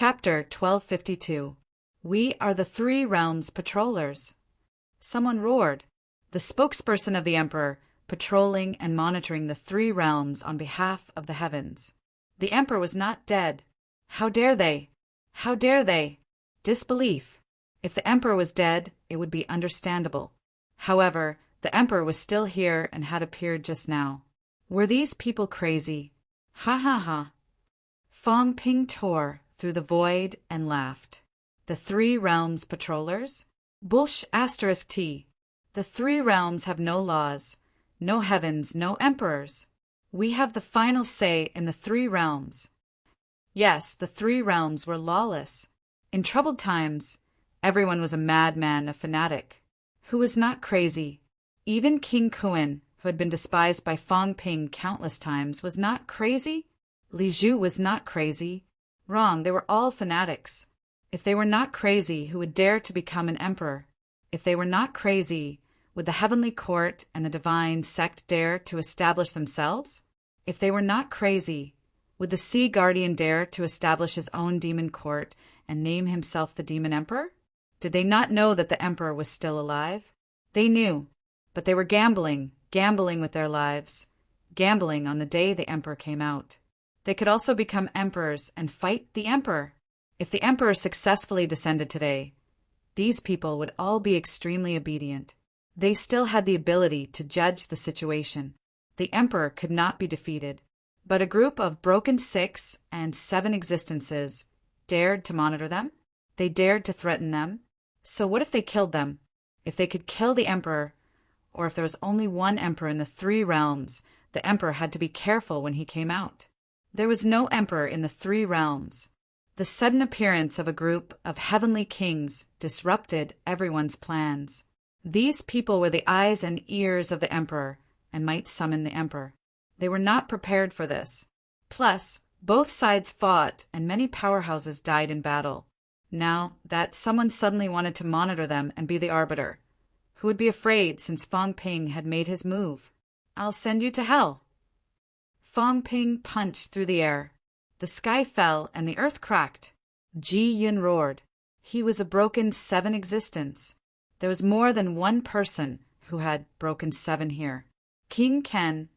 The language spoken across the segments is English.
Chapter 1252. We are the Three Realms Patrollers. Someone roared. The spokesperson of the Emperor, patrolling and monitoring the three realms on behalf of the heavens. The Emperor was not dead. How dare they? How dare they? Disbelief. If the Emperor was dead, it would be understandable. However, the Emperor was still here and had appeared just now. Were these people crazy? Ha ha ha. Fong Ping tore through the void and laughed. The Three Realms Patrollers? Bullsh *T. The Three Realms have no laws, no heavens, no emperors. We have the final say in the Three Realms. Yes, the Three Realms were lawless. In troubled times, everyone was a madman, a fanatic. Who was not crazy? Even King Kuan, who had been despised by Fong Ping countless times, was not crazy? Li Zhu was not crazy. Wrong, they were all fanatics. If they were not crazy, who would dare to become an emperor? If they were not crazy, would the heavenly court and the divine sect dare to establish themselves? If they were not crazy, would the sea guardian dare to establish his own demon court and name himself the demon emperor? Did they not know that the emperor was still alive? They knew, but they were gambling with their lives, gambling on the day the emperor came out. They could also become emperors and fight the emperor. If the emperor successfully descended today, these people would all be extremely obedient. They still had the ability to judge the situation. The emperor could not be defeated. But a group of broken 6 and 7 existences dared to monitor them. They dared to threaten them. So what if they killed them? If they could kill the emperor, or if there was only one emperor in the Three Realms, the emperor had to be careful when he came out. There was no emperor in the Three Realms. The sudden appearance of a group of heavenly kings disrupted everyone's plans. These people were the eyes and ears of the emperor and might summon the emperor. They were not prepared for this. Plus, both sides fought and many powerhouses died in battle. Now that someone suddenly wanted to monitor them and be the arbiter. Who would be afraid since Fong Ping had made his move? I'll send you to hell. Fong Ping punched through the air. The sky fell and the earth cracked. Ji Yun roared. He was a broken 7 existence. There was more than one person who had broken 7 here. King Ken,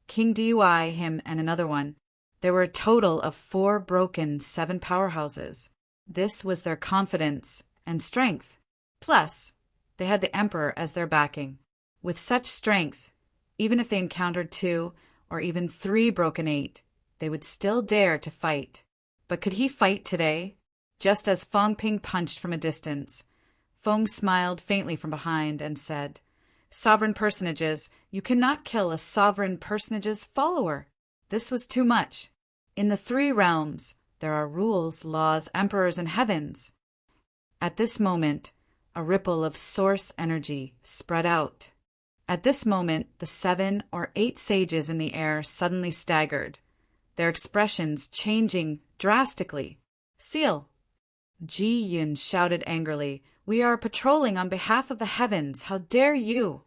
King Dui, him, and another one. There were a total of 4 broken 7 powerhouses. This was their confidence and strength. Plus, they had the Emperor as their backing. With such strength, even if they encountered 2 or even 3 broken 8, they would still dare to fight. But could he fight today? Just as Fong Ping punched from a distance, Fong smiled faintly from behind and said, "Sovereign personages, you cannot kill a sovereign personage's follower." This was too much. In the Three Realms, there are rules, laws, emperors, and heavens. At this moment, a ripple of source energy spread out. At this moment, the 7 or 8 sages in the air suddenly staggered, their expressions changing drastically. "Seal!" Ji Yun shouted angrily, "We are patrolling on behalf of the heavens. How dare you?"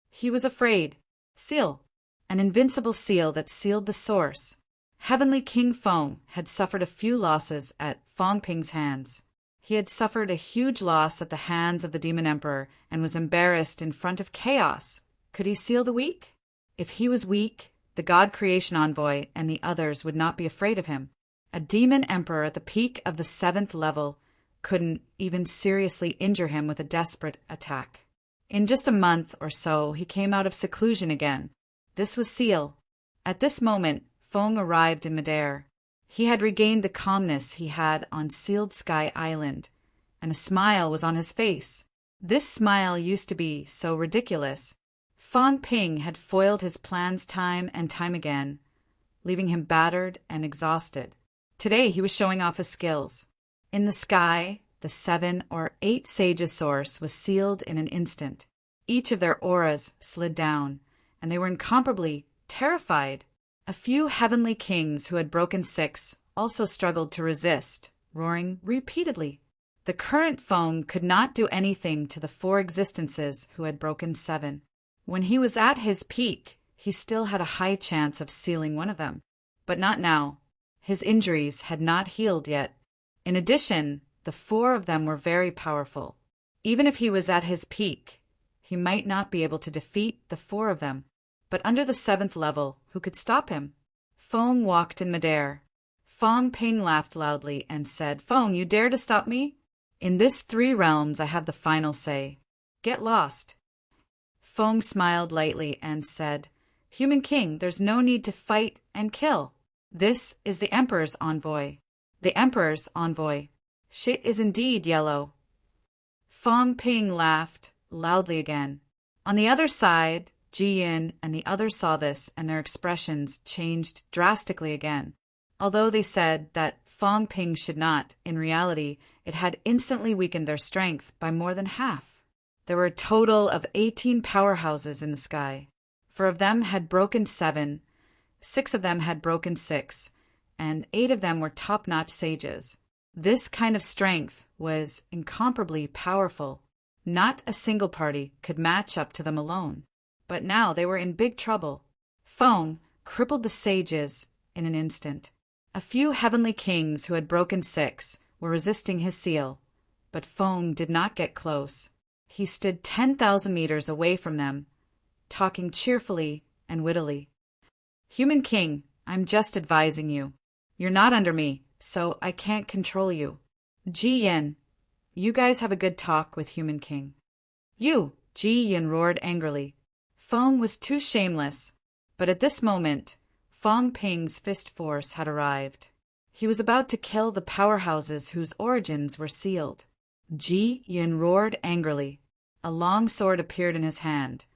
He was afraid. Seal. An invincible seal that sealed the source. Heavenly King Fong had suffered a few losses at Fong Ping's hands. He had suffered a huge loss at the hands of the Demon Emperor and was embarrassed in front of chaos. Could he seal the weak? If he was weak, the God Creation Envoy and the others would not be afraid of him. A Demon Emperor at the peak of the 7th level couldn't even seriously injure him with a desperate attack. In just a month or so, he came out of seclusion again. This was Seal. At this moment, Fong arrived in midair. He had regained the calmness he had on Sealed Sky Island, and a smile was on his face. This smile used to be so ridiculous. Fong Ping had foiled his plans time and time again, leaving him battered and exhausted. Today he was showing off his skills. In the sky, the 7 or 8 sages' source was sealed in an instant. Each of their auras slid down, and they were incomparably terrified. A few heavenly kings who had broken 6 also struggled to resist, roaring repeatedly. The current Fong could not do anything to the 4 existences who had broken 7. When he was at his peak, he still had a high chance of sealing one of them. But not now. His injuries had not healed yet. In addition, the four of them were very powerful. Even if he was at his peak, he might not be able to defeat the four of them. But under the seventh level, who could stop him? Feng walked in midair. Fang Ping laughed loudly and said, "Feng, you dare to stop me? In this 3 realms I have the final say. Get lost." Feng smiled lightly and said, "Human King, there's no need to fight and kill. This is the Emperor's envoy." The Emperor's envoy. Shit is indeed yellow. Fang Ping laughed loudly again. On the other side, Ji Yin and the others saw this, and their expressions changed drastically again. Although they said that Fang Ping should not, in reality, it had instantly weakened their strength by more than half. There were a total of 18 powerhouses in the sky. 4 of them had broken 7, 6 of them had broken 6, and 8 of them were top-notch sages. This kind of strength was incomparably powerful. Not a single party could match up to them alone. But now they were in big trouble. Feng crippled the sages in an instant. A few heavenly kings who had broken 6 were resisting his seal, but Feng did not get close. He stood 10,000 meters away from them, talking cheerfully and wittily. "Human King, I'm just advising you. You're not under me, so I can't control you. Ji Yin, you guys have a good talk with Human King." "You!" Ji Yin roared angrily. Feng was too shameless, but at this moment, Fang Ping's fist force had arrived. He was about to kill the powerhouses whose origins were sealed. Ji Yin roared angrily. A long sword appeared in his hand,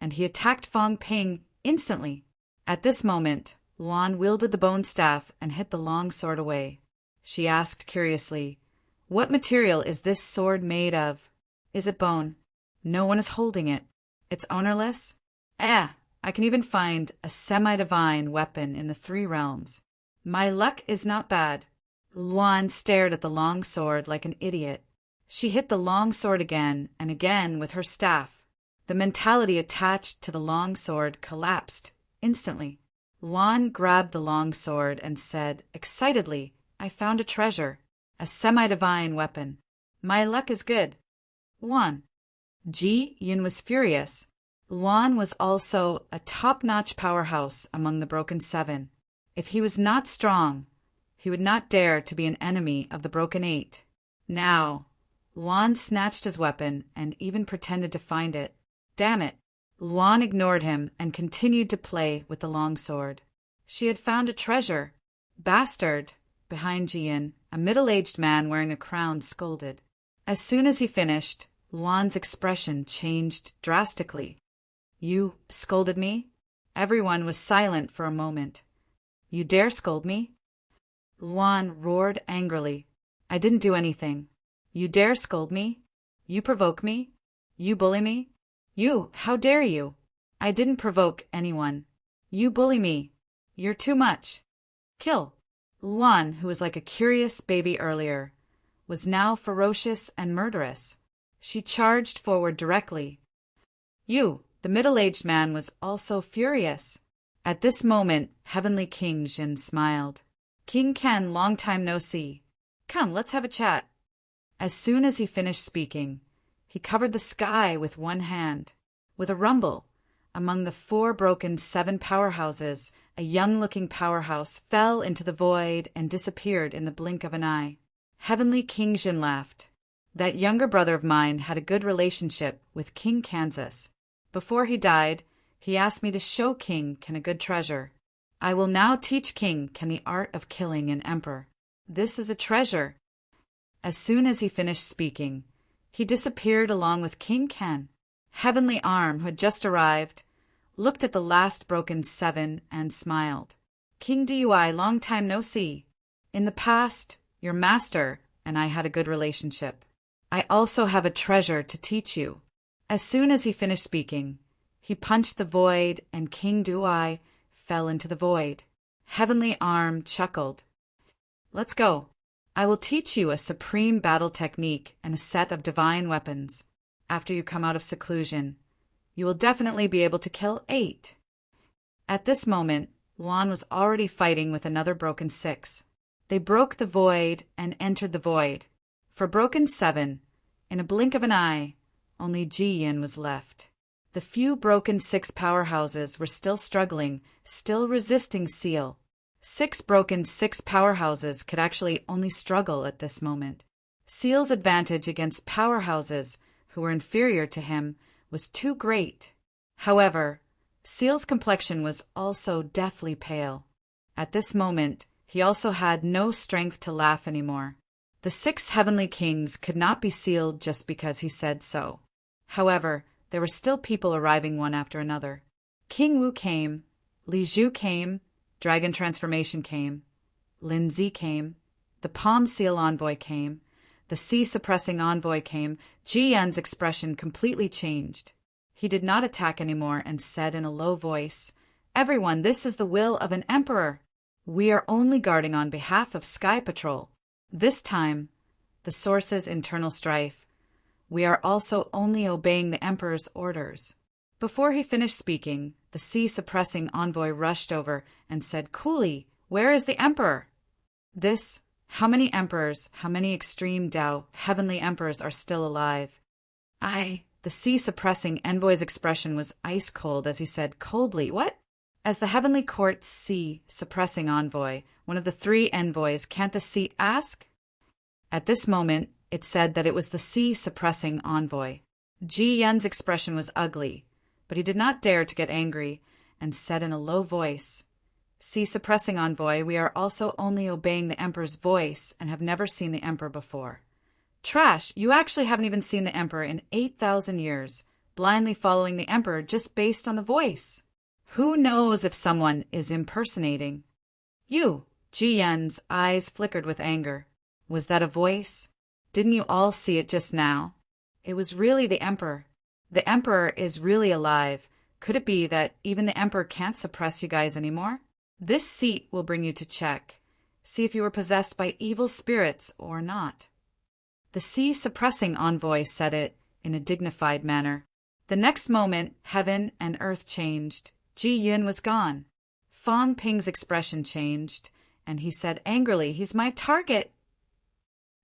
and he attacked Fang Ping instantly. At this moment, Luan wielded the bone staff and hit the long sword away. She asked curiously, "What material is this sword made of? Is it bone? No one is holding it. It's ownerless? I can even find a semi-divine weapon in the 3 realms. My luck is not bad." Luan stared at the long sword like an idiot. She hit the long sword again and again with her staff. The mentality attached to the long sword collapsed instantly. Luan grabbed the long sword and said excitedly, "I found a treasure, a semi-divine weapon. My luck is good." Luan. Ji Yin was furious. Luan was also a top-notch powerhouse among the Broken 7. If he was not strong, he would not dare to be an enemy of the Broken 8. Now, Luan snatched his weapon and even pretended to find it. Damn it! Luan ignored him and continued to play with the long sword. She had found a treasure. "Bastard!" Behind Ji Yin, a middle-aged man wearing a crown scolded. As soon as he finished, Luan's expression changed drastically. "You scolded me?" Everyone was silent for a moment. "You dare scold me?" Luan roared angrily. "I didn't do anything. You dare scold me? You provoke me? You bully me? You, how dare you? I didn't provoke anyone. You bully me. You're too much. Kill." Luan, who was like a curious baby earlier, was now ferocious and murderous. She charged forward directly. "You!" The middle-aged man was also furious. At this moment, Heavenly King Jin smiled. "King Ken, long time no see. Come, let's have a chat." As soon as he finished speaking, he covered the sky with one hand. With a rumble, among the 4 broken 7 powerhouses, a young-looking powerhouse fell into the void and disappeared in the blink of an eye. Heavenly King Jin laughed. "That younger brother of mine had a good relationship with King Kansas. Before he died, he asked me to show King Ken a good treasure. I will now teach King Ken the art of killing an emperor. This is a treasure." As soon as he finished speaking, he disappeared along with King Ken. Heavenly Arm, who had just arrived, looked at the last broken 7 and smiled. "King Dui, long time no see. In the past, your master and I had a good relationship. I also have a treasure to teach you." As soon as he finished speaking, he punched the void and King Dui fell into the void. Heavenly Arm chuckled. "Let's go. I will teach you a supreme battle technique and a set of divine weapons. After you come out of seclusion, you will definitely be able to kill 8. At this moment, Luan was already fighting with another broken 6. They broke the void and entered the void. For broken 7, in a blink of an eye, only Ji-yin was left. The few broken 6 powerhouses were still struggling, still resisting Seal. 6 broken 6 powerhouses could actually only struggle at this moment. Seal's advantage against powerhouses, who were inferior to him, was too great. However, Seal's complexion was also deathly pale. At this moment, he also had no strength to laugh anymore. The 6 heavenly kings could not be sealed just because he said so. However, there were still people arriving one after another. King Wu came, Li Zhu came, Dragon Transformation came, Lin Zi came, the Palm Seal Envoy came, the Sea-Suppressing Envoy came. Ji-Yan's expression completely changed. He did not attack anymore and said in a low voice, "Everyone, this is the will of an emperor. We are only guarding on behalf of Sky Patrol. This time, the source's internal strife. We are also only obeying the emperor's orders." Before he finished speaking, the Sea-Suppressing Envoy rushed over and said coolly, "Where is the emperor?" How many emperors, how many extreme Tao, heavenly emperors are still alive? The Sea-Suppressing Envoy's expression was ice cold as he said coldly, "What?" As the Heavenly Court's Sea-Suppressing Envoy, one of the 3 envoys, can't the seat ask? At this moment, it said that it was the Sea-Suppressing Envoy. Ji-Yen's expression was ugly, but he did not dare to get angry, and said in a low voice, "Sea-Suppressing Envoy, we are also only obeying the Emperor's voice and have never seen the Emperor before." Trash! You actually haven't even seen the Emperor in 8,000 years, blindly following the Emperor just based on the voice. Who knows if someone is impersonating? You! Ji-Yen's eyes flickered with anger. Was that a voice? Didn't you all see it just now? It was really the Emperor. The Emperor is really alive. Could it be that even the Emperor can't suppress you guys anymore? This seat will bring you to check. See if you were possessed by evil spirits or not. The Sea-Suppressing Envoy said it in a dignified manner. The next moment, heaven and earth changed. Ji-Yin was gone. Fang Ping's expression changed, and he said angrily, "He's my target."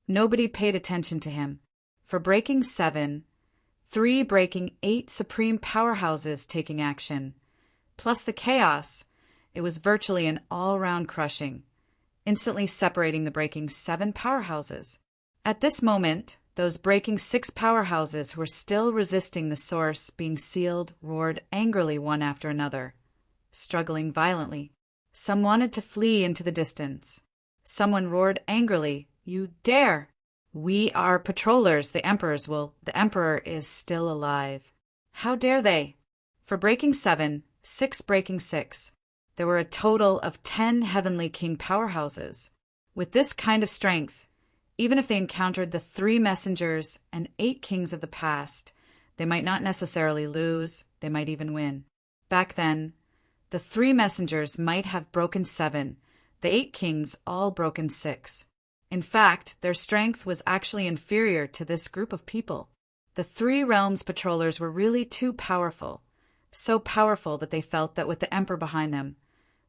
Nobody paid attention to him. For breaking 7, 3 breaking 8 supreme powerhouses taking action, plus the chaos, it was virtually an all-round crushing, instantly separating the breaking 7 powerhouses. At this moment, those breaking 6 powerhouses who were still resisting the source being sealed roared angrily one after another, struggling violently. Some wanted to flee into the distance. Someone roared angrily, "You dare! We are patrollers, the Emperor is still alive." How dare they? For breaking 7, 6 breaking 6, there were a total of 10 heavenly king powerhouses. With this kind of strength, even if they encountered the 3 messengers and 8 kings of the past, they might not necessarily lose, they might even win. Back then, the 3 messengers might have broken 7, the 8 kings all broken 6. In fact, their strength was actually inferior to this group of people. The 3 realms patrollers were really too powerful, so powerful that they felt that with the Emperor behind them,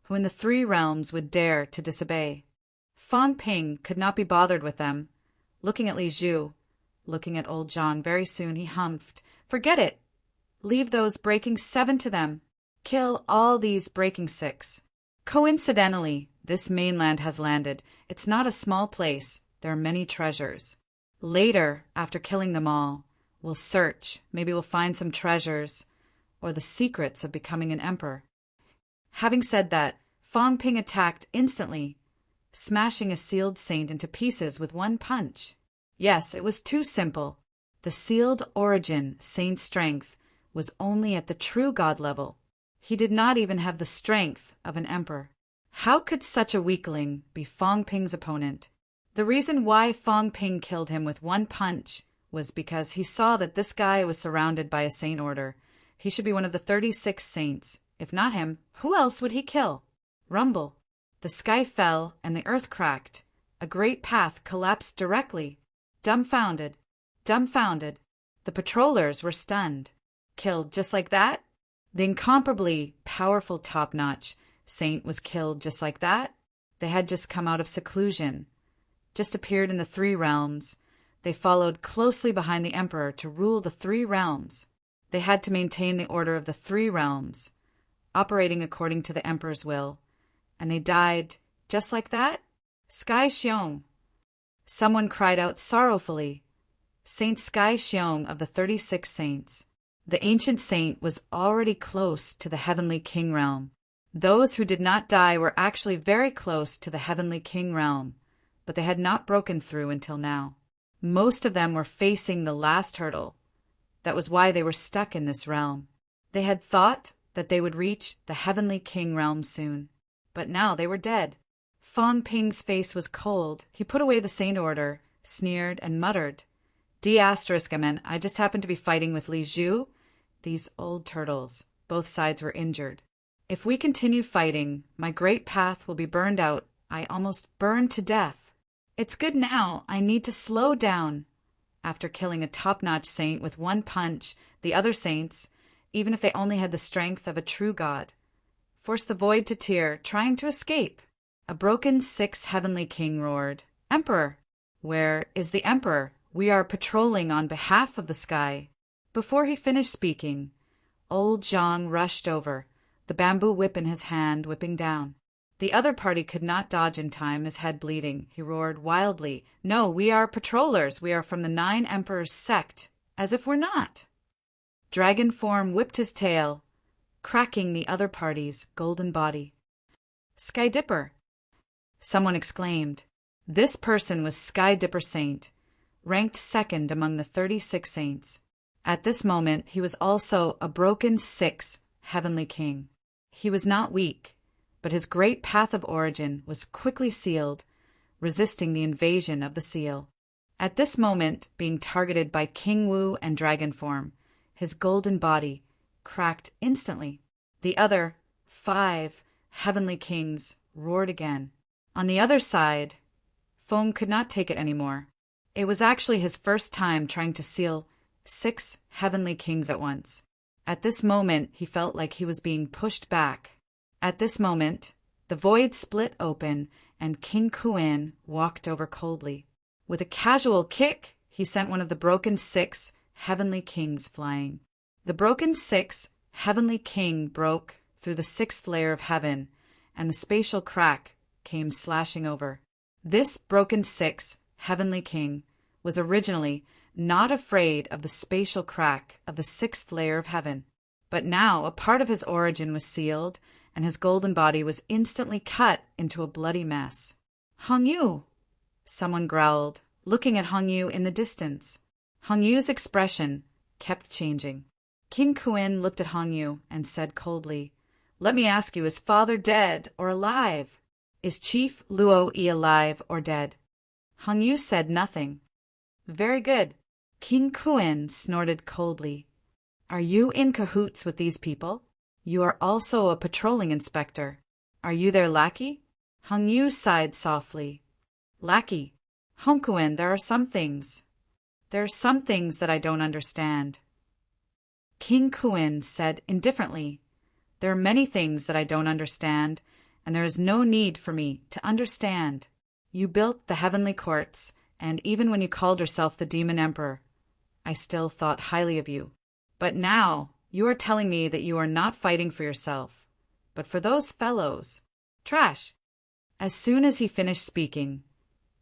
who in the 3 realms would dare to disobey. Fang Ping could not be bothered with them. Looking at Li Zhu, looking at old John, very soon he humphed, "Forget it. Leave those breaking 7 to them. Kill all these breaking 6. Coincidentally, this mainland has landed. It's not a small place. There are many treasures. Later, after killing them all, we'll search. Maybe we'll find some treasures or the secrets of becoming an emperor." Having said that, Fang Ping attacked instantly, smashing a sealed saint into pieces with one punch. Yes, it was too simple. The sealed origin saint's strength was only at the true god level. He did not even have the strength of an emperor. How could such a weakling be Fang Ping's opponent? The reason why Fang Ping killed him with one punch was because he saw that this guy was surrounded by a saint order. He should be one of the 36 saints. If not him, who else would he kill? Rumble. The sky fell and the earth cracked. A great path collapsed directly. Dumbfounded. The patrollers were stunned. Killed just like that? The incomparably powerful top-notch saint was killed just like that? They had just come out of seclusion, just appeared in the three realms. They followed closely behind the emperor to rule the three realms. They had to maintain the order of the three realms, operating according to the emperor's will. And they died just like that? Sky Xiong. Someone cried out sorrowfully. Saint Sky Xiong of the 36 saints. The ancient saint was already close to the heavenly king realm. Those who did not die were actually very close to the heavenly king realm, but they had not broken through until now. Most of them were facing the last hurdle. That was why they were stuck in this realm. They had thought that they would reach the heavenly king realm soon, but now they were dead. Fong Ping's face was cold. He put away the saint order, sneered, and muttered, D***men, I just happened to be fighting with Li Zhu. These old turtles. Both sides were injured. If we continue fighting, my great path will be burned out. I almost burned to death. It's good now. I need to slow down. After killing a top-notch saint with one punch, the other saints, even if they only had the strength of a true god, forced the void to tear, trying to escape. A broken 6 heavenly king roared, Emperor! Where is the emperor? We are patrolling on behalf of the sky. Before he finished speaking, old Zhang rushed over, the bamboo whip in his hand, whipping down. The other party could not dodge in time, his head bleeding. He roared wildly, No, we are patrollers. We are from the 9 Emperors sect. As if we're not. Dragon form whipped his tail, cracking the other party's golden body. Sky Dipper! Someone exclaimed. This person was Sky Dipper Saint, ranked 2nd among the 36 saints. At this moment, he was also a broken 6 heavenly king. He was not weak, but his great path of origin was quickly sealed, resisting the invasion of the seal. At this moment, being targeted by King Wu and Dragon Form, his golden body cracked instantly. The other 5 heavenly kings roared again. On the other side, Feng could not take it anymore. It was actually his first time trying to seal 6 heavenly kings at once. At this moment, he felt like he was being pushed back. At this moment, the void split open, and King Kuin walked over coldly. With a casual kick, he sent one of the broken 6 heavenly kings flying. The broken 6 heavenly king broke through the 6th layer of heaven, and the spatial crack came slashing over. This broken 6 heavenly king was originally not afraid of the spatial crack of the 6th layer of heaven. But now a part of his origin was sealed, and his golden body was instantly cut into a bloody mess. Hong Yu! Someone growled, looking at Hong Yu in the distance. Hong Yu's expression kept changing. King Kuin looked at Hong Yu and said coldly, Let me ask you, is father dead or alive? Is Chief Luo Yi alive or dead? Hong Yu said nothing. Very good. King Kuin snorted coldly. Are you in cahoots with these people? You are also a patrolling inspector. Are you their lackey? Hong Yu sighed softly. Lackey. Hong Kuin, there are some things. There are some things that I don't understand. King Kuin said indifferently, There are many things that I don't understand, and there is no need for me to understand. You built the heavenly courts, and even when you called yourself the Demon Emperor, I still thought highly of you. But now you are telling me that you are not fighting for yourself, but for those fellows. Trash! As soon as he finished speaking,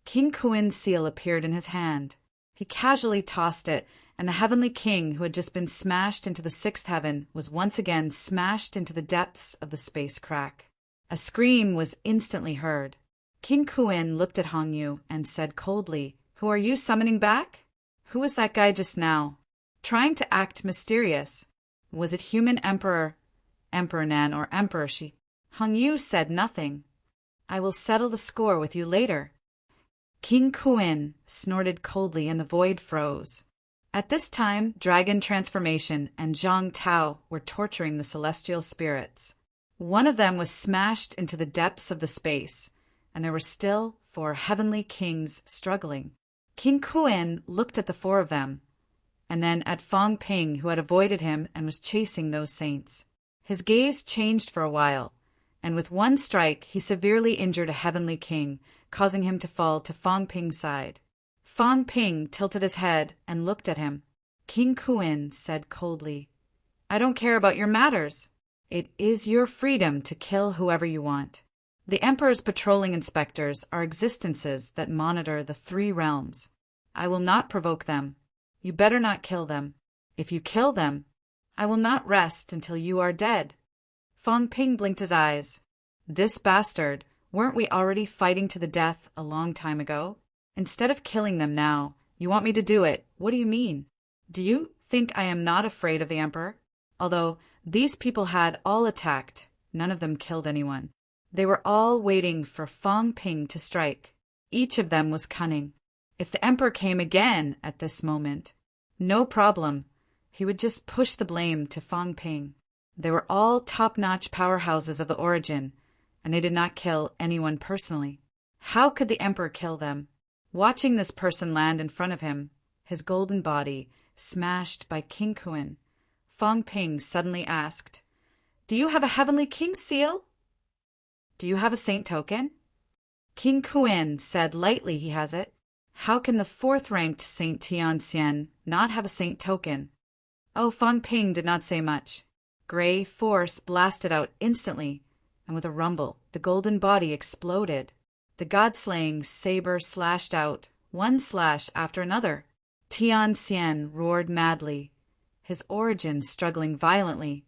King Kuin's seal appeared in his hand. He casually tossed it, and the heavenly king who had just been smashed into the 6th heaven was once again smashed into the depths of the space crack. A scream was instantly heard. King Kuin looked at Hong Yu and said coldly, Who are you summoning back? Who was that guy just now? Trying to act mysterious. Was it human Emperor Nan or Emperor Shi? Hong Yu said nothing. I will settle the score with you later. King Kuin snorted coldly and the void froze. At this time, Dragon Transformation and Zhang Tao were torturing the celestial spirits. One of them was smashed into the depths of the space, and there were still 4 heavenly kings struggling. King Kuin looked at the 4 of them, and then at Fong Ping, who had avoided him and was chasing those saints. His gaze changed for a while, and with one strike he severely injured a heavenly king, causing him to fall to Fang Ping's side. Fang Ping tilted his head and looked at him. King Kuan said coldly, "I don't care about your matters. It is your freedom to kill whoever you want. The Emperor's patrolling inspectors are existences that monitor the three realms. I will not provoke them. You better not kill them. If you kill them, I will not rest until you are dead." Fang Ping blinked his eyes. "This bastard, weren't we already fighting to the death a long time ago? Instead of killing them now, you want me to do it. What do you mean? Do you think I am not afraid of the Emperor? Although these people had all attacked, none of them killed anyone. They were all waiting for Fang Ping to strike. Each of them was cunning. If the Emperor came again at this moment, no problem. He would just push the blame to Fang Ping. They were all top-notch powerhouses of the origin, and they did not kill anyone personally. How could the Emperor kill them? Watching this person land in front of him, his golden body smashed by King Kuan, Fang Ping suddenly asked, "Do you have a heavenly king seal? Do you have a saint token?" King Kuan said lightly he has it. How can the fourth-ranked Saint Tianxian not have a saint token? Oh, Fang Ping did not say much. Gray force blasted out instantly, and with a rumble, the golden body exploded. The god-slaying saber slashed out, one slash after another. Tianxian roared madly, his origin struggling violently,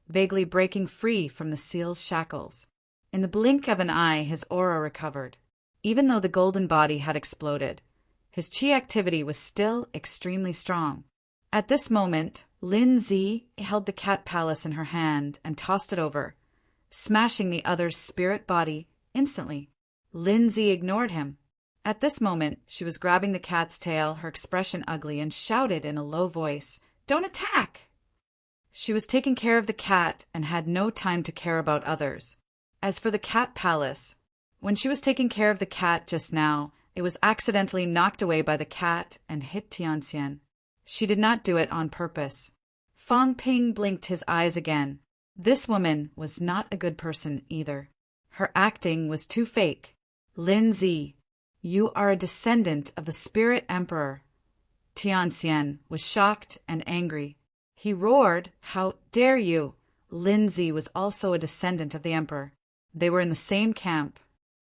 vaguely breaking free from the seal's shackles. In the blink of an eye, his aura recovered. Even though the golden body had exploded, his chi activity was still extremely strong. At this moment, Lin Zi held the cat palace in her hand and tossed it over, smashing the other's spirit body instantly. Lin Zi ignored him. At this moment, she was grabbing the cat's tail, her expression ugly, and shouted in a low voice, "Don't attack!" She was taking care of the cat and had no time to care about others. As for the cat palace, when she was taking care of the cat just now, it was accidentally knocked away by the cat and hit Tianxian. She did not do it on purpose. Fang Ping blinked his eyes again. This woman was not a good person either. Her acting was too fake. "Lin Zi, you are a descendant of the Spirit Emperor." Tianxian was shocked and angry. He roared, "How dare you!" Lin Zi was also a descendant of the Emperor. They were in the same camp.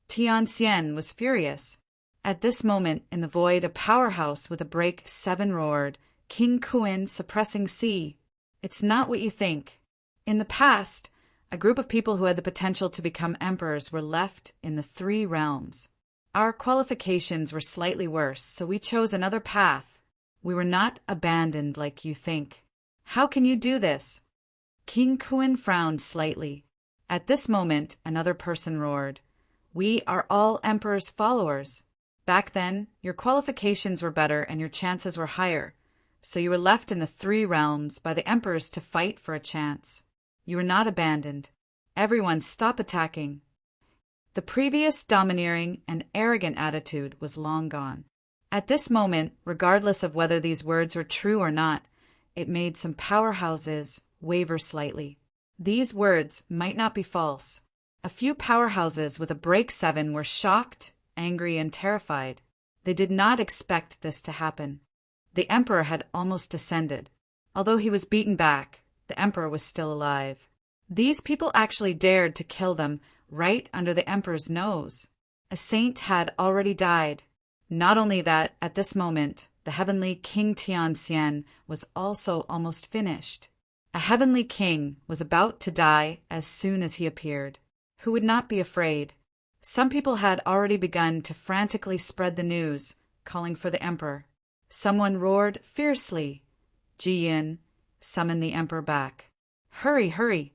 Tianxian was furious. At this moment, in the void, a powerhouse with a break 7 roared, "King Kuan suppressing C. It's not what you think. In the past, a group of people who had the potential to become emperors were left in the 3 realms. Our qualifications were slightly worse, so we chose another path. We were not abandoned like you think. How can you do this?" King Kuan frowned slightly. At this moment, another person roared, "We are all Emperor's followers. Back then, your qualifications were better and your chances were higher, so you were left in the 3 realms by the Emperors to fight for a chance. You were not abandoned. Everyone stop attacking." The previous domineering and arrogant attitude was long gone. At this moment, regardless of whether these words were true or not, it made some powerhouses waver slightly. These words might not be false. A few powerhouses with a break 7 were shocked, angry, and terrified. They did not expect this to happen. The Emperor had almost descended. Although he was beaten back, the Emperor was still alive. These people actually dared to kill them right under the Emperor's nose. A saint had already died. Not only that, at this moment, the heavenly King Tianxian was also almost finished. A heavenly king was about to die as soon as he appeared. Who would not be afraid? Some people had already begun to frantically spread the news, calling for the Emperor. Someone roared fiercely, "Ji Yin, summon the Emperor back. Hurry, hurry."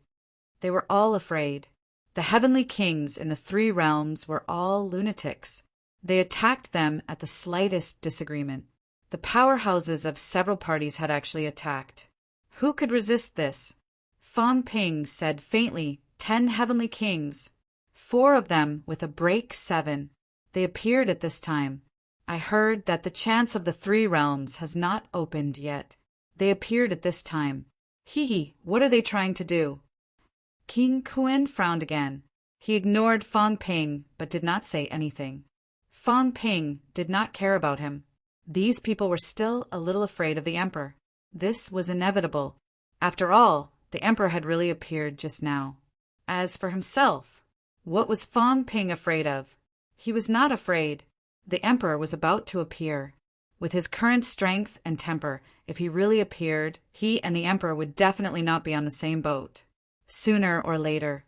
They were all afraid. The heavenly kings in the 3 realms were all lunatics. They attacked them at the slightest disagreement. The powerhouses of several parties had actually attacked. Who could resist this? Fang Ping said faintly, 10 heavenly kings. 4 of them with a break 7. They appeared at this time. I heard that the chance of the 3 realms has not opened yet. They appeared at this time. Hee, what are they trying to do? King Kuan frowned again. He ignored Fang Ping but did not say anything. Fang Ping did not care about him. These people were still a little afraid of the emperor. This was inevitable. After all, the emperor had really appeared just now. As for himself, what was Fang Ping afraid of? He was not afraid. The emperor was about to appear. With his current strength and temper, if he really appeared, he and the emperor would definitely not be on the same boat. Sooner or later,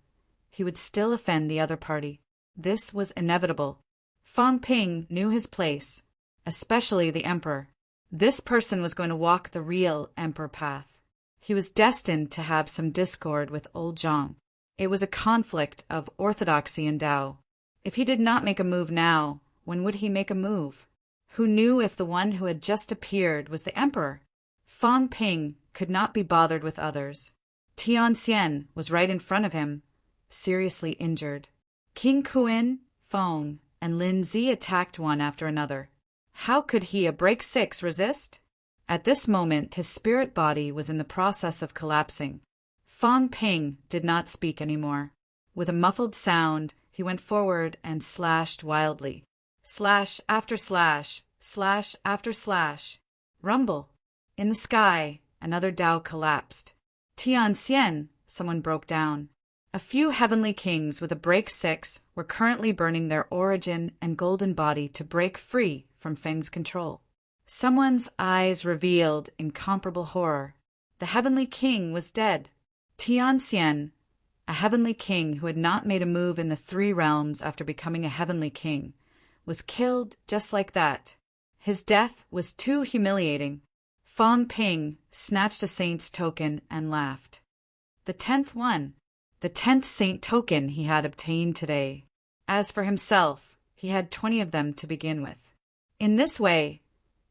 he would still offend the other party. This was inevitable. Fang Ping knew his place, especially the emperor. This person was going to walk the real emperor path. He was destined to have some discord with old Zhang. It was a conflict of orthodoxy and Tao. If he did not make a move now, when would he make a move? Who knew if the one who had just appeared was the emperor? Fang Ping could not be bothered with others. Tianxian was right in front of him, seriously injured. King Kuan, Feng, and Lin Zi attacked one after another. How could he, a break 6, resist? At this moment, his spirit body was in the process of collapsing. Fang Ping did not speak anymore. With a muffled sound, he went forward and slashed wildly. Slash after slash, slash after slash. Rumble. In the sky, another Tao collapsed. Tianxian, someone broke down. A few heavenly kings with a break 6 were currently burning their origin and golden body to break free from Feng's control. Someone's eyes revealed incomparable horror. The heavenly king was dead. Tianxian, a heavenly king who had not made a move in the 3 realms after becoming a heavenly king, was killed just like that. His death was too humiliating. Fang Ping snatched a saint's token and laughed. The 10th one. The 10th saint token he had obtained today. As for himself, he had 20 of them to begin with. In this way,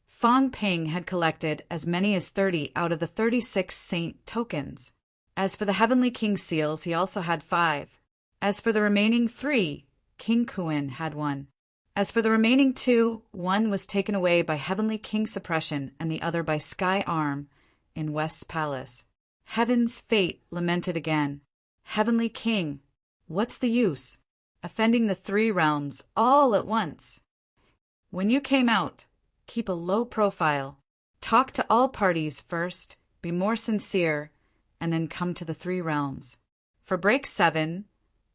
Fang Ping had collected as many as 30 out of the 36 saint tokens. As for the heavenly king seals, he also had 5. As for the remaining 3, King Kuan had 1. As for the remaining 2, one was taken away by heavenly king suppression and the other by Sky Arm in West's palace. Heaven's fate lamented again. Heavenly king, what's the use? Offending the 3 realms all at once. When you came out, keep a low profile. Talk to all parties first, be more sincere, and then come to the 3 realms. For break 7,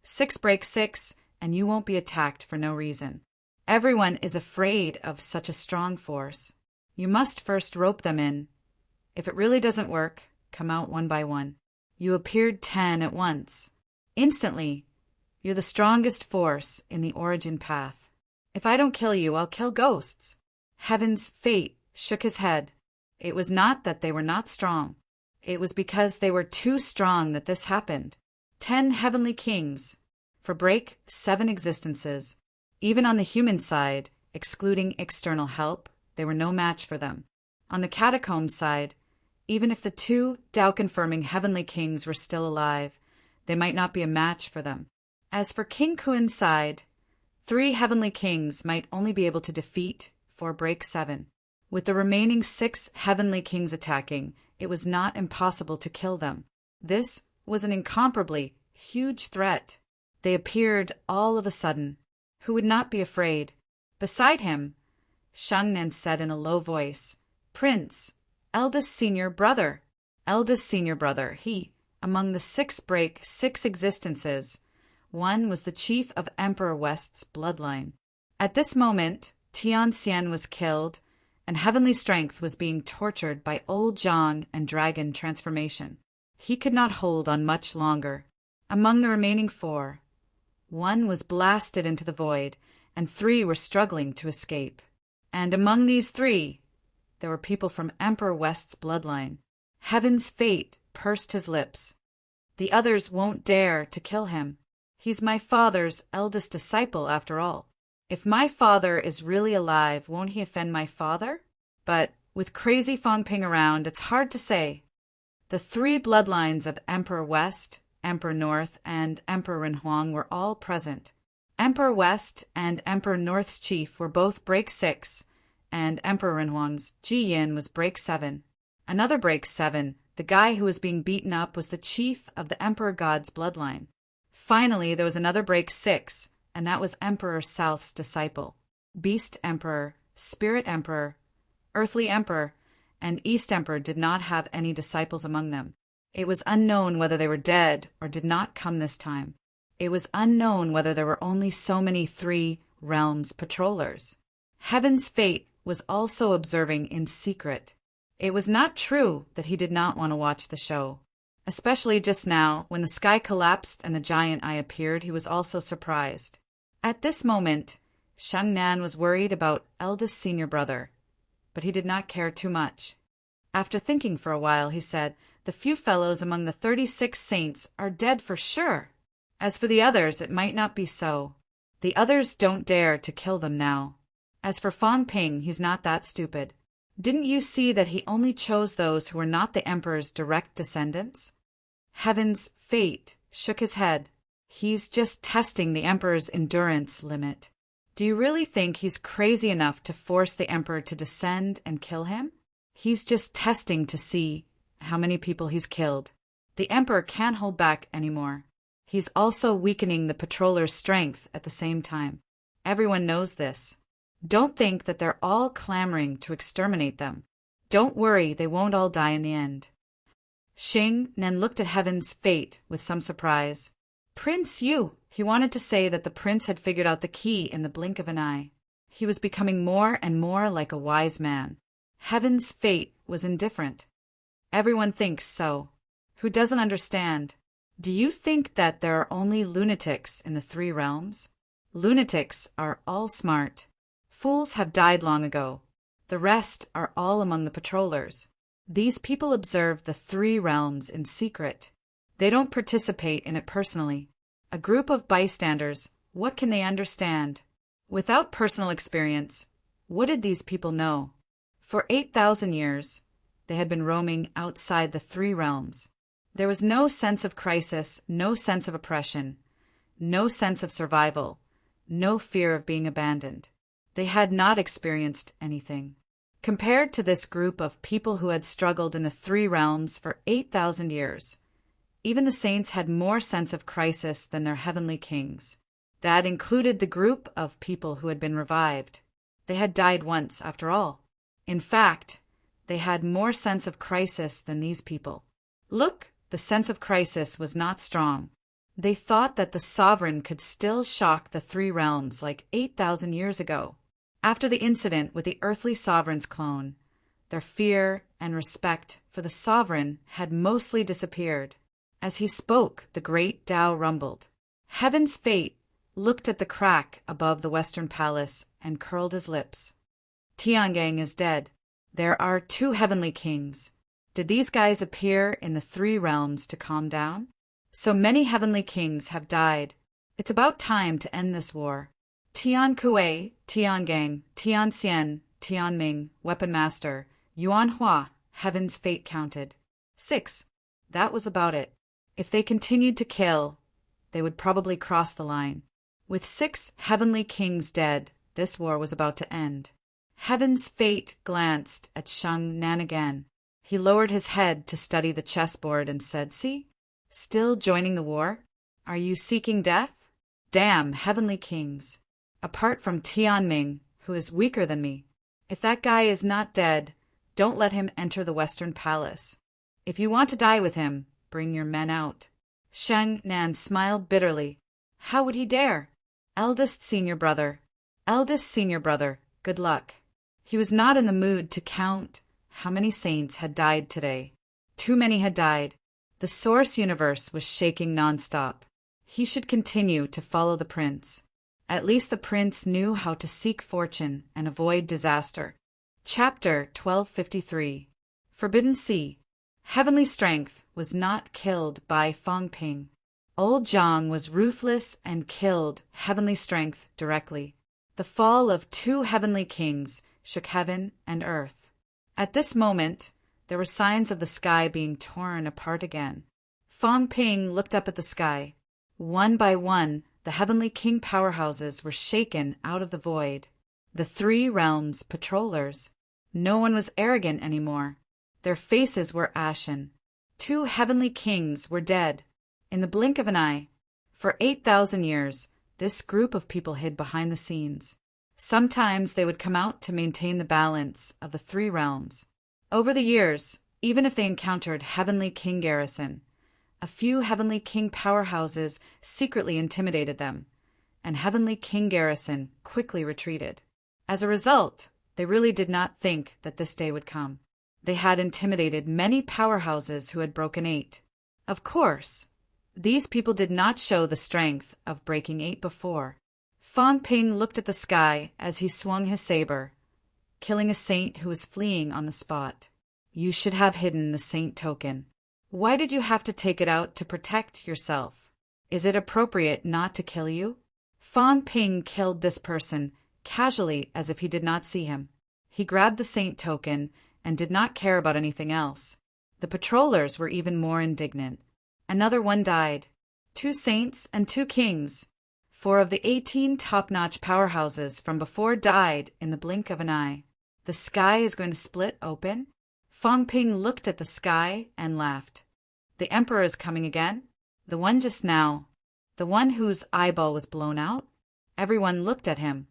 6 break 6, and you won't be attacked for no reason. Everyone is afraid of such a strong force. You must first rope them in. If it really doesn't work, come out one by one. You appeared 10 at once. Instantly, you're the strongest force in the origin path. If I don't kill you, I'll kill ghosts. Heaven's fate shook his head. It was not that they were not strong. It was because they were too strong that this happened. 10 heavenly kings. For break 7 existences. Even on the human side, excluding external help, they were no match for them. On the catacomb side, even if the 2 Tao-confirming heavenly kings were still alive, they might not be a match for them. As for King Kuan's side, 3 heavenly kings might only be able to defeat for break 7. With the remaining 6 heavenly kings attacking, it was not impossible to kill them. This was an incomparably huge threat. They appeared all of a sudden. Who would not be afraid? Beside him, Shangnan said in a low voice, Prince, eldest senior brother. Eldest senior brother, he, among the 6 break 6 existences, one was the chief of Emperor West's bloodline. At this moment, Tianxian was killed, and heavenly strength was being tortured by old Zhang and dragon transformation. He could not hold on much longer. Among the remaining 4, one was blasted into the void, and 3 were struggling to escape. And among these 3, there were people from Emperor West's bloodline. Heaven's fate pursed his lips. The others won't dare to kill him. He's my father's eldest disciple, after all. If my father is really alive, won't he offend my father? But with crazy Fang Ping around, it's hard to say. The 3 bloodlines of Emperor West, Emperor North, and Emperor Renhuang were all present. Emperor West and Emperor North's chief were both break 6, and Emperor Renhuang's Ji Yin was break 7. Another break 7, the guy who was being beaten up, was the chief of the Emperor God's bloodline. finally, there was another break 6, and that was Emperor South's disciple. Beast Emperor, Spirit Emperor, Earthly Emperor, and East Emperor did not have any disciples among them. It was unknown whether they were dead or did not come this time. It was unknown whether there were only so many 3 realms patrollers. Heaven's fate was also observing in secret. It was not true that he did not want to watch the show. Especially just now, when the sky collapsed and the giant eye appeared, he was also surprised. At this moment, Shang Nan was worried about eldest senior brother, but he did not care too much. After thinking for a while, he said, "The few fellows among the 36 saints are dead for sure. As for the others, it might not be so. The others don't dare to kill them now. As for Fang Ping, he's not that stupid. Didn't you see that he only chose those who were not the emperor's direct descendants?" Heaven's fate shook his head. "He's just testing the emperor's endurance limit. Do you really think he's crazy enough to force the emperor to descend and kill him? He's just testing to see how many people he's killed. The emperor can't hold back anymore. He's also weakening the patroller's strength at the same time. Everyone knows this. Don't think that they're all clamoring to exterminate them. Don't worry, they won't all die in the end." Xing Nan looked at Heaven's fate with some surprise. "Prince Yu!" He wanted to say that the prince had figured out the key in the blink of an eye. He was becoming more and more like a wise man. Heaven's fate was indifferent. Everyone thinks so. Who doesn't understand? Do you think that there are only lunatics in the 3 realms? Lunatics are all smart. Fools have died long ago. The rest are all among the patrollers. These people observe the 3 realms in secret. They don't participate in it personally. A group of bystanders, what can they understand? Without personal experience, what did these people know? For 8,000 years, they had been roaming outside the 3 realms. There was no sense of crisis, no sense of oppression, no sense of survival, no fear of being abandoned. They had not experienced anything. Compared to this group of people who had struggled in the 3 realms for 8,000 years, even the saints had more sense of crisis than their heavenly kings. That included the group of people who had been revived. They had died once, after all. In fact, they had more sense of crisis than these people. Look, the sense of crisis was not strong. They thought that the sovereign could still shock the 3 realms like 8,000 years ago. After the incident with the earthly sovereign's clone, their fear and respect for the sovereign had mostly disappeared. As he spoke, the great Tao rumbled. Heaven's fate looked at the crack above the western palace and curled his lips. Tiangang is dead. There are 2 heavenly kings. Did these guys appear in the 3 realms to calm down? So many heavenly kings have died. It's about time to end this war. Tian Kuei, Tiangang, Tian Xian, Tian Ming, Weapon Master, Yuan Hua, Heaven's fate counted. 6. That was about it. If they continued to kill, they would probably cross the line. With 6 heavenly kings dead, this war was about to end. Heaven's fate glanced at Shang Nan again. He lowered his head to study the chessboard and said, "See? Still joining the war? Are you seeking death? Damn heavenly kings. Apart from Tianming, who is weaker than me. If that guy is not dead, don't let him enter the Western Palace. If you want to die with him, bring your men out." Shang Nan smiled bitterly. How would he dare? Eldest senior brother, good luck. He was not in the mood to count how many saints had died today. Too many had died. The source universe was shaking nonstop. He should continue to follow the prince. At least the prince knew how to seek fortune and avoid disaster. Chapter 1253. Forbidden Sea. Heavenly strength was not killed by Fang Ping. Old Zhang was ruthless and killed heavenly strength directly. The fall of 2 heavenly kings shook heaven and earth. At this moment, there were signs of the sky being torn apart again. Fang Ping looked up at the sky. One by one, the heavenly king powerhouses were shaken out of the void. The 3 realms patrollers. No one was arrogant anymore. Their faces were ashen. 2 heavenly kings were dead. In the blink of an eye. For 8,000 years, this group of people hid behind the scenes. Sometimes they would come out to maintain the balance of the three realms. Over the years, even if they encountered Heavenly King Garrison, a few Heavenly King powerhouses secretly intimidated them, and Heavenly King Garrison quickly retreated. As a result, they really did not think that this day would come. They had intimidated many powerhouses who had broken 8. Of course, these people did not show the strength of breaking 8 before. Fong Ping looked at the sky as he swung his saber, killing a saint who was fleeing on the spot. You should have hidden the saint token. Why did you have to take it out to protect yourself? Is it appropriate not to kill you? Fong Ping killed this person casually as if he did not see him. He grabbed the saint token and did not care about anything else. The patrollers were even more indignant. Another one died. 2 saints and 2 kings. 4 of the 18 top-notch powerhouses from before died in the blink of an eye. The sky is going to split open? Fong Ping looked at the sky and laughed. The Emperor is coming again? The one just now. The one whose eyeball was blown out? Everyone looked at him.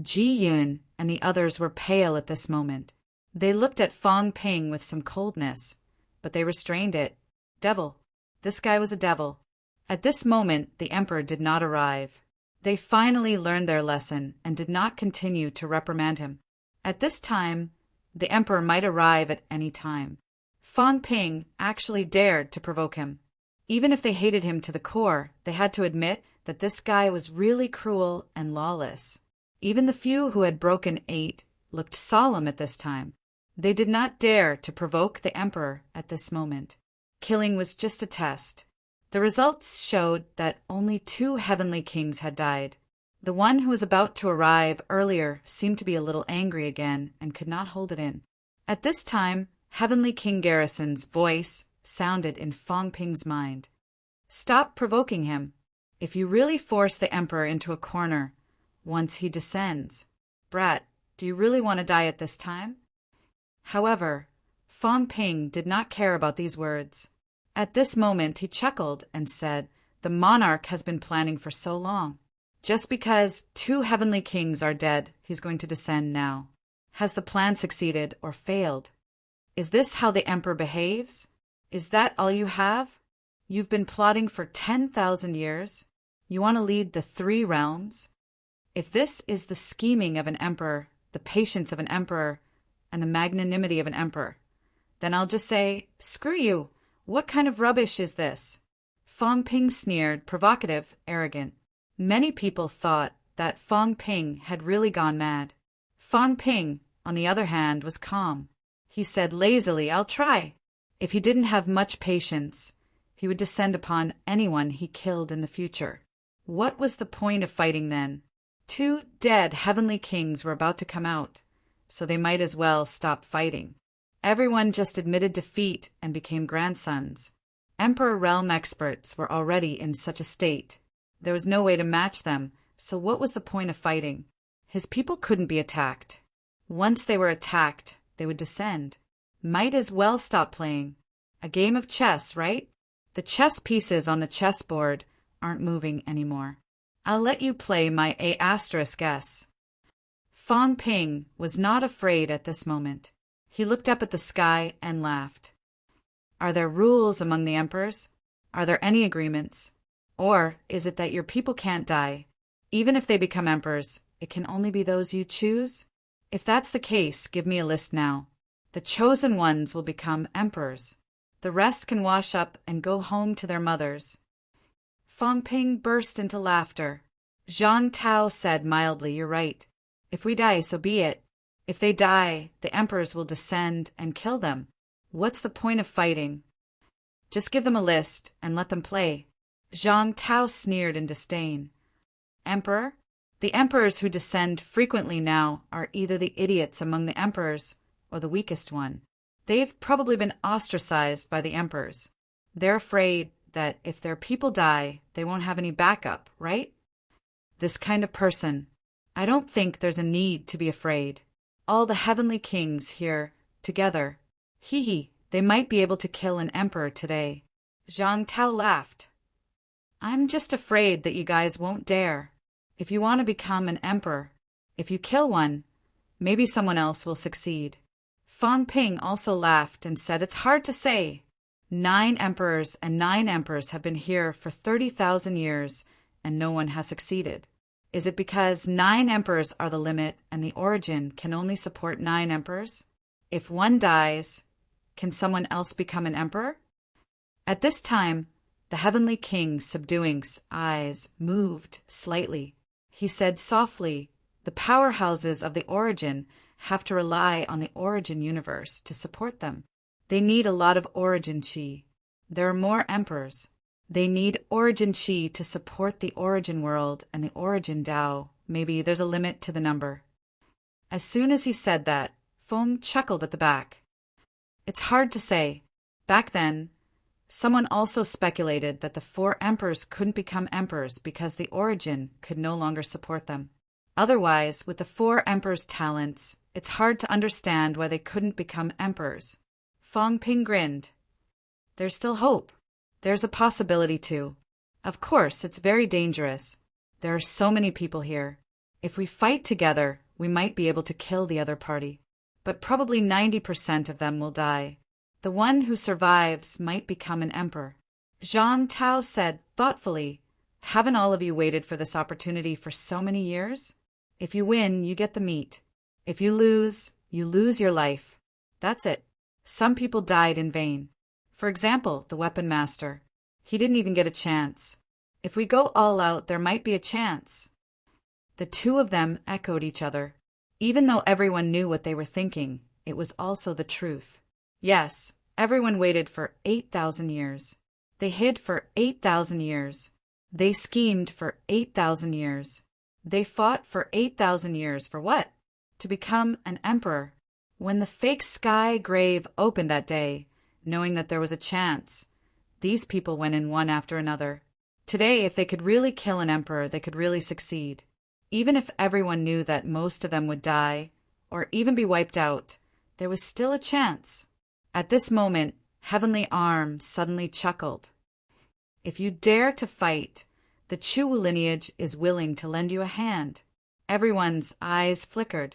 Ji Yun and the others were pale at this moment. They looked at Fong Ping with some coldness, but they restrained it. Devil. This guy was a devil. At this moment, the Emperor did not arrive. They finally learned their lesson and did not continue to reprimand him. At this time, the Emperor might arrive at any time. Fong Ping actually dared to provoke him. Even if they hated him to the core, they had to admit that this guy was really cruel and lawless. Even the few who had broken 8 looked solemn at this time. They did not dare to provoke the Emperor at this moment. Killing was just a test. The results showed that only 2 heavenly kings had died. The one who was about to arrive earlier seemed to be a little angry again and could not hold it in. At this time, Heavenly King Garrison's voice sounded in Fong Ping's mind. Stop provoking him. If you really force the Emperor into a corner, once he descends. Brat, do you really want to die at this time? However, Fong Ping did not care about these words. At this moment he chuckled and said, the monarch has been planning for so long. Just because 2 heavenly kings are dead, he's going to descend now. Has the plan succeeded or failed? Is this how the Emperor behaves? Is that all you have? You've been plotting for 10,000 years. You want to lead the 3 realms? If this is the scheming of an emperor, the patience of an emperor, and the magnanimity of an emperor, then I'll just say, screw you. What kind of rubbish is this? Fong Ping sneered, provocative, arrogant. Many people thought that Fong Ping had really gone mad. Fong Ping, on the other hand, was calm. He said lazily, I'll try. If he didn't have much patience, he would descend upon anyone he killed in the future. What was the point of fighting then? 2 dead heavenly kings were about to come out, so they might as well stop fighting. Everyone just admitted defeat and became grandsons. Emperor realm experts were already in such a state. There was no way to match them, so what was the point of fighting? His people couldn't be attacked. Once they were attacked, they would descend. Might as well stop playing. A game of chess, right? The chess pieces on the chessboard aren't moving anymore. I'll let you play my A** guess. Fong Ping was not afraid at this moment. He looked up at the sky and laughed. Are there rules among the emperors? Are there any agreements? Or is it that your people can't die? Even if they become emperors, it can only be those you choose? If that's the case, give me a list now. The chosen ones will become emperors. The rest can wash up and go home to their mothers. Fong Ping burst into laughter. Zhang Tao said mildly, you're right. If we die, so be it. If they die, the emperors will descend and kill them. What's the point of fighting? Just give them a list and let them play. Zhang Tao sneered in disdain. Emperor? The emperors who descend frequently now are either the idiots among the emperors or the weakest one. They've probably been ostracized by the emperors. They're afraid that if their people die, they won't have any backup, right? This kind of person. I don't think there's a need to be afraid. All the heavenly kings here, together. Hee, they might be able to kill an emperor today. Zhang Tao laughed. I'm just afraid that you guys won't dare. If you want to become an emperor, if you kill one, maybe someone else will succeed. Fang Ping also laughed and said, it's hard to say. 9 emperors and 9 emperors have been here for 30,000 years, and no one has succeeded. Is it because 9 emperors are the limit and the origin can only support 9 emperors? If one dies, can someone else become an emperor? At this time, the heavenly king's subduing eyes moved slightly. He said softly, the powerhouses of the origin have to rely on the origin universe to support them. They need a lot of origin chi. There are more emperors. They need origin chi to support the origin world and the origin Tao. Maybe there's a limit to the number. As soon as he said that, Feng chuckled at the back. It's hard to say. Back then, someone also speculated that the 4 emperors couldn't become emperors because the origin could no longer support them. Otherwise, with the 4 emperors' talents, it's hard to understand why they couldn't become emperors. Fang Ping grinned. There's still hope. There's a possibility too. Of course, it's very dangerous. There are so many people here. If we fight together, we might be able to kill the other party. But probably 90% of them will die. The one who survives might become an emperor. Zhang Tao said thoughtfully, haven't all of you waited for this opportunity for so many years? If you win, you get the meat. If you lose your life. That's it. Some people died in vain. For example, the weapon master. He didn't even get a chance. If we go all out, there might be a chance. The 2 of them echoed each other. Even though everyone knew what they were thinking, it was also the truth. Yes, everyone waited for 8,000 years. They hid for 8,000 years. They schemed for 8,000 years. They fought for 8,000 years for what? To become an emperor. When the fake sky grave opened that day, knowing that there was a chance, these people went in one after another. Today, if they could really kill an emperor, they could really succeed. Even if everyone knew that most of them would die, or even be wiped out, there was still a chance. At this moment, Heavenly Arm suddenly chuckled. If you dare to fight, the Chu lineage is willing to lend you a hand. Everyone's eyes flickered.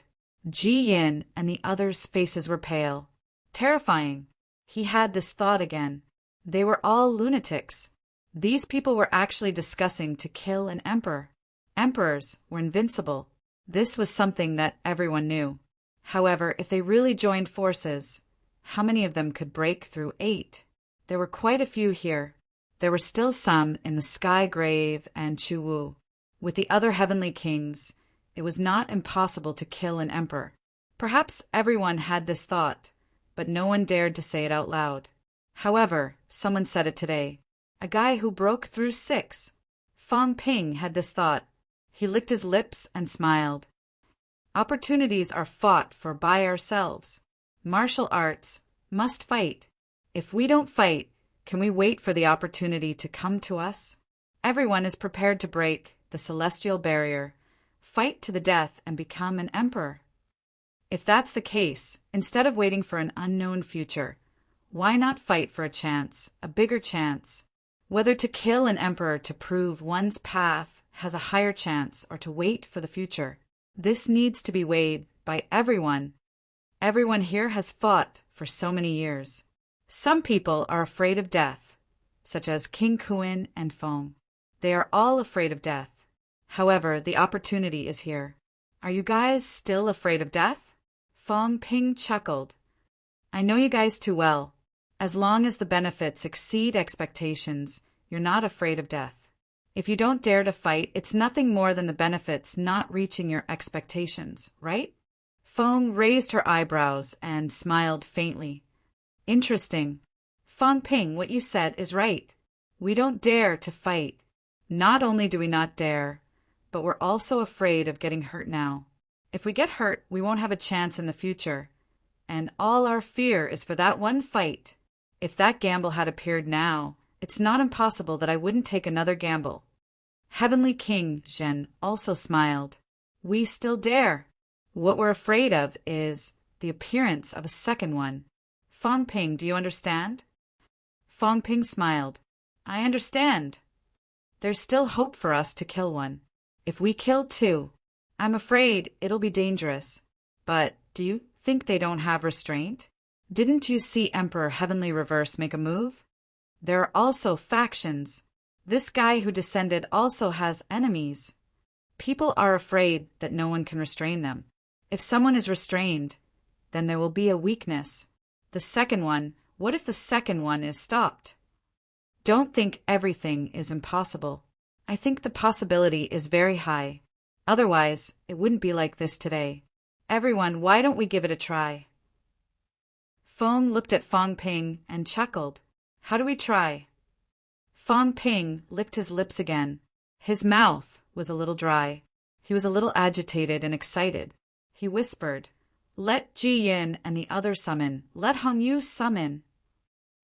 Ji Yin and the others' faces were pale. Terrifying. He had this thought again. They were all lunatics. These people were actually discussing to kill an emperor. Emperors were invincible. This was something that everyone knew. However, if they really joined forces, how many of them could break through 8? There were quite a few here. There were still some in the Sky Grave and Chu Wu. With the other heavenly kings, it was not impossible to kill an emperor. Perhaps everyone had this thought, but no one dared to say it out loud. However, someone said it today. A guy who broke through 6. Fang Ping had this thought. He licked his lips and smiled. Opportunities are fought for by ourselves. Martial arts must fight. If we don't fight, can we wait for the opportunity to come to us? Everyone is prepared to break the celestial barrier, fight to the death, and become an emperor. If that's the case, instead of waiting for an unknown future, why not fight for a chance, a bigger chance? Whether to kill an emperor to prove one's path has a higher chance or to wait for the future. This needs to be weighed by everyone. Everyone here has fought for so many years. Some people are afraid of death, such as King Kuan and Feng. They are all afraid of death. However, the opportunity is here. Are you guys still afraid of death? Fang Ping chuckled. I know you guys too well. As long as the benefits exceed expectations, you're not afraid of death. If you don't dare to fight, it's nothing more than the benefits not reaching your expectations, right? Feng raised her eyebrows and smiled faintly. Interesting. Fang Ping, what you said is right. We don't dare to fight. Not only do we not dare, but we're also afraid of getting hurt now. If we get hurt, we won't have a chance in the future. And all our fear is for that one fight. If that gamble had appeared now, it's not impossible that I wouldn't take another gamble. Heavenly King Zhen also smiled. We still dare. What we're afraid of is the appearance of a second one. Fang Ping, do you understand? Fang Ping smiled. I understand. There's still hope for us to kill one. If we kill two, I'm afraid it'll be dangerous. But do you think they don't have restraint? Didn't you see Emperor Heavenly Reverse make a move? There are also factions. This guy who descended also has enemies. People are afraid that no one can restrain them. If someone is restrained, then there will be a weakness. The second one, what if the second one is stopped? Don't think everything is impossible. I think the possibility is very high. Otherwise, it wouldn't be like this today. Everyone, why don't we give it a try? Feng looked at Fang Ping and chuckled. How do we try? Fang Ping licked his lips again. His mouth was a little dry. He was a little agitated and excited. He whispered, Let Ji Yin and the others summon. Let Hong Yu summon.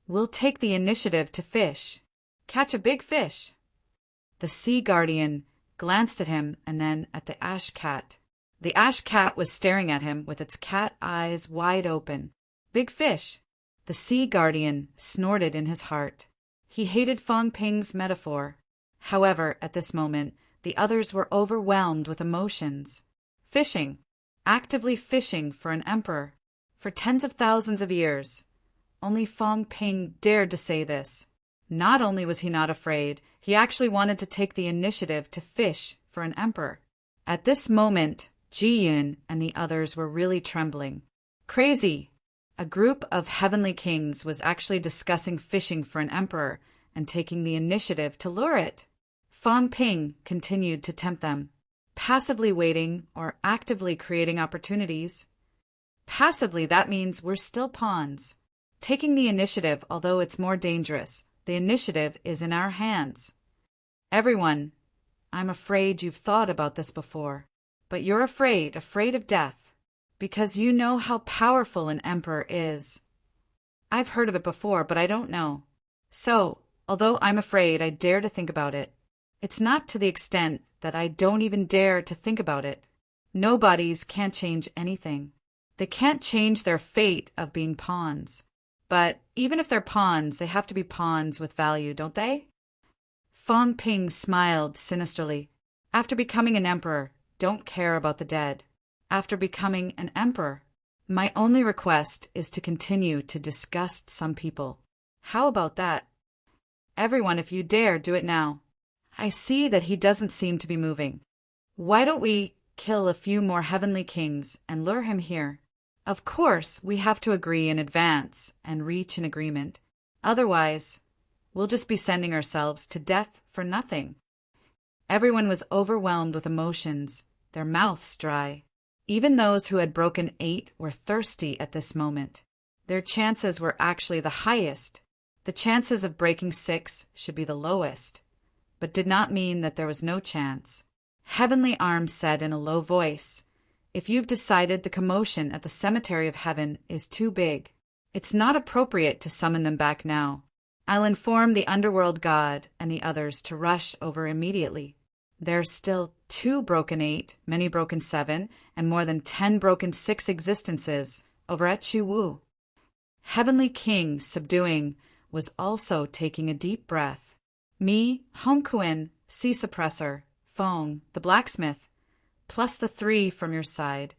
We'll take the initiative to fish. Catch a big fish. The Sea Guardian glanced at him and then at the Ash Cat. The Ash Cat was staring at him with its cat eyes wide open. Big fish. The Sea Guardian snorted in his heart. He hated Fang Ping's metaphor. However, at this moment, the others were overwhelmed with emotions. Fishing. Actively fishing for an emperor. For tens of thousands of years. Only Fang Ping dared to say this. Not only was he not afraid, he actually wanted to take the initiative to fish for an emperor. At this moment, Ji Yun and the others were really trembling. Crazy! A group of heavenly kings was actually discussing fishing for an emperor and taking the initiative to lure it. Fang Ping continued to tempt them, passively waiting or actively creating opportunities. Passively, that means we're still pawns. Taking the initiative, although it's more dangerous, the initiative is in our hands. Everyone, I'm afraid you've thought about this before, but you're afraid of death, because you know how powerful an emperor is. I've heard of it before, but I don't know. So, although I'm afraid, I dare to think about it. It's not to the extent that I don't even dare to think about it. Nobodies can't change anything. They can't change their fate of being pawns. But even if they're pawns, they have to be pawns with value, don't they? Fang Ping smiled sinisterly. After becoming an emperor, don't care about the dead. After becoming an emperor, my only request is to continue to disgust some people. How about that? Everyone, if you dare, do it now. I see that he doesn't seem to be moving. Why don't we kill a few more heavenly kings and lure him here? Of course, we have to agree in advance and reach an agreement. Otherwise, we'll just be sending ourselves to death for nothing. Everyone was overwhelmed with emotions, their mouths dry. Even those who had broken 8 were thirsty at this moment. Their chances were actually the highest. The chances of breaking 6 should be the lowest, but did not mean that there was no chance. Heavenly Arms said in a low voice, If you've decided the commotion at the cemetery of heaven is too big, it's not appropriate to summon them back now. I'll inform the underworld god and the others to rush over immediately. There's still 2 broken 8, many broken 7, and more than 10 broken 6 existences over at Chu Wu. Heavenly King, subduing, was also taking a deep breath. Me, Hong Kuan, Sea Suppressor, Feng, the blacksmith, plus the 3 from your side.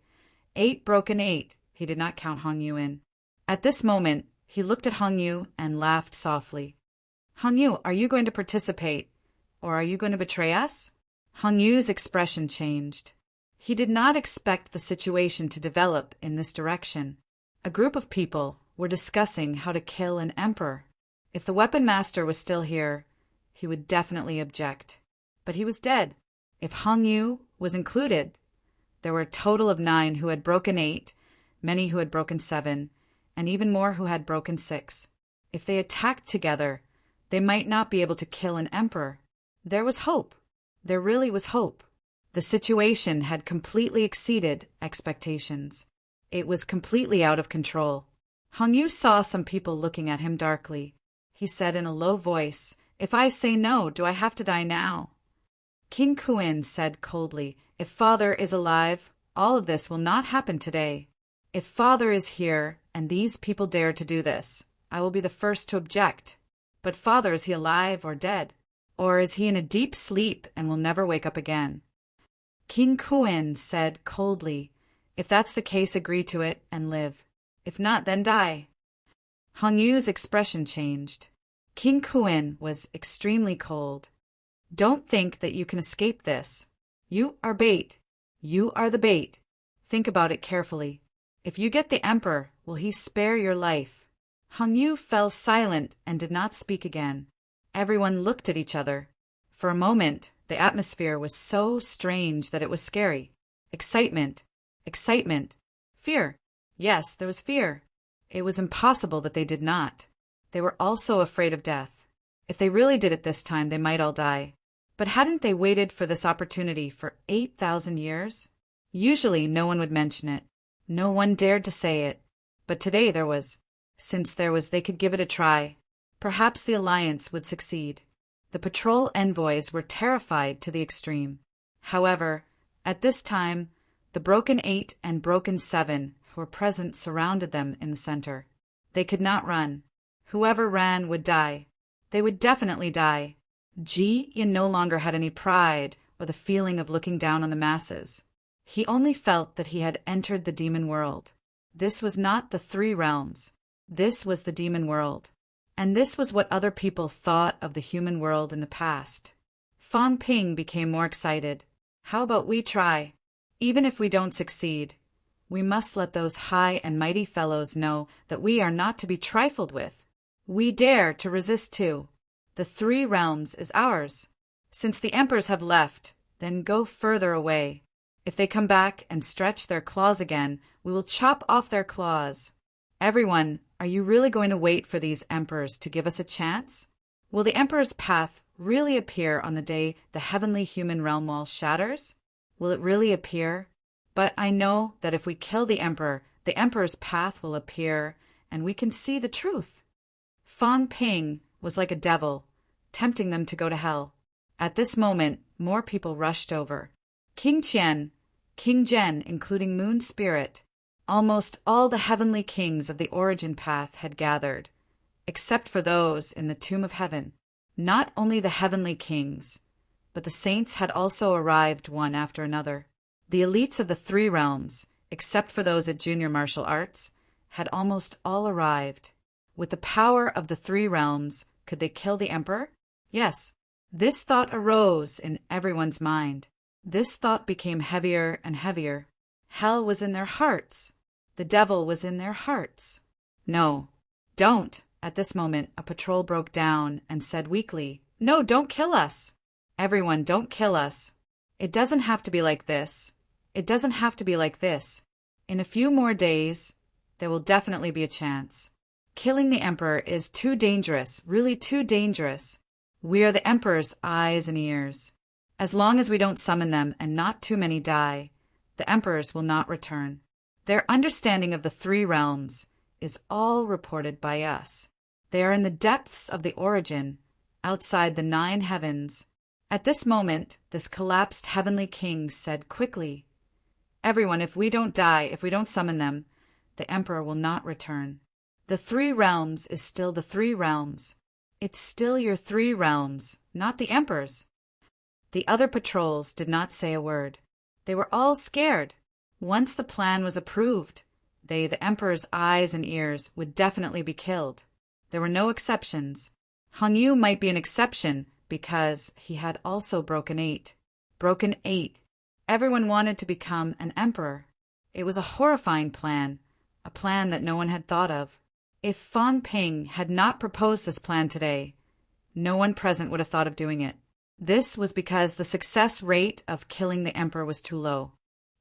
8 broken 8, he did not count Hong Yu in. At this moment, he looked at Hong Yu and laughed softly. Hong Yu, are you going to participate, or are you going to betray us? Hong Yu's expression changed. He did not expect the situation to develop in this direction. A group of people were discussing how to kill an emperor. If the weapon master was still here, he would definitely object. But he was dead. If Hong Yu was included, there were a total of 9 who had broken 8, many who had broken 7, and even more who had broken 6. If they attacked together, they might not be able to kill an emperor. There was hope. There really was hope. The situation had completely exceeded expectations. It was completely out of control. Hong Yu saw some people looking at him darkly. He said in a low voice, If I say no, do I have to die now? King Kuin said coldly, If Father is alive, all of this will not happen today. If Father is here, and these people dare to do this, I will be the first to object. But Father, is he alive or dead? Or is he in a deep sleep and will never wake up again? King Kuin said coldly, "If that's the case, agree to it and live. If not, then die." Hong Yu's expression changed. King Kuin was extremely cold. "Don't think that you can escape this. You are bait. You are the bait. Think about it carefully. If you get the emperor, will he spare your life?" Hong Yu fell silent and did not speak again. Everyone looked at each other. For a moment, the atmosphere was so strange that it was scary. Excitement. Excitement. Fear. Yes, there was fear. It was impossible that they did not. They were also afraid of death. If they really did it this time, they might all die. But hadn't they waited for this opportunity for 8,000 years? Usually no one would mention it. No one dared to say it. But today there was. Since there was, they could give it a try. Perhaps the alliance would succeed. The patrol envoys were terrified to the extreme. However, at this time, the Broken 8 and Broken 7 who were present surrounded them in the center. They could not run. Whoever ran would die. They would definitely die. Ji Yin no longer had any pride or the feeling of looking down on the masses. He only felt that he had entered the demon world. This was not the three realms. This was the demon world. And this was what other people thought of the human world in the past. Fang Ping became more excited. "How about we try? Even if we don't succeed, we must let those high and mighty fellows know that we are not to be trifled with. We dare to resist too. The three realms is ours. Since the emperors have left, then go further away. If they come back and stretch their claws again, we will chop off their claws. Everyone, are you really going to wait for these emperors to give us a chance? Will the emperor's path really appear on the day the heavenly human realm wall shatters? Will it really appear? But I know that if we kill the emperor's path will appear, and we can see the truth." Fang Ping was like a devil, tempting them to go to hell. At this moment, more people rushed over. King Qian, King Zhen, including Moon Spirit, almost all the heavenly kings of the origin path had gathered, except for those in the tomb of heaven. Not only the heavenly kings, but the saints had also arrived one after another. The elites of the three realms, except for those at junior martial arts, had almost all arrived. With the power of the three realms, could they kill the emperor? Yes. This thought arose in everyone's mind. This thought became heavier and heavier. Hell was in their hearts. The devil was in their hearts. "No, don't." At this moment, a patrol broke down and said weakly, "No, don't kill us. Everyone, don't kill us. It doesn't have to be like this. It doesn't have to be like this. In a few more days, there will definitely be a chance. Killing the emperor is too dangerous, really too dangerous. We are the emperor's eyes and ears. As long as we don't summon them and not too many die, the emperors will not return. Their understanding of the three realms is all reported by us. They are in the depths of the origin, outside the 9 heavens." At this moment, this collapsed heavenly king said quickly, "Everyone, if we don't die, if we don't summon them, the emperor will not return. The three realms is still the three realms. It's still your three realms, not the emperor's." The other patrols did not say a word. They were all scared. Once the plan was approved, they, the emperor's eyes and ears, would definitely be killed. There were no exceptions. Hong Yu might be an exception because he had also Broken 8. Broken 8. Everyone wanted to become an emperor. It was a horrifying plan, a plan that no one had thought of. If Fang Ping had not proposed this plan today, no one present would have thought of doing it. This was because the success rate of killing the emperor was too low.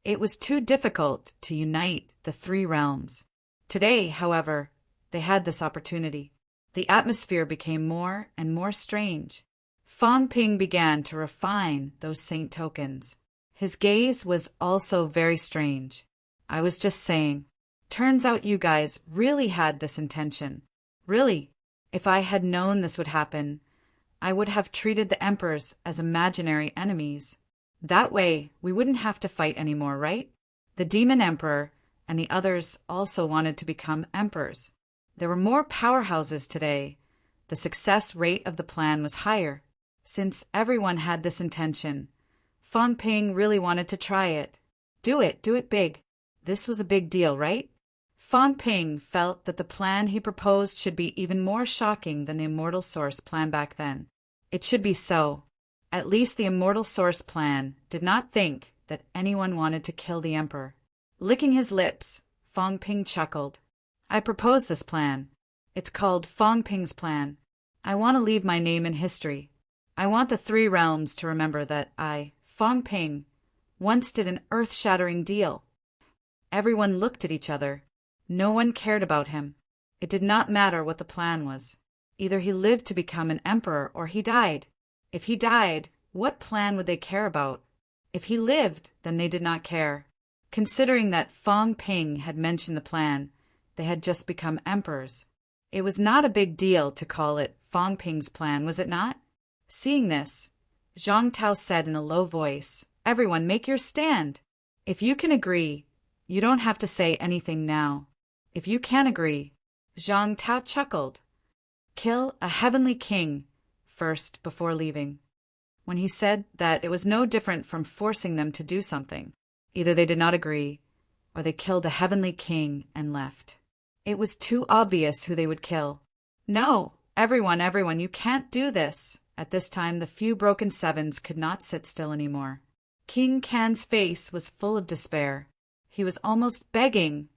It was too difficult to unite the three realms. Today, however, they had this opportunity. The atmosphere became more and more strange. Fang Ping began to refine those saint tokens. His gaze was also very strange. "I was just saying, turns out you guys really had this intention. Really, if I had known this would happen, I would have treated the emperors as imaginary enemies. That way, we wouldn't have to fight anymore, right? The demon emperor and the others also wanted to become emperors. There were more powerhouses today. The success rate of the plan was higher. Since everyone had this intention, Fang Ping really wanted to try it. Do it big. This was a big deal, right? Fang Ping felt that the plan he proposed should be even more shocking than the Immortal Source plan back then. It should be so. At least the Immortal Source plan did not think that anyone wanted to kill the Emperor. Licking his lips, Fang Ping chuckled. I propose this plan. It's called Fang Ping's plan. I want to leave my name in history. I want the three realms to remember that I, Fang Ping, once did an earth-shattering deal. Everyone looked at each other. No one cared about him. It did not matter what the plan was. Either he lived to become an emperor or he died. If he died, what plan would they care about? If he lived, then they did not care. Considering that Fang Ping had mentioned the plan, they had just become emperors. It was not a big deal to call it Fang Ping's plan, was it not? Seeing this, Zhang Tao said in a low voice, Everyone, make your stand. If you can agree, you don't have to say anything now. If you can agree, Zhang Tao chuckled. Kill a heavenly king first before leaving. When he said that, it was no different from forcing them to do something. Either they did not agree, or they killed a heavenly king and left. It was too obvious who they would kill. No, everyone, you can't do this. At this time, the few broken sevens could not sit still anymore. King Can's face was full of despair. He was almost begging.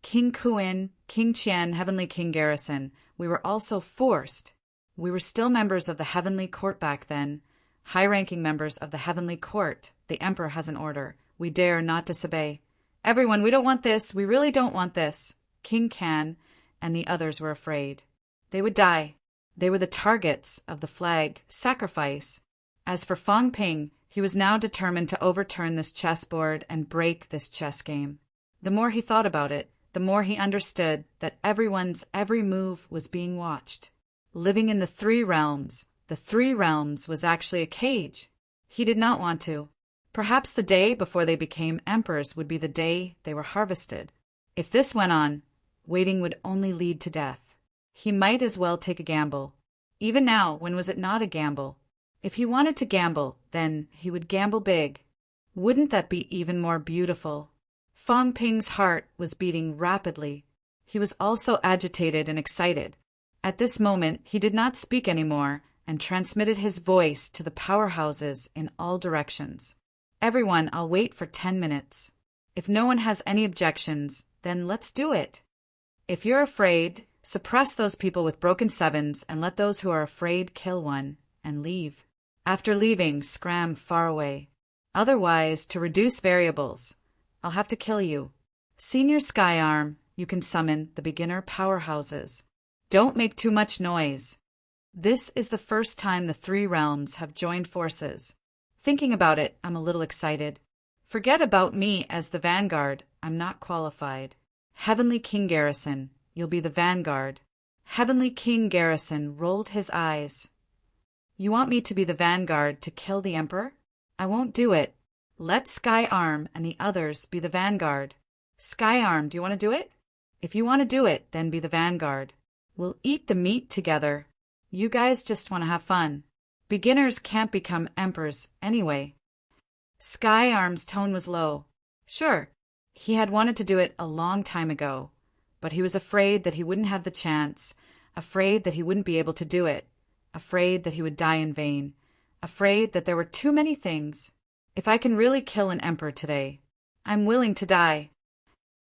King Kuin, King Qian, Heavenly King Garrison, we were also forced. We were still members of the Heavenly Court back then, high-ranking members of the Heavenly Court. The Emperor has an order. We dare not disobey. Everyone, we don't want this. We really don't want this. King Can and the others were afraid. They would die. They were the targets of the flag sacrifice. As for Fang Ping, he was now determined to overturn this chessboard and break this chess game. The more he thought about it, the more he understood that everyone's every move was being watched. Living in the three realms was actually a cage. He did not want to. Perhaps the day before they became emperors would be the day they were harvested. If this went on, waiting would only lead to death. He might as well take a gamble. Even now, when was it not a gamble? If he wanted to gamble, then he would gamble big. Wouldn't that be even more beautiful? Fang Ping's heart was beating rapidly. He was also agitated and excited. At this moment, he did not speak anymore and transmitted his voice to the powerhouses in all directions. Everyone, I'll wait for 10 minutes. If no one has any objections, then let's do it. If you're afraid, suppress those people with broken sevens and let those who are afraid kill one and leave. After leaving, scram far away. Otherwise, to reduce variables, I'll have to kill you. Senior Sky Arm, you can summon the beginner powerhouses. Don't make too much noise. This is the first time the three realms have joined forces. Thinking about it, I'm a little excited. Forget about me as the vanguard. I'm not qualified. Heavenly King Garrison, you'll be the vanguard. Heavenly King Garrison rolled his eyes. You want me to be the vanguard to kill the Emperor? I won't do it. Let Sky Arm and the others be the vanguard. Sky Arm, do you want to do it? If you want to do it, then be the vanguard. We'll eat the meat together. You guys just want to have fun. Beginners can't become emperors anyway. Sky Arm's tone was low. Sure, he had wanted to do it a long time ago, but he was afraid that he wouldn't have the chance, afraid that he wouldn't be able to do it, afraid that he would die in vain, afraid that there were too many things. If I can really kill an emperor today, I'm willing to die.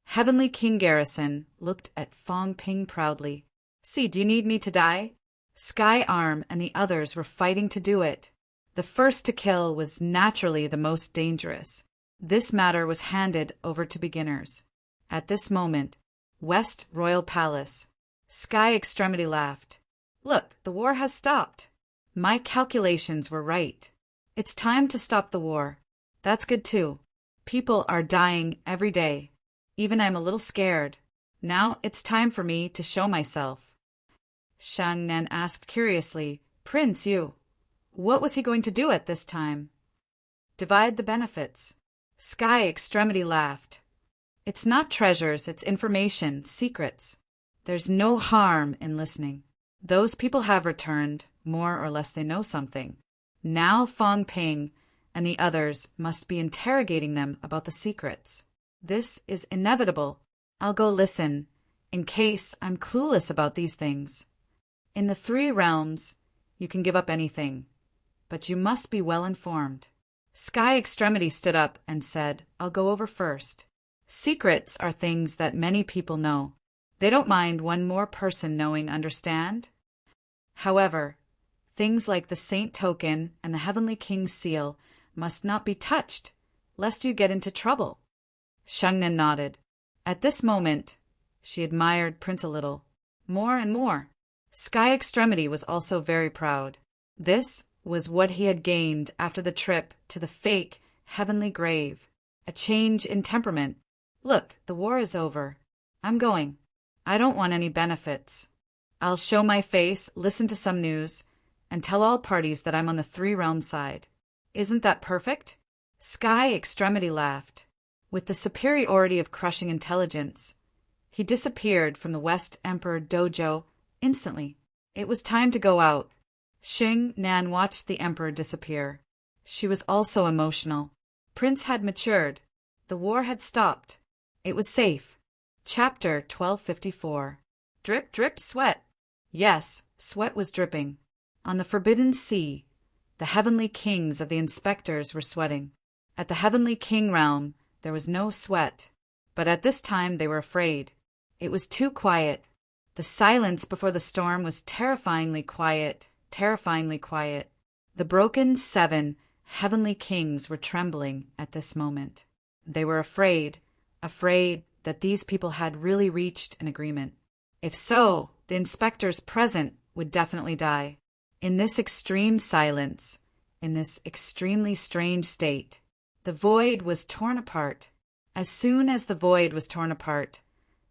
Heavenly King Garrison looked at Fang Ping proudly. See, do you need me to die? Sky Arm and the others were fighting to do it. The first to kill was naturally the most dangerous. This matter was handed over to beginners. At this moment, West Royal Palace. Sky Extremity laughed. Look, the war has stopped. My calculations were right. It's time to stop the war. That's good too. People are dying every day. Even I'm a little scared. Now it's time for me to show myself. Shang Nen asked curiously, Prince, what was he going to do at this time? Divide the benefits. Sky Extremity laughed. It's not treasures, it's information, secrets. There's no harm in listening. Those people have returned, more or less they know something. Now Fong Ping and the others must be interrogating them about the secrets. This is inevitable. I'll go listen, in case I'm clueless about these things. In the three realms, you can give up anything, but you must be well informed. Sky Extremity stood up and said, I'll go over first. Secrets are things that many people know. They don't mind one more person knowing, understand? However, things like the Saint Token and the Heavenly King's seal must not be touched, lest you get into trouble. Shengnan nodded. At this moment, she admired Prince a little, more and more. Sky Extremity was also very proud. This was what he had gained after the trip to the fake heavenly grave. A change in temperament. Look, the war is over. I'm going. I don't want any benefits. I'll show my face, listen to some news, and tell all parties that I'm on the three realm side. Isn't that perfect? Sky Extremity laughed. With the superiority of crushing intelligence, he disappeared from the West Emperor Dojo instantly. It was time to go out. Xing Nan watched the emperor disappear. She was also emotional. Prince had matured. The war had stopped. It was safe. Chapter 1254. Drip, drip, sweat. Yes, sweat was dripping. On the Forbidden Sea, the heavenly kings of the inspectors were sweating. At the heavenly king realm, there was no sweat. But at this time they were afraid. It was too quiet. The silence before the storm was terrifyingly quiet, terrifyingly quiet. The broken 7 heavenly kings were trembling at this moment. They were afraid that these people had really reached an agreement. If so, the inspectors present would definitely die. In this extreme silence, in this extremely strange state, the void was torn apart. As soon as the void was torn apart,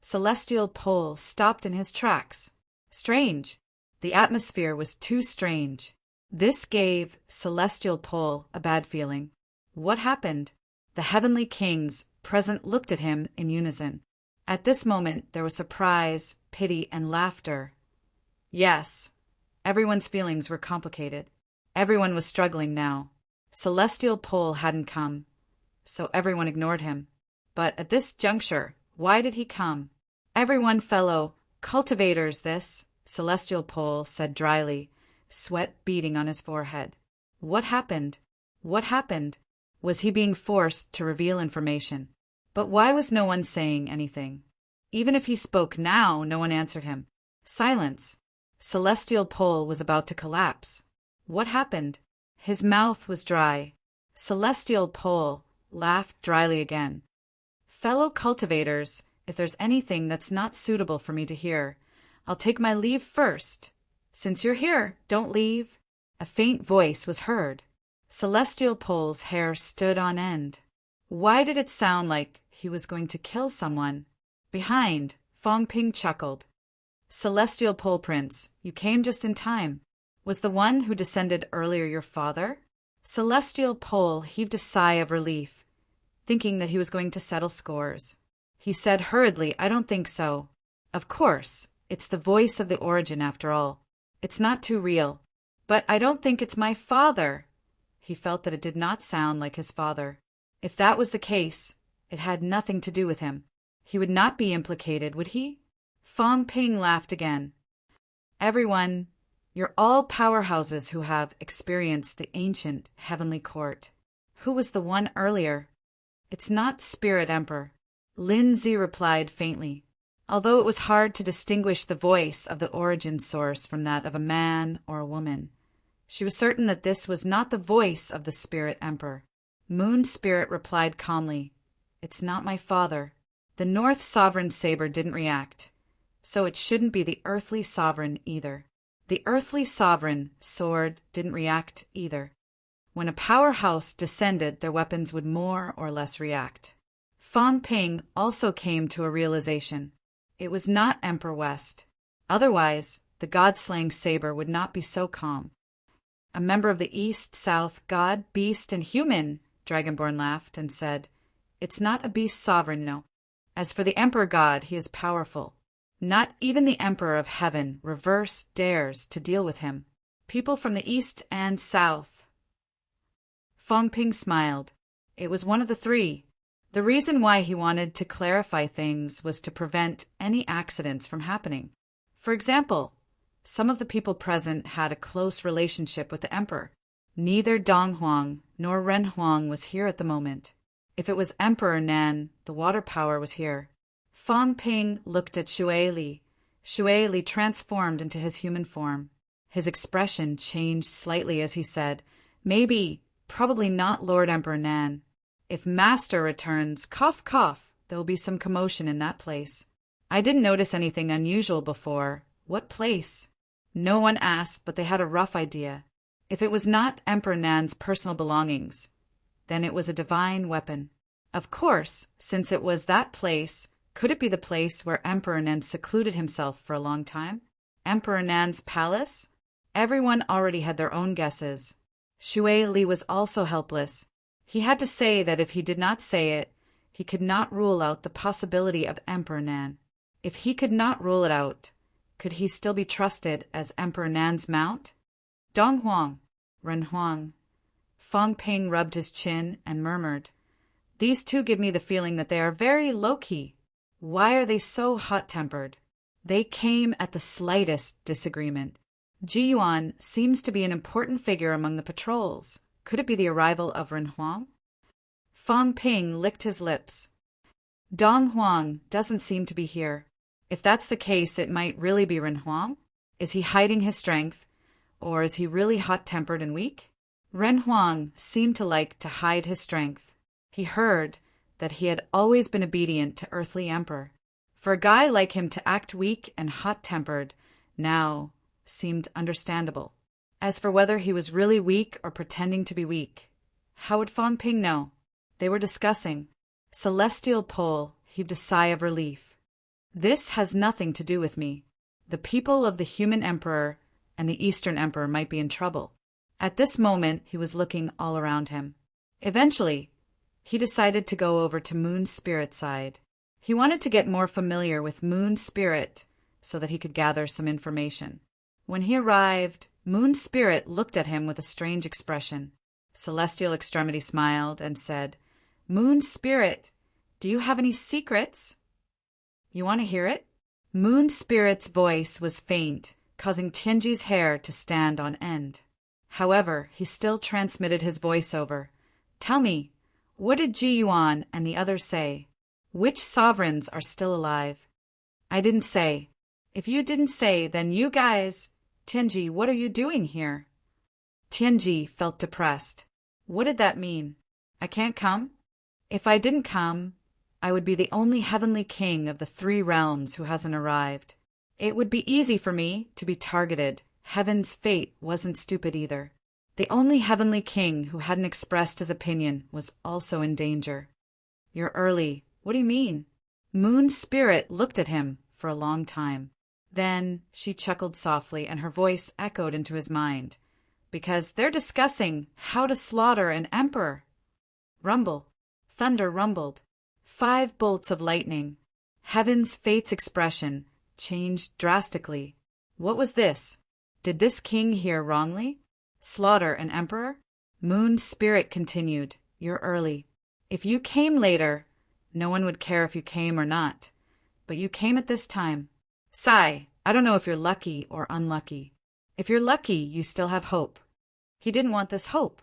Celestial Pole stopped in his tracks. Strange. The atmosphere was too strange. This gave Celestial Pole a bad feeling. What happened? The heavenly kings present looked at him in unison. At this moment there was surprise, pity, and laughter. Yes, everyone's feelings were complicated. Everyone was struggling now. Celestial Pole hadn't come, so everyone ignored him. But at this juncture, why did he come? Everyone fellow cultivators this, Celestial Pole said dryly, sweat beading on his forehead. What happened? What happened? Was he being forced to reveal information? But why was no one saying anything? Even if he spoke now, no one answered him. Silence. Celestial Pole was about to collapse. What happened? His mouth was dry. Celestial Pole laughed dryly again. Fellow cultivators, if there's anything that's not suitable for me to hear, I'll take my leave first. Since you're here, don't leave. A faint voice was heard. Celestial Pole's hair stood on end. Why did it sound like he was going to kill someone? Behind, Fong Ping chuckled. Celestial Pole Prince, you came just in time. Was the one who descended earlier your father? Celestial Pole heaved a sigh of relief, thinking that he was going to settle scores. He said hurriedly, I don't think so. Of course, it's the voice of the origin after all. It's not too real. But I don't think it's my father. He felt that it did not sound like his father. If that was the case, it had nothing to do with him. He would not be implicated, would he? Fong Ping laughed again. Everyone, you're all powerhouses who have experienced the ancient heavenly court. Who was the one earlier? It's not Spirit Emperor. Lindsay replied faintly, although it was hard to distinguish the voice of the origin source from that of a man or a woman. She was certain that this was not the voice of the Spirit Emperor. Moon Spirit replied calmly, It's not my father. The North Sovereign Saber didn't react, so it shouldn't be the Earthly Sovereign either. The Earthly Sovereign Sword didn't react either. When a powerhouse descended, their weapons would more or less react. Fong Ping also came to a realization. It was not Emperor West. Otherwise, the god-slaying saber would not be so calm. A member of the East, South, God, Beast, and Human, Dragonborn laughed and said, It's not a beast sovereign, no. As for the Emperor God, he is powerful. Not even the Emperor of Heaven, Reverse, dares to deal with him. People from the East and South, Fong Ping smiled. It was one of the three. The reason why he wanted to clarify things was to prevent any accidents from happening. For example, some of the people present had a close relationship with the emperor. Neither Dong Huang nor Ren Huang was here at the moment. If it was Emperor Nan, the water power was here. Fong Ping looked at Xue Li. Xue Li transformed into his human form. His expression changed slightly as he said, "Maybe, probably not Lord Emperor Nan. If Master returns, cough cough, there will be some commotion in that place. I didn't notice anything unusual before. What place?" No one asked, but they had a rough idea. If it was not Emperor Nan's personal belongings, then it was a divine weapon. Of course, since it was that place, could it be the place where Emperor Nan secluded himself for a long time? Emperor Nan's palace? Everyone already had their own guesses. Xue Li was also helpless. He had to say that if he did not say it, he could not rule out the possibility of Emperor Nan. If he could not rule it out, could he still be trusted as Emperor Nan's mount? Dong Huang, Ren Huang. Fong Ping rubbed his chin and murmured, "These two give me the feeling that they are very low-key. Why are they so hot-tempered?" They came at the slightest disagreement. Ji Yuan seems to be an important figure among the patrols. Could it be the arrival of Ren Huang? Fong Ping licked his lips. Dong Huang doesn't seem to be here. If that's the case, it might really be Ren Huang. Is he hiding his strength? Or is he really hot-tempered and weak? Ren Huang seemed to like to hide his strength. He heard that he had always been obedient to earthly emperor. For a guy like him to act weak and hot-tempered now seemed understandable. As for whether he was really weak or pretending to be weak, how would Fong Ping know? They were discussing. Celestial Pole heaved a sigh of relief. This has nothing to do with me. The people of the human emperor and the Eastern emperor might be in trouble. At this moment, he was looking all around him. Eventually, he decided to go over to Moon Spirit's side. He wanted to get more familiar with Moon Spirit so that he could gather some information. When he arrived, Moon Spirit looked at him with a strange expression. Celestial Extremity smiled and said, "Moon Spirit, do you have any secrets?" "You want to hear it?" Moon Spirit's voice was faint, causing Tianji's hair to stand on end. However, he still transmitted his voiceover. "Tell me, what did Ji Yuan and the others say? Which sovereigns are still alive?" "I didn't say." "If you didn't say, then you guys... Tianji, what are you doing here?" Tianji felt depressed. What did that mean? I can't come? If I didn't come, I would be the only heavenly king of the 3 realms who hasn't arrived. It would be easy for me to be targeted. Heaven's fate wasn't stupid either. The only heavenly king who hadn't expressed his opinion was also in danger. "You're early. What do you mean?" Moon Spirit looked at him for a long time. Then she chuckled softly and her voice echoed into his mind. "Because they're discussing how to slaughter an emperor." Rumble. Thunder rumbled. 5 bolts of lightning. Heaven's fate's expression changed drastically. What was this? Did this king hear wrongly? Slaughter an emperor? Moon Spirit continued, "You're early. If you came later, no one would care if you came or not. But you came at this time. Sai, I don't know if you're lucky or unlucky. If you're lucky, you still have hope." He didn't want this hope.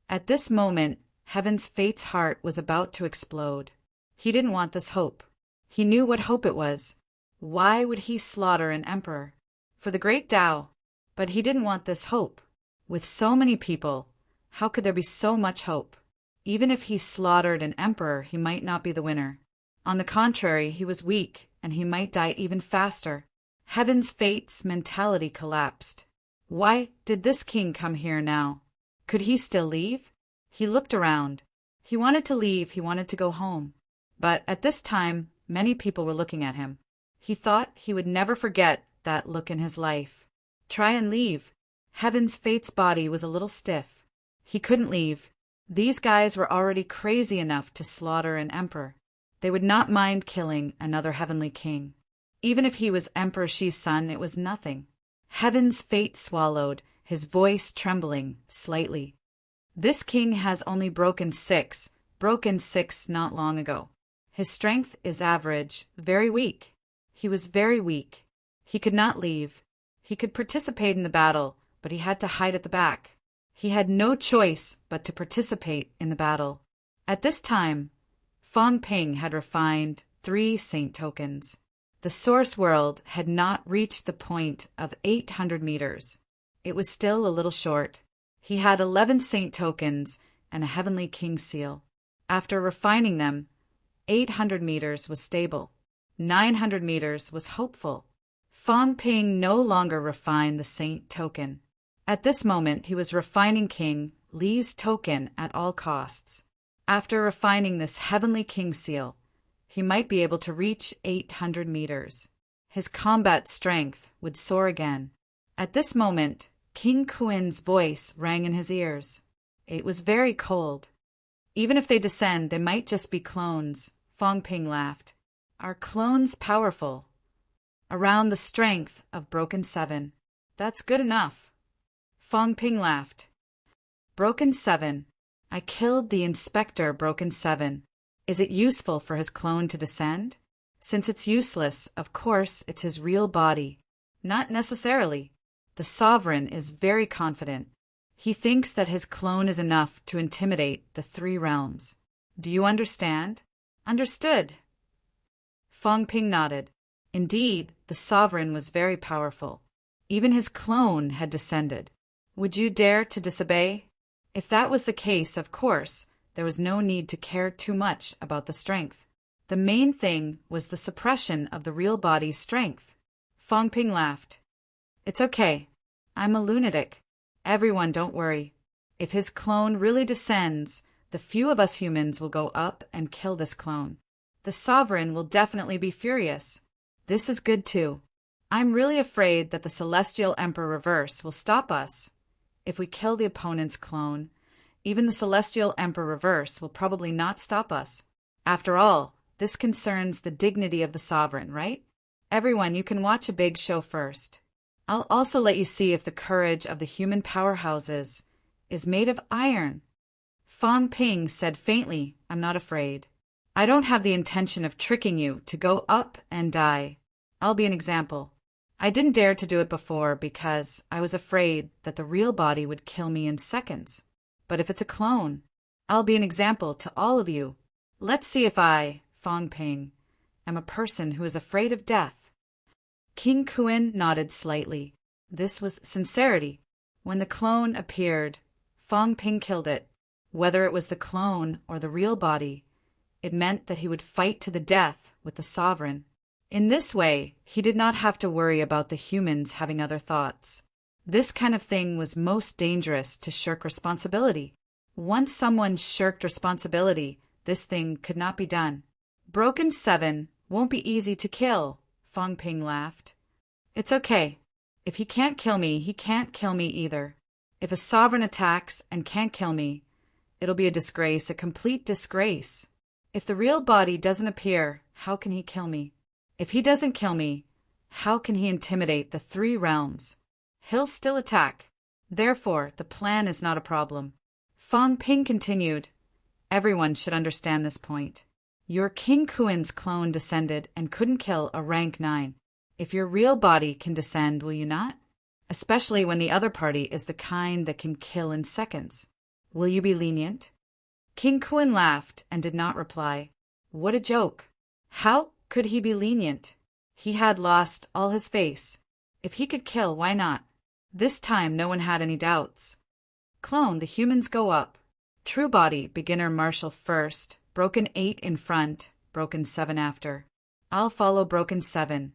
At this moment, Heaven's fate's heart was about to explode. He didn't want this hope. He knew what hope it was. Why would he slaughter an emperor? For the great Tao. But he didn't want this hope. With so many people, how could there be so much hope? Even if he slaughtered an emperor, he might not be the winner. On the contrary, he was weak, and he might die even faster. Heaven's fate's mentality collapsed. Why did this king come here now? Could he still leave? He looked around. He wanted to leave, he wanted to go home. But at this time, many people were looking at him. He thought he would never forget that look in his life. Try and leave. Heaven's fate's body was a little stiff. He couldn't leave. These guys were already crazy enough to slaughter an emperor. They would not mind killing another heavenly king. Even if he was Emperor Shi's son, it was nothing. Heaven's fate swallowed, his voice trembling slightly. This king has only broken 6 not long ago. His strength is average, very weak. He was very weak. He could not leave. He could participate in the battle, but he had to hide at the back. He had no choice but to participate in the battle. At this time, Fong Ping had refined 3 saint tokens. The source world had not reached the point of 800 meters. It was still a little short. He had 11 saint tokens and a heavenly king seal. After refining them, 800 meters was stable. 900 meters was hopeful. Fong Ping no longer refined the saint token. At this moment, he was refining King Li's token at all costs. After refining this heavenly king seal, he might be able to reach 800 meters. His combat strength would soar again. At this moment, King Kuin's voice rang in his ears. It was very cold. Even if they descend, they might just be clones. Fong Ping laughed. Are clones powerful? Around the strength of Broken 7. That's good enough. Fong Ping laughed. Broken 7. I killed the Inspector Broken 7. Is it useful for his clone to descend? Since it's useless, of course, it's his real body. Not necessarily. The sovereign is very confident. He thinks that his clone is enough to intimidate the 3 realms. Do you understand? Understood. Fong Ping nodded. Indeed, the sovereign was very powerful. Even his clone had descended. Would you dare to disobey? If that was the case, of course, there was no need to care too much about the strength. The main thing was the suppression of the real body's strength. Fong Ping laughed. It's okay. I'm a lunatic. Everyone, don't worry. If his clone really descends, the few of us humans will go up and kill this clone. The sovereign will definitely be furious. This is good too. I'm really afraid that the Celestial Emperor Reverse will stop us. If we kill the opponent's clone, even the Celestial Emperor Reverse will probably not stop us. After all, this concerns the dignity of the sovereign, right? Everyone, you can watch a big show first. I'll also let you see if the courage of the human powerhouses is made of iron. Fong Ping said faintly, I'm not afraid. I don't have the intention of tricking you to go up and die. I'll be an example. I didn't dare to do it before because I was afraid that the real body would kill me in seconds. But if it's a clone, I'll be an example to all of you. Let's see if I, Fong Ping, am a person who is afraid of death. King Kuin nodded slightly. This was sincerity. When the clone appeared, Fong Ping killed it. Whether it was the clone or the real body, it meant that he would fight to the death with the sovereign. In this way, he did not have to worry about the humans having other thoughts. This kind of thing was most dangerous to shirk responsibility. Once someone shirked responsibility, this thing could not be done. Broken 7 won't be easy to kill, Fong Ping laughed. It's okay. If he can't kill me, he can't kill me either. If a sovereign attacks and can't kill me, it'll be a disgrace, a complete disgrace. If the real body doesn't appear, how can he kill me? If he doesn't kill me, how can he intimidate the 3 realms? He'll still attack. Therefore, the plan is not a problem. Fong Ping continued. Everyone should understand this point. Your King Kuin's clone descended and couldn't kill a rank 9. If your real body can descend, will you not? Especially when the other party is the kind that can kill in seconds. Will you be lenient? King Kuin laughed and did not reply. What a joke. How could he be lenient? He had lost all his face. If he could kill, why not? This time no one had any doubts. Clone, the humans go up. True body, beginner martial first, broken 8 in front, broken 7 after. I'll follow broken 7.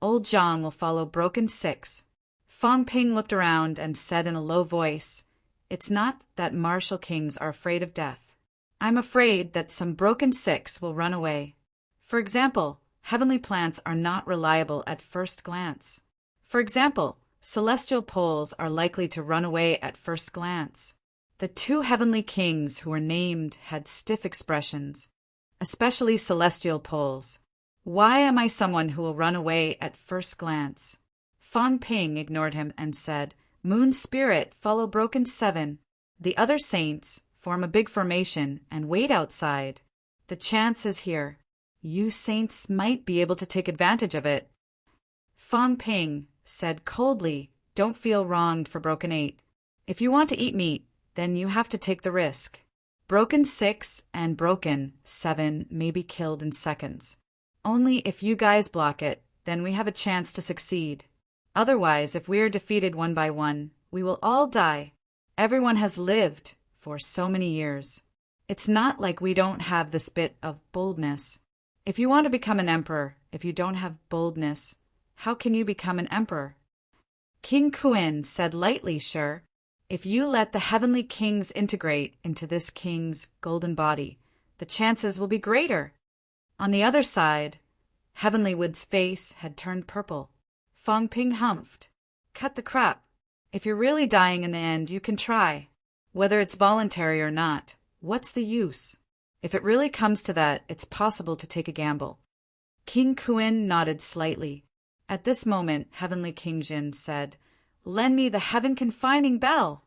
Old John will follow broken 6. Fong Ping looked around and said in a low voice, It's not that martial kings are afraid of death. I'm afraid that some broken 6 will run away. For example, heavenly plants are not reliable at first glance. For example, celestial poles are likely to run away at first glance. The 2 heavenly kings who were named had stiff expressions, especially celestial poles. Why am I someone who will run away at first glance? Fong Ping ignored him and said, Moon Spirit, follow broken 7. The other saints form a big formation and wait outside. The chance is here. You saints might be able to take advantage of it. Fang Ping said coldly, "Don't feel wronged for Broken 8. If you want to eat meat, then you have to take the risk. Broken 6 and Broken 7 may be killed in seconds. Only if you guys block it, then we have a chance to succeed. Otherwise, if we are defeated one by one, we will all die. Everyone has lived for so many years. It's not like we don't have this bit of boldness. If you want to become an emperor, if you don't have boldness, how can you become an emperor?" King Kuin said lightly, "Sure. If you let the heavenly kings integrate into this king's golden body, the chances will be greater." On the other side, Heavenly Wood's face had turned purple. Fang Ping humphed. "Cut the crap. If you're really dying in the end, you can try. Whether it's voluntary or not, what's the use? If it really comes to that, it's possible to take a gamble." King Kuin nodded slightly. At this moment, Heavenly King Jin said, "Lend me the heaven-confining bell."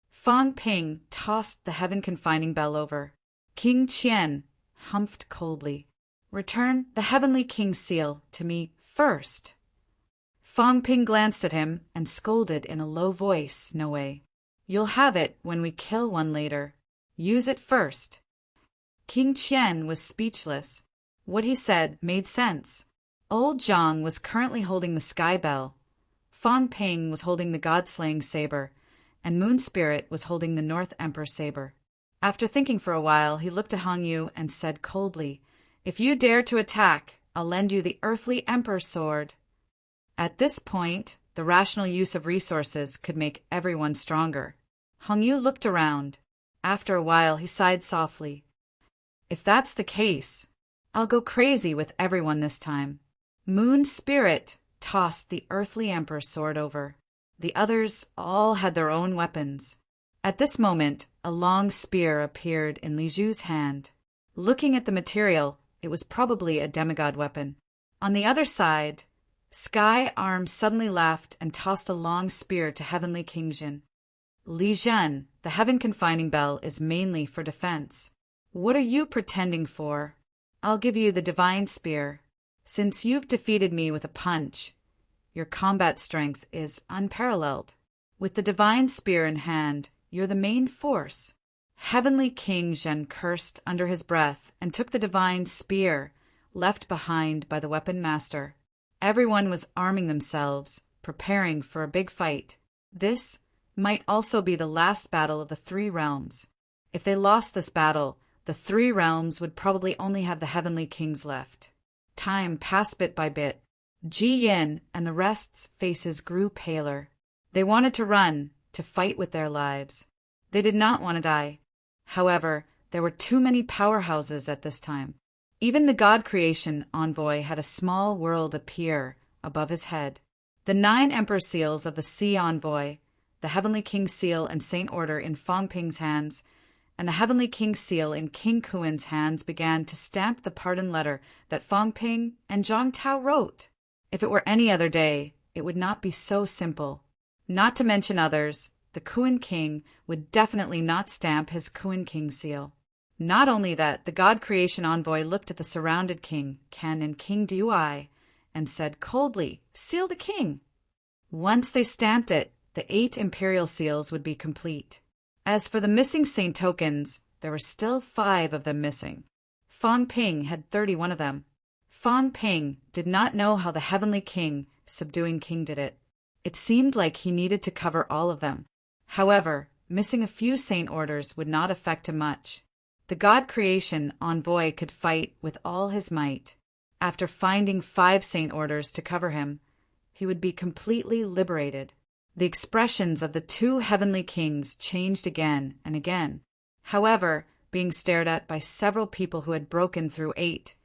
Fang Ping tossed the heaven-confining bell over. King Qian humphed coldly. "Return the Heavenly King's seal to me first." Fang Ping glanced at him and scolded in a low voice, "No way. You'll have it when we kill one later. Use it first." King Qian was speechless. What he said made sense. Old Zhang was currently holding the sky bell. Fang Ping was holding the god-slaying saber, and Moon Spirit was holding the North Emperor saber. After thinking for a while, he looked at Hong Yu and said coldly, "If you dare to attack, I'll lend you the earthly Emperor's sword." At this point, the rational use of resources could make everyone stronger. Hong Yu looked around. After a while, he sighed softly. "If that's the case, I'll go crazy with everyone this time." Moon Spirit tossed the earthly Emperor's sword over. The others all had their own weapons. At this moment, a long spear appeared in Li Zhu's hand. Looking at the material, it was probably a demigod weapon. On the other side, Sky Arm suddenly laughed and tossed a long spear to Heavenly King Jin. "Li Zhen, the heaven-confining bell is mainly for defense. What are you pretending for? I'll give you the divine spear. Since you've defeated me with a punch, your combat strength is unparalleled. With the divine spear in hand, you're the main force." Heavenly King Zhen cursed under his breath and took the divine spear left behind by the weapon master. Everyone was arming themselves, preparing for a big fight. This might also be the last battle of the three realms. If they lost this battle, the three realms would probably only have the heavenly kings left. Time passed bit by bit. Ji Yin and the rest's faces grew paler. They wanted to run, to fight with their lives. They did not want to die. However, there were too many powerhouses at this time. Even the God Creation envoy had a small world appear above his head. The 9 Emperor seals of the Sea envoy, the Heavenly King's seal and Saint Order in Fang Ping's hands, and the Heavenly King's seal in King Kuin's hands began to stamp the pardon letter that Fang Ping and Zhang Tao wrote. If it were any other day, it would not be so simple. Not to mention others, the Kuin King would definitely not stamp his Kuin King seal. Not only that, the God Creation envoy looked at the surrounded King, Ken and King Dui, and said coldly, "Seal the king." Once they stamped it, the 8 imperial seals would be complete. As for the missing saint tokens, there were still 5 of them missing. Fang Ping had 31 of them. Fang Ping did not know how the Heavenly King, subduing King, did it. It seemed like he needed to cover all of them. However, missing a few saint orders would not affect him much. The God Creation envoy could fight with all his might. After finding 5 saint orders to cover him, he would be completely liberated. The expressions of the 2 heavenly kings changed again and again. However, being stared at by several people who had broken through 8,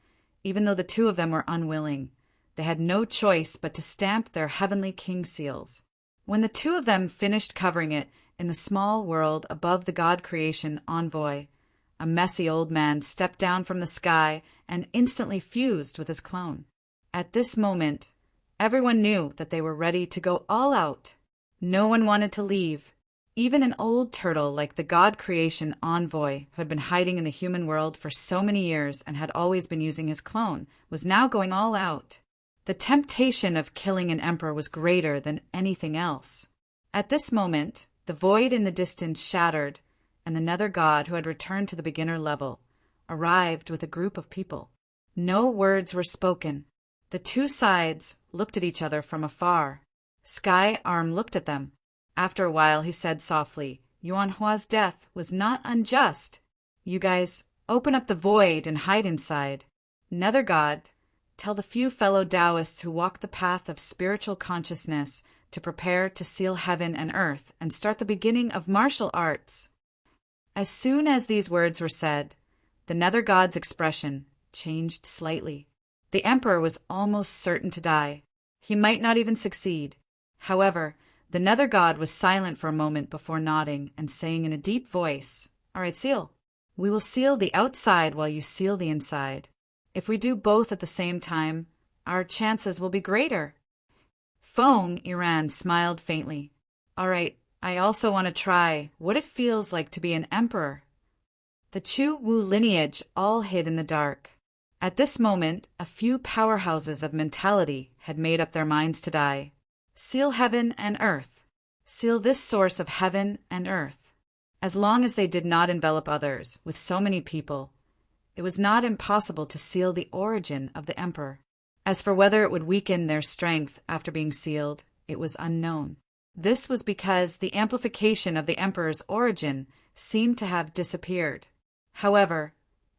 even though the 2 of them were unwilling, they had no choice but to stamp their heavenly king seals. When the 2 of them finished covering it in the small world above the God Creation envoy, a messy old man stepped down from the sky and instantly fused with his clone. At this moment, everyone knew that they were ready to go all out. No one wanted to leave. Even an old turtle like the God creation envoy, who had been hiding in the human world for so many years and had always been using his clone, was now going all out. The temptation of killing an emperor was greater than anything else. At this moment, the void in the distance shattered, and the nether god, who had returned to the beginner level, arrived with a group of people. No words were spoken. The two sides looked at each other from afar. Sky Arm looked at them. After a while, he said softly, Yuan Hua's death was not unjust. You guys, open up the void and hide inside. Nether God, tell the few fellow Taoists who walk the path of spiritual consciousness to prepare to seal heaven and earth and start the beginning of martial arts. As soon as these words were said, the Nether God's expression changed slightly. The emperor was almost certain to die. He might not even succeed. However, the Nether God was silent for a moment before nodding and saying in a deep voice, All right, seal. We will seal the outside while you seal the inside. If we do both at the same time, our chances will be greater. Feng Iran smiled faintly. All right, I also want to try what it feels like to be an emperor. The Chu Wu lineage all hid in the dark. At this moment, a few powerhouses of mentality had made up their minds to die. Seal heaven and earth. Seal this source of heaven and earth. As long as they did not envelop others with so many people, it was not impossible to seal the origin of the emperor. As for whether it would weaken their strength after being sealed, it was unknown. This was because the amplification of the emperor's origin seemed to have disappeared. However,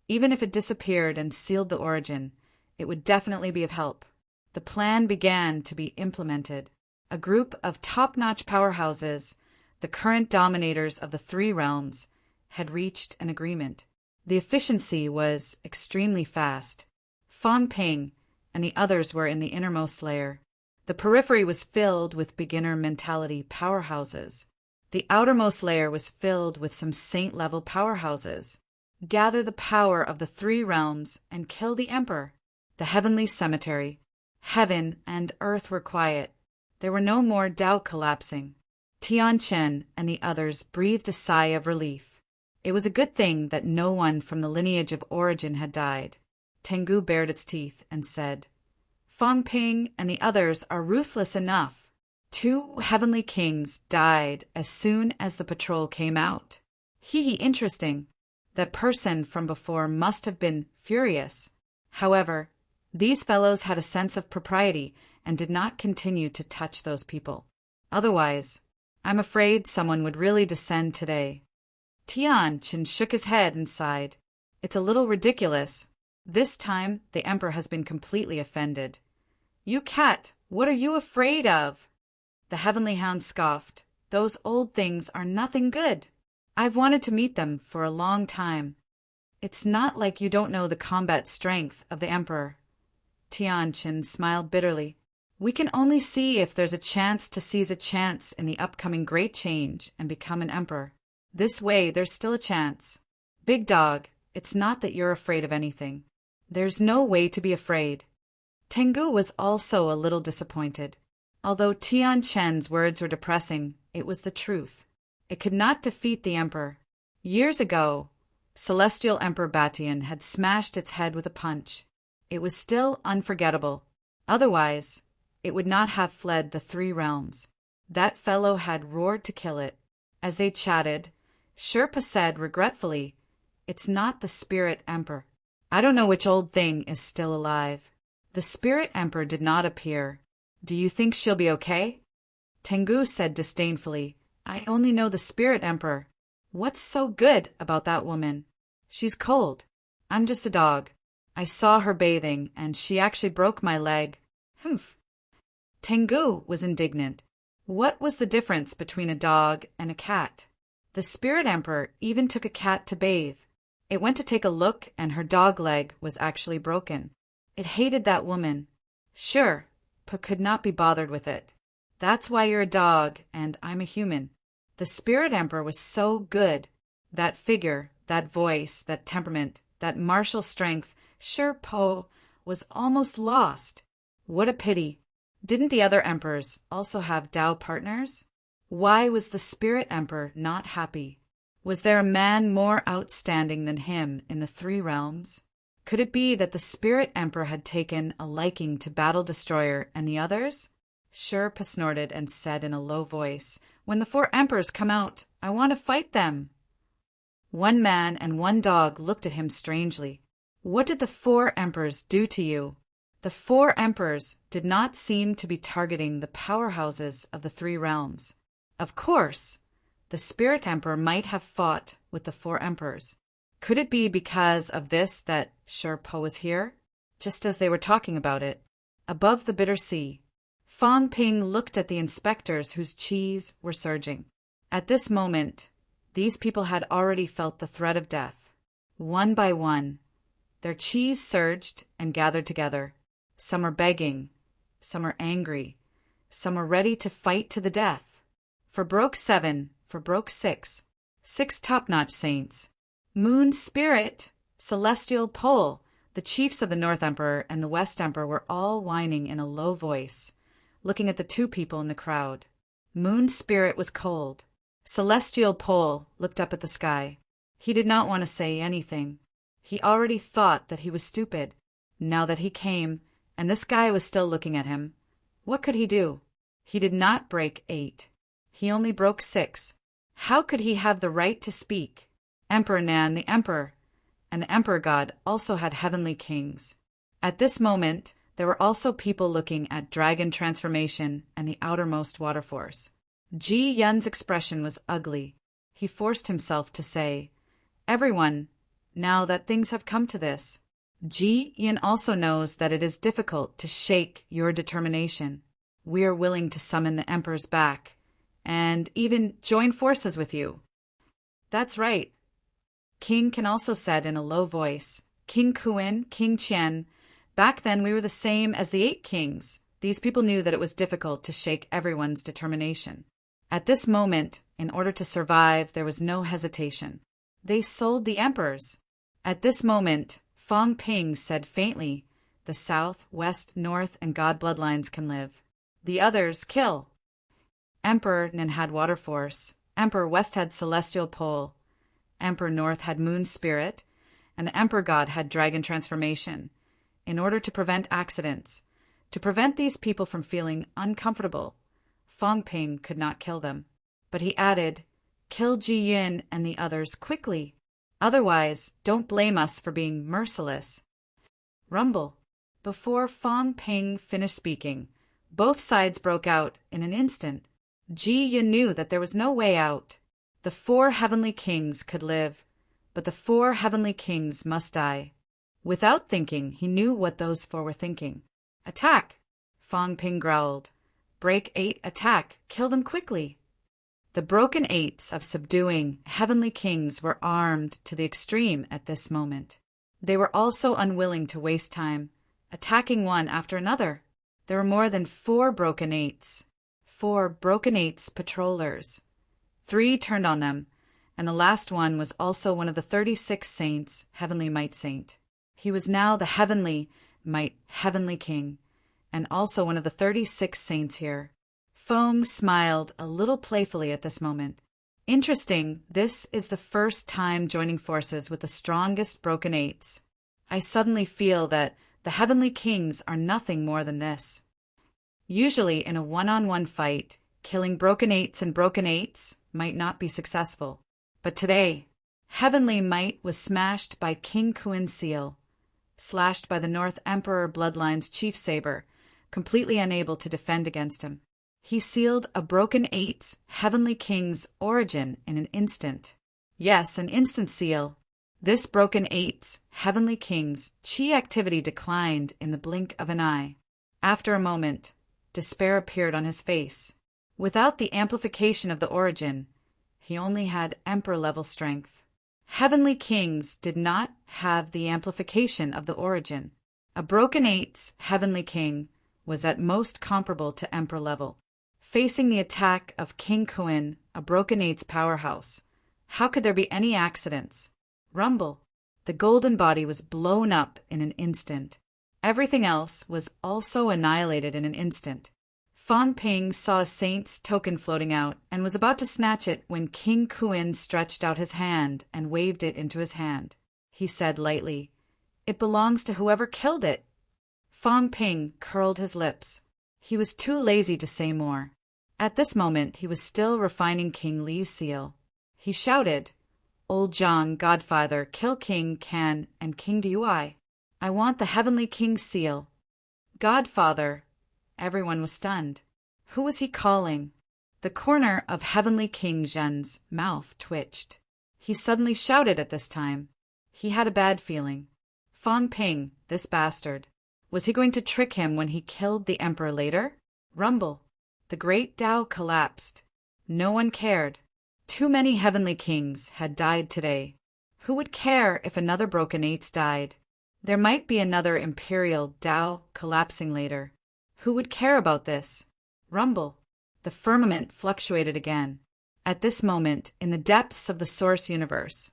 even if it disappeared and sealed the origin, it would definitely be of help. The plan began to be implemented. A group of top-notch powerhouses, the current dominators of the three realms, had reached an agreement. The efficiency was extremely fast. Fang Ping and the others were in the innermost layer. The periphery was filled with beginner mentality powerhouses. The outermost layer was filled with some saint-level powerhouses. Gather the power of the three realms and kill the emperor. The heavenly cemetery. Heaven and earth were quiet. There were no more Tao collapsing. Tian Chen and the others breathed a sigh of relief. It was a good thing that no one from the lineage of origin had died. Tengu bared its teeth and said, Fang Ping and the others are ruthless enough. 2 heavenly kings died as soon as the patrol came out. Interesting. That person from before must have been furious. However, these fellows had a sense of propriety and did not continue to touch those people. Otherwise, I'm afraid someone would really descend today. Tian Chen shook his head and sighed. It's a little ridiculous. This time, the emperor has been completely offended. You cat, what are you afraid of? The heavenly hound scoffed. Those old things are nothing good. I've wanted to meet them for a long time. It's not like you don't know the combat strength of the emperor. Tian Chen smiled bitterly. We can only see if there's a chance to seize a chance in the upcoming great change and become an emperor. This way, there's still a chance. Big dog, it's not that you're afraid of anything. There's no way to be afraid. Tengu was also a little disappointed. Although Tian Chen's words were depressing, it was the truth. It could not defeat the emperor. Years ago, Celestial Emperor Batian had smashed its head with a punch. It was still unforgettable. Otherwise, it would not have fled the three realms. That fellow had roared to kill it. As they chatted, Sherpa said regretfully, It's not the Spirit Emperor. I don't know which old thing is still alive. The Spirit Emperor did not appear. Do you think she'll be okay? Tengu said disdainfully, I only know the Spirit Emperor. What's so good about that woman? She's cold. I'm just a dog. I saw her bathing, and she actually broke my leg. Humph. Tengu was indignant. What was the difference between a dog and a cat? The Spirit Emperor even took a cat to bathe. It went to take a look, and her dog leg was actually broken. It hated that woman. Sure, but could not be bothered with it. That's why you're a dog, and I'm a human. The Spirit Emperor was so good. That figure, that voice, that temperament, that martial strength, Sherpa was almost lost. What a pity. Didn't the other emperors also have Tao partners? Why was the Spirit Emperor not happy? Was there a man more outstanding than him in the three realms? Could it be that the Spirit Emperor had taken a liking to Battle Destroyer and the others? Sherpa snorted and said in a low voice, "When the four emperors come out, I want to fight them." One man and one dog looked at him strangely. "What did the four emperors do to you?" The four emperors did not seem to be targeting the powerhouses of the three realms. Of course, the Spirit Emperor might have fought with the four emperors. Could it be because of this that Sherpa was here? Just as they were talking about it, above the bitter sea, Fong Ping looked at the inspectors whose qis were surging. At this moment, these people had already felt the threat of death. One by one, their qis surged and gathered together. Some are begging, some are angry, some are ready to fight to the death. For broke 7, for broke 6, 6 top-notch saints. Moon Spirit, Celestial Pole, the chiefs of the North Emperor and the West Emperor were all whining in a low voice, looking at the two people in the crowd. Moon Spirit was cold. Celestial Pole looked up at the sky. He did not want to say anything. He already thought that he was stupid. Now that he came, and this guy was still looking at him, what could he do? He did not break 8. He only broke 6. How could he have the right to speak? Emperor Nan, the Emperor, and the Emperor God also had heavenly kings. At this moment, there were also people looking at dragon transformation and the outermost water force. Ji Yun's expression was ugly. He forced himself to say, "Everyone, now that things have come to this, Ji Yun also knows that it is difficult to shake your determination. We are willing to summon the Emperors back, and even join forces with you." "That's right," King Can also said in a low voice. "King Kuin, King Qian, back then we were the same as the 8 kings." These people knew that it was difficult to shake everyone's determination. At this moment, in order to survive, there was no hesitation. They sold the emperors. At this moment, Fong Ping said faintly, "The South, West, North, and God bloodlines can live. The others, kill." Emperor Nin had Water Force. Emperor West had Celestial Pole. Emperor North had Moon Spirit, and the Emperor God had Dragon Transformation. In order to prevent accidents, to prevent these people from feeling uncomfortable, Fong Ping could not kill them. But he added, "Kill Ji Yin and the others quickly. Otherwise, don't blame us for being merciless." Rumble. Before Fong Ping finished speaking, both sides broke out in an instant. Ji Yin knew that there was no way out. The 4 heavenly kings could live, but the 4 heavenly kings must die. Without thinking, he knew what those 4 were thinking. "Attack!" Fong Ping growled. "Break 8, attack! Kill them quickly!" The broken 8s of subduing heavenly kings were armed to the extreme at this moment. They were also unwilling to waste time, attacking one after another. There were more than 4 broken 8s. 4 broken 8s patrollers. 3 turned on them, and the last one was also one of the 36 saints, Heavenly Might Saint. He was now the Heavenly Might Heavenly King, and also one of the 36 saints here. Fong smiled a little playfully at this moment. "Interesting, this is the first time joining forces with the strongest broken 8s. I suddenly feel that the Heavenly Kings are nothing more than this." Usually in a one-on-one fight, killing broken 8s and broken 8s might not be successful. But today, Heavenly Might was smashed by King Kuin's seal, slashed by the North Emperor Bloodline's Chief Saber, completely unable to defend against him. He sealed a broken 8's Heavenly King's origin in an instant. Yes, an instant seal. This broken 8's Heavenly King's chi activity declined in the blink of an eye. After a moment, despair appeared on his face. Without the amplification of the origin, he only had Emperor-level strength. Heavenly Kings did not have the amplification of the origin. A broken 8's Heavenly King was at most comparable to Emperor level. Facing the attack of King Kuin, a broken 8's powerhouse, how could there be any accidents? Rumble. The golden body was blown up in an instant. Everything else was also annihilated in an instant. Fang Ping saw a saint's token floating out and was about to snatch it when King Kuin stretched out his hand and waved it into his hand. He said lightly, "It belongs to whoever killed it." Fang Ping curled his lips. He was too lazy to say more. At this moment, he was still refining King Li's seal. He shouted, "Old Zhang, Godfather, kill King Can and King Dui. I want the Heavenly King's seal." Godfather. Everyone was stunned. Who was he calling? The corner of Heavenly King Zhen's mouth twitched. He suddenly shouted at this time. He had a bad feeling. Fang Ping, this bastard. Was he going to trick him when he killed the emperor later? Rumble. The great Tao collapsed. No one cared. Too many heavenly kings had died today. Who would care if another broken eights died? There might be another imperial Tao collapsing later. Who would care about this? Rumble. The firmament fluctuated again. At this moment, in the depths of the source universe,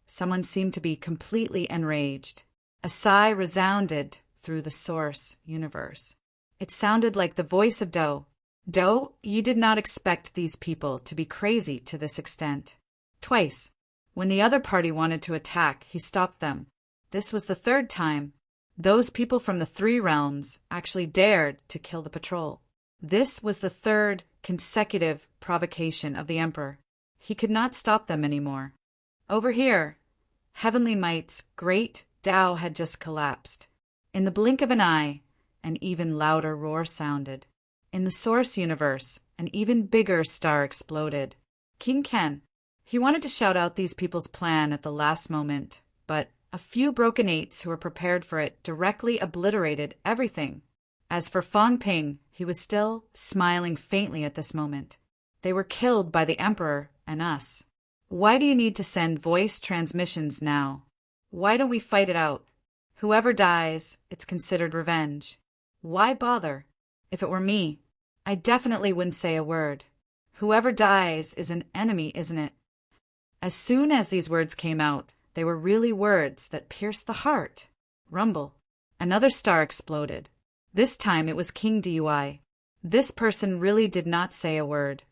someone seemed to be completely enraged. A sigh resounded through the source universe. It sounded like the voice of Do. Do, you did not expect these people to be crazy to this extent. Twice. When the other party wanted to attack, he stopped them. This was the third time. Those people from the three realms actually dared to kill the patrol. This was the third consecutive provocation of the emperor. He could not stop them anymore. Over here, Heavenly Might's great Tao had just collapsed. In the blink of an eye, an even louder roar sounded. In the source universe, an even bigger star exploded. King Ken. He wanted to shout out these people's plan at the last moment, but a few broken eights who were prepared for it directly obliterated everything. As for Fang Ping, he was still smiling faintly at this moment. They were killed by the Emperor and us. Why do you need to send voice transmissions now? Why don't we fight it out? Whoever dies, it's considered revenge. Why bother? If it were me, I definitely wouldn't say a word. Whoever dies is an enemy, isn't it? As soon as these words came out, they were really words that pierced the heart. Rumble. Another star exploded. This time it was King Dui. This person really did not say a word,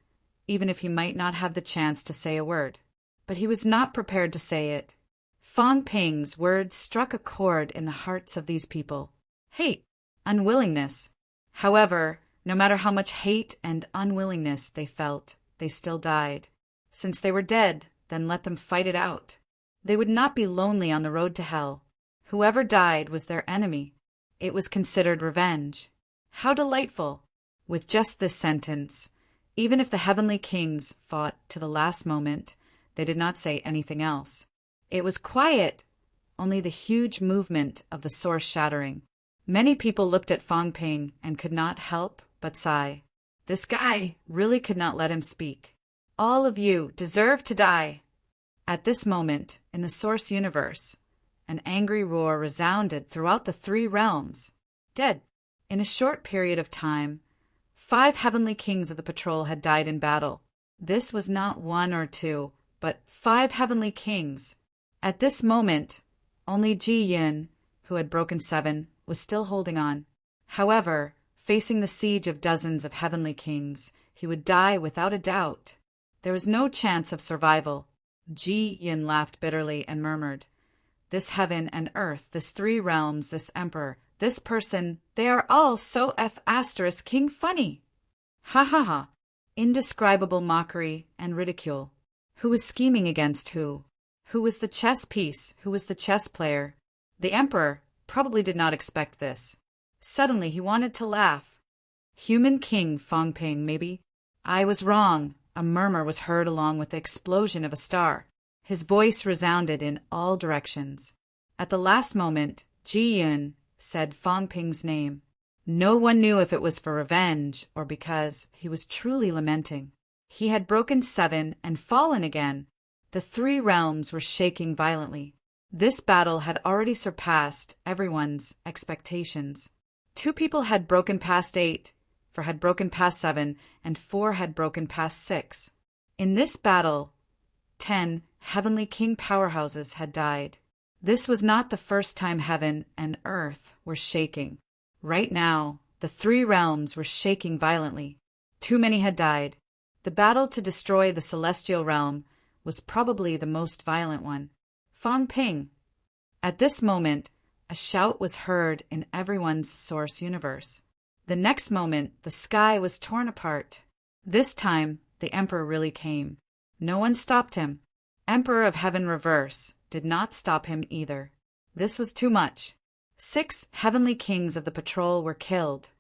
even if he might not have the chance to say a word. But he was not prepared to say it. Fang Ping's words struck a chord in the hearts of these people. Hate. Unwillingness. However, no matter how much hate and unwillingness they felt, they still died. Since they were dead, then let them fight it out. They would not be lonely on the road to hell. Whoever died was their enemy. It was considered revenge. How delightful! With just this sentence, even if the heavenly kings fought to the last moment, they did not say anything else. It was quiet, only the huge movement of the source shattering. Many people looked at Fang Ping and could not help but sigh. This guy really could not let him speak. All of you deserve to die. At this moment, in the source universe, an angry roar resounded throughout the three realms. Dead. In a short period of time, 5 heavenly kings of the patrol had died in battle. This was not 1 or 2, but 5 heavenly kings. At this moment, only Ji Yin, who had broken 7, was still holding on. However, facing the siege of dozens of heavenly kings, he would die without a doubt. There was no chance of survival. Ji Yin laughed bitterly and murmured, "This heaven and earth, this 3 realms, this emperor, this person, they are all so King funny." Ha ha ha. Indescribable mockery and ridicule. Who was scheming against who? Who was the chess piece? Who was the chess player? The emperor probably did not expect this. Suddenly he wanted to laugh. Human King Fang Ping, maybe? I was wrong. A murmur was heard along with the explosion of a star. His voice resounded in all directions. At the last moment, Ji Yun said Fang Ping's name. No one knew if it was for revenge or because he was truly lamenting. He had broken 7 and fallen again. The 3 realms were shaking violently. This battle had already surpassed everyone's expectations. 2 people had broken past 8, 4 had broken past 7, and 4 had broken past 6. In this battle, 10 heavenly king powerhouses had died. This was not the first time heaven and earth were shaking. Right now, The three realms were shaking violently. Too many had died. The battle to destroy the celestial realm was probably the most violent one. Fang Ping. At this moment, a shout was heard in everyone's source universe. The next moment, the sky was torn apart. This time, the Emperor really came. No one stopped him. Emperor of Heaven Reverse did not stop him either. This was too much. 6 heavenly kings of the patrol were killed.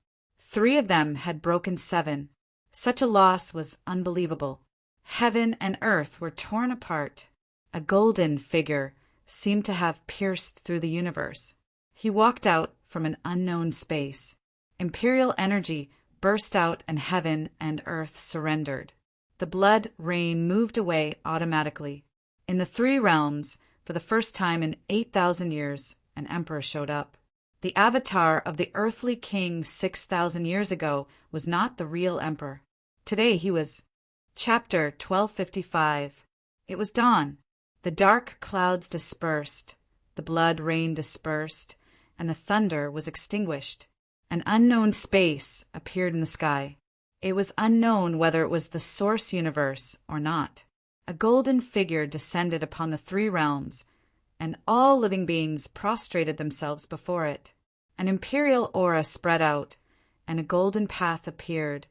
3 of them had broken 7. Such a loss was unbelievable. Heaven and earth were torn apart. A golden figure seemed to have pierced through the universe. He walked out from an unknown space. Imperial energy burst out and heaven and earth surrendered. The blood rain moved away automatically. In the 3 realms, for the first time in 8,000 years, an emperor showed up. The avatar of the earthly king 6,000 years ago was not the real emperor. Today he was. Chapter 1255. It was dawn. The dark clouds dispersed, the blood rain dispersed, and the thunder was extinguished. An unknown space appeared in the sky. It was unknown whether it was the source universe or not. A golden figure descended upon the 3 realms, and all living beings prostrated themselves before it. An imperial aura spread out, and a golden path appeared,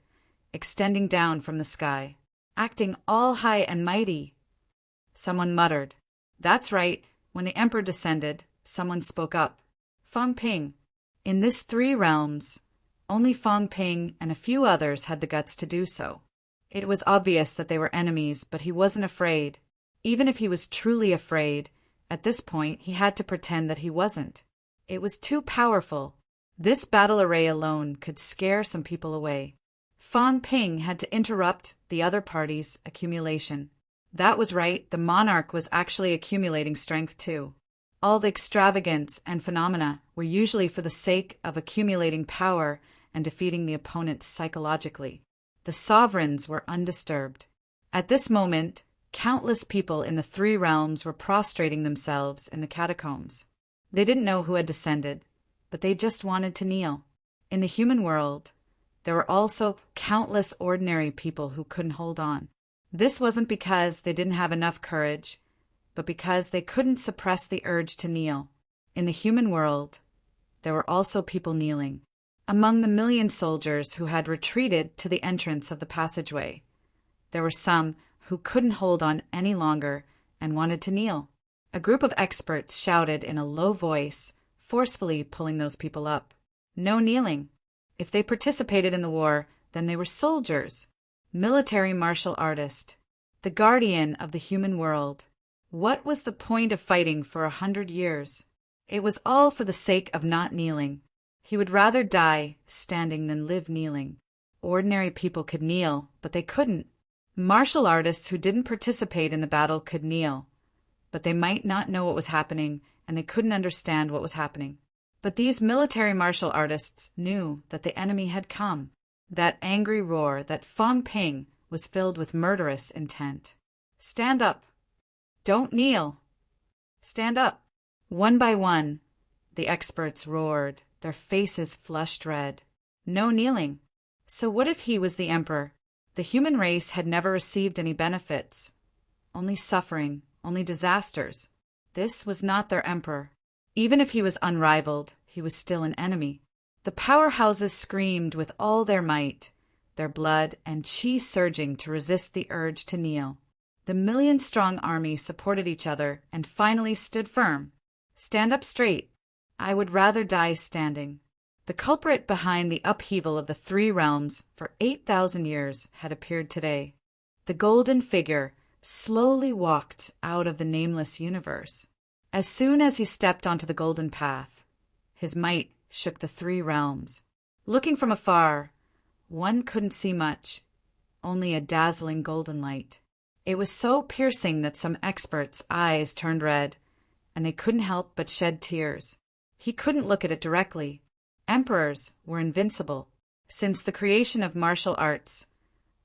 extending down from the sky, acting all high and mighty. Someone muttered. That's right. When the emperor descended, someone spoke up. Fang Ping. In this 3 realms, only Fang Ping and a few others had the guts to do so. It was obvious that they were enemies, but he wasn't afraid. Even if he was truly afraid, at this point he had to pretend that he wasn't. It was too powerful. This battle array alone could scare some people away. Fang Ping had to interrupt the other party's accumulation. That was right, the monarch was actually accumulating strength too. All the extravagance and phenomena were usually for the sake of accumulating power and defeating the opponent psychologically. The sovereigns were undisturbed. At this moment, countless people in the 3 realms were prostrating themselves in the catacombs. They didn't know who had descended, but they just wanted to kneel. In the human world, there were also countless ordinary people who couldn't hold on. This wasn't because they didn't have enough courage, but because they couldn't suppress the urge to kneel. In the human world, there were also people kneeling. Among the million soldiers who had retreated to the entrance of the passageway, there were some who couldn't hold on any longer and wanted to kneel. A group of experts shouted in a low voice, forcefully pulling those people up. No kneeling. If they participated in the war, then they were soldiers. Military martial artist. The guardian of the human world. What was the point of fighting for 100 years? It was all for the sake of not kneeling. He would rather die standing than live kneeling. Ordinary people could kneel, but they couldn't. Martial artists who didn't participate in the battle could kneel, but they might not know what was happening, and they couldn't understand what was happening. But these military martial artists knew that the enemy had come. That angry roar, that Fang Ping, was filled with murderous intent. Stand up. Don't kneel. Stand up. One by one, the experts roared, their faces flushed red. No kneeling. So what if he was the emperor? The human race had never received any benefits. Only suffering, only disasters. This was not their emperor. Even if he was unrivaled, he was still an enemy. The powerhouses screamed with all their might, their blood and chi surging to resist the urge to kneel. The million-strong army supported each other and finally stood firm. Stand up straight. I would rather die standing. The culprit behind the upheaval of the 3 realms for 8,000 years had appeared today. The golden figure slowly walked out of the nameless universe. As soon as he stepped onto the golden path, his might shook the 3 realms. Looking from afar, one couldn't see much, only a dazzling golden light. It was so piercing that some experts' eyes turned red, and they couldn't help but shed tears. He couldn't look at it directly. Emperors were invincible. Since the creation of martial arts,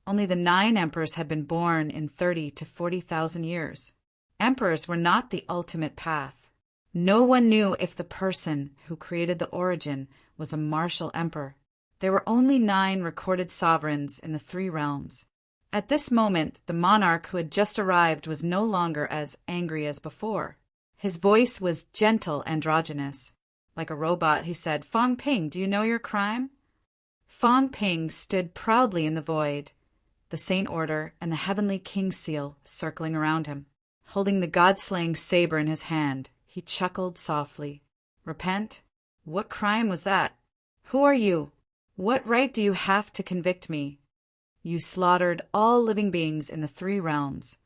only the 9 emperors had been born in 30 to 40,000 years. Emperors were not the ultimate path. No one knew if the person who created the origin was a martial emperor. There were only 9 recorded sovereigns in the 3 realms. At this moment, the monarch who had just arrived was no longer as angry as before. His voice was gentle, androgynous. Like a robot, he said, "Fong Ping, do you know your crime?" Fong Ping stood proudly in the void, the Saint Order and the heavenly king seal circling around him. Holding the god-slaying saber in his hand, he chuckled softly. "Repent? What crime was that? Who are you? What right do you have to convict me? You slaughtered all living beings in the 3 realms,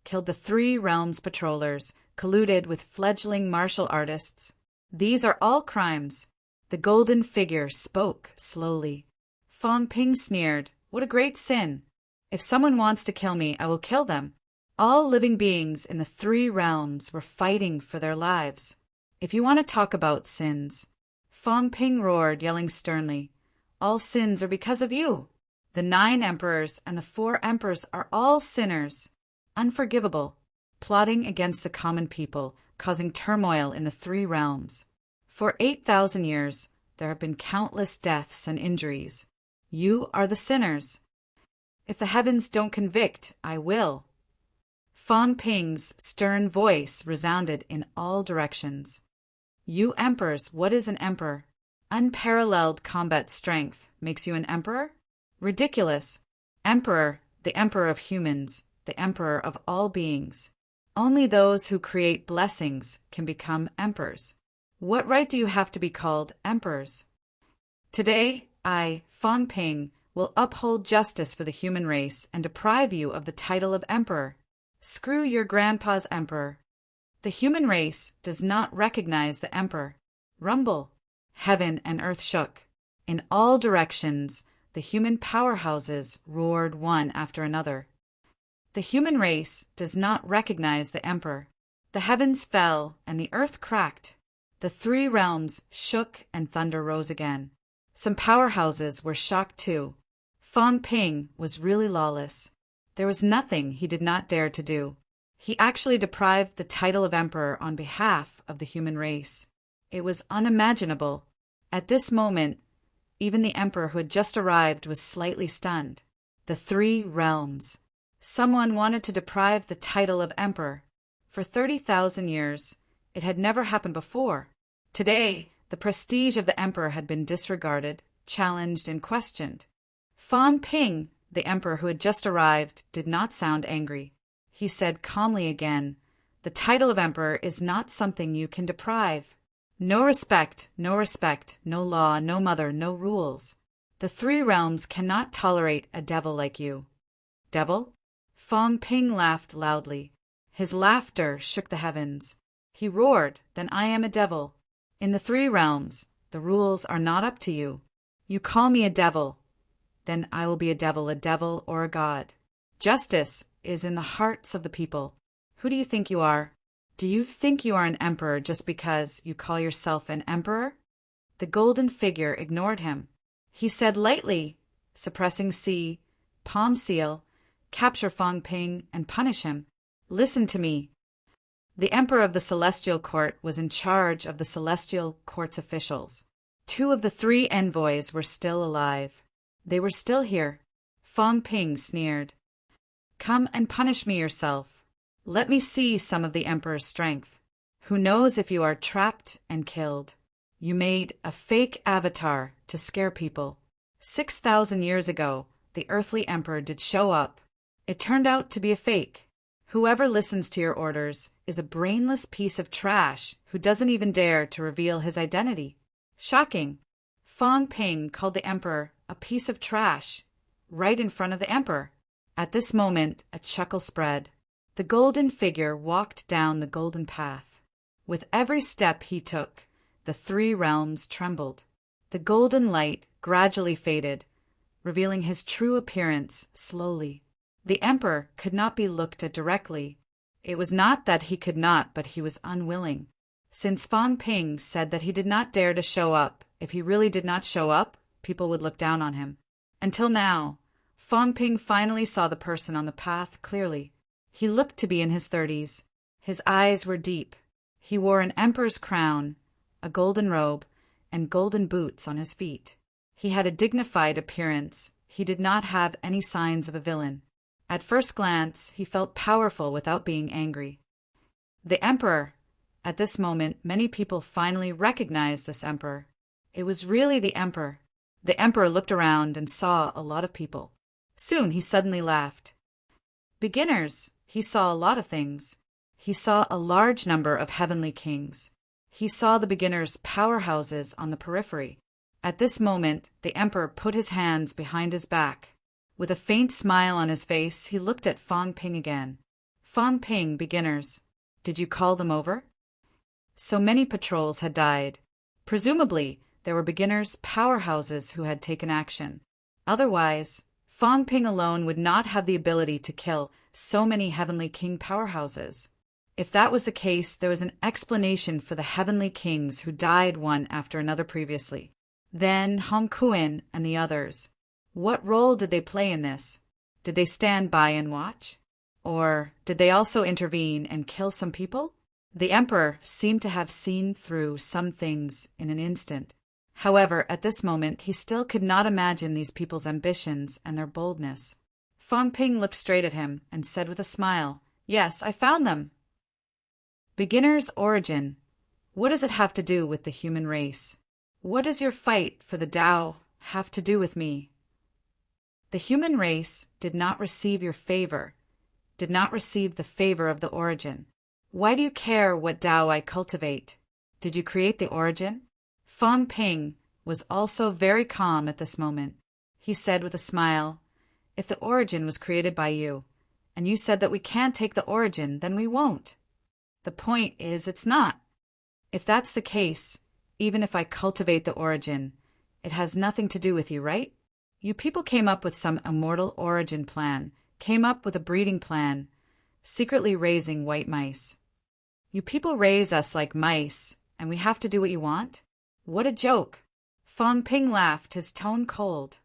killed the 3 realms patrollers, colluded with fledgling martial artists. These are all crimes." The golden figure spoke slowly. Fong Ping sneered, "What a great sin! If someone wants to kill me, I will kill them." All living beings in the 3 realms were fighting for their lives. "If you want to talk about sins," Fong Ping roared, yelling sternly, "all sins are because of you. The 9 emperors and the 4 emperors are all sinners, unforgivable, plotting against the common people, causing turmoil in the 3 realms. For 8,000 years, there have been countless deaths and injuries. You are the sinners. If the heavens don't convict, I will." Fong Ping's stern voice resounded in all directions. "You emperors, what is an emperor? Unparalleled combat strength makes you an emperor? Ridiculous. Emperor, the emperor of humans, the emperor of all beings. Only those who create blessings can become emperors. What right do you have to be called emperors? Today, I, Fong Ping, will uphold justice for the human race and deprive you of the title of emperor. Screw your grandpa's emperor. The human race does not recognize the emperor." Rumble. Heaven and earth shook. In all directions, the human powerhouses roared one after another. "The human race does not recognize the emperor." The heavens fell and the earth cracked. The 3 realms shook and thunder rose again. Some powerhouses were shocked too. Fong Ping was really lawless. There was nothing he did not dare to do. He actually deprived the title of emperor on behalf of the human race. It was unimaginable. At this moment, even the emperor who had just arrived was slightly stunned. The 3 realms. Someone wanted to deprive the title of emperor. For 30,000 years, it had never happened before. Today, the prestige of the emperor had been disregarded, challenged, and questioned. Fong Ping, the emperor who had just arrived, did not sound angry. He said calmly again, "The title of emperor is not something you can deprive. No respect, no respect, no law, no mother, no rules. The 3 realms cannot tolerate a devil like you." "Devil?" Fong Ping laughed loudly. His laughter shook the heavens. He roared, "Then I am a devil. In the 3 realms, the rules are not up to you. You call me a devil. Then I will be a devil or a god. Justice is in the hearts of the people. Who do you think you are? Do you think you are an emperor just because you call yourself an emperor?" The golden figure ignored him. He said lightly, "Suppressing C, palm seal, capture Fong Ping and punish him. Listen to me." The emperor of the celestial court was in charge of the celestial court's officials. 2 of the 3 envoys were still alive. They were still here. Fong Ping sneered. "Come and punish me yourself. Let me see some of the emperor's strength. Who knows if you are trapped and killed? You made a fake avatar to scare people. 6,000 years ago, the earthly emperor did show up. It turned out to be a fake. Whoever listens to your orders is a brainless piece of trash who doesn't even dare to reveal his identity." Shocking. Fong Ping called the emperor a piece of trash, right in front of the emperor. At this moment, a chuckle spread. The golden figure walked down the golden path. With every step he took, the 3 realms trembled. The golden light gradually faded, revealing his true appearance slowly. The emperor could not be looked at directly. It was not that he could not, but he was unwilling. Since Fong Ping said that he did not dare to show up, if he really did not show up, people would look down on him. Until now, Fong Ping finally saw the person on the path clearly. He looked to be in his 30s. His eyes were deep. He wore an emperor's crown, a golden robe, and golden boots on his feet. He had a dignified appearance. He did not have any signs of a villain. At first glance, he felt powerful without being angry. The emperor. At this moment, many people finally recognized this emperor. It was really the emperor. The emperor looked around and saw a lot of people. Soon he suddenly laughed. Beginners, he saw a lot of things. He saw a large number of heavenly kings. He saw the beginners' powerhouses on the periphery. At this moment, the emperor put his hands behind his back. With a faint smile on his face, he looked at Fang Ping again. Fang Ping, beginners, did you call them over? So many patrols had died. Presumably, there were beginners' powerhouses who had taken action. Otherwise, Fang Ping alone would not have the ability to kill so many Heavenly King powerhouses. If that was the case, there was an explanation for the Heavenly Kings who died one after another previously. Then Hong Kuan and the others. What role did they play in this? Did they stand by and watch? Or did they also intervene and kill some people? The emperor seemed to have seen through some things in an instant. However, at this moment, he still could not imagine these people's ambitions and their boldness. Fang Ping looked straight at him and said with a smile, "Yes, I found them." Beginner's origin. What does it have to do with the human race? What does your fight for the Tao have to do with me? The human race did not receive your favor, did not receive the favor of the origin. Why do you care what Tao I cultivate? Did you create the origin? Fang Ping was also very calm at this moment. He said with a smile, "If the origin was created by you, and you said that we can't take the origin, then we won't. The point is it's not. If that's the case, even if I cultivate the origin, it has nothing to do with you, right? You people came up with some immortal origin plan, came up with a breeding plan, secretly raising white mice. You people raise us like mice, and we have to do what you want? What a joke." Fang Ping laughed, his tone cold.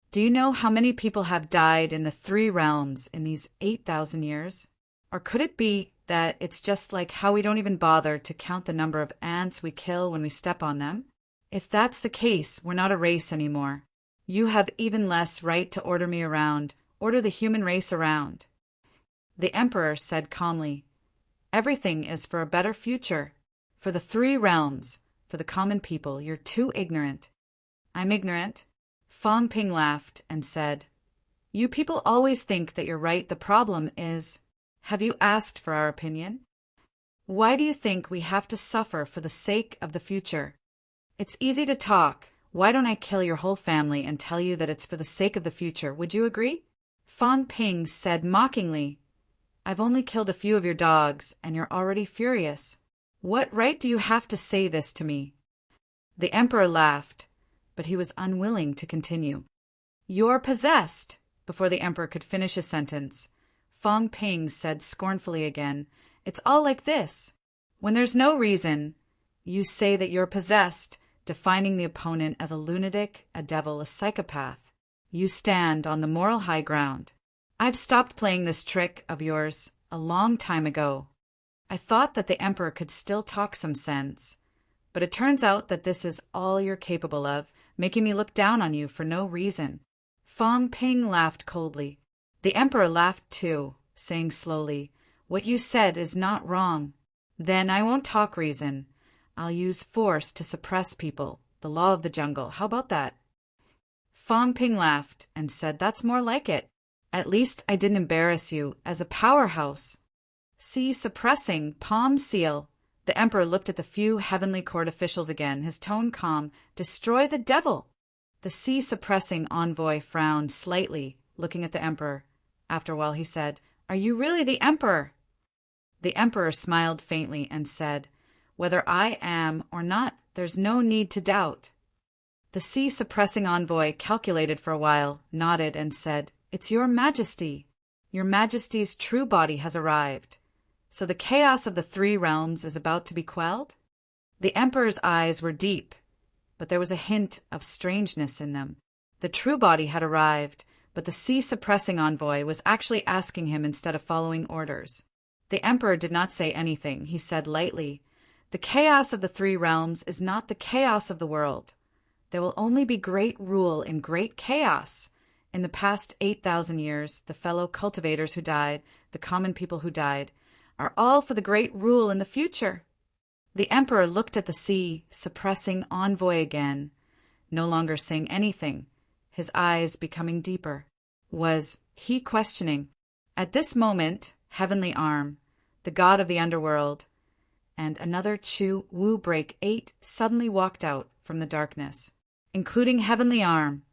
"Do you know how many people have died in the 3 realms in these 8,000 years? Or could it be that it's just like how we don't even bother to count the number of ants we kill when we step on them? If that's the case, we're not a race anymore. You have even less right to order me around, order the human race around." The emperor said calmly, "Everything is for a better future, for the 3 realms, for the common people. You're too ignorant." "I'm ignorant?" Fang Ping laughed and said, "You people always think that you're right. The problem is, have you asked for our opinion? Why do you think we have to suffer for the sake of the future? It's easy to talk. Why don't I kill your whole family and tell you that it's for the sake of the future? Would you agree?" Fang Ping said mockingly, "I've only killed a few of your dogs, and you're already furious. What right do you have to say this to me?" The emperor laughed, but he was unwilling to continue. "You're possessed." Before the emperor could finish his sentence, Fang Ping said scornfully again, "It's all like this. When there's no reason, you say that you're possessed, defining the opponent as a lunatic, a devil, a psychopath. You stand on the moral high ground. I've stopped playing this trick of yours a long time ago. I thought that the emperor could still talk some sense, but it turns out that this is all you're capable of, making me look down on you for no reason." Fang Ping laughed coldly. The emperor laughed too, saying slowly, "What you said is not wrong. Then I won't talk reason. I'll use force to suppress people, the law of the jungle. How about that?" Fang Ping laughed and said, "That's more like it. At least I didn't embarrass you as a powerhouse." "See, suppressing, palm seal." The emperor looked at the few heavenly court officials again, his tone calm. "Destroy the devil." The sea-suppressing envoy frowned slightly, looking at the emperor. After a while he said, "Are you really the emperor?" The emperor smiled faintly and said, "Whether I am or not, there's no need to doubt." The sea-suppressing envoy calculated for a while, nodded, and said, "It's your majesty. Your majesty's true body has arrived. So the chaos of the 3 realms is about to be quelled?" The emperor's eyes were deep, but there was a hint of strangeness in them. The true body had arrived, but the sea-suppressing envoy was actually asking him instead of following orders. The emperor did not say anything. He said lightly, "The chaos of the 3 realms is not the chaos of the world. There will only be great rule in great chaos. In the past 8,000 years, the fellow cultivators who died, the common people who died, are all for the great rule in the future. The emperor looked at the sea, suppressing envoy again, no longer saying anything, his eyes becoming deeper. Was he questioning? At this moment, Heavenly Arm, the god of the underworld, and another Chu Wu Break 8 suddenly walked out from the darkness. Including Heavenly Arm,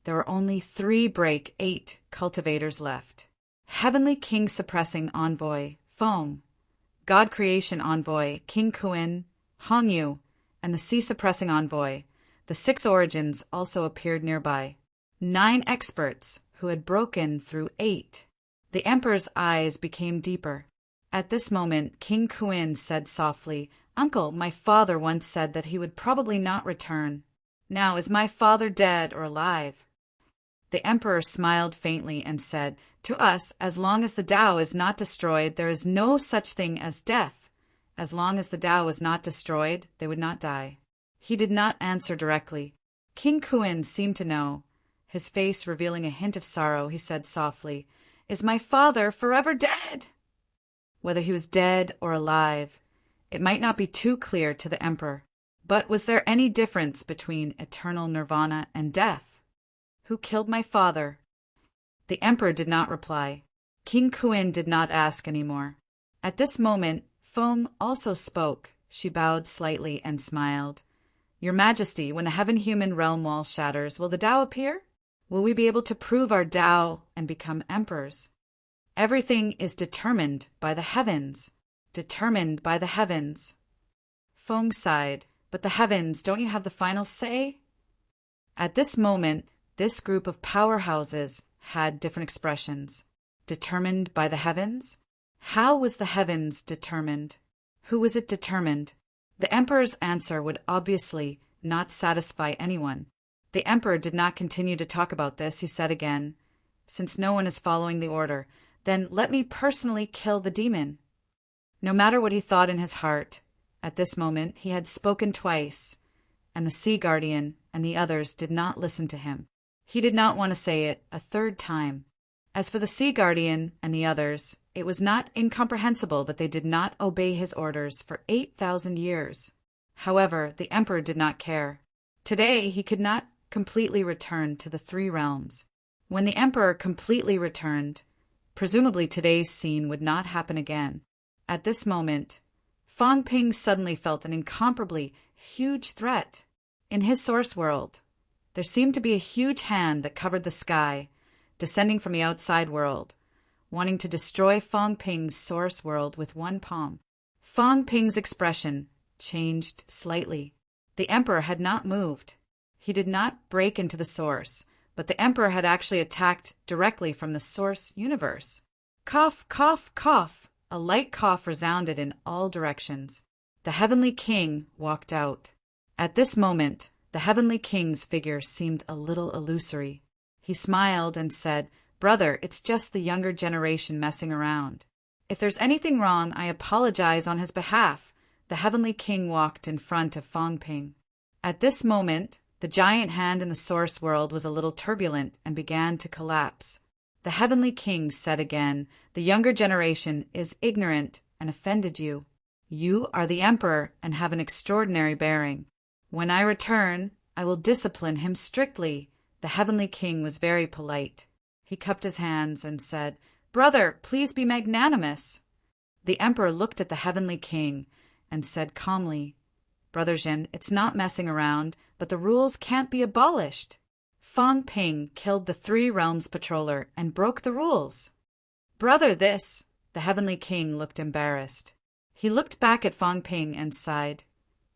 there were only 3 Break 8 cultivators left. Heavenly King Suppressing Envoy, Feng, God Creation Envoy, King Kuin, Hongyu, and the Sea Suppressing Envoy, the 6 Origins, also appeared nearby. 9 experts who had broken through 8. The Emperor's eyes became deeper. At this moment, King Kuin said softly, "Uncle, my father once said that he would probably not return. Now, is my father dead or alive?" The Emperor smiled faintly and said, "To us, as long as the Tao is not destroyed, there is no such thing as death. As long as the Tao was not destroyed, they would not die." He did not answer directly. King Kuin seemed to know. His face revealing a hint of sorrow, he said softly, "Is my father forever dead?" Whether he was dead or alive, it might not be too clear to the Emperor. But was there any difference between eternal nirvana and death? Who killed my father? The Emperor did not reply. King Kuin did not ask any more. At this moment, Feng also spoke. She bowed slightly and smiled. "Your Majesty, when the heaven-human realm wall shatters, will the Tao appear? Will we be able to prove our Tao and become emperors? Everything is determined by the heavens. Determined by the heavens." Feng sighed. "But the heavens, don't you have the final say?" At this moment, this group of powerhouses had different expressions. Determined by the heavens? How was the heavens determined? Who was it determined? The Emperor's answer would obviously not satisfy anyone. The Emperor did not continue to talk about this. He said again, "Since no one is following the order, then let me personally kill the demon." No matter what he thought in his heart, at this moment he had spoken twice, and the Sea Guardian and the others did not listen to him. He did not want to say it a third time. As for the Sea Guardian and the others, it was not incomprehensible that they did not obey his orders for 8,000 years. However, the Emperor did not care. Today he could not completely return to the 3 realms. When the Emperor completely returned, presumably today's scene would not happen again. At this moment, Fang Ping suddenly felt an incomparably huge threat. In his source world, there seemed to be a huge hand that covered the sky, descending from the outside world, wanting to destroy Fang Ping's source world with one palm. Fang Ping's expression changed slightly. The Emperor had not moved. He did not break into the source, but the Emperor had actually attacked directly from the source universe. Cough, cough, cough. A light cough resounded in all directions. The Heavenly King walked out. At this moment, the Heavenly King's figure seemed a little illusory. He smiled and said, "Brother, it's just the younger generation messing around. If there's anything wrong, I apologize on his behalf." The Heavenly King walked in front of Fang Ping. At this moment, the giant hand in the source world was a little turbulent and began to collapse. The Heavenly King said again, "The younger generation is ignorant and offended you. You are the Emperor and have an extraordinary bearing. When I return, I will discipline him strictly." The Heavenly King was very polite. He cupped his hands and said, "Brother, please be magnanimous." The Emperor looked at the Heavenly King and said calmly, "Brother Jin, it's not messing around, but the rules can't be abolished. Fang Ping killed the 3 Realms Patroller and broke the rules." "Brother, this—" The Heavenly King looked embarrassed. He looked back at Fang Ping and sighed.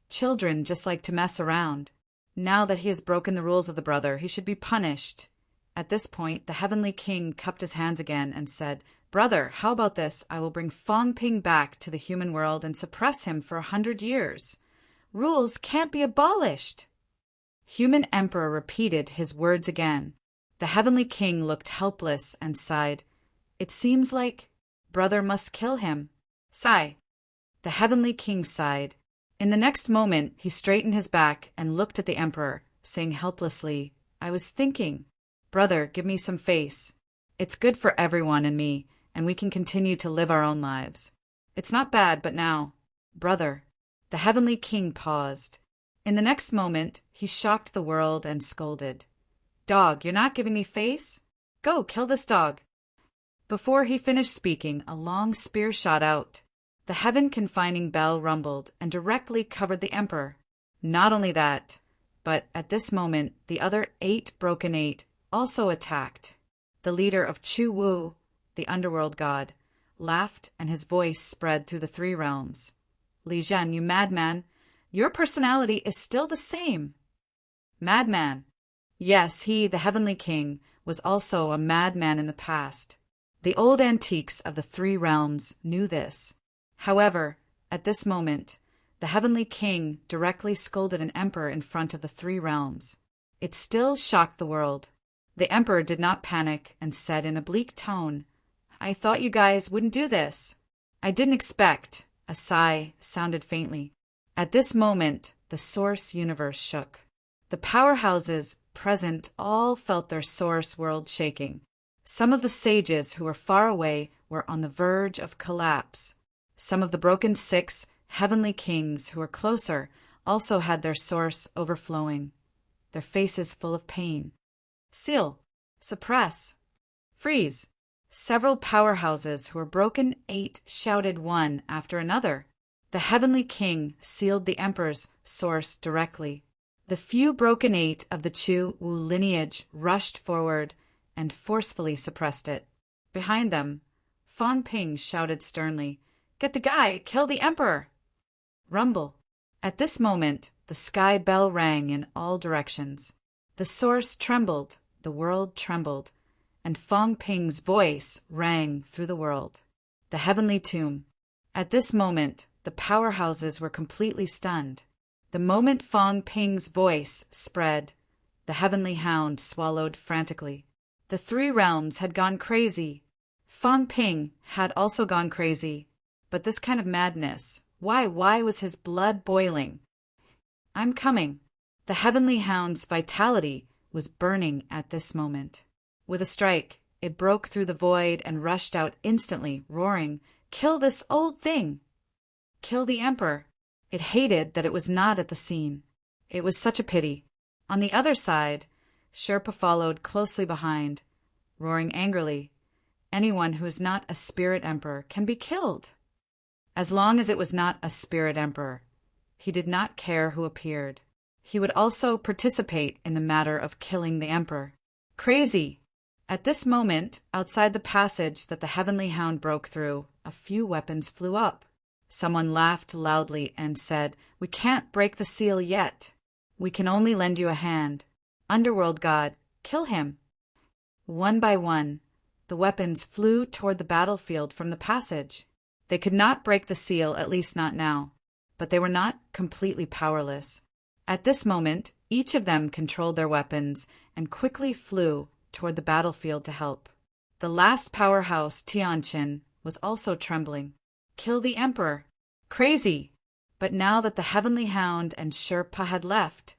Children just like to mess around. Now that he has broken the rules of the brother, he should be punished. At this point, the Heavenly King cupped his hands again and said, "Brother, how about this? I will bring Fang Ping back to the human world and suppress him for 100 years. Rules can't be abolished." Human Emperor repeated his words again. The Heavenly King looked helpless and sighed. "It seems like brother must kill him." Sigh. The Heavenly King sighed. In the next moment, he straightened his back and looked at the Emperor, saying helplessly, "I was thinking. Brother, give me some face. It's good for everyone and me, and we can continue to live our own lives. It's not bad, but now, brother." The Heavenly King paused. In the next moment, he shocked the world and scolded, "Dog, you're not giving me face? Go, kill this dog." Before he finished speaking, a long spear shot out. The heaven-confining bell rumbled and directly covered the Emperor. Not only that, but at this moment, the other 8 broken 8 also attacked. The leader of Chu Wu, the underworld god, laughed and his voice spread through the 3 realms. "Li Zhen, you madman, your personality is still the same." Madman. Yes, he, the Heavenly King, was also a madman in the past. The old antiques of the 3 realms knew this. However, at this moment, the Heavenly King directly scolded an emperor in front of the 3 realms. It still shocked the world. The emperor did not panic and said in a bleak tone, "I thought you guys wouldn't do this. I didn't expect." A sigh sounded faintly. At this moment, the source universe shook. The powerhouses present all felt their source world shaking. Some of the sages who were far away were on the verge of collapse. Some of the broken 6 heavenly kings who were closer also had their source overflowing, their faces full of pain. Seal, suppress, freeze. Several powerhouses who were broken 8 shouted one after another. The Heavenly King sealed the Emperor's source directly. The few broken 8 of the Chu Wu lineage rushed forward and forcefully suppressed it. Behind them, Fang Ping shouted sternly, "Get the guy! Kill the Emperor!" Rumble. At this moment, the sky bell rang in all directions. The source trembled, the world trembled, and Fang Ping's voice rang through the world. The heavenly tomb. At this moment, the powerhouses were completely stunned. The moment Fang Ping's voice spread, the heavenly hound swallowed frantically. The 3 realms had gone crazy. Fang Ping had also gone crazy. But this kind of madness, why was his blood boiling? "I'm coming." The heavenly hound's vitality was burning at this moment. With a strike, it broke through the void and rushed out instantly, roaring, "Kill this old thing! Kill the Emperor!" It hated that it was not at the scene. It was such a pity. On the other side, Sherpa followed closely behind, roaring angrily, "Anyone who is not a spirit emperor can be killed." As long as it was not a spirit emperor, he did not care who appeared. He would also participate in the matter of killing the emperor. Crazy! At this moment, outside the passage that the heavenly hound broke through, a few weapons flew up. Someone laughed loudly and said, "We can't break the seal yet. We can only lend you a hand. Underworld God, kill him." One by one, the weapons flew toward the battlefield from the passage. They could not break the seal, at least not now, but they were not completely powerless. At this moment, each of them controlled their weapons and quickly flew toward the battlefield to help. The last powerhouse, Tianqin, was also trembling. Kill the Emperor! Crazy! But now that the Heavenly Hound and Sherpa had left,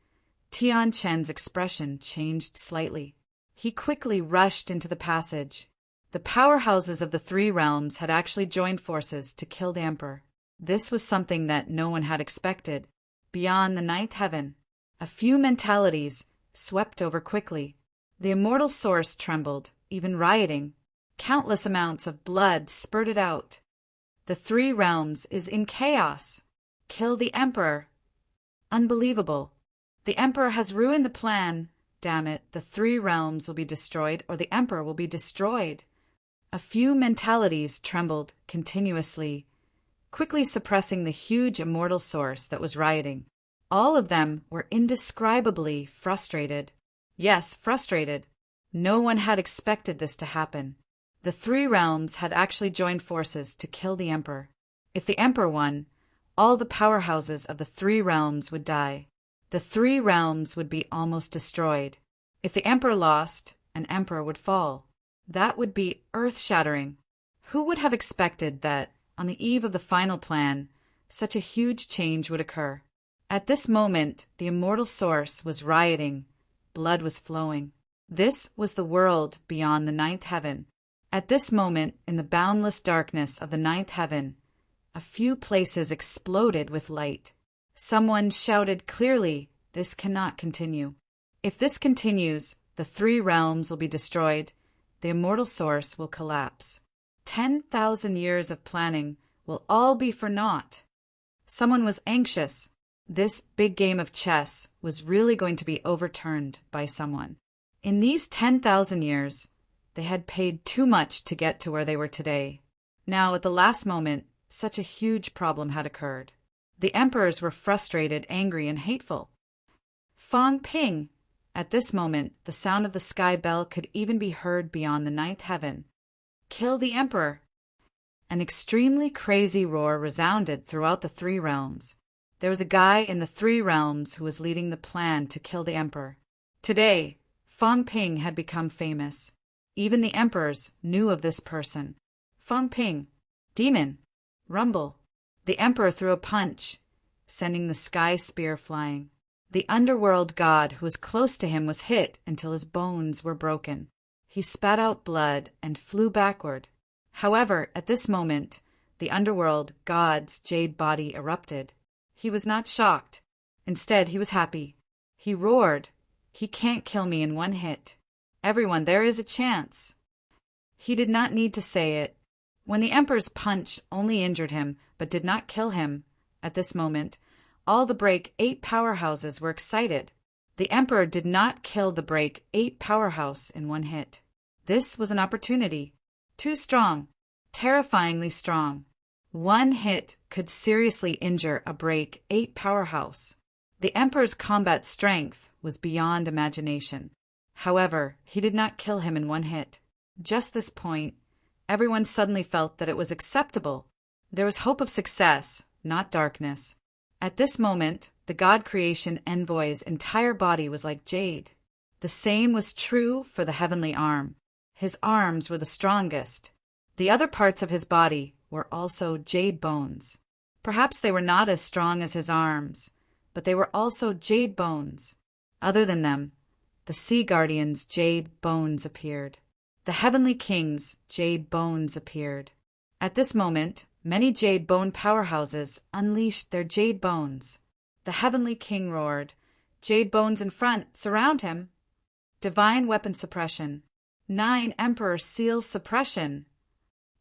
Tianqin's expression changed slightly. He quickly rushed into the passage. The powerhouses of the 3 realms had actually joined forces to kill the Emperor. This was something that no one had expected. Beyond the 9th heaven, a few mentalities swept over quickly. The immortal source trembled, even rioting. Countless amounts of blood spurted out. The 3 realms is in chaos. Kill the Emperor. Unbelievable. The Emperor has ruined the plan. Damn it, the 3 realms will be destroyed or the Emperor will be destroyed. A few mentalities trembled continuously, quickly suppressing the huge immortal source that was rioting. All of them were indescribably frustrated. Yes, frustrated. No one had expected this to happen. The 3 realms had actually joined forces to kill the Emperor. If the Emperor won, all the powerhouses of the 3 realms would die. The 3 realms would be almost destroyed. If the Emperor lost, an Emperor would fall. That would be earth-shattering. Who would have expected that, on the eve of the final plan, such a huge change would occur? At this moment, the immortal source was rioting. Blood was flowing. This was the world beyond the ninth heaven. At this moment, in the boundless darkness of the ninth heaven, a few places exploded with light. Someone shouted clearly, "This cannot continue. If this continues, the three realms will be destroyed. The immortal source will collapse. 10,000 years of planning will all be for naught." Someone was anxious. This big game of chess was really going to be overturned by someone. In these 10,000 years, they had paid too much to get to where they were today. Now, at the last moment, such a huge problem had occurred. The emperors were frustrated, angry, and hateful. Fang Ping. At this moment, the sound of the sky bell could even be heard beyond the ninth heaven. "Kill the emperor!" An extremely crazy roar resounded throughout the three realms. There was a guy in the three realms who was leading the plan to kill the emperor. Today, Fang Ping had become famous. Even the emperors knew of this person. Fang Ping. Demon. Rumble. The emperor threw a punch, sending the sky spear flying. The underworld god who was close to him was hit until his bones were broken. He spat out blood and flew backward. However, at this moment, the underworld god's jade body erupted. He was not shocked. Instead, he was happy. He roared, "He can't kill me in one hit. Everyone, there is a chance." He did not need to say it. When the emperor's punch only injured him but did not kill him, at this moment, all the Break 8 powerhouses were excited. The emperor did not kill the Break 8 powerhouse in one hit. This was an opportunity. Too strong. Terrifyingly strong. One hit could seriously injure a Break 8 powerhouse. The emperor's combat strength was beyond imagination. However, he did not kill him in one hit. Just this point, everyone suddenly felt that it was acceptable. There was hope of success, not darkness. At this moment, the God creation envoy's entire body was like jade. The same was true for the heavenly arm. His arms were the strongest. The other parts of his body were also jade bones. Perhaps they were not as strong as his arms, but they were also jade bones. Other than them, the sea guardians' jade bones appeared. The heavenly king's jade bones appeared. At this moment, many jade bone powerhouses unleashed their jade bones. The heavenly king roared, "Jade bones in front, surround him!" Divine weapon suppression. 9 emperor seal suppression.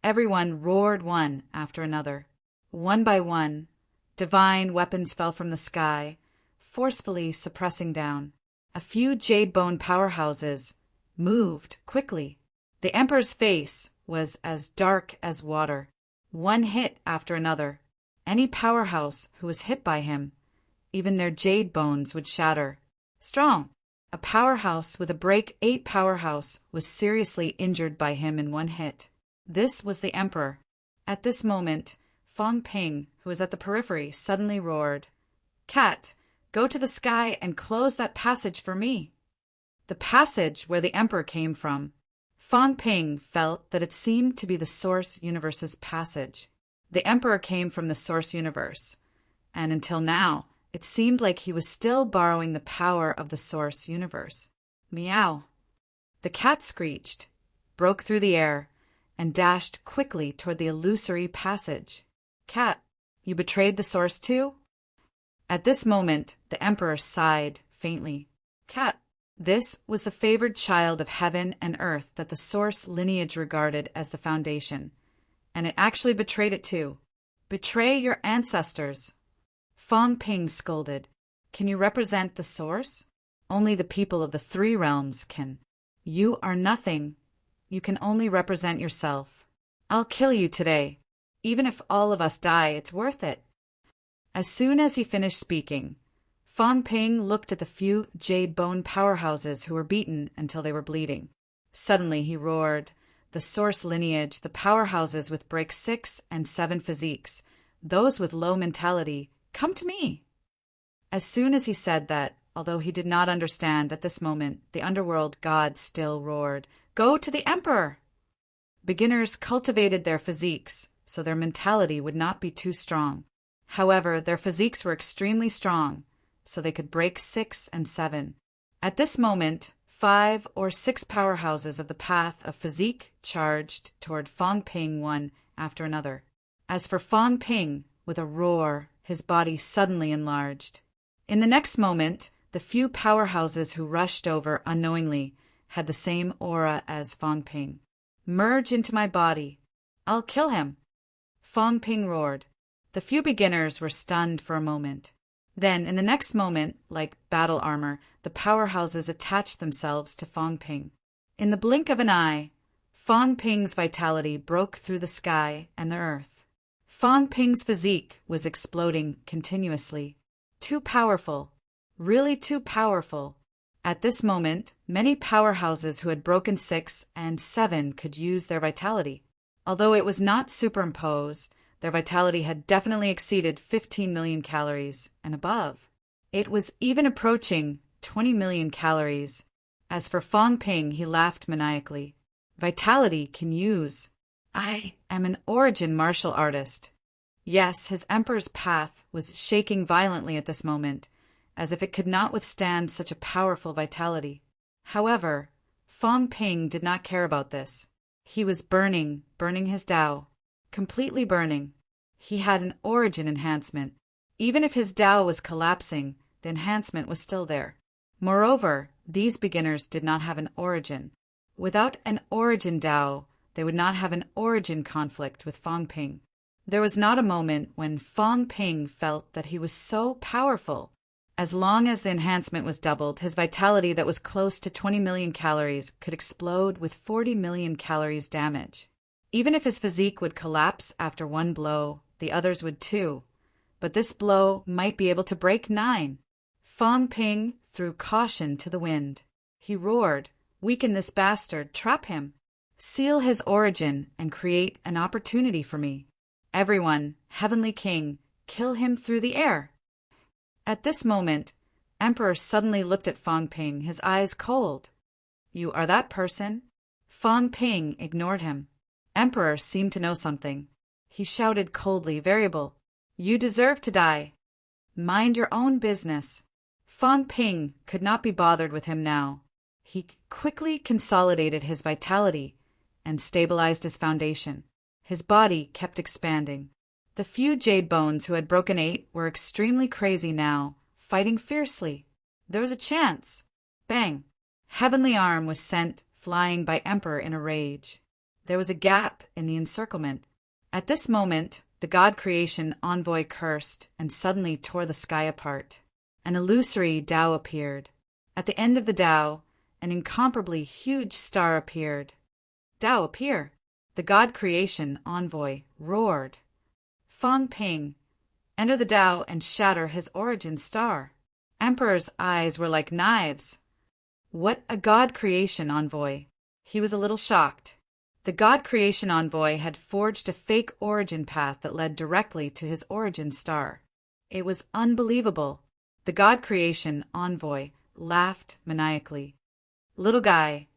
Everyone roared one after another. One by one, divine weapons fell from the sky, forcefully suppressing down. A few jade bone powerhouses moved quickly. The emperor's face was as dark as water. One hit after another. Any powerhouse who was hit by him, even their jade bones would shatter. Strong. A powerhouse with a Break 8 powerhouse was seriously injured by him in one hit. This was the emperor. At this moment, Fang Ping, who was at the periphery, suddenly roared, "Cat, go to the sky and close that passage for me." The passage where the emperor came from. Fang Ping felt that it seemed to be the Source Universe's passage. The emperor came from the Source Universe, and until now, it seemed like he was still borrowing the power of the Source Universe. Meow. The cat screeched, broke through the air, and dashed quickly toward the illusory passage. "Cat, you betrayed the Source too?" At this moment, the emperor sighed faintly. "Cat." This was the favored child of heaven and earth that the Source lineage regarded as the foundation, and it actually betrayed it too. "Betray your ancestors." Fang Ping scolded. "Can you represent the Source? Only the people of the three realms can. You are nothing. You can only represent yourself. I'll kill you today. Even if all of us die, it's worth it." As soon as he finished speaking, Fang Ping looked at the few jade bone powerhouses who were beaten until they were bleeding. Suddenly he roared, "The Source lineage, the powerhouses with Break 6 and 7 physiques, those with low mentality, come to me." As soon as he said that, although he did not understand at this moment, the underworld god still roared, "Go to the emperor!" Beginners cultivated their physiques, so their mentality would not be too strong. However, their physiques were extremely strong, so they could break 6 and 7. At this moment, 5 or 6 powerhouses of the path of physique charged toward Fong Ping one after another. As for Fong Ping, with a roar, his body suddenly enlarged. In the next moment, the few powerhouses who rushed over unknowingly had the same aura as Fong Ping. "Merge into my body. I'll kill him!" Fong Ping roared. The few beginners were stunned for a moment. Then, in the next moment, like battle armor, the powerhouses attached themselves to Fong Ping. In the blink of an eye, Fong Ping's vitality broke through the sky and the earth. Fong Ping's physique was exploding continuously. Too powerful. Really too powerful. At this moment, many powerhouses who had broken 6 and 7 could use their vitality. Although it was not superimposed, their vitality had definitely exceeded 15 million calories and above. It was even approaching 20 million calories. As for Fong Ping, he laughed maniacally. Vitality can use. I am an origin martial artist. Yes, his emperor's path was shaking violently at this moment, as if it could not withstand such a powerful vitality. However, Fong Ping did not care about this. He was burning his Tao. Completely burning. He had an origin enhancement. Even if his Tao was collapsing, the enhancement was still there. Moreover, these beginners did not have an origin. Without an origin Tao, they would not have an origin conflict with Fong Ping. There was not a moment when Fong Ping felt that he was so powerful. As long as the enhancement was doubled, his vitality that was close to 20 million calories could explode with 40 million calories damage. Even if his physique would collapse after one blow, the others would too. But this blow might be able to break 9. Fong Ping threw caution to the wind. He roared, "Weaken this bastard, trap him. Seal his origin and create an opportunity for me. Everyone, Heavenly King, kill him through the air." At this moment, Emperor suddenly looked at Fong Ping, his eyes cold. "You are that person?" Fong Ping ignored him. Emperor seemed to know something. He shouted coldly, "Variable, you deserve to die. Mind your own business." Fong Ping could not be bothered with him now. He quickly consolidated his vitality and stabilized his foundation. His body kept expanding. The few jade bones who had broken 8 were extremely crazy now, fighting fiercely. There was a chance. Bang! Heavenly Arm was sent flying by Emperor in a rage. There was a gap in the encirclement. At this moment, the God Creation Envoy cursed and suddenly tore the sky apart. An illusory Tao appeared. At the end of the Tao, an incomparably huge star appeared. "Tao, appear!" The God Creation Envoy roared. "Fong Ping, enter the Tao and shatter his origin star." Emperor's eyes were like knives. What a God Creation Envoy! He was a little shocked. The God Creation Envoy had forged a fake origin path that led directly to his origin star. It was unbelievable. The God Creation Envoy laughed maniacally. "Little guy,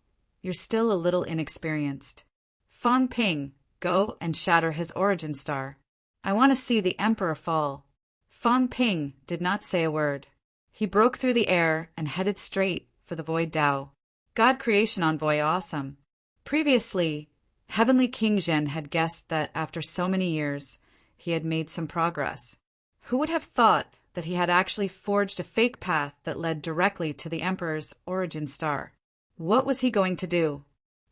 you're still a little inexperienced. Fong Ping, go and shatter his origin star. I want to see the Emperor fall." Fong Ping did not say a word. He broke through the air and headed straight for the Void Tao. God Creation Envoy awesome. Previously, Heavenly King Zhen had guessed that after so many years, he had made some progress. Who would have thought that he had actually forged a fake path that led directly to the Emperor's origin star? What was he going to do?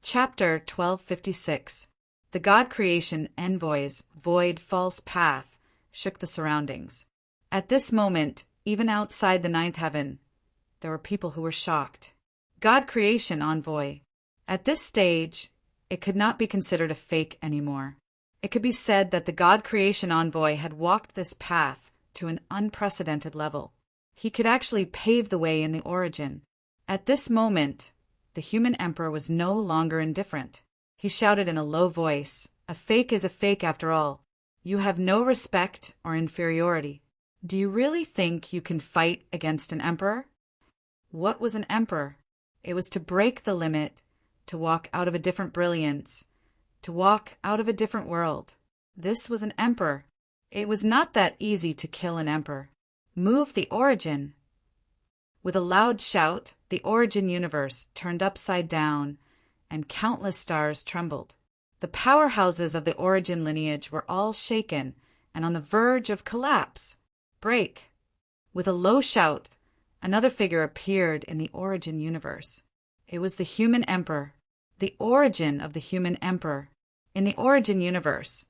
Chapter 1256. The God Creation Envoy's void false path shook the surroundings. At this moment, even outside the ninth heaven, there were people who were shocked. God Creation Envoy. At this stage, it could not be considered a fake anymore. It could be said that the God Creation Envoy had walked this path to an unprecedented level. He could actually pave the way in the origin. At this moment, the human emperor was no longer indifferent. He shouted in a low voice, "A fake is a fake after all. You have no respect or inferiority. Do you really think you can fight against an emperor?" What was an emperor? It was to break the limit, to walk out of a different brilliance, to walk out of a different world. This was an emperor. It was not that easy to kill an emperor. Move the origin. With a loud shout, the origin universe turned upside down, and countless stars trembled. The powerhouses of the origin lineage were all shaken and on the verge of collapse. Break. With a low shout, another figure appeared in the origin universe. It was the human emperor, the origin of the human emperor. In the origin universe,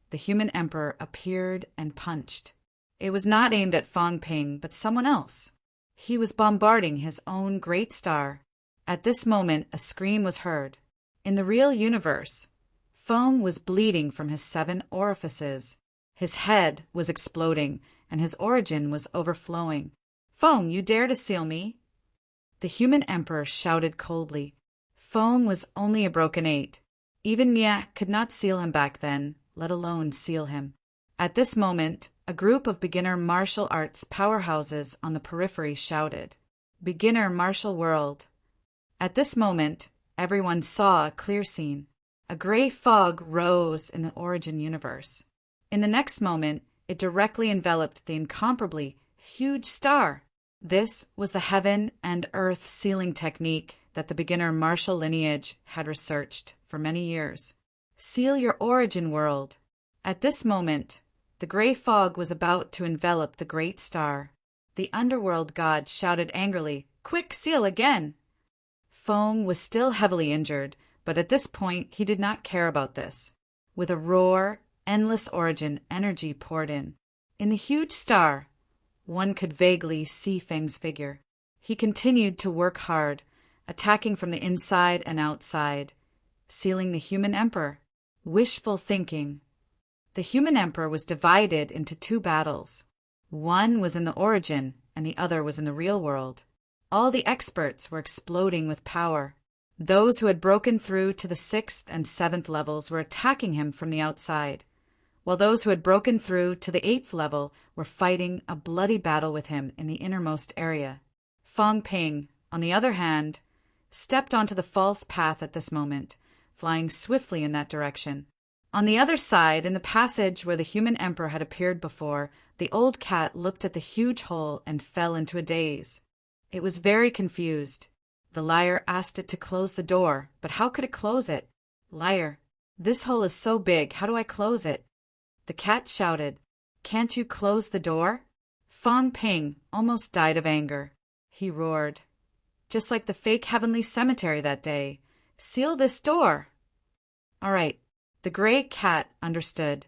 the human emperor appeared and punched. It was not aimed at Fang Ping, but someone else. He was bombarding his own great star. At this moment, a scream was heard. In the real universe, Feng was bleeding from his 7 orifices. His head was exploding, and his origin was overflowing. Feng, you dare to seal me? The human emperor shouted coldly. Feng was only a broken 8. Even Mia could not seal him back then, let alone seal him. At this moment, a group of beginner martial arts powerhouses on the periphery shouted, "Beginner martial world." At this moment, everyone saw a clear scene. A gray fog rose in the origin universe. In the next moment, it directly enveloped the incomparably huge star. This was the heaven and earth sealing technique that the beginner martial lineage had researched for many years. Seal your origin world. At this moment, the gray fog was about to envelop the great star. The underworld god shouted angrily, "Quick, seal again!" Feng was still heavily injured, but at this point he did not care about this. With a roar, endless origin energy poured in. In the huge star, one could vaguely see Feng's figure. He continued to work hard, attacking from the inside and outside, sealing the human emperor. Wishful thinking. The human emperor was divided into 2 battles. One was in the origin, and the other was in the real world. All the experts were exploding with power. Those who had broken through to the 6th and 7th levels were attacking him from the outside, while those who had broken through to the 8th level were fighting a bloody battle with him in the innermost area. Fang Ping, on the other hand, stepped onto the false path at this moment, flying swiftly in that direction. On the other side, in the passage where the human emperor had appeared before, the old cat looked at the huge hole and fell into a daze. It was very confused. The liar asked it to close the door, but how could it close it? "Liar, this hole is so big, how do I close it?" The cat shouted, "Can't you close the door?" Fang Ping almost died of anger. He roared, "Just like the fake heavenly cemetery that day. Seal this door!" All right. The gray cat understood.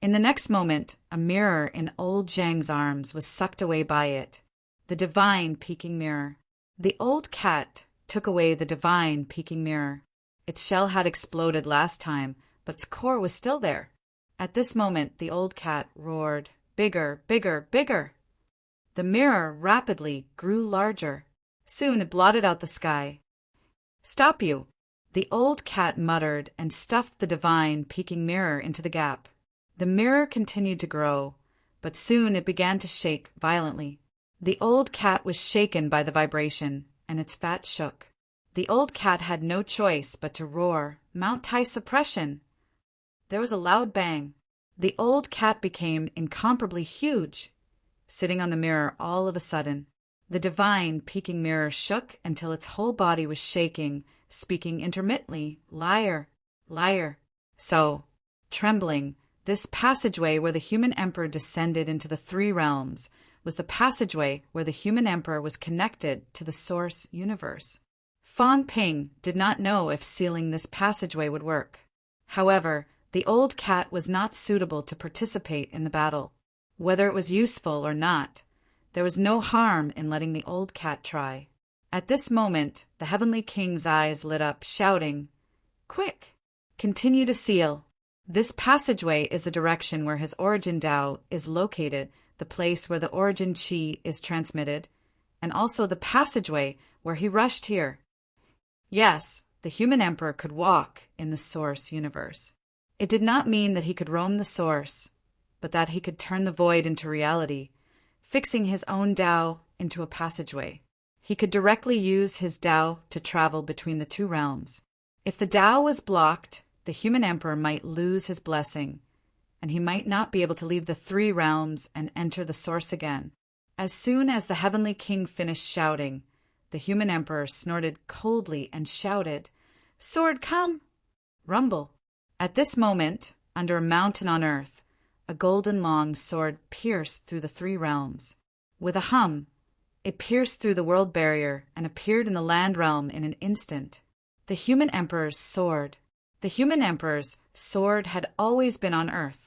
In the next moment, a mirror in old Zhang's arms was sucked away by it. The divine peeking mirror. The old cat took away the divine peeking mirror. Its shell had exploded last time, but its core was still there. At this moment, the old cat roared, "Bigger, bigger, bigger!" The mirror rapidly grew larger. Soon it blotted out the sky. "Stop you!" The old cat muttered and stuffed the divine peeking mirror into the gap. The mirror continued to grow, but soon it began to shake violently. The old cat was shaken by the vibration, and its fat shook. The old cat had no choice but to roar, "Mount Tai suppression!" There was a loud bang. The old cat became incomparably huge, sitting on the mirror all of a sudden. The divine peeking mirror shook until its whole body was shaking, speaking intermittently, "Liar, liar." So, trembling, this passageway where the human emperor descended into the 3 realms was the passageway where the human emperor was connected to the source universe. Fang Ping did not know if sealing this passageway would work. However, the old cat was not suitable to participate in the battle. Whether it was useful or not, there was no harm in letting the old cat try. At this moment, the heavenly king's eyes lit up, shouting, "Quick! Continue to seal. This passageway is the direction where his origin Tao is located, the place where the origin Qi is transmitted, and also the passageway where he rushed here." Yes, the human emperor could walk in the source universe. It did not mean that he could roam the source, but that he could turn the void into reality, fixing his own Tao into a passageway. He could directly use his Tao to travel between the 2 realms. If the Tao was blocked, the human emperor might lose his blessing, and he might not be able to leave the three realms and enter the source again. As soon as the heavenly king finished shouting, the human emperor snorted coldly and shouted, "Sword, come!" Rumble. At this moment, under a mountain on earth, a golden long sword pierced through the three realms. With a hum, it pierced through the world barrier and appeared in the land realm in an instant. The human emperor's sword. The human emperor's sword had always been on earth.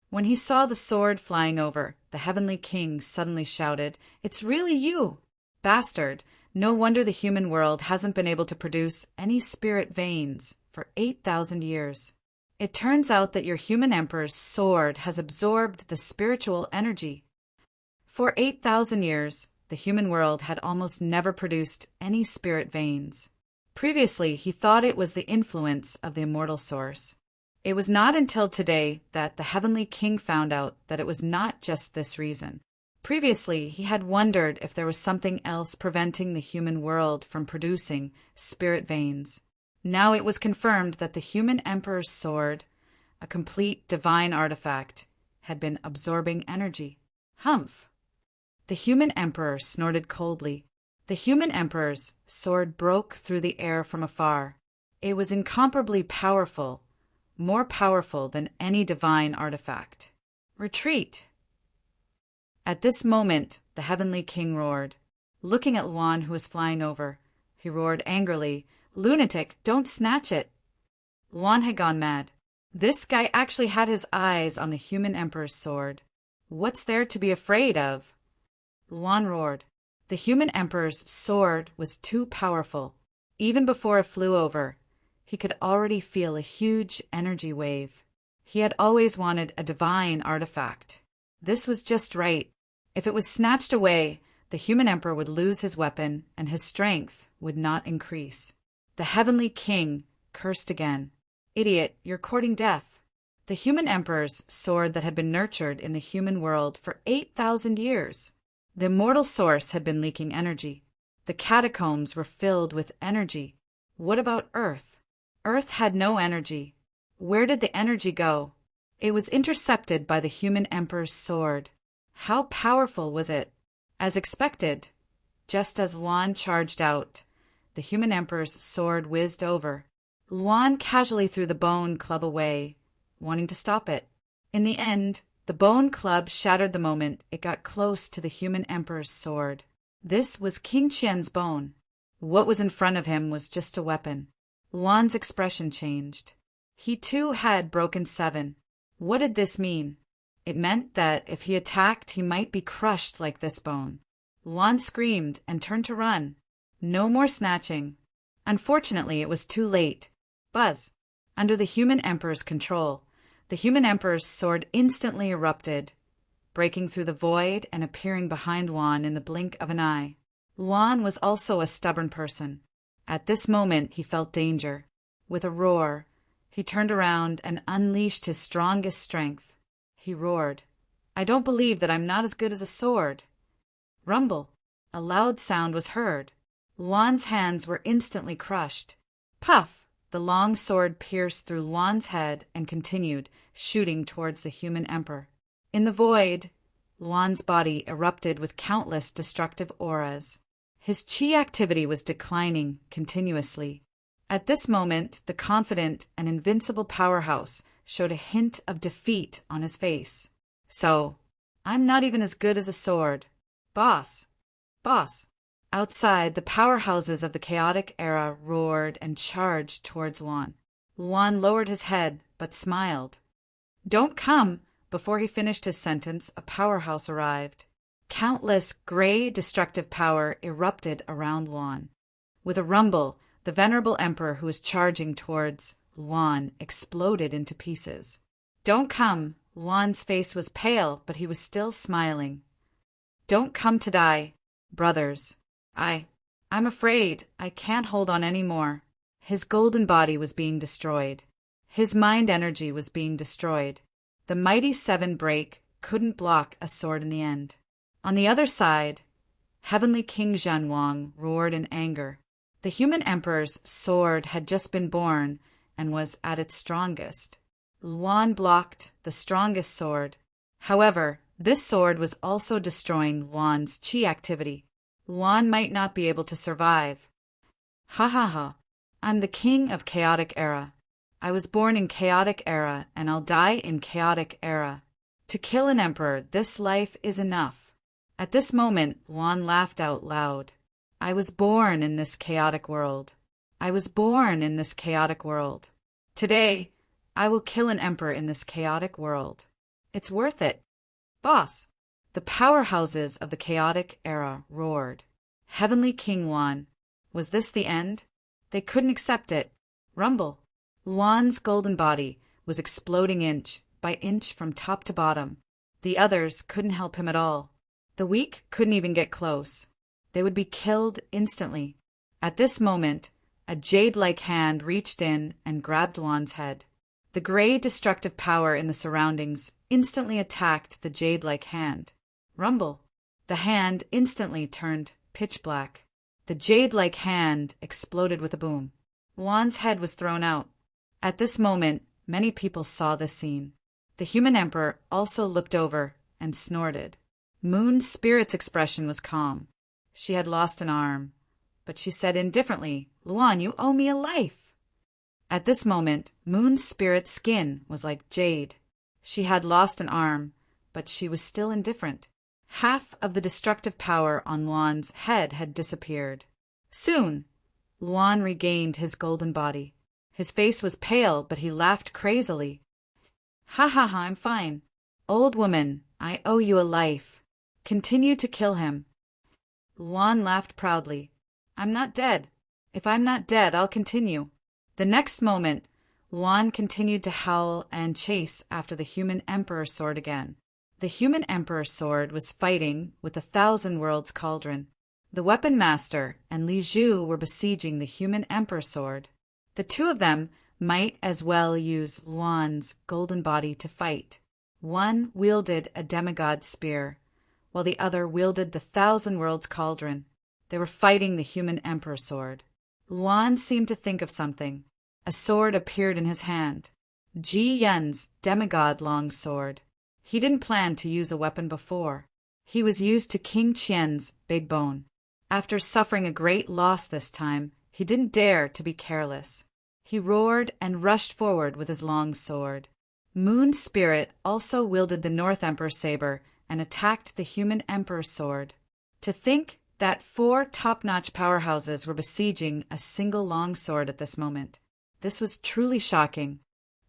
When he saw the sword flying over, the heavenly king suddenly shouted, "It's really you! Bastard, no wonder the human world hasn't been able to produce any spirit veins for 8,000 years. It turns out that your human emperor's sword has absorbed the spiritual energy." For 8,000 years, the human world had almost never produced any spirit veins. Previously, he thought it was the influence of the immortal source. It was not until today that the heavenly king found out that it was not just this reason. Previously, he had wondered if there was something else preventing the human world from producing spirit veins. Now it was confirmed that the human emperor's sword, a complete divine artifact, had been absorbing energy. Humph! The human emperor snorted coldly. The human emperor's sword broke through the air from afar. It was incomparably powerful, more powerful than any divine artifact. Retreat! At this moment, the heavenly king roared. Looking at Luan, who was flying over, he roared angrily, "Lunatic, don't snatch it!" Luan had gone mad. This guy actually had his eyes on the human emperor's sword. What's there to be afraid of? Luan roared. The human emperor's sword was too powerful. Even before it flew over, he could already feel a huge energy wave. He had always wanted a divine artifact. This was just right. If it was snatched away, the human emperor would lose his weapon and his strength would not increase. The heavenly king cursed again. "Idiot, you're courting death." The human emperor's sword that had been nurtured in the human world for 8,000 years. The immortal source had been leaking energy. The catacombs were filled with energy. What about Earth? Earth had no energy. Where did the energy go? It was intercepted by the human emperor's sword. How powerful was it? As expected, just as Luan charged out, the human emperor's sword whizzed over. Luan casually threw the bone club away, wanting to stop it. In the end, the bone club shattered the moment it got close to the human emperor's sword. This was King Qian's bone. What was in front of him was just a weapon. Luan's expression changed. He too had broken 7. What did this mean? It meant that if he attacked, he might be crushed like this bone. Luan screamed and turned to run. No more snatching. Unfortunately, it was too late. Buzz! Under the human emperor's control, the human emperor's sword instantly erupted, breaking through the void and appearing behind Luan in the blink of an eye. Luan was also a stubborn person. At this moment, he felt danger. With a roar, he turned around and unleashed his strongest strength. He roared, "I don't believe that I'm not as good as a sword." Rumble! A loud sound was heard. Luan's hands were instantly crushed. Puff! The long sword pierced through Luan's head and continued, shooting towards the human emperor. In the void, Luan's body erupted with countless destructive auras. His chi activity was declining continuously. At this moment, the confident and invincible powerhouse showed a hint of defeat on his face. "So, I'm not even as good as a sword. Boss! Boss!" Outside, the powerhouses of the chaotic era roared and charged towards Luan. Luan lowered his head, but smiled. "Don't come!" Before he finished his sentence, a powerhouse arrived. Countless gray destructive power erupted around Luan. With a rumble, the venerable emperor who was charging towards Luan exploded into pieces. "Don't come!" Luan's face was pale, but he was still smiling. "Don't come to die, brothers. I'm afraid I can't hold on any more." His golden body was being destroyed. His mind energy was being destroyed. The mighty 7 break couldn't block a sword in the end. On the other side, heavenly King Zhanwang roared in anger. The human emperor's sword had just been born and was at its strongest. Luan blocked the strongest sword. However, this sword was also destroying Luan's chi activity. Luan might not be able to survive. Ha ha ha. I'm the king of chaotic era. I was born in chaotic era, and I'll die in chaotic era. To kill an emperor, this life is enough. At this moment, Luan laughed out loud. I was born in this chaotic world. I was born in this chaotic world. Today, I will kill an emperor in this chaotic world. It's worth it. Boss! The powerhouses of the chaotic era roared. Heavenly King Luan. Was this the end? They couldn't accept it. Rumble. Luan's golden body was exploding inch by inch from top to bottom. The others couldn't help him at all. The weak couldn't even get close. They would be killed instantly. At this moment, a jade-like hand reached in and grabbed Luan's head. The gray destructive power in the surroundings instantly attacked the jade-like hand. Rumble. The hand instantly turned pitch black. The jade-like hand exploded with a boom. Luan's head was thrown out. At this moment, many people saw this scene. The human emperor also looked over and snorted. Moon Spirit's expression was calm. She had lost an arm, but she said indifferently, Luan, you owe me a life. At this moment, Moon Spirit's skin was like jade. She had lost an arm, but she was still indifferent. Half of the destructive power on Luan's head had disappeared. Soon, Luan regained his golden body. His face was pale, but he laughed crazily. Ha ha ha, I'm fine. Old woman, I owe you a life. Continue to kill him. Luan laughed proudly. I'm not dead. If I'm not dead, I'll continue. The next moment, Luan continued to howl and chase after the human emperor sword again. The human emperor sword was fighting with the Thousand Worlds cauldron. The weapon master and Li Zhu were besieging the human emperor sword. The two of them might as well use Luan's golden body to fight. One wielded a demigod spear, while the other wielded the Thousand Worlds cauldron. They were fighting the human emperor sword. Luan seemed to think of something. A sword appeared in his hand. Ji Yun's demigod long sword. He didn't plan to use a weapon before. He was used to King Qian's big bone. After suffering a great loss this time, he didn't dare to be careless. He roared and rushed forward with his long sword. Moon Spirit also wielded the North Emperor's saber and attacked the human emperor's sword. To think that 4 top-notch powerhouses were besieging a single long sword at this moment. This was truly shocking.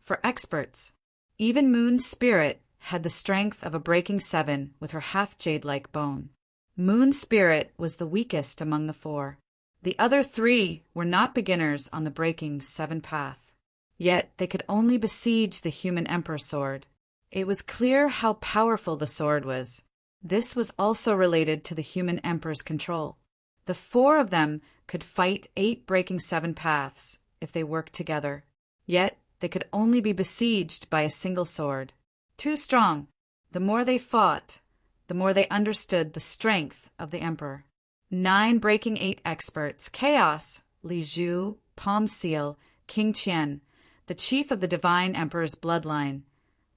For experts, even Moon Spirit had the strength of a breaking 7 with her half-jade-like bone. Moon Spirit was the weakest among the 4. The other 3 were not beginners on the breaking 7 path. Yet they could only besiege the human emperor sword. It was clear how powerful the sword was. This was also related to the human emperor's control. The 4 of them could fight 8 breaking 7 paths if they worked together. Yet they could only be besieged by a single sword. Too strong. The more they fought, the more they understood the strength of the emperor. 9 breaking 8 experts, Chaos, Li Zhu, Palm Seal, King Qian, the chief of the divine emperor's bloodline,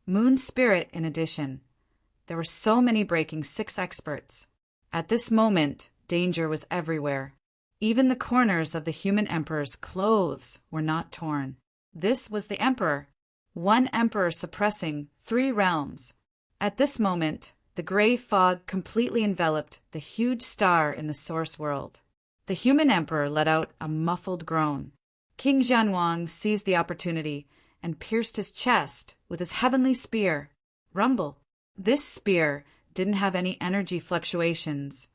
Moon Spirit in addition. There were so many breaking 6 experts. At this moment, danger was everywhere. Even the corners of the human emperor's clothes were not torn. This was the emperor. One emperor suppressing 3 realms. At this moment, the gray fog completely enveloped the huge star in the source world. The human emperor let out a muffled groan. King Jianwang seized the opportunity and pierced his chest with his heavenly spear. Rumble. This spear didn't have any energy fluctuations,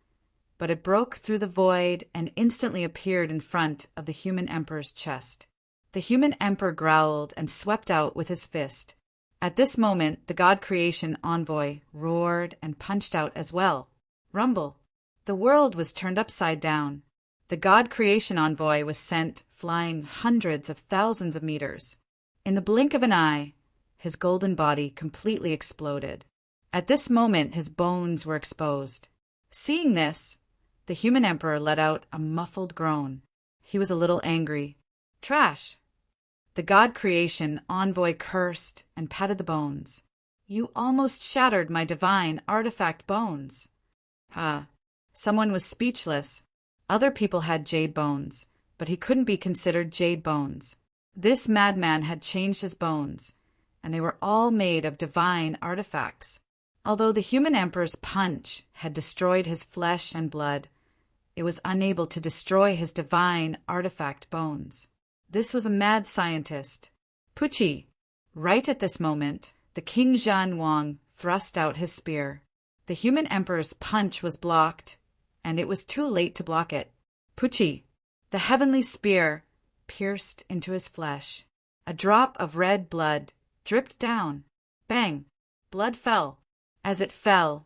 but it broke through the void and instantly appeared in front of the human emperor's chest. The human emperor growled and swept out with his fist. At this moment, the God Creation envoy roared and punched out as well. Rumble. The world was turned upside down. The God Creation envoy was sent flying hundreds of thousands of meters. In the blink of an eye, his golden body completely exploded. At this moment, his bones were exposed. Seeing this, the human emperor let out a muffled groan. He was a little angry. Trash. The god creation envoy cursed and patted the bones. "You almost shattered my divine artifact bones." Someone was speechless. Other people had jade bones, but he couldn't be considered jade bones. This madman had changed his bones, and they were all made of divine artifacts. Although the human emperor's punch had destroyed his flesh and blood, it was unable to destroy his divine artifact bones. This was a mad scientist. Pucci! Right at this moment, the King Zhan Wang thrust out his spear. The human emperor's punch was blocked, and it was too late to block it. Pucci! The heavenly spear pierced into his flesh. A drop of red blood dripped down. Bang! Blood fell. As it fell,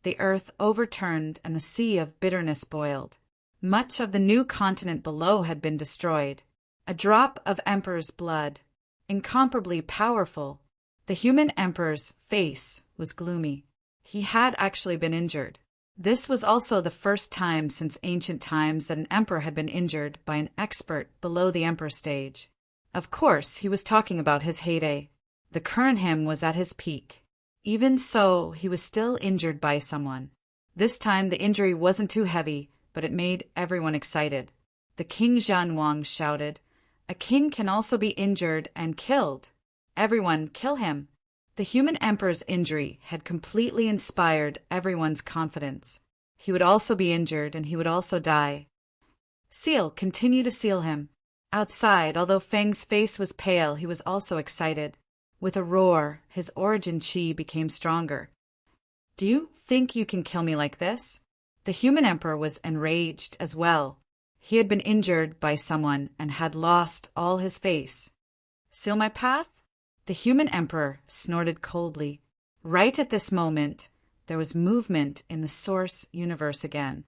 the earth overturned and the sea of bitterness boiled. Much of the new continent below had been destroyed. A drop of emperor's blood, incomparably powerful. The human emperor's face was gloomy. He had actually been injured. This was also the first time since ancient times that an emperor had been injured by an expert below the emperor stage. Of course, he was talking about his heyday. The current him was at his peak. Even so, he was still injured by someone. This time the injury wasn't too heavy, but it made everyone excited. The King Zhan Wang shouted, "A king can also be injured and killed. Everyone, kill him." The human emperor's injury had completely inspired everyone's confidence. He would also be injured and he would also die. Seal, continue to seal him. Outside, although Feng's face was pale, he was also excited. With a roar, his origin chi became stronger. "Do you think you can kill me like this?" The human emperor was enraged as well. He had been injured by someone and had lost all his face. "Seal my path?" The human emperor snorted coldly. Right at this moment, there was movement in the source universe again.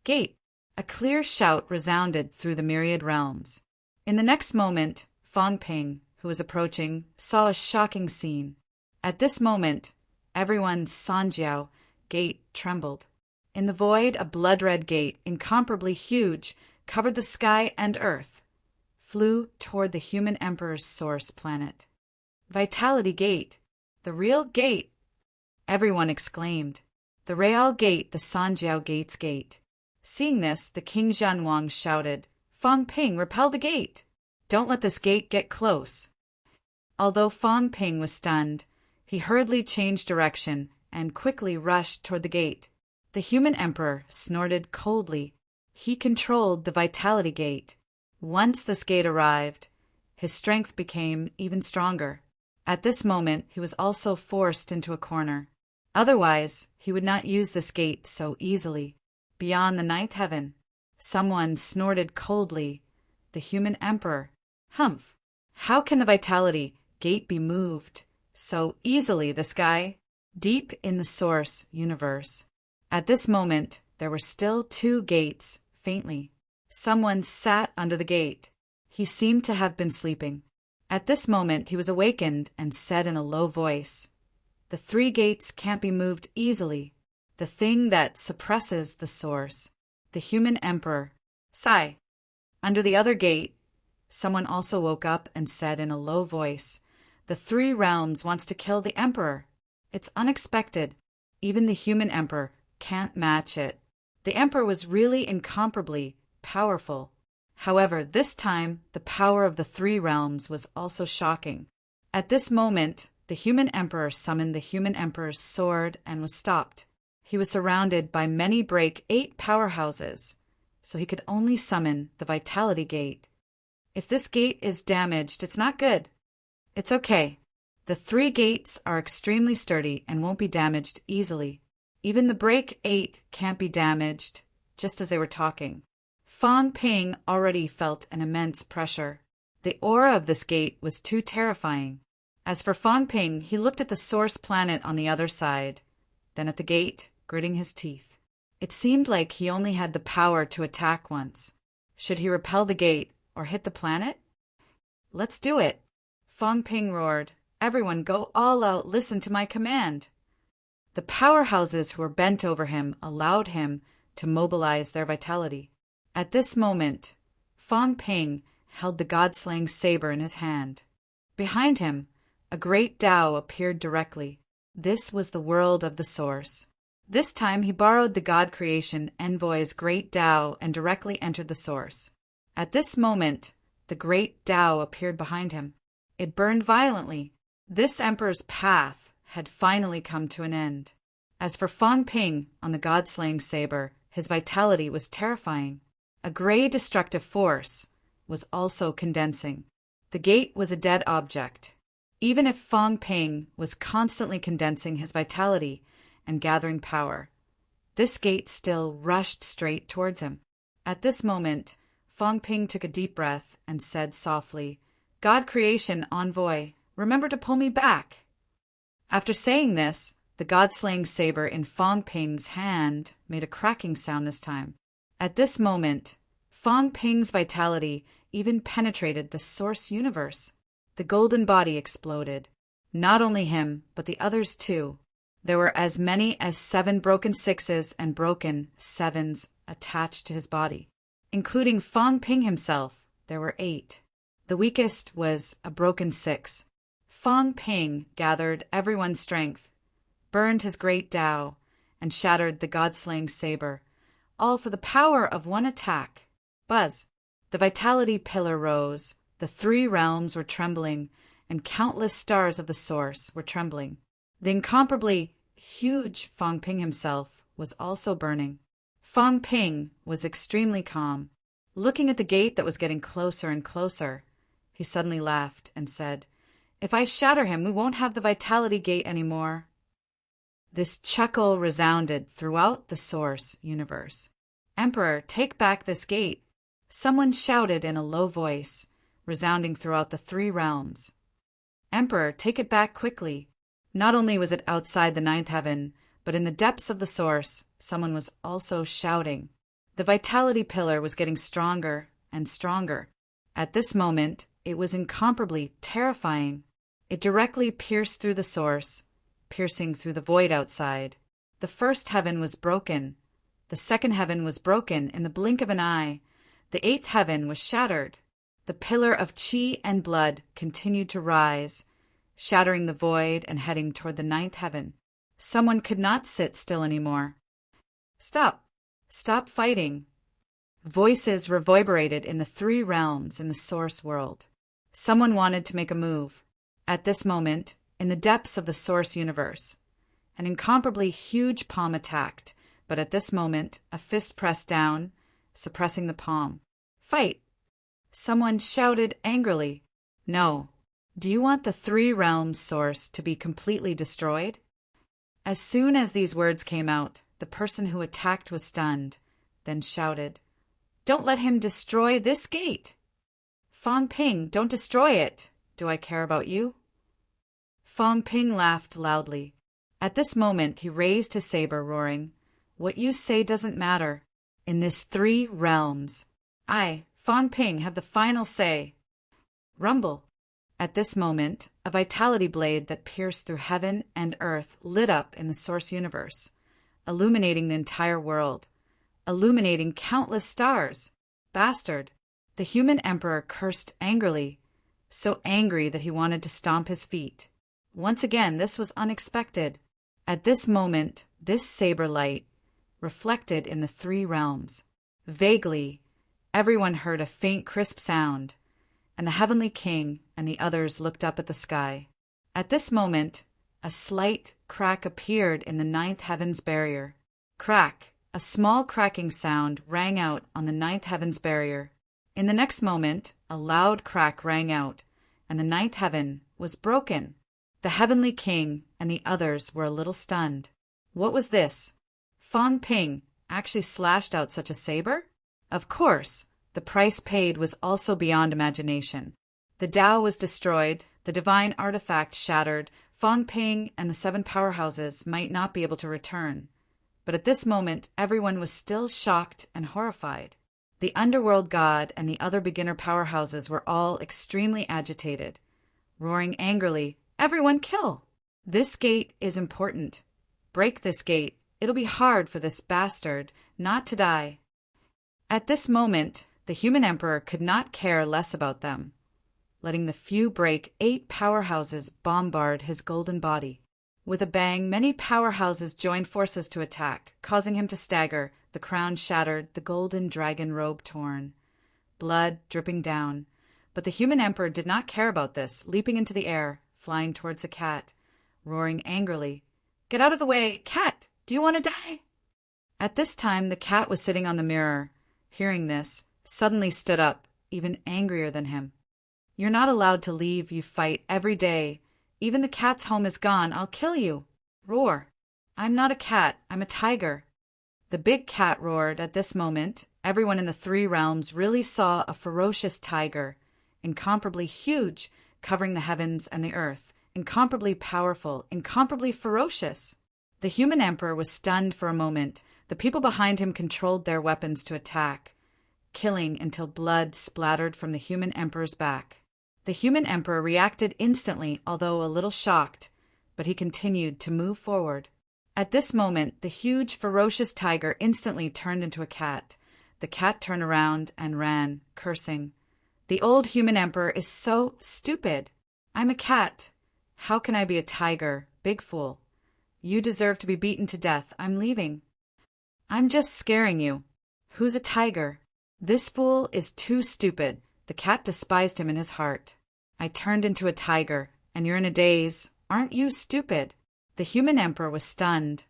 "Gate!" A clear shout resounded through the myriad realms. In the next moment, Fang Ping, who was approaching, saw a shocking scene. At this moment, everyone's Sanjiao gate trembled. In the void, a blood-red gate, incomparably huge, covered the sky and earth, flew toward the human emperor's source planet. "Vitality Gate! The real gate!" everyone exclaimed. "The Real Gate, the Sanjiao Gate's gate." Seeing this, the King Zhan Wang shouted, "Fang Ping, repel the gate! Don't let this gate get close." Although Fang Ping was stunned, he hurriedly changed direction and quickly rushed toward the gate. The human emperor snorted coldly. He controlled the Vitality Gate. Once this gate arrived, his strength became even stronger. At this moment, he was also forced into a corner. Otherwise, he would not use this gate so easily. Beyond the ninth heaven, someone snorted coldly. The human emperor. "Humph! How can the Vitality Gate be moved so easily, this guy?" Deep in the source universe. At this moment, there were still two gates, faintly. Someone sat under the gate. He seemed to have been sleeping. At this moment, he was awakened and said in a low voice, "The three gates can't be moved easily. The thing that suppresses the source, the human emperor, Sai." Under the other gate, someone also woke up and said in a low voice, "The three realms wants to kill the emperor. It's unexpected. Even the human emperor can't match it." The emperor was really incomparably powerful. However, this time, the power of the three realms was also shocking. At this moment, the human emperor summoned the human emperor's sword and was stopped. He was surrounded by many break 8 powerhouses, so he could only summon the Vitality Gate. If this gate is damaged, it's not good. It's okay. The 3 gates are extremely sturdy and won't be damaged easily. Even the break 8 can't be damaged, just as they were talking. Fang Ping already felt an immense pressure. The aura of this gate was too terrifying. As for Fang Ping, he looked at the source planet on the other side, then at the gate, gritting his teeth. It seemed like he only had the power to attack once. Should he repel the gate or hit the planet? "Let's do it!" Fang Ping roared. "Everyone go all out, listen to my command!" The powerhouses who were bent over him allowed him to mobilize their vitality. At this moment, Fang Ping held the god-slaying saber in his hand. Behind him, a great Tao appeared directly. This was the world of the Source. This time he borrowed the God creation envoy's great Tao and directly entered the Source. At this moment, the great Tao appeared behind him. It burned violently. This emperor's path had finally come to an end. As for Fang Ping on the god-slaying saber, his vitality was terrifying. A gray destructive force was also condensing. The gate was a dead object. Even if Fang Ping was constantly condensing his vitality and gathering power, this gate still rushed straight towards him. At this moment, Fang Ping took a deep breath and said softly, "God creation envoy, remember to pull me back." After saying this, the god-slaying saber in Fang Ping's hand made a cracking sound this time. At this moment, Fang Ping's vitality even penetrated the Source universe. The golden body exploded. Not only him, but the others too. There were as many as 7 broken 6s and broken 7s attached to his body. Including Fang Ping himself, there were 8. The weakest was a broken 6. Fang Ping gathered everyone's strength, burned his great Tao, and shattered the god-slaying saber, all for the power of one attack. Buzz! The vitality pillar rose, the 3 realms were trembling, and countless stars of the Source were trembling. The incomparably huge Fang Ping himself was also burning. Fang Ping was extremely calm. Looking at the gate that was getting closer and closer, he suddenly laughed and said, "If I shatter him, we won't have the vitality gate anymore." This chuckle resounded throughout the Source universe. "Emperor, take back this gate," someone shouted in a low voice, resounding throughout the 3 realms. "Emperor, take it back quickly." Not only was it outside the 9th heaven, but in the depths of the Source, someone was also shouting. The vitality pillar was getting stronger and stronger. At this moment, it was incomparably terrifying. It directly pierced through the Source, piercing through the void outside. The 1st heaven was broken. The 2nd heaven was broken in the blink of an eye. The 8th heaven was shattered. The pillar of chi and blood continued to rise, shattering the void and heading toward the 9th heaven. Someone could not sit still anymore. "Stop! Stop fighting!" Voices reverberated in the 3 realms in the Source world. Someone wanted to make a move. At this moment, in the depths of the Source universe, an incomparably huge palm attacked, but at this moment, a fist pressed down, suppressing the palm. "Fight!" Someone shouted angrily. "No. Do you want the 3 realms Source to be completely destroyed?" As soon as these words came out, the person who attacked was stunned, then shouted, "Don't let him destroy this gate!" "Fang Ping, don't destroy it! Do I care about you?" Fang Ping laughed loudly. At this moment he raised his saber, roaring, "What you say doesn't matter. In this 3 realms, I, Fang Ping, have the final say." Rumble! At this moment, a vitality blade that pierced through heaven and earth lit up in the Source universe, illuminating the entire world, illuminating countless stars. Bastard! The human emperor cursed angrily, so angry that he wanted to stomp his feet. Once again, this was unexpected. At this moment, this saber light reflected in the 3 realms. Vaguely, everyone heard a faint, crisp sound, and the heavenly king and the others looked up at the sky. At this moment, a slight crack appeared in the 9th heaven's barrier. Crack! A small cracking sound rang out on the 9th heaven's barrier. In the next moment, a loud crack rang out, and the 9th heaven was broken. The heavenly king and the others were a little stunned. What was this? Fang Ping actually slashed out such a saber? Of course, the price paid was also beyond imagination. The Tao was destroyed, the divine artifact shattered, Fang Ping and the 7 powerhouses might not be able to return. But at this moment, everyone was still shocked and horrified. The underworld god and the other beginner powerhouses were all extremely agitated, roaring angrily, "Everyone kill! This gate is important. Break this gate. It'll be hard for this bastard not to die." At this moment, The human emperor could not care less about them, letting the few break 8 powerhouses bombard his golden body. With a bang, many powerhouses joined forces to attack, causing him to stagger, the crown shattered, the golden dragon robe torn, blood dripping down. But the human emperor did not care about this, leaping into the air, flying towards the cat, roaring angrily, "Get out of the way! Cat! Do you want to die?" At this time, the cat was sitting on the mirror. Hearing this, suddenly stood up, even angrier than him. "You're not allowed to leave, you fight every day. Even the cat's home is gone. I'll kill you." Roar. "I'm not a cat, I'm a tiger." The big cat roared. At this moment, everyone in the 3 realms really saw a ferocious tiger, incomparably huge, covering the heavens and the earth, incomparably powerful, incomparably ferocious. The human emperor was stunned for a moment. The people behind him controlled their weapons to attack, killing until blood splattered from the human emperor's back. The human emperor reacted instantly, although a little shocked, but he continued to move forward. At this moment, the huge, ferocious tiger instantly turned into a cat. The cat turned around and ran, cursing. "The old human emperor is so stupid. I'm a cat. How can I be a tiger? Big fool. You deserve to be beaten to death. I'm leaving. I'm just scaring you. Who's a tiger? This fool is too stupid." The cat despised him in his heart. "I turned into a tiger, and you're in a daze. Aren't you stupid?" The human emperor was stunned,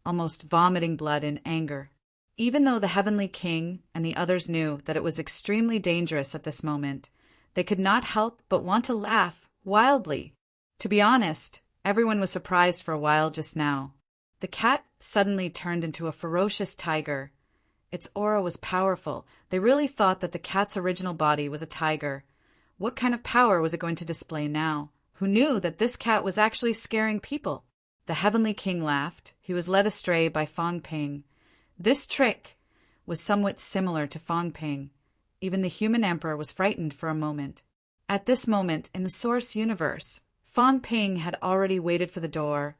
almost vomiting blood in anger. Even though the heavenly king and the others knew that it was extremely dangerous at this moment, they could not help but want to laugh wildly. To be honest, everyone was surprised for a while just now. The cat suddenly turned into a ferocious tiger. Its aura was powerful. They really thought that the cat's original body was a tiger. What kind of power was it going to display now? Who knew that this cat was actually scaring people? The heavenly king laughed. He was led astray by Fong Ping. This trick was somewhat similar to Fong Ping. Even the human emperor was frightened for a moment. At this moment, in the source universe, Fong Ping had already waited for the door,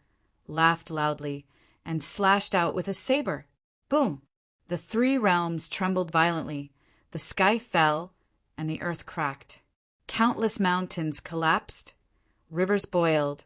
laughed loudly, and slashed out with his saber. Boom! The 3 realms trembled violently. The sky fell, and the earth cracked. Countless mountains collapsed, rivers boiled,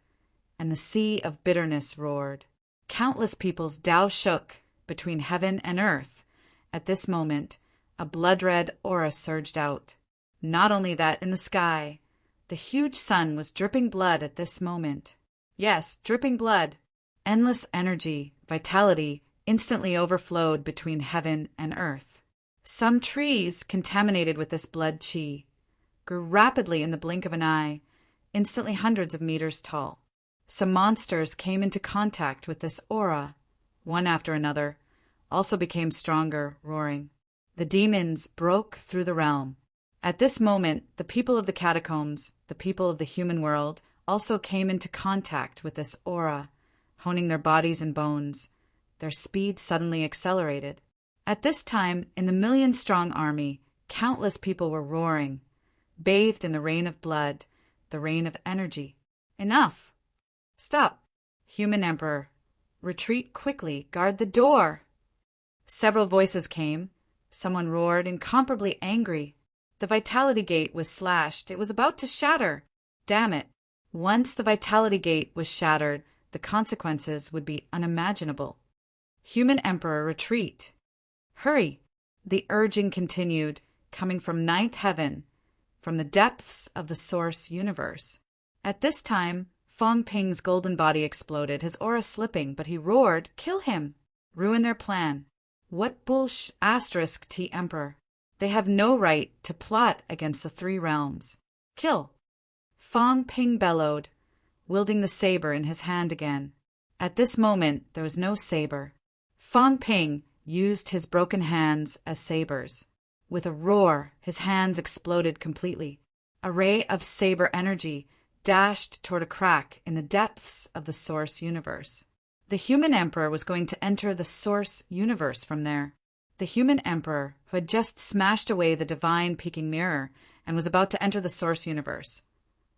and the sea of bitterness roared. Countless people's Tao shook between heaven and earth. At this moment, a blood-red aura surged out. Not only that, in the sky, the huge sun was dripping blood at this moment. Yes, dripping blood. Endless energy, vitality, instantly overflowed between heaven and earth. Some trees, contaminated with this blood chi, grew rapidly in the blink of an eye, instantly hundreds of meters tall. Some monsters came into contact with this aura, one after another, also became stronger, roaring. The demons broke through the realm. At this moment, the people of the catacombs, the people of the human world, also came into contact with this aura, honing their bodies and bones. Their speed suddenly accelerated. At this time, in the million-strong army, countless people were roaring, bathed in the rain of blood, the rain of energy. "Enough! Stop! Human Emperor! Retreat quickly! Guard the door!" Several voices came. Someone roared, incomparably angry. The vitality gate was slashed. It was about to shatter. Damn it! Once the vitality gate was shattered, the consequences would be unimaginable. Human Emperor, retreat! Hurry! The urging continued, coming from 9th heaven, from the depths of the source universe. At this time, Fong Ping's golden body exploded, his aura slipping, but he roared, "Kill him! Ruin their plan! What bullsh**! T Emperor! They have no right to plot against the 3 realms. Kill!" Fong Ping bellowed, wielding the saber in his hand again. At this moment, there was no saber. Fong Ping used his broken hands as sabers. With a roar, his hands exploded completely. A ray of saber energy dashed toward a crack in the depths of the source universe. The human emperor was going to enter the source universe from there. The human emperor, who had just smashed away the divine peeking mirror and was about to enter the source universe,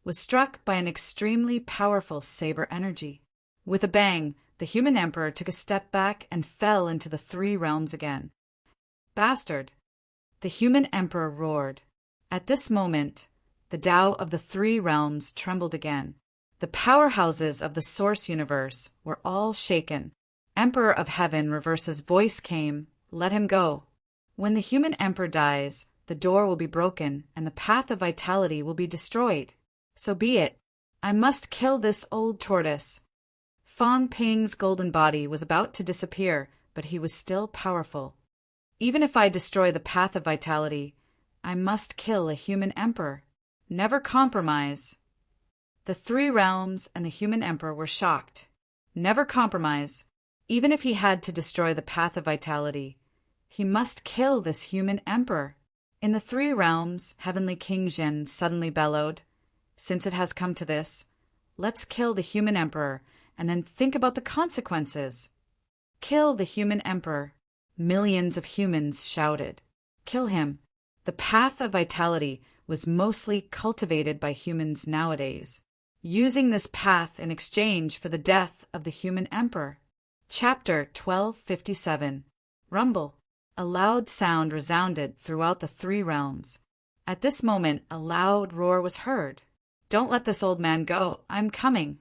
was struck by an extremely powerful saber energy. With a bang, the human emperor took a step back and fell into the 3 realms again. Bastard! The human emperor roared. At this moment, the Tao of the three realms trembled again. The powerhouses of the source universe were all shaken. Emperor of Heaven Reverse's voice came, "Let him go. When the human emperor dies, the door will be broken and the path of vitality will be destroyed. So be it. I must kill this old tortoise." Fang Ping's golden body was about to disappear, but he was still powerful. "Even if I destroy the path of vitality, I must kill a human emperor. Never compromise." The three realms and the human emperor were shocked. Never compromise. Even if he had to destroy the path of vitality, he must kill this human emperor. In the three realms, Heavenly King Jin suddenly bellowed, "Since it has come to this, let's kill the human emperor and then think about the consequences." "Kill the human emperor," millions of humans shouted. "Kill him." The path of vitality was mostly cultivated by humans nowadays, using this path in exchange for the death of the human emperor. Chapter 1257. Rumble. A loud sound resounded throughout the three realms. At this moment, a loud roar was heard. "Don't let this old man go. I'm coming."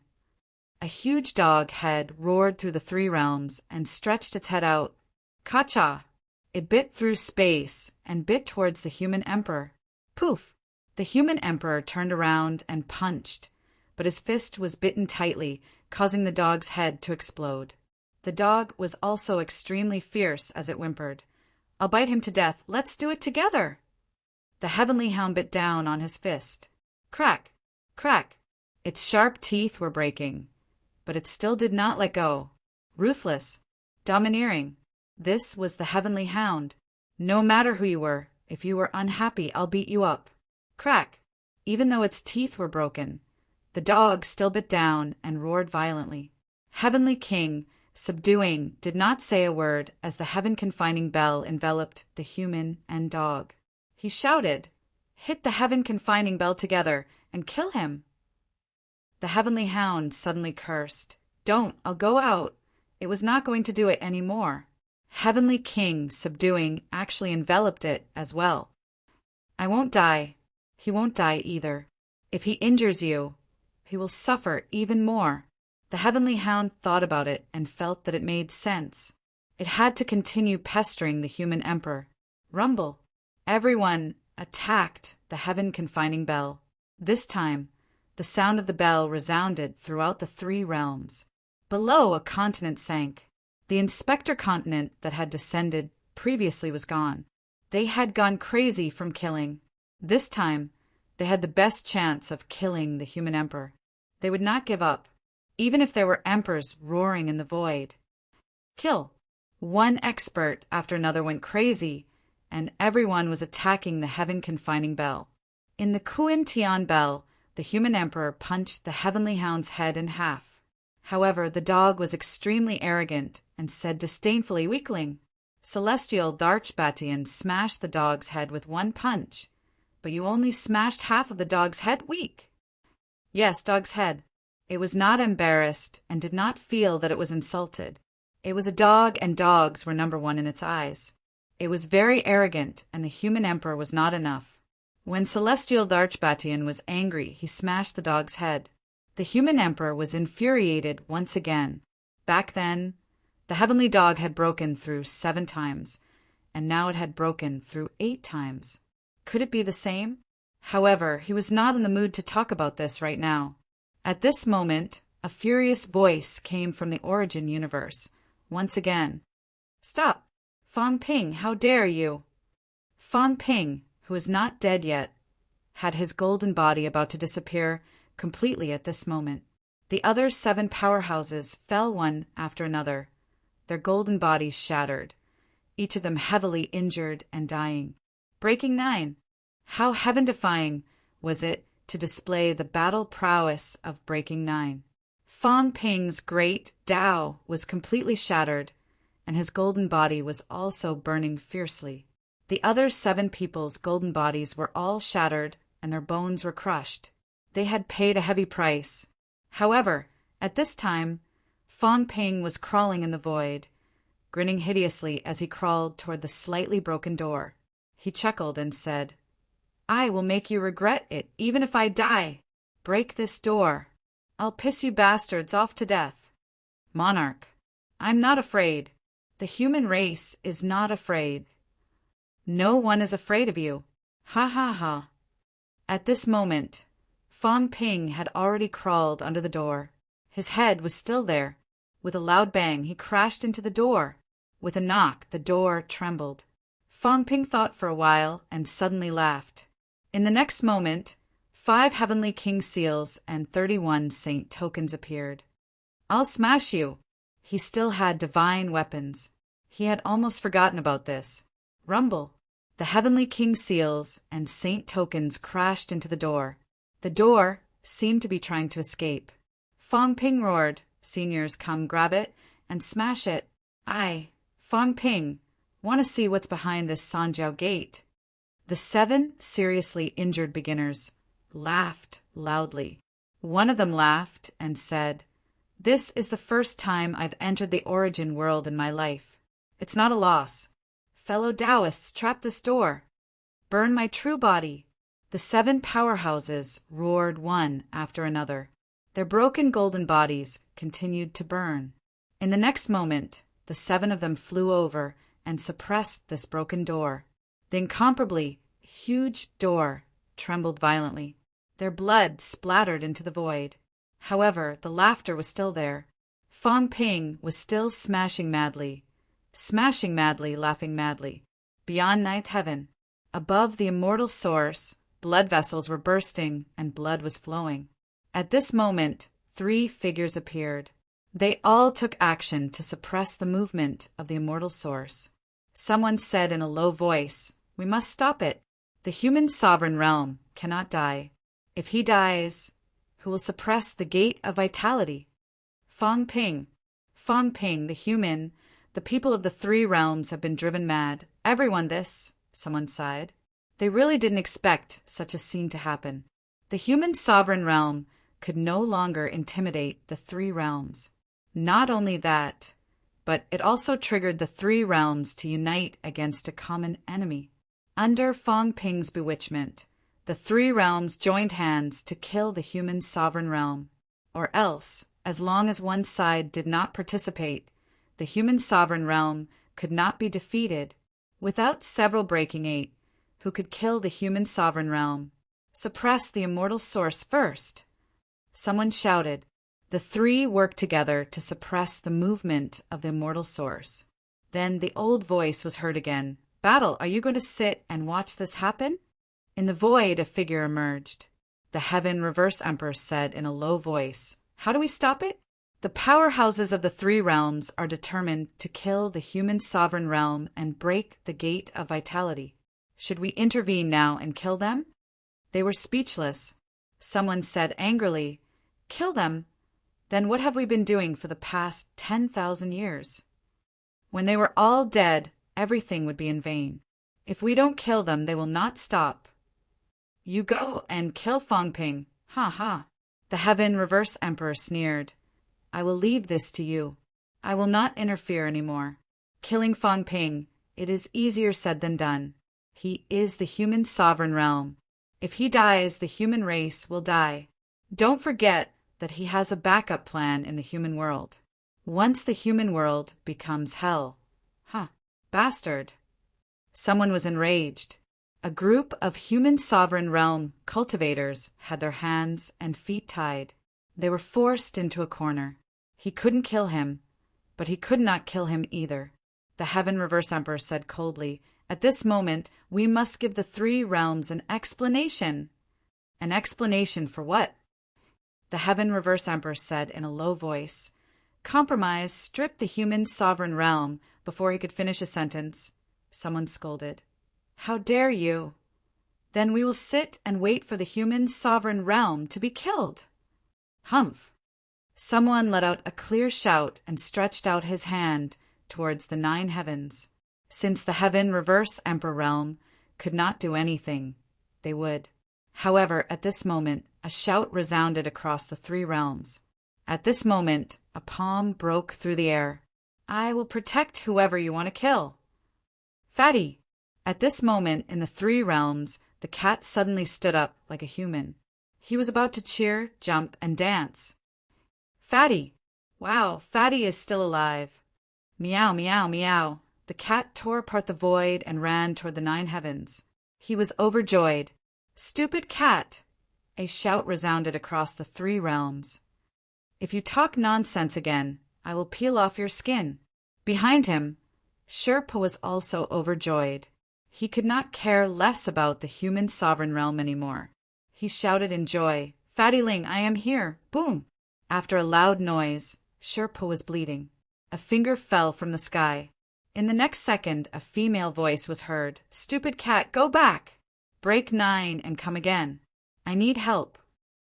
A huge dog head roared through the three realms and stretched its head out. Kacha! It bit through space and bit towards the human emperor. Poof! The human emperor turned around and punched, but his fist was bitten tightly, causing the dog's head to explode. The dog was also extremely fierce as it whimpered, "I'll bite him to death. Let's do it together." The heavenly hound bit down on his fist. Crack! Crack! Its sharp teeth were breaking, but it still did not let go. Ruthless, domineering. This was the heavenly hound. "No matter who you were, if you were unhappy, I'll beat you up." Crack! Even though its teeth were broken, the dog still bit down and roared violently. Heavenly King, subduing, did not say a word as the heaven-confining bell enveloped the human and dog. He shouted, "Hit the heaven-confining bell together and kill him." The heavenly hound suddenly cursed. "Don't, I'll go out." It was not going to do it anymore. Heavenly King, subduing, actually enveloped it as well. "I won't die. He won't die either. If he injures you, he will suffer even more." The heavenly hound thought about it and felt that it made sense. It had to continue pestering the human emperor. Rumble. Everyone attacked the heaven-confining bell. This time, the sound of the bell resounded throughout the three realms. Below, a continent sank. The inspector continent that had descended previously was gone. They had gone crazy from killing. This time, they had the best chance of killing the human emperor. They would not give up, even if there were emperors roaring in the void. Kill. One expert after another went crazy, and everyone was attacking the heaven-confining bell. In the Kuan Tian bell, the human emperor punched the heavenly hound's head in half. However, the dog was extremely arrogant and said disdainfully, "Weakling." Celestial Darchbatian smashed the dog's head with one punch, but you only smashed half of the dog's head. Weak. Yes, dog's head. It was not embarrassed and did not feel that it was insulted. It was a dog and dogs were number one in its eyes. It was very arrogant and the human emperor was not enough. When Celestial Darchbatian was angry, he smashed the dog's head. The human emperor was infuriated once again. Back then, the heavenly dog had broken through 7 times, and now it had broken through 8 times. Could it be the same? However, he was not in the mood to talk about this right now. At this moment, a furious voice came from the origin universe. Once again, "Stop! Fang Ping, how dare you?" Fang Ping, who is not dead yet, had his golden body about to disappear completely at this moment. The other 7 powerhouses fell one after another, their golden bodies shattered, each of them heavily injured and dying. Breaking 9. How heaven-defying was it to display the battle prowess of Breaking 9. Fang Ping's great Tao was completely shattered, and his golden body was also burning fiercely. The other 7 people's golden bodies were all shattered, and their bones were crushed. They had paid a heavy price. However, at this time, Fang Ping was crawling in the void, grinning hideously as he crawled toward the slightly broken door. He chuckled and said, I will make you regret it, even if I die. Break this door. I'll piss you bastards off to death. Monarch, I'm not afraid. The human race is not afraid. No one is afraid of you. Ha ha ha. At this moment, Fong Ping had already crawled under the door. His head was still there. With a loud bang, he crashed into the door. With a knock, the door trembled. Fong Ping thought for a while and suddenly laughed. In the next moment, 5 heavenly king seals and 31 saint tokens appeared. I'll smash you. He still had divine weapons. He had almost forgotten about this. Rumble. The heavenly king seals and saint tokens crashed into the door. The door seemed to be trying to escape. Fong Ping roared, Seniors, come grab it and smash it. Fong Ping, want to see what's behind this Sanjiao gate. The 7 seriously injured beginners laughed loudly. One of them laughed and said, This is the first time I've entered the origin world in my life. It's not a loss. Fellow Taoists, trap this door. Burn my true body. The 7 powerhouses roared one after another. Their broken golden bodies continued to burn. In the next moment, the 7 of them flew over and suppressed this broken door. The incomparably huge door trembled violently. Their blood splattered into the void. However, the laughter was still there. Fong Ping was still smashing madly, laughing madly. Beyond ninth heaven, above the immortal source, blood vessels were bursting and blood was flowing. At this moment, 3 figures appeared. They all took action to suppress the movement of the immortal source. Someone said in a low voice, We must stop it. The human sovereign realm cannot die. If he dies, who will suppress the gate of vitality? Fong Ping, the people of the 3 realms have been driven mad. Everyone this, someone sighed. They really didn't expect such a scene to happen. The human sovereign realm could no longer intimidate the 3 realms. Not only that, but it also triggered the 3 realms to unite against a common enemy. Under Fong Ping's bewitchment, the 3 realms joined hands to kill the human sovereign realm. Or else, as long as one side did not participate, the human sovereign realm could not be defeated. Without several breaking 8, who could kill the human sovereign realm, suppress the immortal source first. Someone shouted. The 3 worked together to suppress the movement of the immortal source. Then the old voice was heard again. Battle, are you going to sit and watch this happen? In the void, a figure emerged. The Heaven Reverse Emperor said in a low voice, How do we stop it? The powerhouses of the 3 realms are determined to kill the human sovereign realm and break the gate of vitality. Should we intervene now and kill them? They were speechless. Someone said angrily, Kill them? Then what have we been doing for the past 10,000 years? When they were all dead, everything would be in vain. If we don't kill them, they will not stop. You go and kill Fong Ping. Ha ha. The Heaven Reverse Emperor sneered. I will leave this to you. I will not interfere any more. Killing Fong Ping, it is easier said than done. He is the human sovereign realm. If he dies, the human race will die. Don't forget that he has a backup plan in the human world. Once the human world becomes hell. Bastard. Someone was enraged. A group of human sovereign realm cultivators had their hands and feet tied. They were forced into a corner. He couldn't kill him, but he could not kill him either. The Heaven Reverse Emperor said coldly, At this moment, we must give the 3 realms an explanation. An explanation for what? The Heaven Reverse Emperor said in a low voice. Compromise stripped the human sovereign realm before he could finish a sentence. Someone scolded. How dare you? Then we will sit and wait for the human sovereign realm to be killed. Humph. Someone let out a clear shout and stretched out his hand towards the 9 heavens. Since the Heaven Reverse Emperor realm could not do anything, they would. However, at this moment, a shout resounded across the 3 realms. At this moment, a palm broke through the air. I will protect whoever you want to kill. Fatty, At this moment in the three realms, the cat suddenly stood up like a human. He was about to cheer, jump, and dance. Fatty! Wow, Fatty is still alive. Meow, meow, meow. The cat tore apart the void and ran toward the nine heavens. He was overjoyed. Stupid cat! A shout resounded across the three realms. If you talk nonsense again, I will peel off your skin. Behind him, Sherpa was also overjoyed. He could not care less about the human sovereign realm anymore. He shouted in joy, Fatty Ling, I am here! Boom! After a loud noise, Sherpa was bleeding. A finger fell from the sky. In the next second, a female voice was heard. Stupid cat, go back! Break 9 and come again. I need help.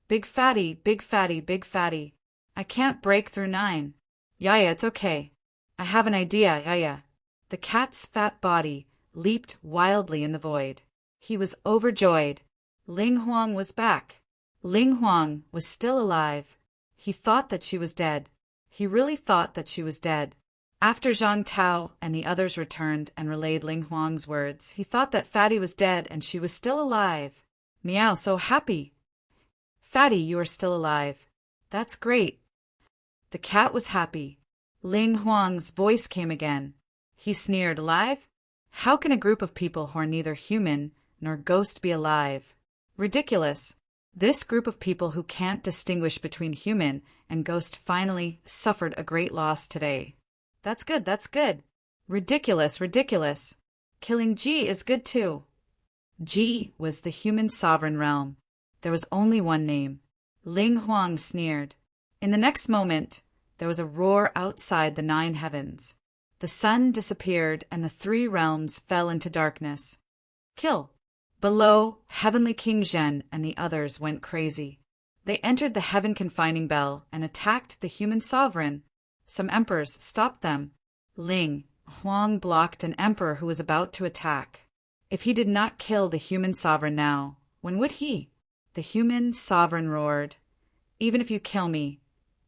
Big Fatty, Big Fatty, Big Fatty. I can't break through 9. Yaya, it's okay. I have an idea, Yaya. The cat's fat body leaped wildly in the void. He was overjoyed. Ling Huang was back. Ling Huang was still alive. He thought that she was dead. He really thought that she was dead. After Zhang Tao and the others returned and relayed Ling Huang's words, he thought that Fatty was dead and she was still alive. Meow, so happy. Fatty, you are still alive. That's great. The cat was happy. Ling Huang's voice came again. He sneered, alive? How can a group of people who are neither human nor ghost be alive? Ridiculous. This group of people who can't distinguish between human and ghost finally suffered a great loss today. That's good, that's good. Ridiculous, ridiculous. Killing Ji is good too. Ji was the human sovereign realm. There was only one name. Ling Huang sneered. In the next moment, there was a roar outside the 9 heavens. The sun disappeared and the 3 realms fell into darkness. Kill! Below, Heavenly King Zhen and the others went crazy. They entered the heaven confining bell and attacked the human sovereign. Some emperors stopped them. Ling Huang blocked an emperor who was about to attack. If he did not kill the human sovereign now, when would he? The human sovereign roared, Even if you kill me,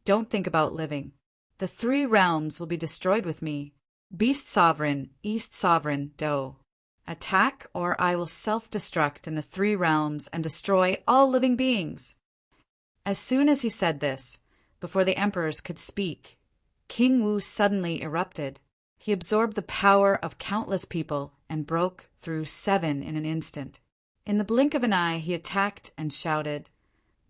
don't think about living. The 3 realms will be destroyed with me. Beast sovereign, East sovereign, Do. Attack, or I will self-destruct in the 3 realms and destroy all living beings. As soon as he said this, before the emperors could speak, King Wu suddenly erupted. He absorbed the power of countless people and broke through 7 in an instant. In the blink of an eye, he attacked and shouted,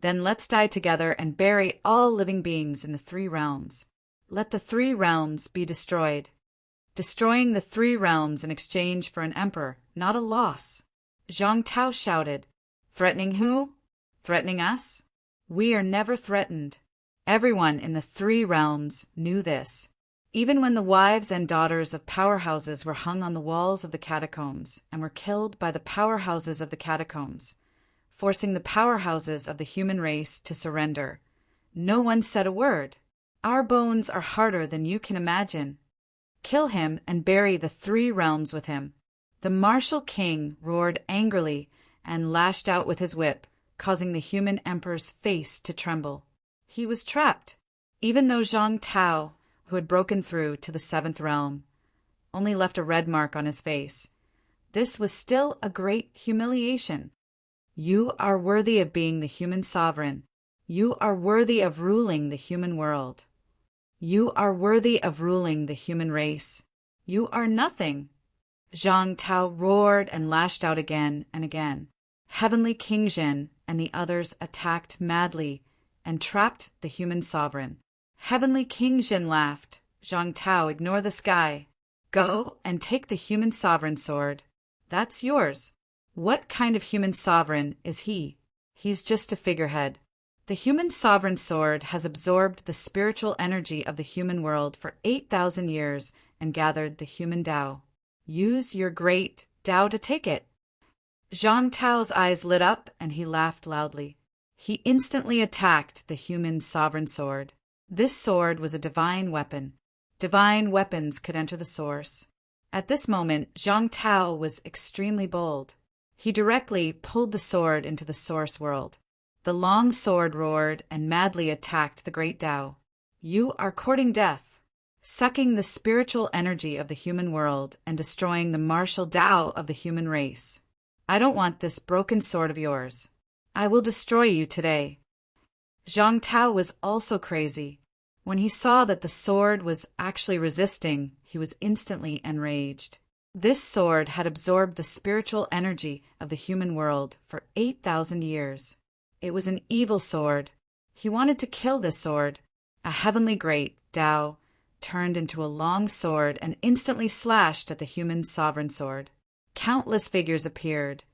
Then let's die together and bury all living beings in the 3 realms. Let the 3 realms be destroyed. Destroying the 3 realms in exchange for an emperor, not a loss. Zhang Tao shouted, Threatening who? Threatening us? We are never threatened. Everyone in the 3 realms knew this. Even when the wives and daughters of powerhouses were hung on the walls of the catacombs and were killed by the powerhouses of the catacombs, forcing the powerhouses of the human race to surrender, no one said a word. Our bones are harder than you can imagine. Kill him and bury the 3 realms with him. The martial king roared angrily and lashed out with his whip, causing the human emperor's face to tremble. He was trapped, even though Zhang Tao, who had broken through to the 7th realm, only left a red mark on his face. This was still a great humiliation. You are worthy of being the human sovereign. You are worthy of ruling the human world. You are worthy of ruling the human race. You are nothing. Zhang Tao roared and lashed out again and again. Heavenly King Zhen and the others attacked madly and trapped the human sovereign. Heavenly King Zhen laughed. Zhang Tao, ignore the sky. Go and take the human sovereign sword. That's yours. What kind of human sovereign is he? He's just a figurehead. The human sovereign sword has absorbed the spiritual energy of the human world for 8,000 years and gathered the human Tao. Use your great Tao to take it. Zhang Tao's eyes lit up and he laughed loudly. He instantly attacked the human sovereign sword. This sword was a divine weapon. Divine weapons could enter the source. At this moment, Zhang Tao was extremely bold. He directly pulled the sword into the source world. The long sword roared and madly attacked the great Tao. You are courting death. sucking the spiritual energy of the human world and destroying the martial Tao of the human race. I don't want this broken sword of yours. I will destroy you today. Zhang Tao was also crazy. When he saw that the sword was actually resisting, he was instantly enraged. This sword had absorbed the spiritual energy of the human world for 8,000 years. It was an evil sword. He wanted to kill this sword. A heavenly great Tao turned into a long sword and instantly slashed at the human sovereign sword. Countless figures appeared,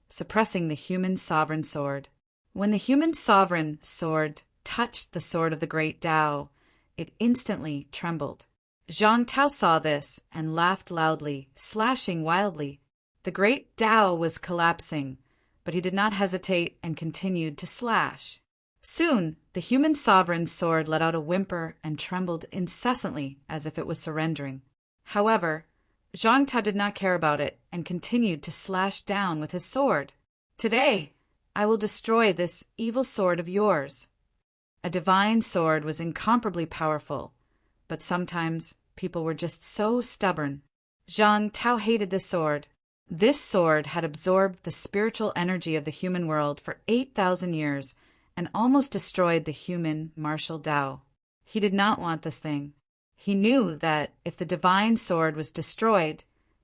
suppressing the human sovereign sword. When the human sovereign sword touched the sword of the great Tao, it instantly trembled. Zhang Tao saw this and laughed loudly, slashing wildly. The great Tao was collapsing, but he did not hesitate and continued to slash. Soon, the human sovereign's sword let out a whimper and trembled incessantly as if it was surrendering. However, Zhang Tao did not care about it and continued to slash down with his sword. Today, I will destroy this evil sword of yours. A divine sword was incomparably powerful, but sometimes people were just so stubborn. Zhang Tao hated this sword. This sword had absorbed the spiritual energy of the human world for 8,000 years and almost destroyed the human martial Tao. He did not want this thing. He knew that if the divine sword was destroyed,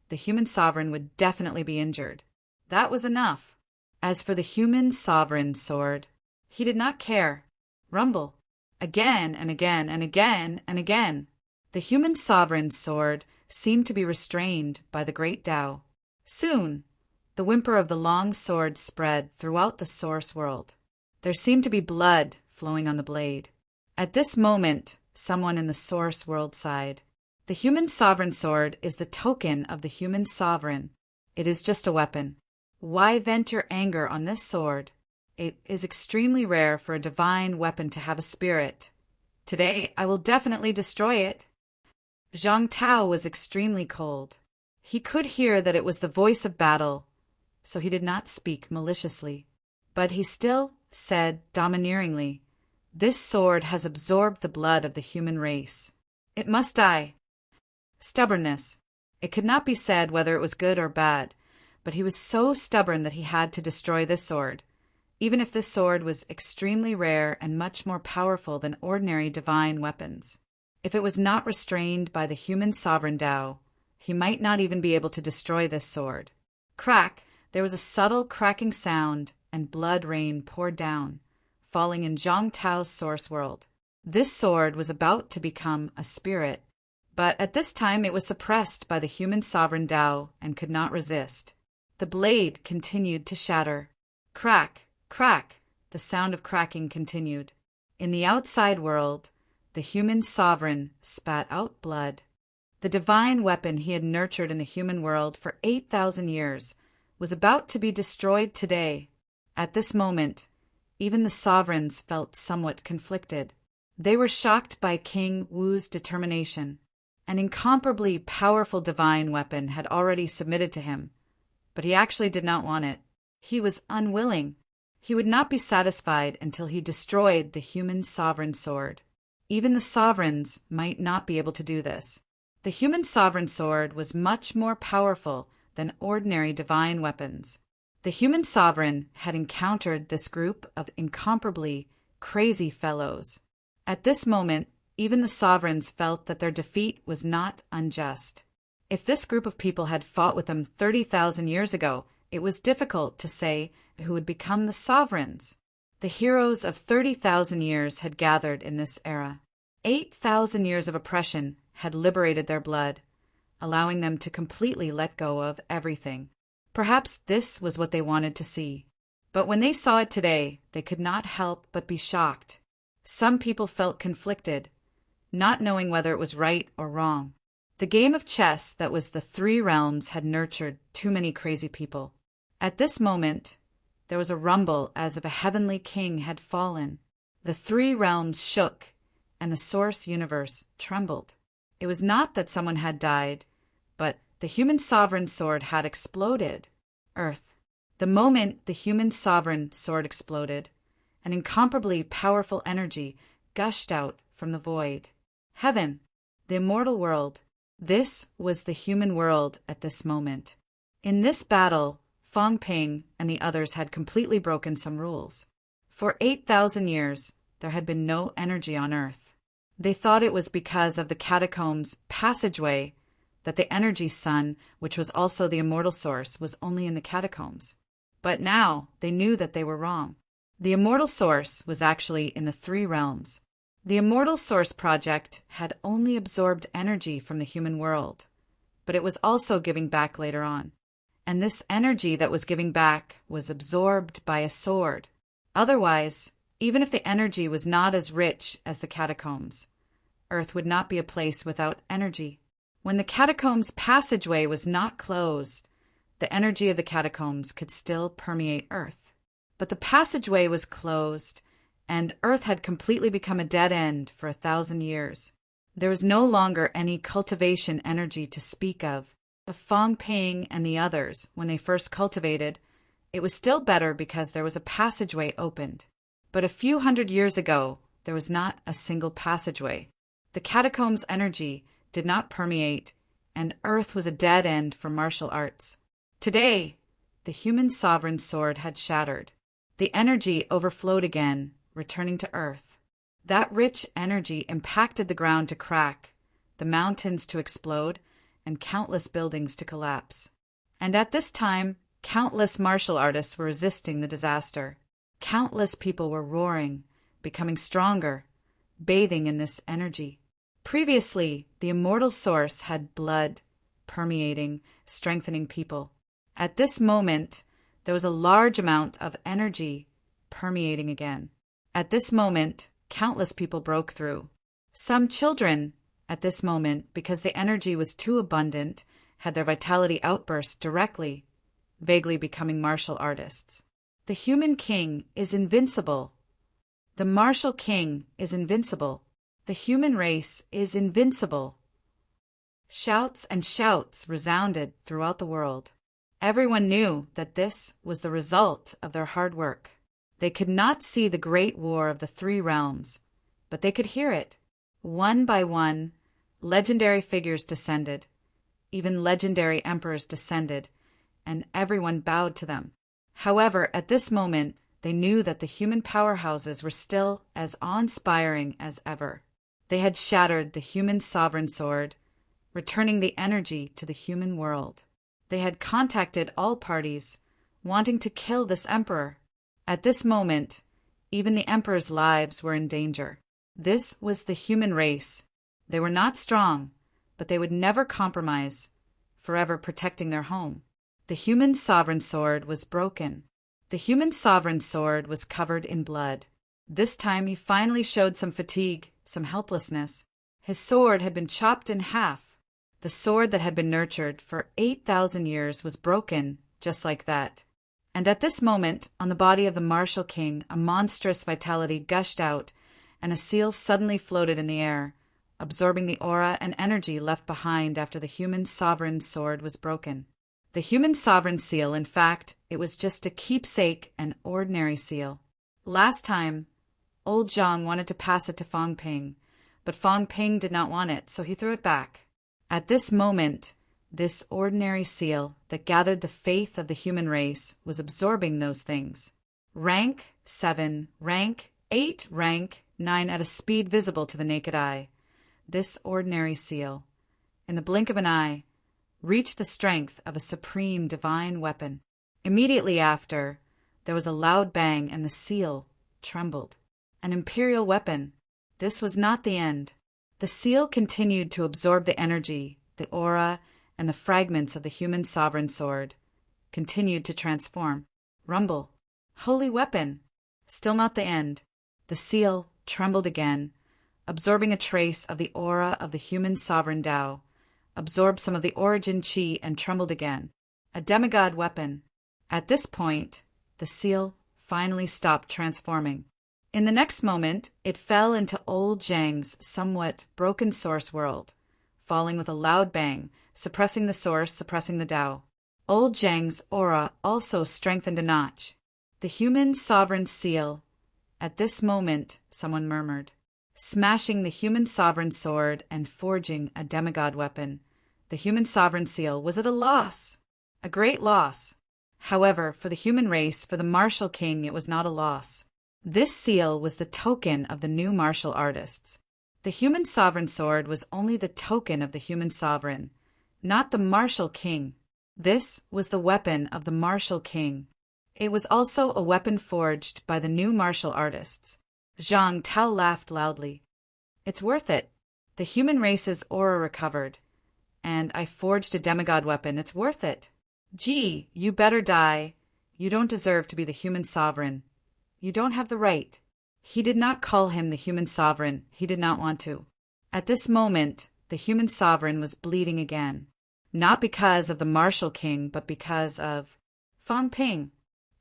the human sovereign would definitely be injured. That was enough. As for the human sovereign sword, he did not care. Rumble. Again and again and again and again. The human sovereign sword seemed to be restrained by the great Tao. Soon, the whimper of the long sword spread throughout the source world. There seemed to be blood flowing on the blade. At this moment, someone in the source world sighed. The human sovereign sword is the token of the human sovereign. It is just a weapon. Why vent your anger on this sword? It is extremely rare for a divine weapon to have a spirit. Today, I will definitely destroy it. Zhang Tao was extremely cold. He could hear that it was the voice of battle, so he did not speak maliciously. But he still said domineeringly, "This sword has absorbed the blood of the human race. It must die." Stubbornness. It could not be said whether it was good or bad, but he was so stubborn that he had to destroy this sword, even if this sword was extremely rare and much more powerful than ordinary divine weapons. If it was not restrained by the human sovereign Tao, he might not even be able to destroy this sword. Crack! There was a subtle cracking sound, and blood rain poured down, falling in Zhang Tao's source world. This sword was about to become a spirit, but at this time it was suppressed by the human sovereign Tao and could not resist. The blade continued to shatter. Crack! Crack! The sound of cracking continued. In the outside world, the human sovereign spat out blood. The divine weapon he had nurtured in the human world for 8,000 years was about to be destroyed today. At this moment, even the sovereigns felt somewhat conflicted. They were shocked by King Wu's determination. An incomparably powerful divine weapon had already submitted to him, but he actually did not want it. He was unwilling. He would not be satisfied until he destroyed the human sovereign sword. Even the sovereigns might not be able to do this. The human sovereign sword was much more powerful than ordinary divine weapons. The human sovereign had encountered this group of incomparably crazy fellows. At this moment, even the sovereigns felt that their defeat was not unjust. If this group of people had fought with them 30,000 years ago, it was difficult to say who would become the sovereigns. The heroes of 30,000 years had gathered in this era. 8,000 years of oppression had liberated their blood, allowing them to completely let go of everything. Perhaps this was what they wanted to see. But when they saw it today, they could not help but be shocked. Some people felt conflicted, not knowing whether it was right or wrong. The game of chess that was the three realms had nurtured too many crazy people. At this moment, there was a rumble as if a heavenly king had fallen. The three realms shook, and the source universe trembled. It was not that someone had died, but the human sovereign sword had exploded. Earth. The moment the human sovereign sword exploded, an incomparably powerful energy gushed out from the void. Heaven. The immortal world. This was the human world at this moment. In this battle, Fong Ping and the others had completely broken some rules. For 8,000 years, there had been no energy on Earth. They thought it was because of the catacombs' passageway that the energy sun, which was also the immortal source, was only in the catacombs. But now they knew that they were wrong. The immortal source was actually in the three realms. The Immortal Source Project had only absorbed energy from the human world, but it was also giving back later on. And this energy that was giving back was absorbed by a sword. Otherwise, even if the energy was not as rich as the catacombs, Earth would not be a place without energy. When the catacombs' passageway was not closed, the energy of the catacombs could still permeate Earth. But the passageway was closed, and Earth had completely become a dead end for 1,000 years. There was no longer any cultivation energy to speak of. The Fong Ping and the others, when they first cultivated, it was still better because there was a passageway opened. But a few hundred years ago, there was not a single passageway. The catacombs' energy did not permeate, and Earth was a dead end for martial arts. Today, the human sovereign sword had shattered. The energy overflowed again, returning to Earth. That rich energy impacted the ground to crack, the mountains to explode, and countless buildings to collapse. And at this time, countless martial artists were resisting the disaster. Countless people were roaring, becoming stronger, bathing in this energy. Previously, the immortal source had blood, permeating, strengthening people. At this moment, there was a large amount of energy permeating again. At this moment, countless people broke through. Some children, at this moment, because the energy was too abundant, had their vitality outburst directly, vaguely becoming martial artists. The human king is invincible. The martial king is invincible. The human race is invincible. Shouts and shouts resounded throughout the world. Everyone knew that this was the result of their hard work. They could not see the great war of the three realms, but they could hear it. One by one, legendary figures descended. Even legendary emperors descended, and everyone bowed to them. However, at this moment, they knew that the human powerhouses were still as awe-inspiring as ever. They had shattered the human sovereign sword, returning the energy to the human world. They had contacted all parties, wanting to kill this emperor. At this moment, even the emperor's lives were in danger. This was the human race. They were not strong, but they would never compromise, forever protecting their home. The human sovereign sword was broken. The human sovereign sword was covered in blood. This time he finally showed some fatigue, some helplessness. His sword had been chopped in half. The sword that had been nurtured for 8,000 years was broken, just like that. And at this moment, on the body of the martial king, a monstrous vitality gushed out, and a seal suddenly floated in the air, absorbing the aura and energy left behind after the human sovereign sword was broken. The human sovereign seal, in fact, it was just a keepsake, an ordinary seal. Last time, old Zhang wanted to pass it to Fong Ping, but Fong Ping did not want it, so he threw it back. At this moment, this ordinary seal that gathered the faith of the human race was absorbing those things. Rank 7, rank 8, rank 9 at a speed visible to the naked eye. This ordinary seal, in the blink of an eye, reached the strength of a supreme divine weapon. Immediately after, there was a loud bang and the seal trembled. An imperial weapon. This was not the end. The seal continued to absorb the energy, the aura, and the fragments of the human sovereign sword, continued to transform. Rumble. Holy weapon. Still not the end. The seal trembled again, absorbing a trace of the aura of the human sovereign Tao, absorbed some of the origin chi and trembled again. A demigod weapon. At this point, the seal finally stopped transforming. In the next moment, it fell into old Zhang's somewhat broken source world, falling with a loud bang, suppressing the source, suppressing the Tao. Old Zhang's aura also strengthened a notch. The human sovereign seal. At this moment, someone murmured. smashing the human sovereign sword and forging a demigod weapon. The human sovereign seal was at a loss, a great loss. However, for the human race, for the martial king, it was not a loss. This seal was the token of the new martial artists. The human sovereign sword was only the token of the human sovereign, not the martial king. This was the weapon of the martial king. It was also a weapon forged by the new martial artists. Zhang Tao laughed loudly. It's worth it. The human race's aura recovered, and I forged a demigod weapon. It's worth it. Gee, you better die. You don't deserve to be the human sovereign. You don't have the right. He did not call him the human sovereign. He did not want to. At this moment, the human sovereign was bleeding again. Not because of the martial king, but because of Fang Ping.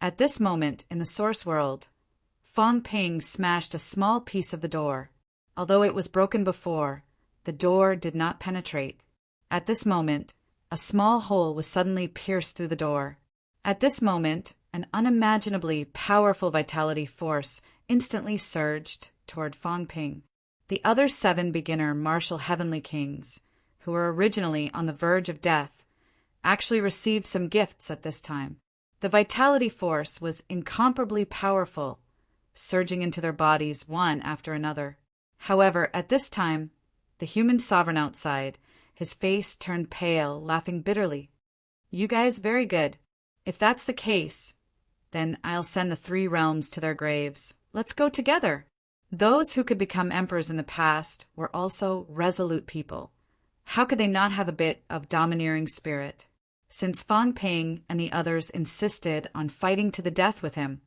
At this moment, in the source world, Fang Ping smashed a small piece of the door. Although it was broken before, the door did not penetrate. At this moment, a small hole was suddenly pierced through the door. At this moment, an unimaginably powerful vitality force instantly surged toward Fang Ping. The other 7 beginner martial heavenly kings, who were originally on the verge of death, actually received some gifts at this time. The vitality force was incomparably powerful, surging into their bodies one after another. However, at this time, the human sovereign outside, his face turned pale, laughing bitterly. You guys, very good. If that's the case, then I'll send the 3 realms to their graves. Let's go together. Those who could become emperors in the past were also resolute people. How could they not have a bit of domineering spirit? Since Fang Ping and the others insisted on fighting to the death with him,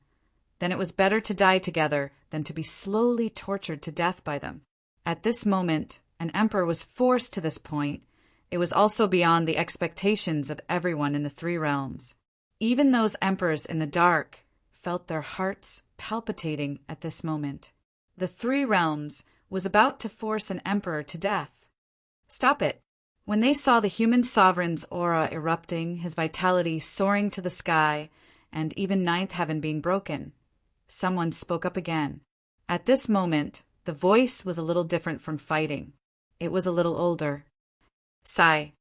then it was better to die together than to be slowly tortured to death by them. At this moment, an emperor was forced to this point. It was also beyond the expectations of everyone in the 3 realms. Even those emperors in the dark felt their hearts palpitating at this moment. The 3 realms was about to force an emperor to death. Stop it. When they saw the human sovereign's aura erupting, his vitality soaring to the sky, and even 9th heaven being broken, someone spoke up again. At this moment, the voice was a little different from fighting. It was a little older. Sigh.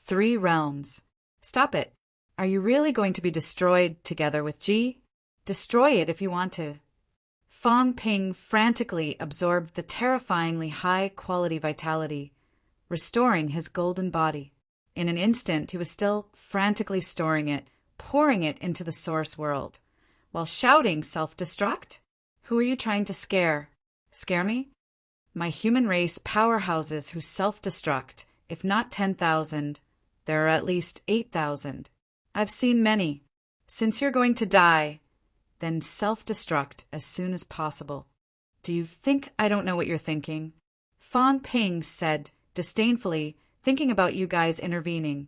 3 realms. Stop it. Are you really going to be destroyed together with Ji? Destroy it if you want to. Fang Ping frantically absorbed the terrifyingly high-quality vitality, restoring his golden body. In an instant, he was still frantically storing it, pouring it into the source world, while shouting self-destruct? Who are you trying to scare? Scare me? My human race powerhouses who self-destruct, if not 10,000, there are at least 8,000. I've seen many. Since you're going to die, then self-destruct as soon as possible. Do you think I don't know what you're thinking? Fang Ping said disdainfully, thinking about you guys intervening,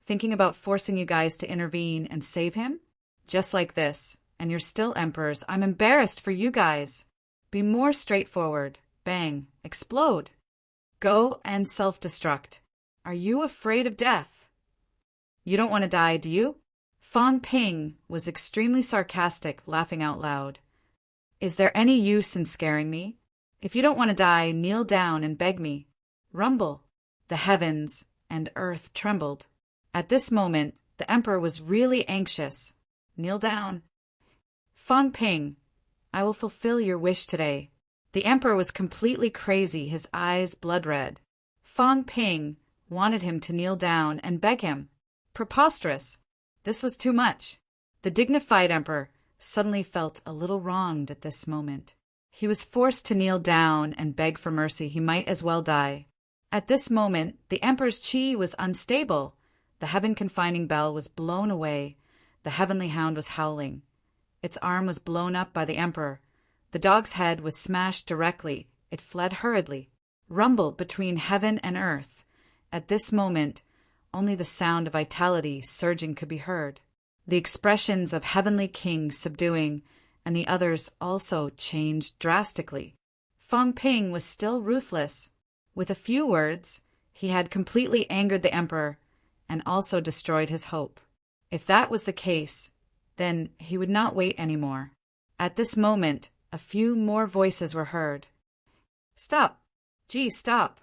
thinking about forcing you guys to intervene and save him? Just like this, and you're still emperors. I'm embarrassed for you guys. Be more straightforward. Bang. Explode. Go and self-destruct. Are you afraid of death? You don't want to die, do you? Fang Ping was extremely sarcastic, laughing out loud. Is there any use in scaring me? If you don't want to die, kneel down and beg me. Rumble. The heavens and earth trembled. At this moment, the emperor was really anxious. Kneel down. Fang Ping, I will fulfill your wish today. The emperor was completely crazy, his eyes blood red. Fang Ping wanted him to kneel down and beg him. Preposterous. This was too much. The dignified emperor suddenly felt a little wronged at this moment. He was forced to kneel down and beg for mercy. He might as well die. At this moment, the emperor's chi was unstable. The heaven-confining bell was blown away. The heavenly hound was howling. Its arm was blown up by the emperor. The dog's head was smashed directly. It fled hurriedly. Rumble between heaven and earth. At this moment, only the sound of vitality surging could be heard. The expressions of heavenly kings subduing, and the others also changed drastically. Fang Ping was still ruthless. With a few words, he had completely angered the emperor and also destroyed his hope. If that was the case, then he would not wait anymore. At this moment, a few more voices were heard. Stop! Gee, stop!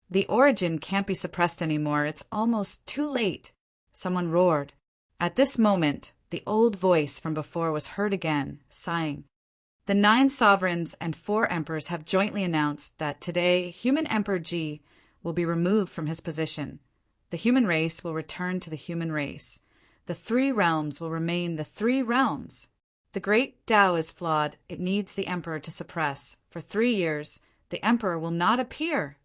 The origin can't be suppressed anymore. It's almost too late. Someone roared. At this moment, the old voice from before was heard again, sighing. The 9 sovereigns and 4 emperors have jointly announced that today human Emperor Ji will be removed from his position. The human race will return to the human race. The 3 realms will remain the 3 realms. The great Tao is flawed. It needs the emperor to suppress. For 3 years, the emperor will not appear.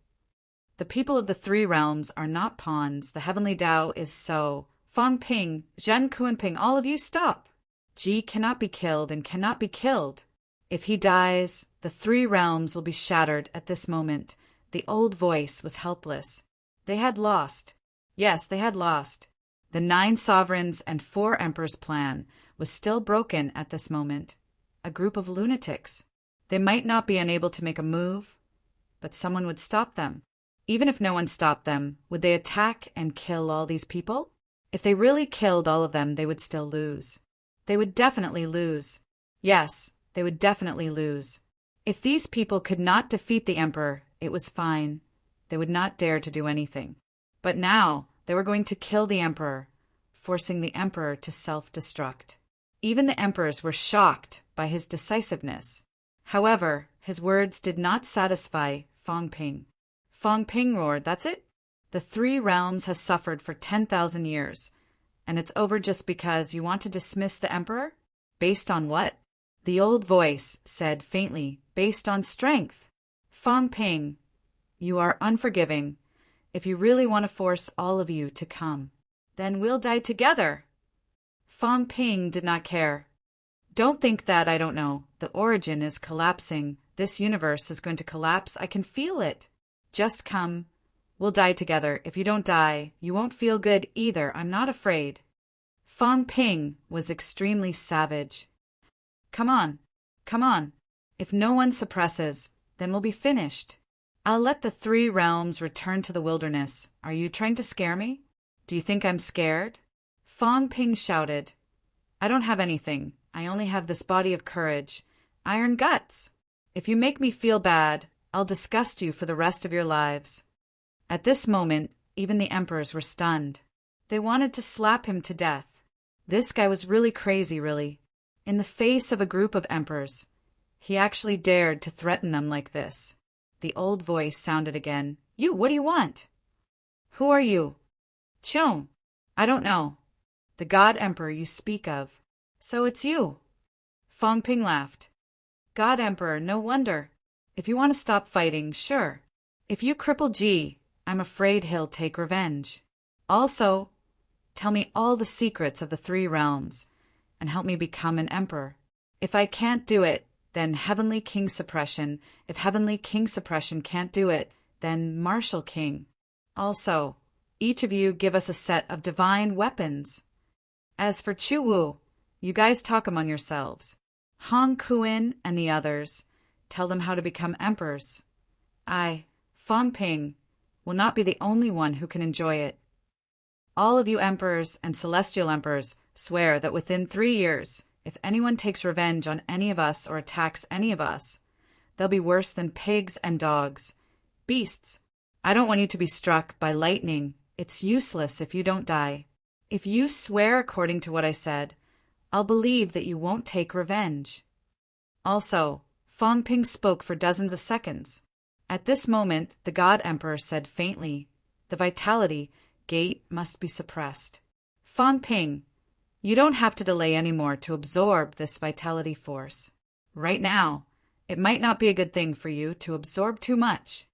The people of the 3 realms are not pawns. The heavenly Tao is so. Fang Ping, Zhen Kuanping, all of you stop. Ji cannot be killed and cannot be killed. If he dies, the 3 realms will be shattered at this moment. The old voice was helpless. They had lost. Yes, they had lost. The 9 sovereigns and 4 emperors' plan was still broken at this moment. A group of lunatics. They might not be unable to make a move, but someone would stop them. Even if no one stopped them, would they attack and kill all these people? If they really killed all of them, they would still lose. They would definitely lose. Yes, they would definitely lose. If these people could not defeat the emperor, it was fine. They would not dare to do anything. But now, they were going to kill the emperor, forcing the emperor to self-destruct. Even the emperors were shocked by his decisiveness. However, his words did not satisfy Fang Ping. Fang Ping roared, "That's it? The 3 realms has suffered for 10,000 years, and it's over just because you want to dismiss the emperor? Based on what?" The old voice said faintly, "Based on strength. Fang Ping, you are unforgiving. If you really want to force all of you to come, then we'll die together." Fang Ping did not care. "Don't think that I don't know. The origin is collapsing. This universe is going to collapse. I can feel it. Just come. We'll die together. If you don't die, you won't feel good either. I'm not afraid." Fang Ping was extremely savage. Come on. Come on. If no one suppresses, then we'll be finished. I'll let the 3 realms return to the wilderness. Are you trying to scare me? Do you think I'm scared? Fang Ping shouted. "I don't have anything. I only have this body of courage. Iron guts. If you make me feel bad, I'll disgust you for the rest of your lives." At this moment, even the emperors were stunned. They wanted to slap him to death. This guy was really crazy, really. In the face of a group of emperors, he actually dared to threaten them like this. The old voice sounded again. "You, what do you want?" "Who are you?" "Cheung. I don't know." "The God Emperor you speak of." "So it's you." Fang Ping laughed. "God Emperor, no wonder. If you want to stop fighting, sure. If you cripple Ji, I'm afraid he'll take revenge. Also, tell me all the secrets of the 3 realms, and help me become an emperor. If I can't do it, then Heavenly King Suppression. If Heavenly King Suppression can't do it, then Martial King. Also, each of you give us a set of divine weapons. As for Chu Wu, you guys talk among yourselves. Hong Kuin and the others, tell them how to become emperors. I, Fang Ping, will not be the only one who can enjoy it. All of you emperors and celestial emperors swear that within 3 years, if anyone takes revenge on any of us or attacks any of us, they'll be worse than pigs and dogs. Beasts, I don't want you to be struck by lightning. It's useless if you don't die. If you swear according to what I said, I'll believe that you won't take revenge." Also, Fang Ping spoke for dozens of seconds. At this moment, the God Emperor said faintly, "The vitality gate must be suppressed. Fang Ping, you don't have to delay anymore to absorb this vitality force. Right now, it might not be a good thing for you to absorb too much."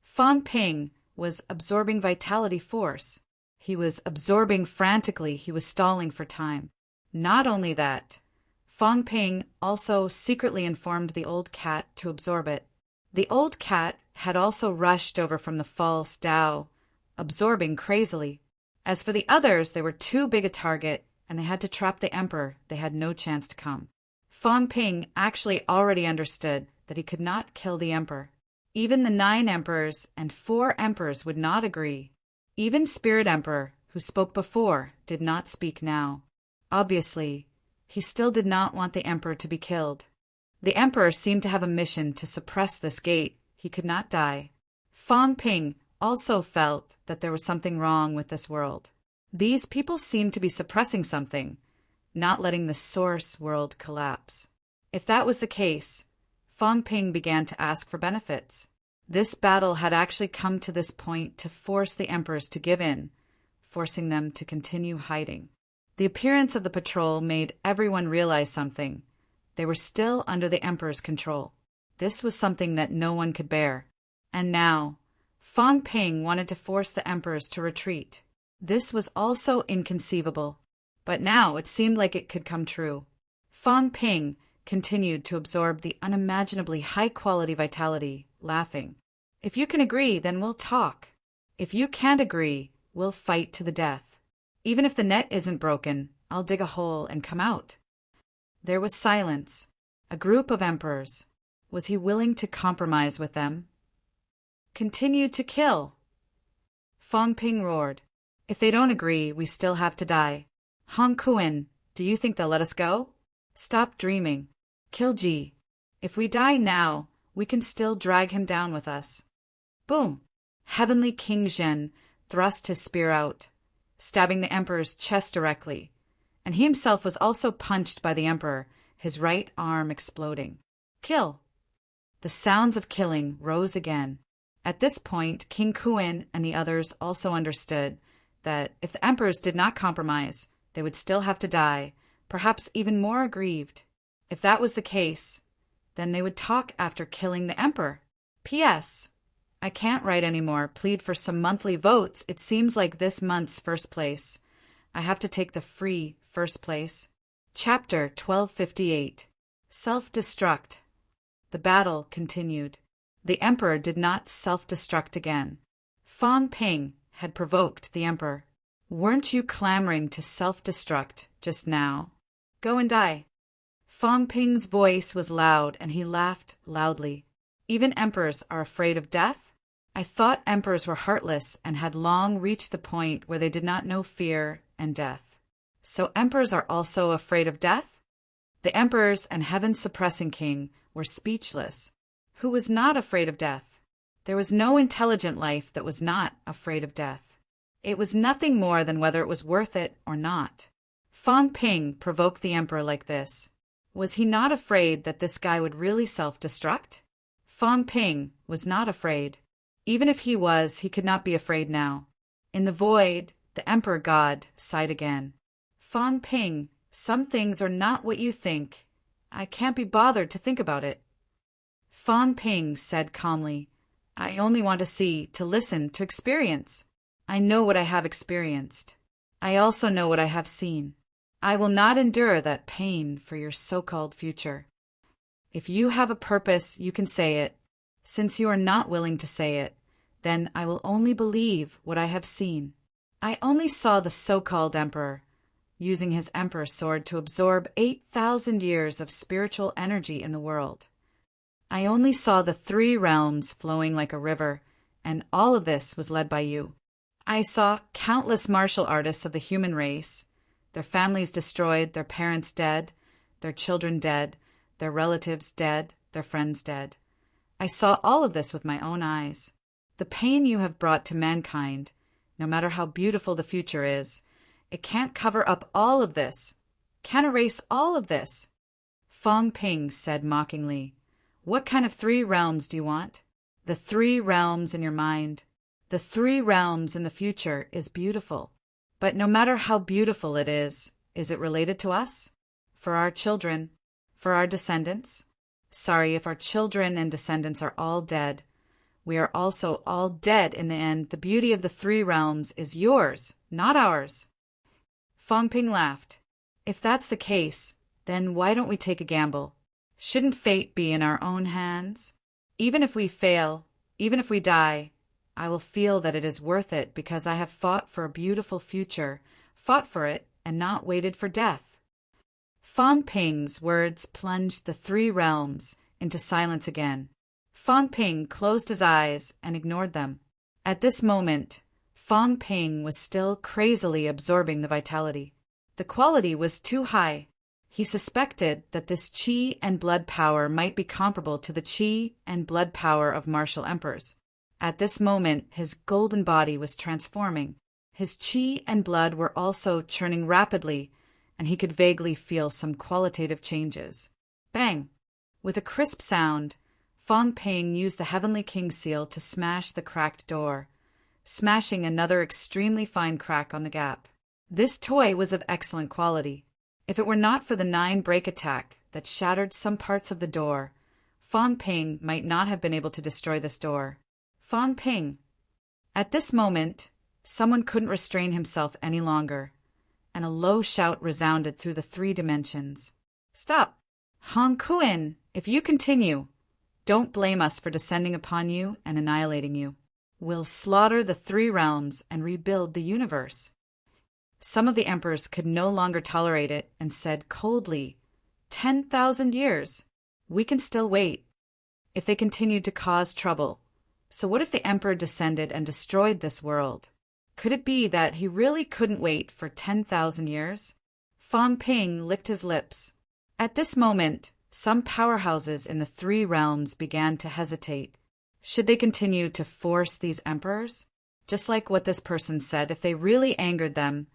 Fang Ping was absorbing vitality force. He was absorbing frantically. He was stalling for time. Not only that, Fang Ping also secretly informed the old cat to absorb it. The old cat had also rushed over from the false Tao, absorbing crazily. As for the others, they were too big a target, and they had to trap the emperor. They had no chance to come. Fang Ping actually already understood that he could not kill the emperor. Even the 9 emperors and 4 emperors would not agree. Even Spirit Emperor, who spoke before, did not speak now. Obviously, he still did not want the emperor to be killed. The emperor seemed to have a mission to suppress this gate. He could not die. Fang Ping also felt that there was something wrong with this world. These people seemed to be suppressing something, not letting the source world collapse. If that was the case, Fang Ping began to ask for benefits. This battle had actually come to this point to force the emperors to give in, forcing them to continue hiding. The appearance of the patrol made everyone realize something. They were still under the emperor's control. This was something that no one could bear. And now, Fang Ping wanted to force the emperors to retreat. This was also inconceivable, but now it seemed like it could come true. Fang Ping continued to absorb the unimaginably high-quality vitality, laughing. If you can agree, then we'll talk. If you can't agree, we'll fight to the death. Even if the net isn't broken, I'll dig a hole and come out. There was silence. A group of emperors. Was he willing to compromise with them? Continue to kill. Fang Ping roared. If they don't agree, we still have to die. Hong Kuan, do you think they'll let us go? Stop dreaming. Kill Ji. If we die now, we can still drag him down with us. Boom! Heavenly King Zhen thrust his spear out, stabbing the emperor's chest directly, and he himself was also punched by the emperor, his right arm exploding. Kill! The sounds of killing rose again. At this point, King Kuan and the others also understood that if the emperors did not compromise, they would still have to die, perhaps even more aggrieved. If that was the case, then they would talk after killing the emperor. P.S. I can't write anymore. Plead for some monthly votes. It seems like this month's first place. I have to take the free first place. Chapter 1258. Self-destruct. The battle continued. The emperor did not self-destruct again. Fang Ping had provoked the emperor. Weren't you clamoring to self-destruct just now? Go and die. Fang Ping's voice was loud, and he laughed loudly. Even emperors are afraid of death? I thought emperors were heartless and had long reached the point where they did not know fear and death. So emperors are also afraid of death? The emperors and heaven-suppressing king were speechless. Who was not afraid of death? There was no intelligent life that was not afraid of death. It was nothing more than whether it was worth it or not. Fang Ping provoked the emperor like this. Was he not afraid that this guy would really self-destruct? Fang Ping was not afraid. Even if he was, he could not be afraid now. In the void, the emperor god sighed again. Fang Ping, some things are not what you think. I can't be bothered to think about it. Fang Ping said calmly, I only want to see, to listen, to experience. I know what I have experienced. I also know what I have seen. I will not endure that pain for your so-called future. If you have a purpose, you can say it. Since you are not willing to say it, then I will only believe what I have seen. I only saw the so-called emperor, using his emperor sword to absorb 8,000 years of spiritual energy in the world. I only saw the 3 realms flowing like a river, and all of this was led by you. I saw countless martial artists of the human race, their families destroyed, their parents dead, their children dead, their relatives dead, their friends dead. I saw all of this with my own eyes. The pain you have brought to mankind, no matter how beautiful the future is, it can't cover up all of this, can't erase all of this. Fang Ping said mockingly, What kind of 3 realms do you want? The 3 realms in your mind. The 3 realms in the future is beautiful. But no matter how beautiful it is it related to us? For our children? For our descendants? Sorry, if our children and descendants are all dead, we are also all dead in the end. The beauty of the 3 realms is yours, not ours. Fang Ping laughed. If that's the case, then why don't we take a gamble? Shouldn't fate be in our own hands? Even if we fail, even if we die, I will feel that it is worth it because I have fought for a beautiful future, fought for it and not waited for death. Fang Ping's words plunged the 3 realms into silence again. Fang Ping closed his eyes and ignored them. At this moment, Fang Ping was still crazily absorbing the vitality. The quality was too high. He suspected that this qi and blood power might be comparable to the qi and blood power of martial emperors. At this moment, his golden body was transforming. His qi and blood were also churning rapidly, and he could vaguely feel some qualitative changes. Bang! With a crisp sound, Fong Ping used the Heavenly King seal to smash the cracked door, smashing another extremely fine crack on the gap. This toy was of excellent quality. If it were not for the 9 break attack that shattered some parts of the door, Fong Ping might not have been able to destroy this door. Fong Ping! At this moment, someone couldn't restrain himself any longer, and a low shout resounded through the 3 dimensions. Stop! Hong Kuan, if you continue, don't blame us for descending upon you and annihilating you. We'll slaughter the 3 realms and rebuild the universe. Some of the emperors could no longer tolerate it and said coldly, 10,000 years. We can still wait. If they continued to cause trouble. So what if the emperor descended and destroyed this world? Could it be that he really couldn't wait for 10,000 years? Fong Ping licked his lips. At this moment, some powerhouses in the 3 realms began to hesitate. Should they continue to force these emperors? Just like what this person said, if they really angered them,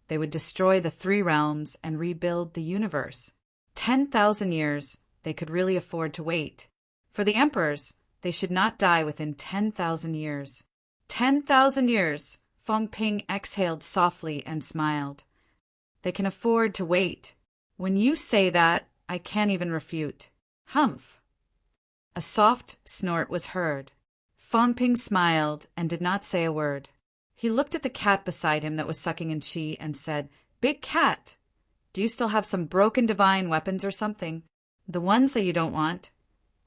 they would destroy the 3 realms and rebuild the universe. 10,000 years, they could really afford to wait. For the emperors, they should not die within 10,000 years. 10,000 years! Fong Ping exhaled softly and smiled. They can afford to wait. When you say that, I can't even refute. Humph! A soft snort was heard. Fong Ping smiled and did not say a word. He looked at the cat beside him that was sucking in qi and said, Big cat, do you still have some broken divine weapons or something? The ones that you don't want,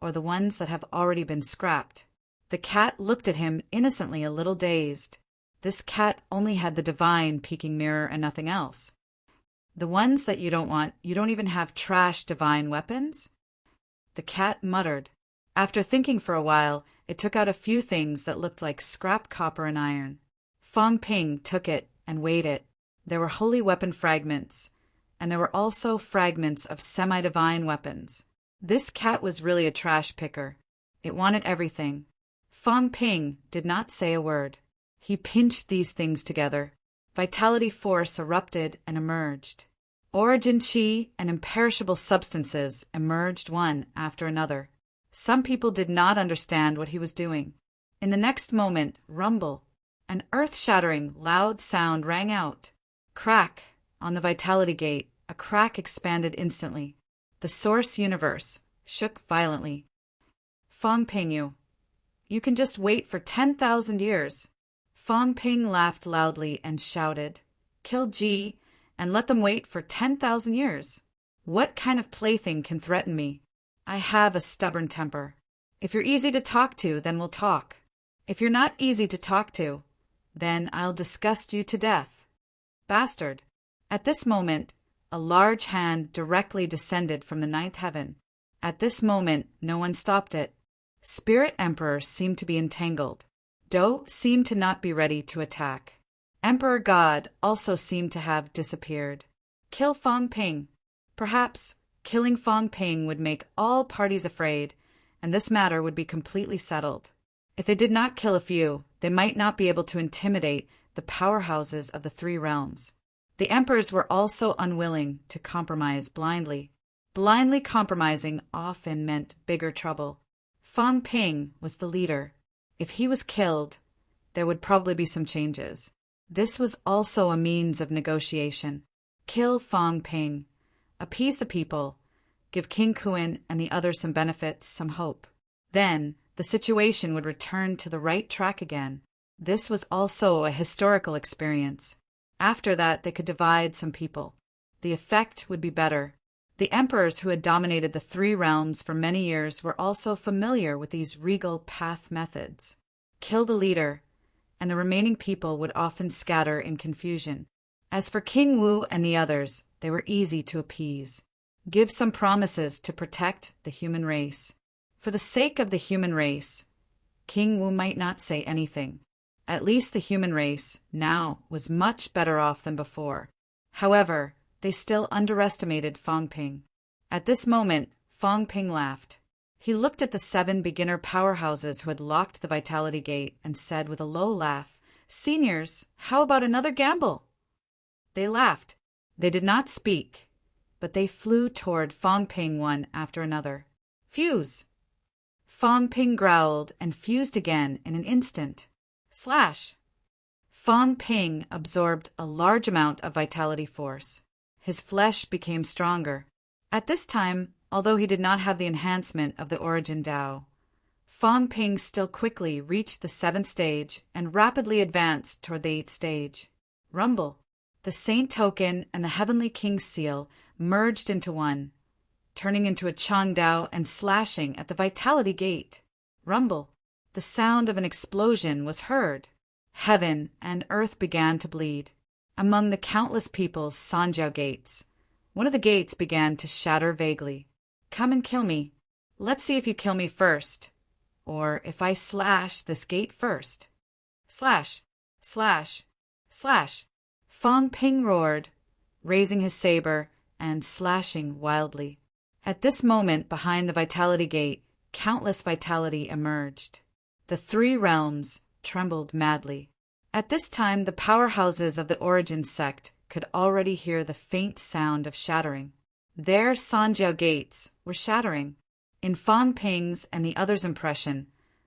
or the ones that have already been scrapped? The cat looked at him innocently, a little dazed. This cat only had the divine peeking mirror and nothing else. The ones that you don't want, you don't even have trash divine weapons? The cat muttered. After thinking for a while, it took out a few things that looked like scrap copper and iron. Fong Ping took it and weighed it. There were holy weapon fragments, and there were also fragments of semi-divine weapons. This cat was really a trash picker. It wanted everything. Fong Ping did not say a word. He pinched these things together. Vitality force erupted and emerged. Origin qi and imperishable substances emerged one after another. Some people did not understand what he was doing. In the next moment, rumble. An earth-shattering, loud sound rang out. Crack! On the vitality gate, a crack expanded instantly. The source universe shook violently. Fong Ping, you can just wait for 10,000 years. Fong Ping laughed loudly and shouted, Kill Ji, and let them wait for 10,000 years. What kind of plaything can threaten me? I have a stubborn temper. If you're easy to talk to, then we'll talk. If you're not easy to talk to, then I'll disgust you to death. Bastard! At this moment, a large hand directly descended from the 9th heaven. At this moment, no one stopped it. Spirit Emperor seemed to be entangled. Do seemed to not be ready to attack. Emperor God also seemed to have disappeared. Kill Fong Ping. Perhaps killing Fong Ping would make all parties afraid, and this matter would be completely settled. If they did not kill a few, they might not be able to intimidate the powerhouses of the 3 realms. The emperors were also unwilling to compromise blindly. Blindly compromising often meant bigger trouble. Fong Ping was the leader. If he was killed, there would probably be some changes. This was also a means of negotiation. Kill Fong Ping. Appease the people. Give King Kuan and the others some benefits, some hope. Then, the situation would return to the right track again. This was also a historical experience. After that, they could divide some people. The effect would be better. The emperors who had dominated the 3 realms for many years were also familiar with these regal path methods. Kill the leader, and the remaining people would often scatter in confusion. As for King Wu and the others, they were easy to appease. Give some promises to protect the human race. For the sake of the human race, King Wu might not say anything. At least the human race now was much better off than before. However, they still underestimated Fang Ping. At this moment, Fang Ping laughed. He looked at the 7 beginner powerhouses who had locked the Vitality Gate and said with a low laugh, "Seniors, how about another gamble?" They laughed. They did not speak, but they flew toward Fang Ping one after another. Fuse! Fang Ping growled and fused again in an instant. Slash! Fang Ping absorbed a large amount of vitality force. His flesh became stronger. At this time, although he did not have the enhancement of the Origin Tao, Fang Ping still quickly reached the 7th stage and rapidly advanced toward the 8th stage. Rumble! The Saint Token and the Heavenly King's Seal merged into one, turning into a Changdao and slashing at the Vitality Gate. Rumble! The sound of an explosion was heard. Heaven and earth began to bleed. Among the countless people's Sanjiao gates, one of the gates began to shatter vaguely. Come and kill me. Let's see if you kill me first. Or if I slash this gate first. Slash! Slash! Slash! Fang Ping roared, raising his saber and slashing wildly. At this moment, behind the Vitality Gate, countless vitality emerged. The 3 realms trembled madly. At this time, the powerhouses of the Origin sect could already hear the faint sound of shattering. Their Sanjiao gates were shattering. In Fang Ping's and the others' impression,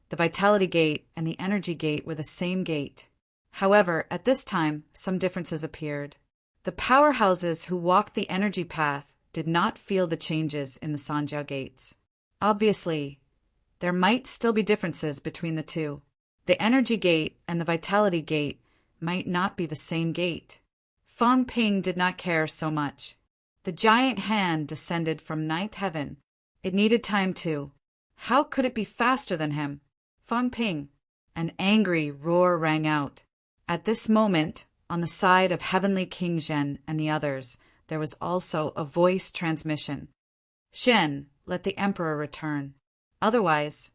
the Vitality Gate and the Energy Gate were the same gate. However, at this time, some differences appeared. The powerhouses who walked the energy path did not feel the changes in the Sanjiao gates. Obviously, there might still be differences between the two. The Energy Gate and the Vitality Gate might not be the same gate. Fang Ping did not care so much. The giant hand descended from 9th heaven. It needed time too. How could it be faster than him? Fang Ping! An angry roar rang out. At this moment, on the side of Heavenly King Zhen and the others, there was also a voice transmission. Shen, let the Emperor return. Otherwise,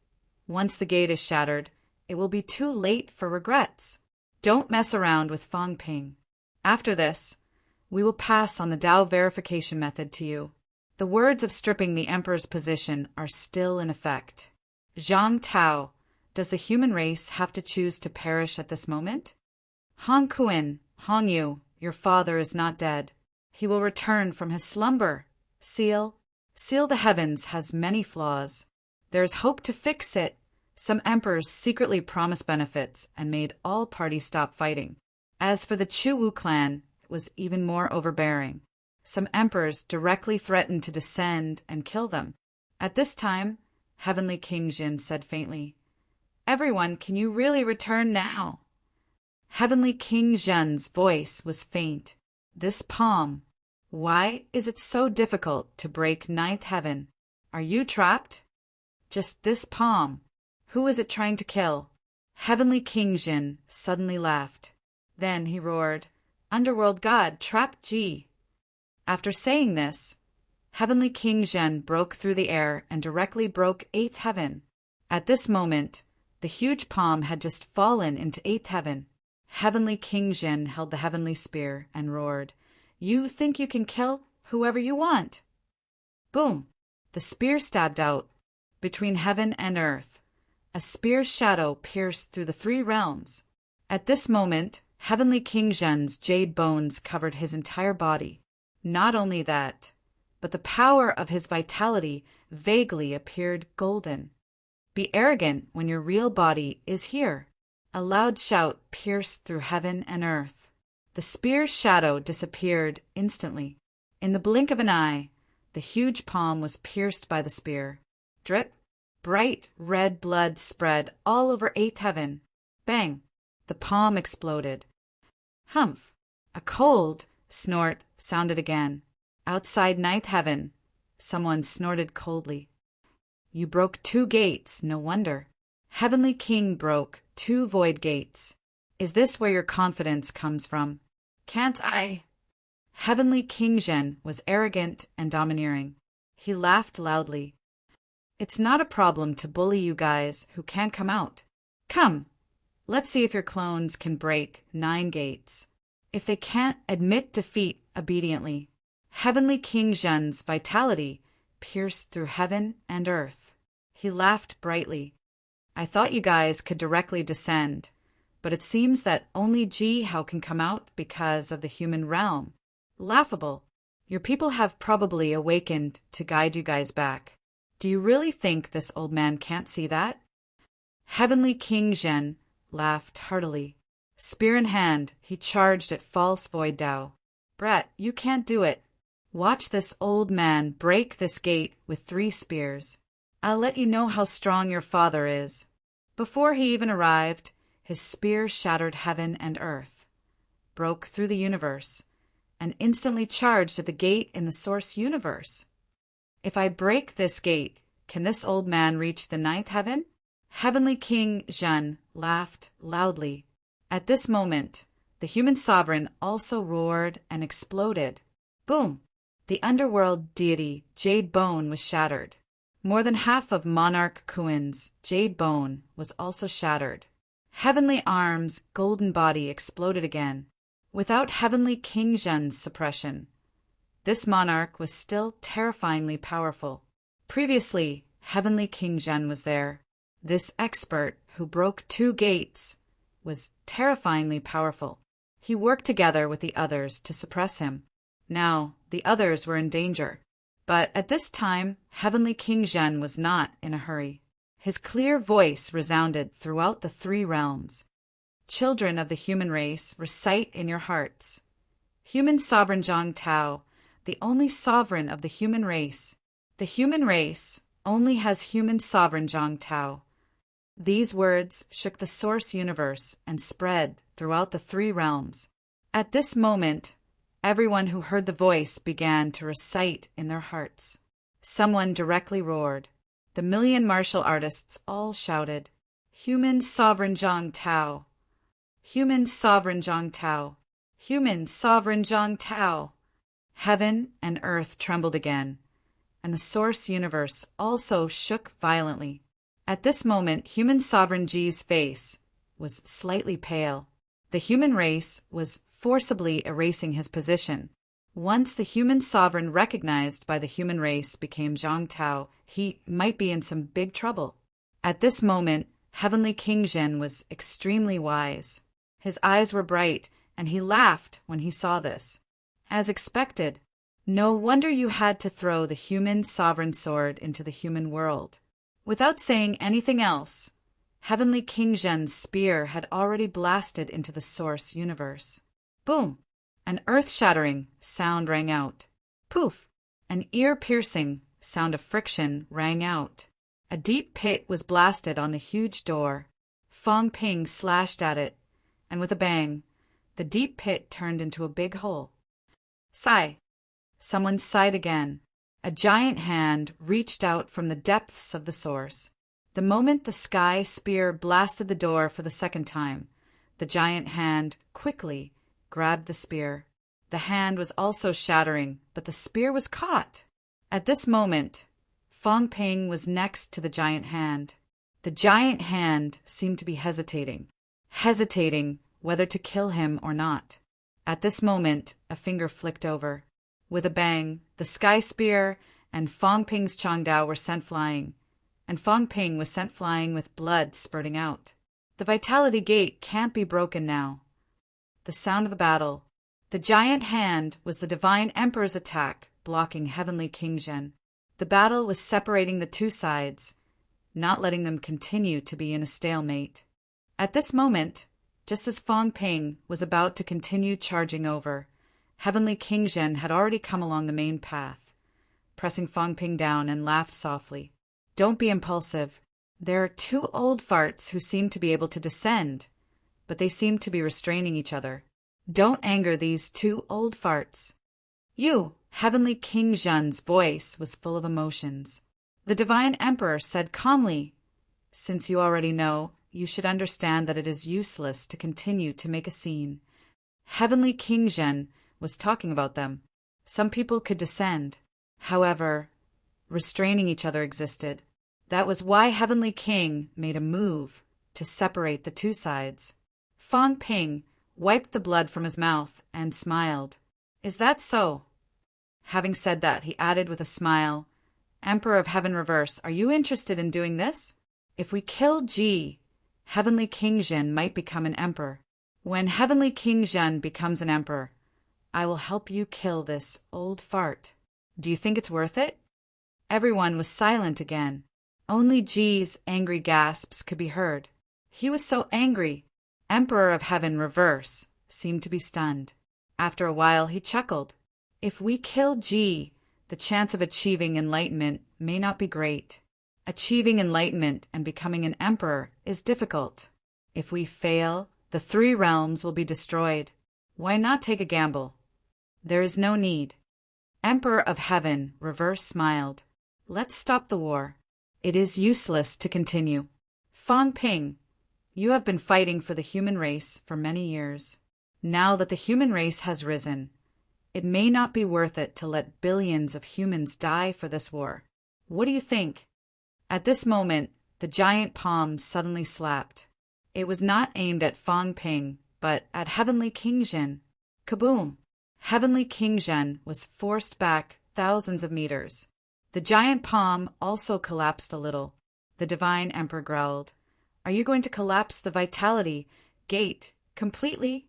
once the gate is shattered, it will be too late for regrets. Don't mess around with Fang Ping. After this, we will pass on the Tao verification method to you. The words of stripping the Emperor's position are still in effect. Zhang Tao, does the human race have to choose to perish at this moment? Hong Kuan, Hong Yu, your father is not dead. He will return from his slumber. Seal the heavens has many flaws. There is hope to fix it. Some emperors secretly promised benefits and made all parties stop fighting. As for the Chu Wu clan, it was even more overbearing. Some emperors directly threatened to descend and kill them. At this time, Heavenly King Jin said faintly, "Everyone, can you really return now?" Heavenly King Zhen's voice was faint. This palm. Why is it so difficult to break 9th heaven? Are you trapped? Just this palm. Who is it trying to kill? Heavenly King Jin suddenly laughed. Then he roared, "Underworld God, trap Ji." After saying this, Heavenly King Zhen broke through the air and directly broke 8th heaven. At this moment, the huge palm had just fallen into 8th heaven. Heavenly King Zhen held the heavenly spear and roared, "You think you can kill whoever you want?" Boom! The spear stabbed out. Between heaven and earth, a spear's shadow pierced through the 3 realms. At this moment, Heavenly King Zhen's jade bones covered his entire body. Not only that, but the power of his vitality vaguely appeared golden. Be arrogant when your real body is here. A loud shout pierced through heaven and earth. The spear's shadow disappeared instantly. In the blink of an eye, the huge palm was pierced by the spear. Drip, bright red blood spread all over 8th heaven. Bang! The palm exploded. Humph! A cold snort sounded again. Outside 9th heaven, someone snorted coldly. You broke 2 gates, no wonder. Heavenly King broke 2 void gates. Is this where your confidence comes from? Can't I? Heavenly King Zhen was arrogant and domineering. He laughed loudly. It's not a problem to bully you guys who can't come out. Come, let's see if your clones can break 9 gates. If they can't admit defeat obediently, Heavenly King Zhen's vitality pierced through heaven and earth. He laughed brightly. I thought you guys could directly descend, but it seems that only Ji Hao can come out because of the human realm. Laughable. Your people have probably awakened to guide you guys back. Do you really think this old man can't see that? Heavenly King Zhen laughed heartily. Spear in hand, he charged at false void Dao. Brat, you can't do it. Watch this old man break this gate with 3 spears. I'll let you know how strong your father is. Before he even arrived, his spear shattered heaven and earth, broke through the universe, and instantly charged at the gate in the source universe. If I break this gate, can this old man reach the 9th heaven? Heavenly King Zhen laughed loudly. At this moment, the human sovereign also roared and exploded. Boom! The underworld deity Jade Bone was shattered. More than half of Monarch Kuin's Jade Bone was also shattered. Heavenly Arm's golden body exploded again. Without Heavenly King Zhen's suppression, this monarch was still terrifyingly powerful. Previously, Heavenly King Zhen was there. This expert who broke 2 gates was terrifyingly powerful. He worked together with the others to suppress him. Now, the others were in danger. But at this time, Heavenly King Zhen was not in a hurry. His clear voice resounded throughout the 3 realms. Children of the human race, recite in your hearts. Human Sovereign Zhang Tao, the only sovereign of the human race. The human race only has human Sovereign Zhang Tao. These words shook the source universe and spread throughout the 3 realms. At this moment, everyone who heard the voice began to recite in their hearts. Someone directly roared. The million martial artists all shouted, Human Sovereign Zhang Tao! Human Sovereign Zhang Tao! Human Sovereign Zhang Tao! Heaven and earth trembled again, and the source universe also shook violently. At this moment, human Sovereign Ji's face was slightly pale. The human race was forcibly erasing his position. Once the human sovereign recognized by the human race became Zhang Tao, he might be in some big trouble. At this moment, Heavenly King Zhen was extremely wise. His eyes were bright, and he laughed when he saw this. As expected, no wonder you had to throw the human sovereign sword into the human world. Without saying anything else, Heavenly King Zhen's spear had already blasted into the source universe. Boom! An earth-shattering sound rang out. Poof! An ear-piercing sound of friction rang out. A deep pit was blasted on the huge door. Fong Ping slashed at it, and with a bang, the deep pit turned into a big hole. Sigh! Someone sighed again. A giant hand reached out from the depths of the source. The moment the sky spear blasted the door for the 2nd time, the giant hand quickly grabbed the spear. The hand was also shattering, but the spear was caught. At this moment, Fong Ping was next to the giant hand. The giant hand seemed to be hesitating whether to kill him or not. At this moment, a finger flicked over. With a bang, the sky spear and Fong Ping's Changdao were sent flying, and Fong Ping was sent flying with blood spurting out. The vitality gate can't be broken now. The sound of the battle. The giant hand was the Divine Emperor's attack, blocking Heavenly King Zhen. The battle was separating the 2 sides, not letting them continue to be in a stalemate. At this moment, just as Fong Ping was about to continue charging over, Heavenly King Zhen had already come along the main path, pressing Fong Ping down and laughed softly. Don't be impulsive. There are 2 old farts who seem to be able to descend, but they seem to be restraining each other. Don't anger these 2 old farts. You, Heavenly King Zhen's voice was full of emotions. The Divine Emperor said calmly, Since you already know, you should understand that it is useless to continue to make a scene. Heavenly King Zhen was talking about them. Some people could descend. However, restraining each other existed. That was why Heavenly King made a move to separate the 2 sides. Fong Ping wiped the blood from his mouth and smiled. Is that so? Having said that, he added with a smile, "Emperor of Heaven Reverse, are you interested in doing this? If we kill Ji, Heavenly King Jin might become an emperor. When Heavenly King Jin becomes an emperor, I will help you kill this old fart. Do you think it's worth it?" Everyone was silent again. Only Ji's angry gasps could be heard. He was so angry. Emperor of Heaven Reverse seemed to be stunned. After a while, he chuckled. "If we kill Ji, the chance of achieving enlightenment may not be great. Achieving enlightenment and becoming an emperor is difficult. If we fail, the 3 realms will be destroyed. Why not take a gamble?" "There is no need." Emperor of Heaven Reverse smiled. "Let's stop the war. It is useless to continue. Fang Ping, you have been fighting for the human race for many years. Now that the human race has risen, it may not be worth it to let billions of humans die for this war. What do you think?" At this moment, the giant palm suddenly slapped. It was not aimed at Fang Ping, but at Heavenly King Jin. Kaboom! Heavenly King Jin was forced back thousands of meters. The giant palm also collapsed a little. The Divine Emperor growled, "Are you going to collapse the Vitality Gate completely?"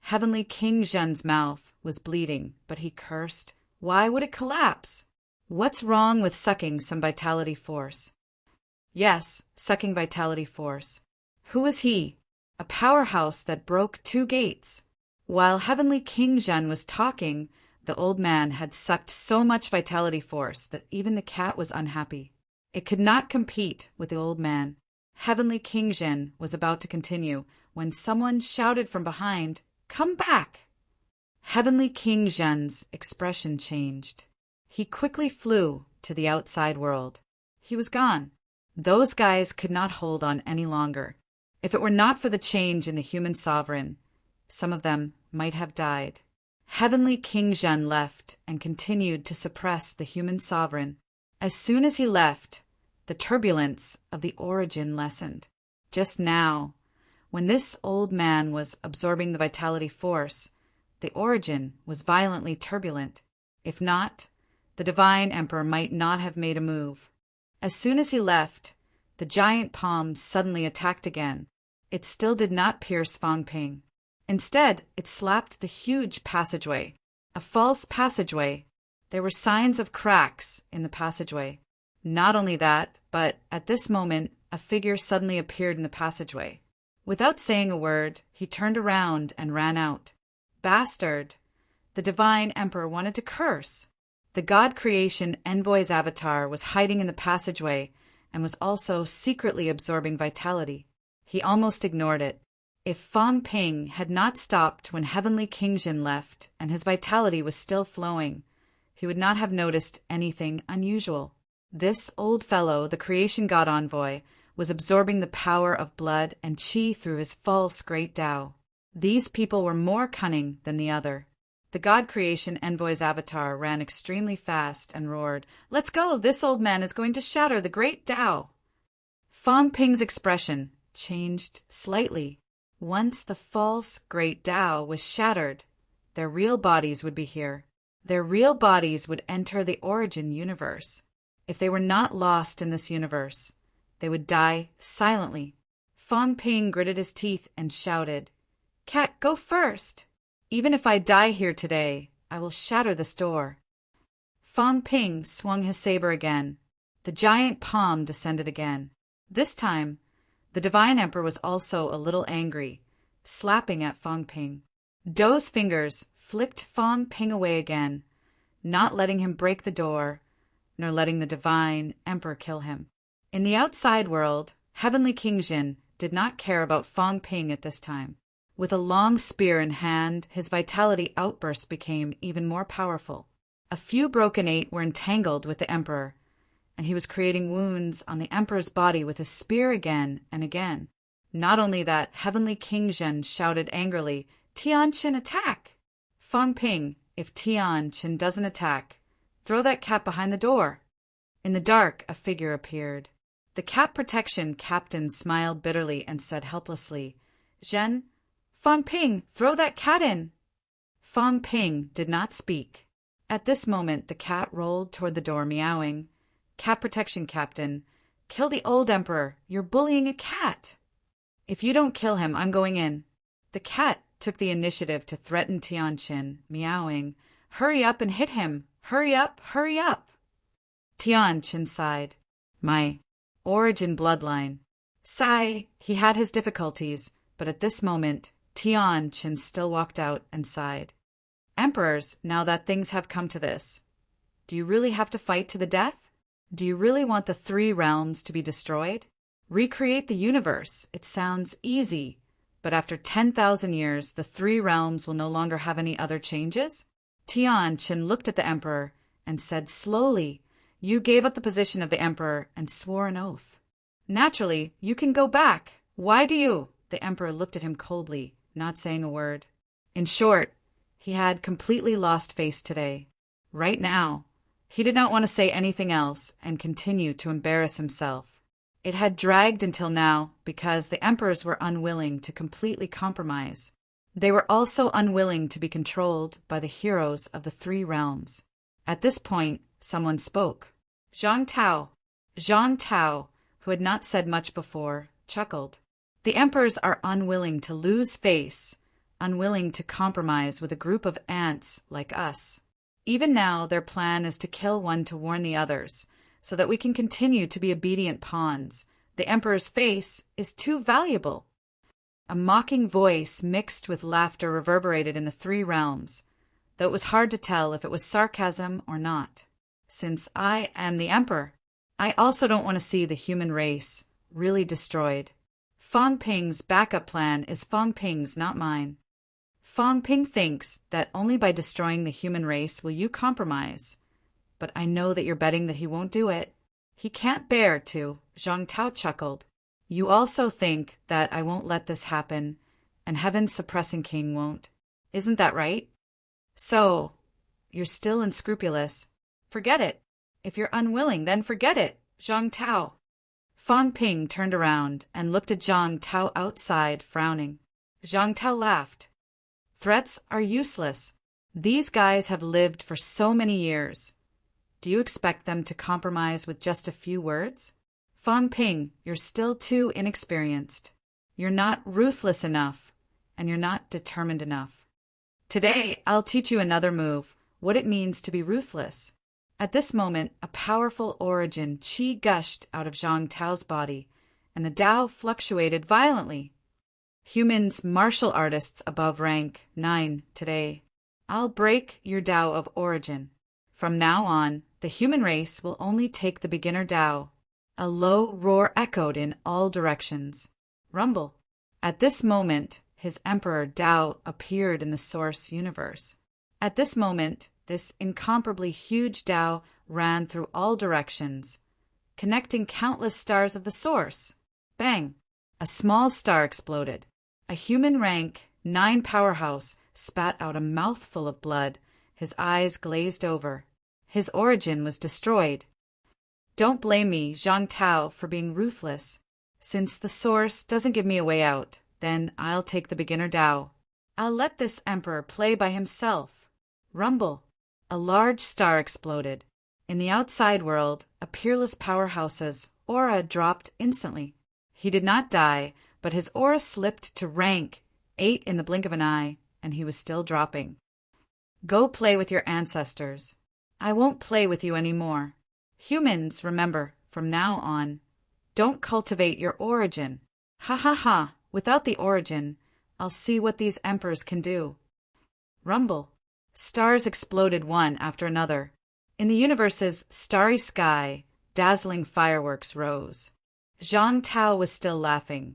Heavenly King Jin's mouth was bleeding, but he cursed. Why would it collapse? What's wrong with sucking some vitality force? Yes, sucking vitality force. Who was he? A powerhouse that broke 2 gates. While Heavenly King Jin was talking, the old man had sucked so much vitality force that even the cat was unhappy. It could not compete with the old man. Heavenly King Jin was about to continue when someone shouted from behind, "Come back!" Heavenly King Jin's expression changed. He quickly flew to the outside world. He was gone. Those guys could not hold on any longer. If it were not for the change in the human sovereign, some of them might have died. Heavenly King Jin left and continued to suppress the human sovereign. As soon as he left, the turbulence of the origin lessened. Just now, when this old man was absorbing the vitality force, the origin was violently turbulent. If not, the Divine Emperor might not have made a move. As soon as he left, the giant palm suddenly attacked again. It still did not pierce Fang Ping. Instead, it slapped the huge passageway, a false passageway. There were signs of cracks in the passageway. Not only that, but at this moment, a figure suddenly appeared in the passageway. Without saying a word, he turned around and ran out. Bastard! The Divine Emperor wanted to curse. The God Creation Envoy's avatar was hiding in the passageway and was also secretly absorbing vitality. He almost ignored it. If Fang Ping had not stopped when Heavenly King Jin left and his vitality was still flowing, he would not have noticed anything unusual. This old fellow, the Creation God Envoy, was absorbing the power of blood and qi through his false great Tao. These people were more cunning than the other. The God Creation Envoy's avatar ran extremely fast and roared, "Let's go! This old man is going to shatter the great Tao!" Fang Ping's expression changed slightly. Once the false great Tao was shattered, their real bodies would be here. Their real bodies would enter the origin universe. If they were not lost in this universe, they would die silently. Fang Ping gritted his teeth and shouted, "Cat, go first! Even if I die here today, I will shatter this door." Fang Ping swung his saber again. The giant palm descended again. This time, the Divine Emperor was also a little angry, slapping at Fang Ping. Do's fingers flicked Fang Ping away again, not letting him break the door, nor letting the Divine Emperor kill him. In the outside world, Heavenly King Jin did not care about Fang Ping at this time. With a long spear in hand, his vitality outburst became even more powerful. A few broken eight were entangled with the Emperor, and he was creating wounds on the Emperor's body with his spear again and again. Not only that, Heavenly King Jin shouted angrily, "Tian Qin, attack!" "Fang Ping, if Tian Qin doesn't attack, throw that cat behind the door." In the dark, a figure appeared. The cat protection captain smiled bitterly and said helplessly, "Zhen, Fang Ping, throw that cat in." Fang Ping did not speak. At this moment, the cat rolled toward the door, meowing. Cat protection captain. Kill the old emperor. You're bullying a cat. If you don't kill him, I'm going in. The cat took the initiative to threaten Tianqin, meowing. Hurry up and hit him. Hurry up, hurry up. Tianqin sighed. My origin bloodline. Sigh, he had his difficulties, but at this moment, Tianqin still walked out and sighed. Emperors, now that things have come to this, do you really have to fight to the death? Do you really want the 3 realms to be destroyed? Recreate the universe. It sounds easy, but after 10,000 years, the 3 realms will no longer have any other changes? Tianqin looked at the emperor and said slowly, You gave up the position of the emperor and swore an oath. Naturally, you can go back. Why do you? The emperor looked at him coldly, not saying a word. In short, he had completely lost face today. Right now, he did not want to say anything else and continue to embarrass himself. It had dragged until now because the emperors were unwilling to completely compromise. They were also unwilling to be controlled by the heroes of the 3 realms. At this point, someone spoke. Zhang Tao, who had not said much before, chuckled. The emperors are unwilling to lose face, unwilling to compromise with a group of ants like us. Even now, their plan is to kill one to warn the others, so that we can continue to be obedient pawns. The emperor's face is too valuable. A mocking voice mixed with laughter reverberated in the 3 realms, though it was hard to tell if it was sarcasm or not. Since I am the emperor, I also don't want to see the human race really destroyed. Fang Ping's backup plan is Fang Ping's, not mine. Fang Ping thinks that only by destroying the human race will you compromise. But I know that you're betting that he won't do it. He can't bear to, Zhang Tao chuckled. You also think that I won't let this happen, and Heaven's suppressing king won't. Isn't that right? So, you're still unscrupulous. Forget it. If you're unwilling, then forget it, Zhang Tao. Fang Ping turned around and looked at Zhang Tao outside, frowning. Zhang Tao laughed. Threats are useless. These guys have lived for so many years. Do you expect them to compromise with just a few words? Fang Ping, you're still too inexperienced. You're not ruthless enough, and you're not determined enough. Today, I'll teach you another move, what it means to be ruthless. At this moment, a powerful origin qi gushed out of Zhang Tao's body, and the Tao fluctuated violently. Humans, martial artists above rank 9 today. I'll break your Tao of origin. From now on, the human race will only take the beginner Tao. A low roar echoed in all directions. Rumble. At this moment, his emperor Tao appeared in the source universe. At this moment, this incomparably huge Tao ran through all directions, connecting countless stars of the source. Bang! A small star exploded. A human rank 9 powerhouse spat out a mouthful of blood. His eyes glazed over. His origin was destroyed. Don't blame me, Zhang Tao, for being ruthless. Since the source doesn't give me a way out, then I'll take the beginner Tao. I'll let this emperor play by himself. Rumble. A large star exploded. In the outside world, a peerless powerhouse's aura dropped instantly. He did not die, but his aura slipped to rank 8 in the blink of an eye, and he was still dropping. Go play with your ancestors. I won't play with you anymore. Humans, remember, from now on, don't cultivate your origin. Ha ha ha, without the origin, I'll see what these emperors can do. Rumble. Stars exploded one after another. In the universe's starry sky, dazzling fireworks rose. Zhang Tao was still laughing,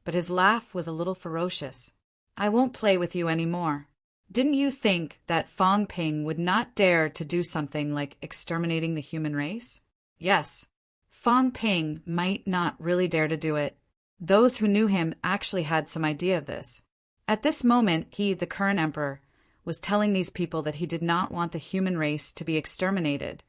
but his laugh was a little ferocious. I won't play with you anymore. Didn't you think that Fang Ping would not dare to do something like exterminating the human race? Yes, Fang Ping might not really dare to do it. Those who knew him actually had some idea of this. At this moment, he, the current emperor, was telling these people that he did not want the human race to be exterminated,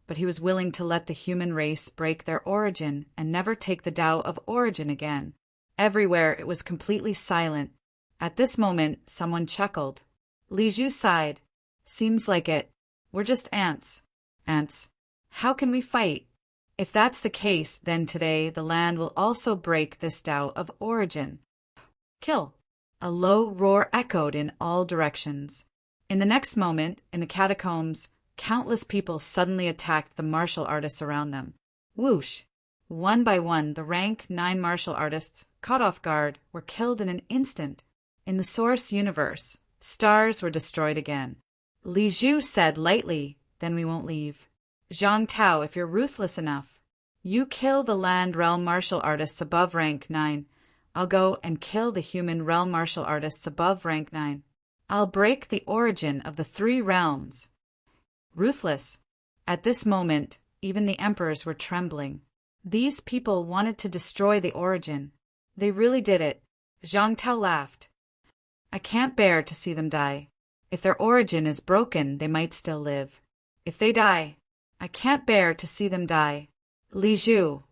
but he was willing to let the human race break their origin and never take the Tao of origin again. Everywhere it was completely silent. At this moment, someone chuckled. Li Zhu sighed. Seems like it. We're just ants. Ants. How can we fight? If that's the case, then today the land will also break this Tao of origin. Kill. A low roar echoed in all directions. In the next moment, in the catacombs, countless people suddenly attacked the martial artists around them. Whoosh! One by one, the rank 9 martial artists, caught off guard, were killed in an instant. In the source universe, stars were destroyed again. Li Zhu said lightly, "Then we won't leave. Zhang Tao, if you're ruthless enough, you kill the land realm martial artists above rank 9. I'll go and kill the human realm martial artists above rank 9. I'll break the origin of the 3 realms." Ruthless. At this moment, even the emperors were trembling. These people wanted to destroy the origin. They really did it. Zhang Tao laughed. "I can't bear to see them die. If their origin is broken, they might still live. If they die, I can't bear to see them die. Li Zhu,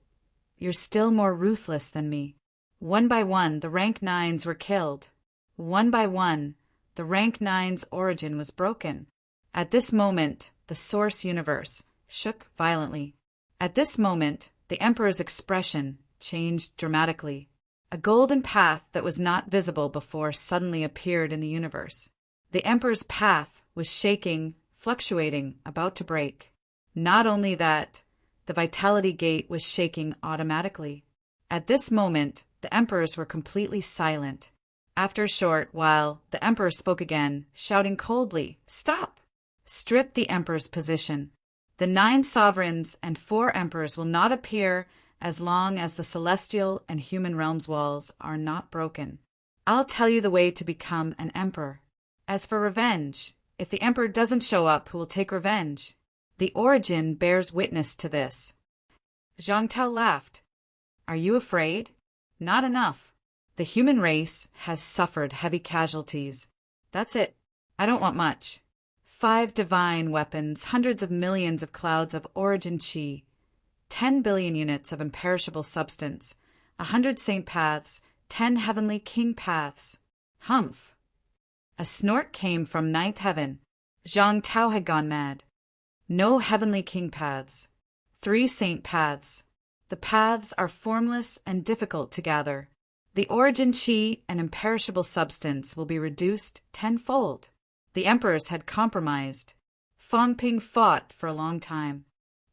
you're still more ruthless than me." One by one, the rank 9s were killed. One by one, the rank 9's origin was broken. At this moment, the source universe shook violently. At this moment, the emperor's expression changed dramatically. A golden path that was not visible before suddenly appeared in the universe. The emperor's path was shaking, fluctuating, about to break. Not only that, the vitality gate was shaking automatically. At this moment, the emperors were completely silent. After a short while, the emperor spoke again, shouting coldly, "Stop! Strip the emperor's position. The 9 sovereigns and 4 emperors will not appear as long as the celestial and human realms walls are not broken. I'll tell you the way to become an emperor. As for revenge, if the emperor doesn't show up, who will take revenge? The origin bears witness to this." Zhang Tao laughed. "Are you afraid? Not enough. The human race has suffered heavy casualties. That's it. I don't want much. 5 divine weapons, hundreds of millions of clouds of origin chi, 10 billion units of imperishable substance, 100 saint paths, 10 heavenly king paths. Humph!" A snort came from 9th heaven. Zhang Tao had gone mad. No heavenly king paths. 3 saint paths. The paths are formless and difficult to gather. The origin chi and imperishable substance will be reduced tenfold. The emperors had compromised. Fang Ping fought for a long time.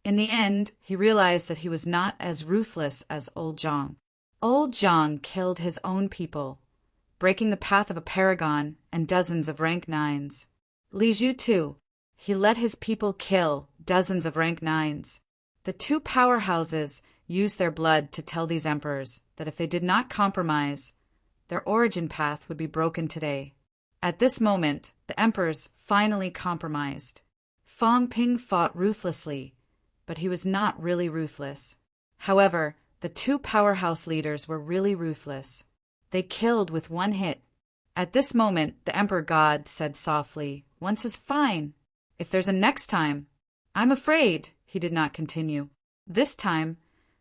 In the end, he realized that he was not as ruthless as old Zhang. Old Zhang killed his own people, breaking the path of a paragon and dozens of rank 9s. Li Zhu too. He let his people kill dozens of rank 9s. The 2 powerhouses used their blood to tell these emperors that if they did not compromise, their origin path would be broken today. At this moment, the emperors finally compromised. Fang Ping fought ruthlessly, but he was not really ruthless. However, the 2 powerhouse leaders were really ruthless. They killed with 1 hit. At this moment, the Emperor God said softly, "Once is fine. If there's a next time, I'm afraid," he did not continue. This time,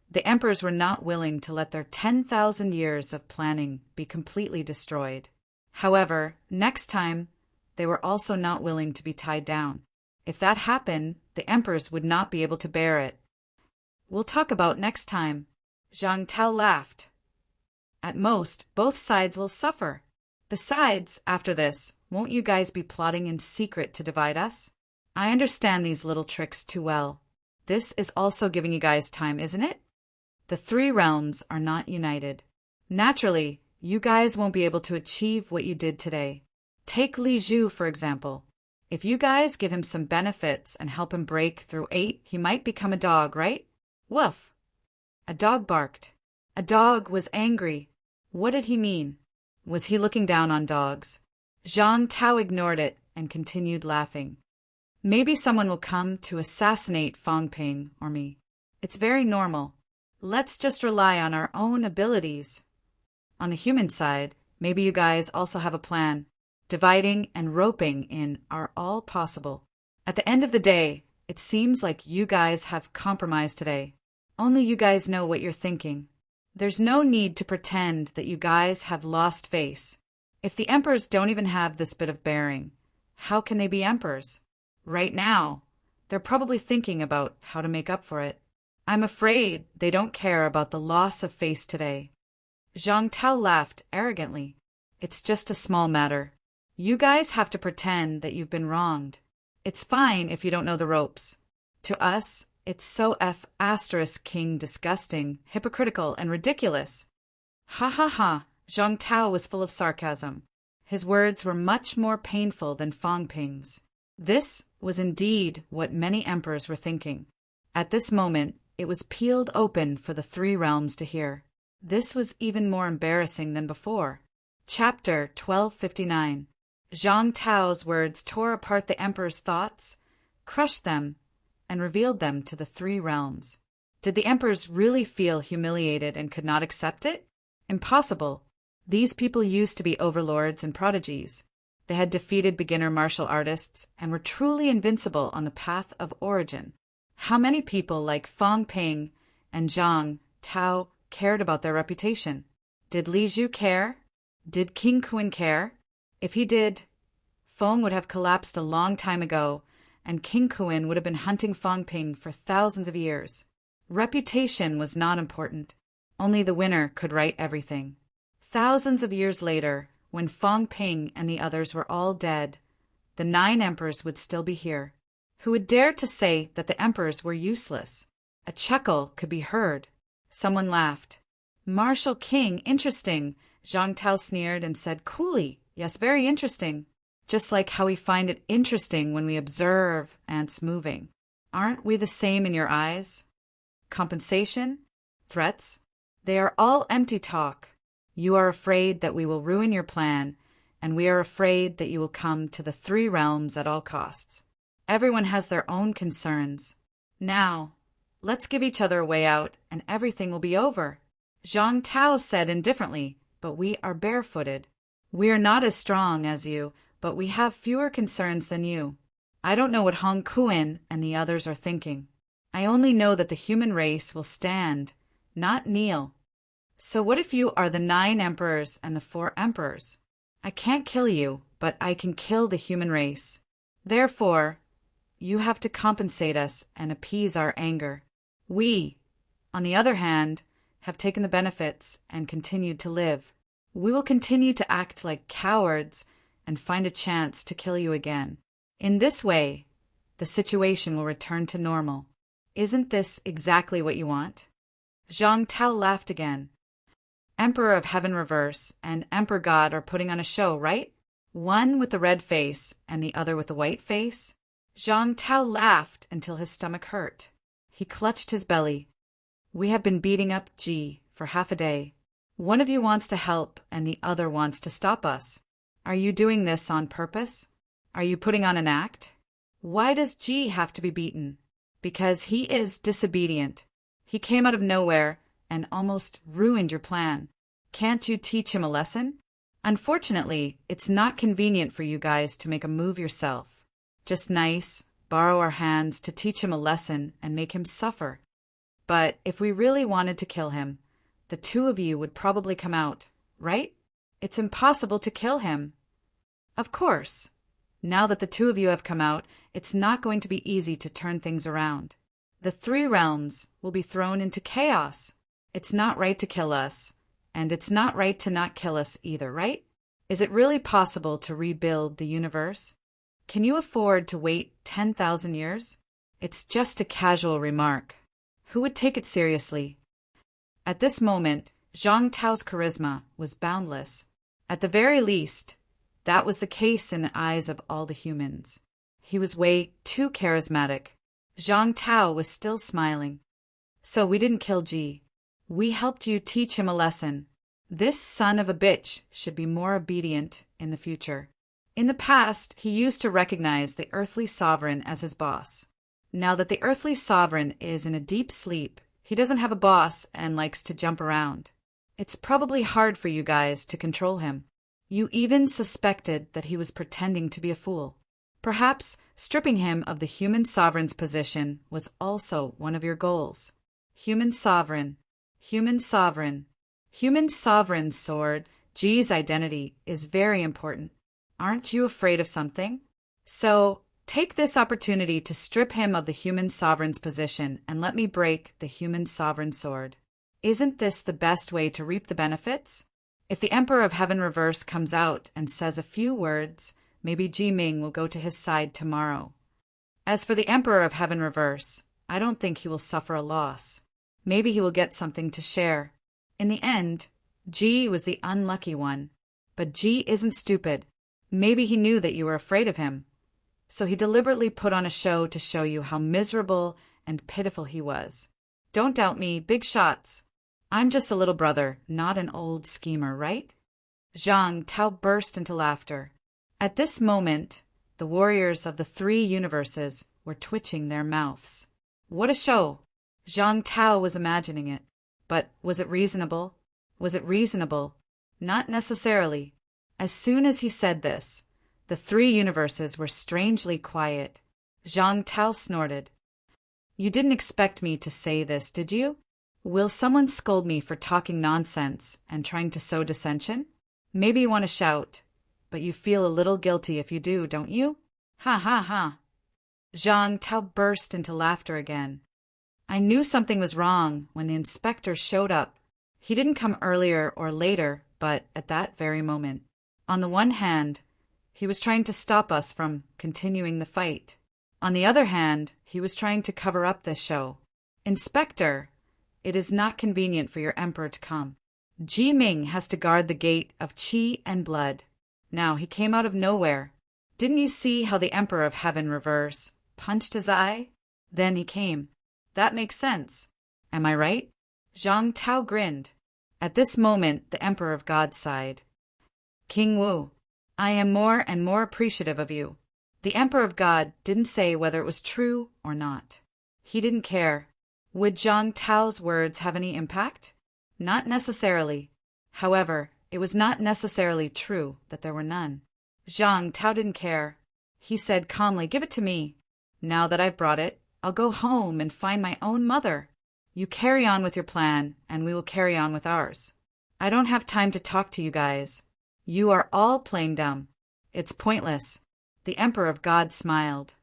the emperors were not willing to let their 10,000 years of planning be completely destroyed. However, next time, they were also not willing to be tied down. If that happened, the emperors would not be able to bear it. "We'll talk about next time." Zhang Tao laughed. "At most, both sides will suffer. Besides, after this, won't you guys be plotting in secret to divide us? I understand these little tricks too well. This is also giving you guys time, isn't it? The 3 realms are not united. Naturally, you guys won't be able to achieve what you did today. Take Li Zhu, for example. If you guys give him some benefits and help him break through 8, he might become a dog, right? Woof! A dog barked. A dog was angry. What did he mean? Was he looking down on dogs? Zhang Tao ignored it and continued laughing. Maybe someone will come to assassinate Fang Ping or me. It's very normal. Let's just rely on our own abilities. On the human side, maybe you guys also have a plan. Dividing and roping in are all possible. At the end of the day, it seems like you guys have compromised today. Only you guys know what you're thinking. There's no need to pretend that you guys have lost face. If the emperors don't even have this bit of bearing, how can they be emperors? Right now, they're probably thinking about how to make up for it. I'm afraid they don't care about the loss of face today. Zhang Tao laughed arrogantly. It's just a small matter. You guys have to pretend that you've been wronged. It's fine if you don't know the ropes. To us, it's so King disgusting, hypocritical, and ridiculous. Ha ha ha, Zhang Tao was full of sarcasm. His words were much more painful than Fang Ping's. This was indeed what many emperors were thinking. At this moment, it was peeled open for the three realms to hear. This was even more embarrassing than before. Chapter 1259. Zhang Tao's words tore apart the emperor's thoughts, crushed them, and revealed them to the three realms. Did the emperors really feel humiliated and could not accept it? Impossible. These people used to be overlords and prodigies. They had defeated beginner martial artists and were truly invincible on the path of origin. How many people like Fang Ping and Zhang Tao cared about their reputation? Did Li Zhu care? Did King Kun care? If he did, Feng would have collapsed a long time ago, and King Kun would have been hunting Fang Ping for thousands of years. Reputation was not important. Only the winner could right everything. Thousands of years later, when Fang Ping and the others were all dead, the 9 emperors would still be here. Who would dare to say that the emperors were useless? A chuckle could be heard. Someone laughed. Martial King, interesting. Zhang Tao sneered and said coolly, yes, very interesting. Just like how we find it interesting when we observe ants moving. Aren't we the same in your eyes? Compensation? Threats? They are all empty talk. You are afraid that we will ruin your plan, and we are afraid that you will come to the three realms at all costs. Everyone has their own concerns. Now, let's give each other a way out, and everything will be over. Zhang Tao said indifferently, but we are barefooted. We are not as strong as you, but we have fewer concerns than you. I don't know what Hong Kun and the others are thinking. I only know that the human race will stand, not kneel. So what if you are the 9 emperors and the 4 emperors? I can't kill you, but I can kill the human race. Therefore, you have to compensate us and appease our anger. We, on the other hand, have taken the benefits and continued to live. We will continue to act like cowards and find a chance to kill you again. In this way, the situation will return to normal. Isn't this exactly what you want? Zhang Tao laughed again. Emperor of Heaven Reverse and Emperor God are putting on a show, right? One with the red face and the other with the white face? Zhang Tao laughed until his stomach hurt. He clutched his belly. We have been beating up Ji for half a day. One of you wants to help and the other wants to stop us. Are you doing this on purpose? Are you putting on an act? Why does Ji have to be beaten? Because he is disobedient. He came out of nowhere and almost ruined your plan. Can't you teach him a lesson? Unfortunately, it's not convenient for you guys to make a move yourself. Just nice, borrow our hands to teach him a lesson and make him suffer. But if we really wanted to kill him, the 2 of you would probably come out, right? It's impossible to kill him. Of course. Now that the 2 of you have come out, it's not going to be easy to turn things around. The 3 realms will be thrown into chaos. It's not right to kill us, and it's not right to not kill us either, right? Is it really possible to rebuild the universe? Can you afford to wait 10,000 years? It's just a casual remark. Who would take it seriously? At this moment, Zhang Tao's charisma was boundless. At the very least, that was the case in the eyes of all the humans. He was way too charismatic. Zhang Tao was still smiling. So we didn't kill Ji. We helped you teach him a lesson. This son of a bitch should be more obedient in the future. In the past, he used to recognize the earthly sovereign as his boss. Now that the earthly sovereign is in a deep sleep, he doesn't have a boss and likes to jump around. It's probably hard for you guys to control him. You even suspected that he was pretending to be a fool. Perhaps stripping him of the human sovereign's position was also one of your goals. Human sovereign. Human sovereign. Human sovereign sword. Ji's identity is very important. Aren't you afraid of something? So, Take this opportunity to strip him of the human sovereign's position and let me break the human sovereign sword. Isn't this the best way to reap the benefits? If the Emperor of Heaven Reverse comes out and says a few words, maybe Ji Ming will go to his side tomorrow. As for the Emperor of Heaven Reverse, I don't think he will suffer a loss. Maybe he will get something to share. In the end, Ji was the unlucky one. But Ji isn't stupid. Maybe he knew that you were afraid of him. So he deliberately put on a show to show you how miserable and pitiful he was. Don't doubt me, big shots. I'm just a little brother, not an old schemer, right? Zhang Tao burst into laughter. At this moment, the warriors of the three universes were twitching their mouths. What a show! Zhang Tao was imagining it. But was it reasonable? Was it reasonable? Not necessarily. As soon as he said this, the three universes were strangely quiet. Zhang Tao snorted. You didn't expect me to say this, did you? Will someone scold me for talking nonsense and trying to sow dissension? Maybe you want to shout, but you feel a little guilty if you do, don't you? Ha ha ha. Zhang Tao burst into laughter again. I knew something was wrong when the inspector showed up. He didn't come earlier or later, but at that very moment. On the one hand, he was trying to stop us from continuing the fight. On the other hand, he was trying to cover up this show. Inspector, it is not convenient for your emperor to come. Ji Ming has to guard the gate of qi and blood. Now, he came out of nowhere. Didn't you see how the Emperor of Heaven Reverse punched his eye? Then he came. That makes sense. Am I right? Zhang Tao grinned. At this moment, the Emperor of God sighed. King Wu, I am more and more appreciative of you. The Emperor of God didn't say whether it was true or not. He didn't care. Would Zhang Tao's words have any impact? Not necessarily. However, it was not necessarily true that there were none. Zhang Tao didn't care. He said calmly, give it to me. Now that I've brought it, I'll go home and find my own mother. You carry on with your plan, and we will carry on with ours. I don't have time to talk to you guys. You are all playing dumb. It's pointless. The Emperor of God smiled.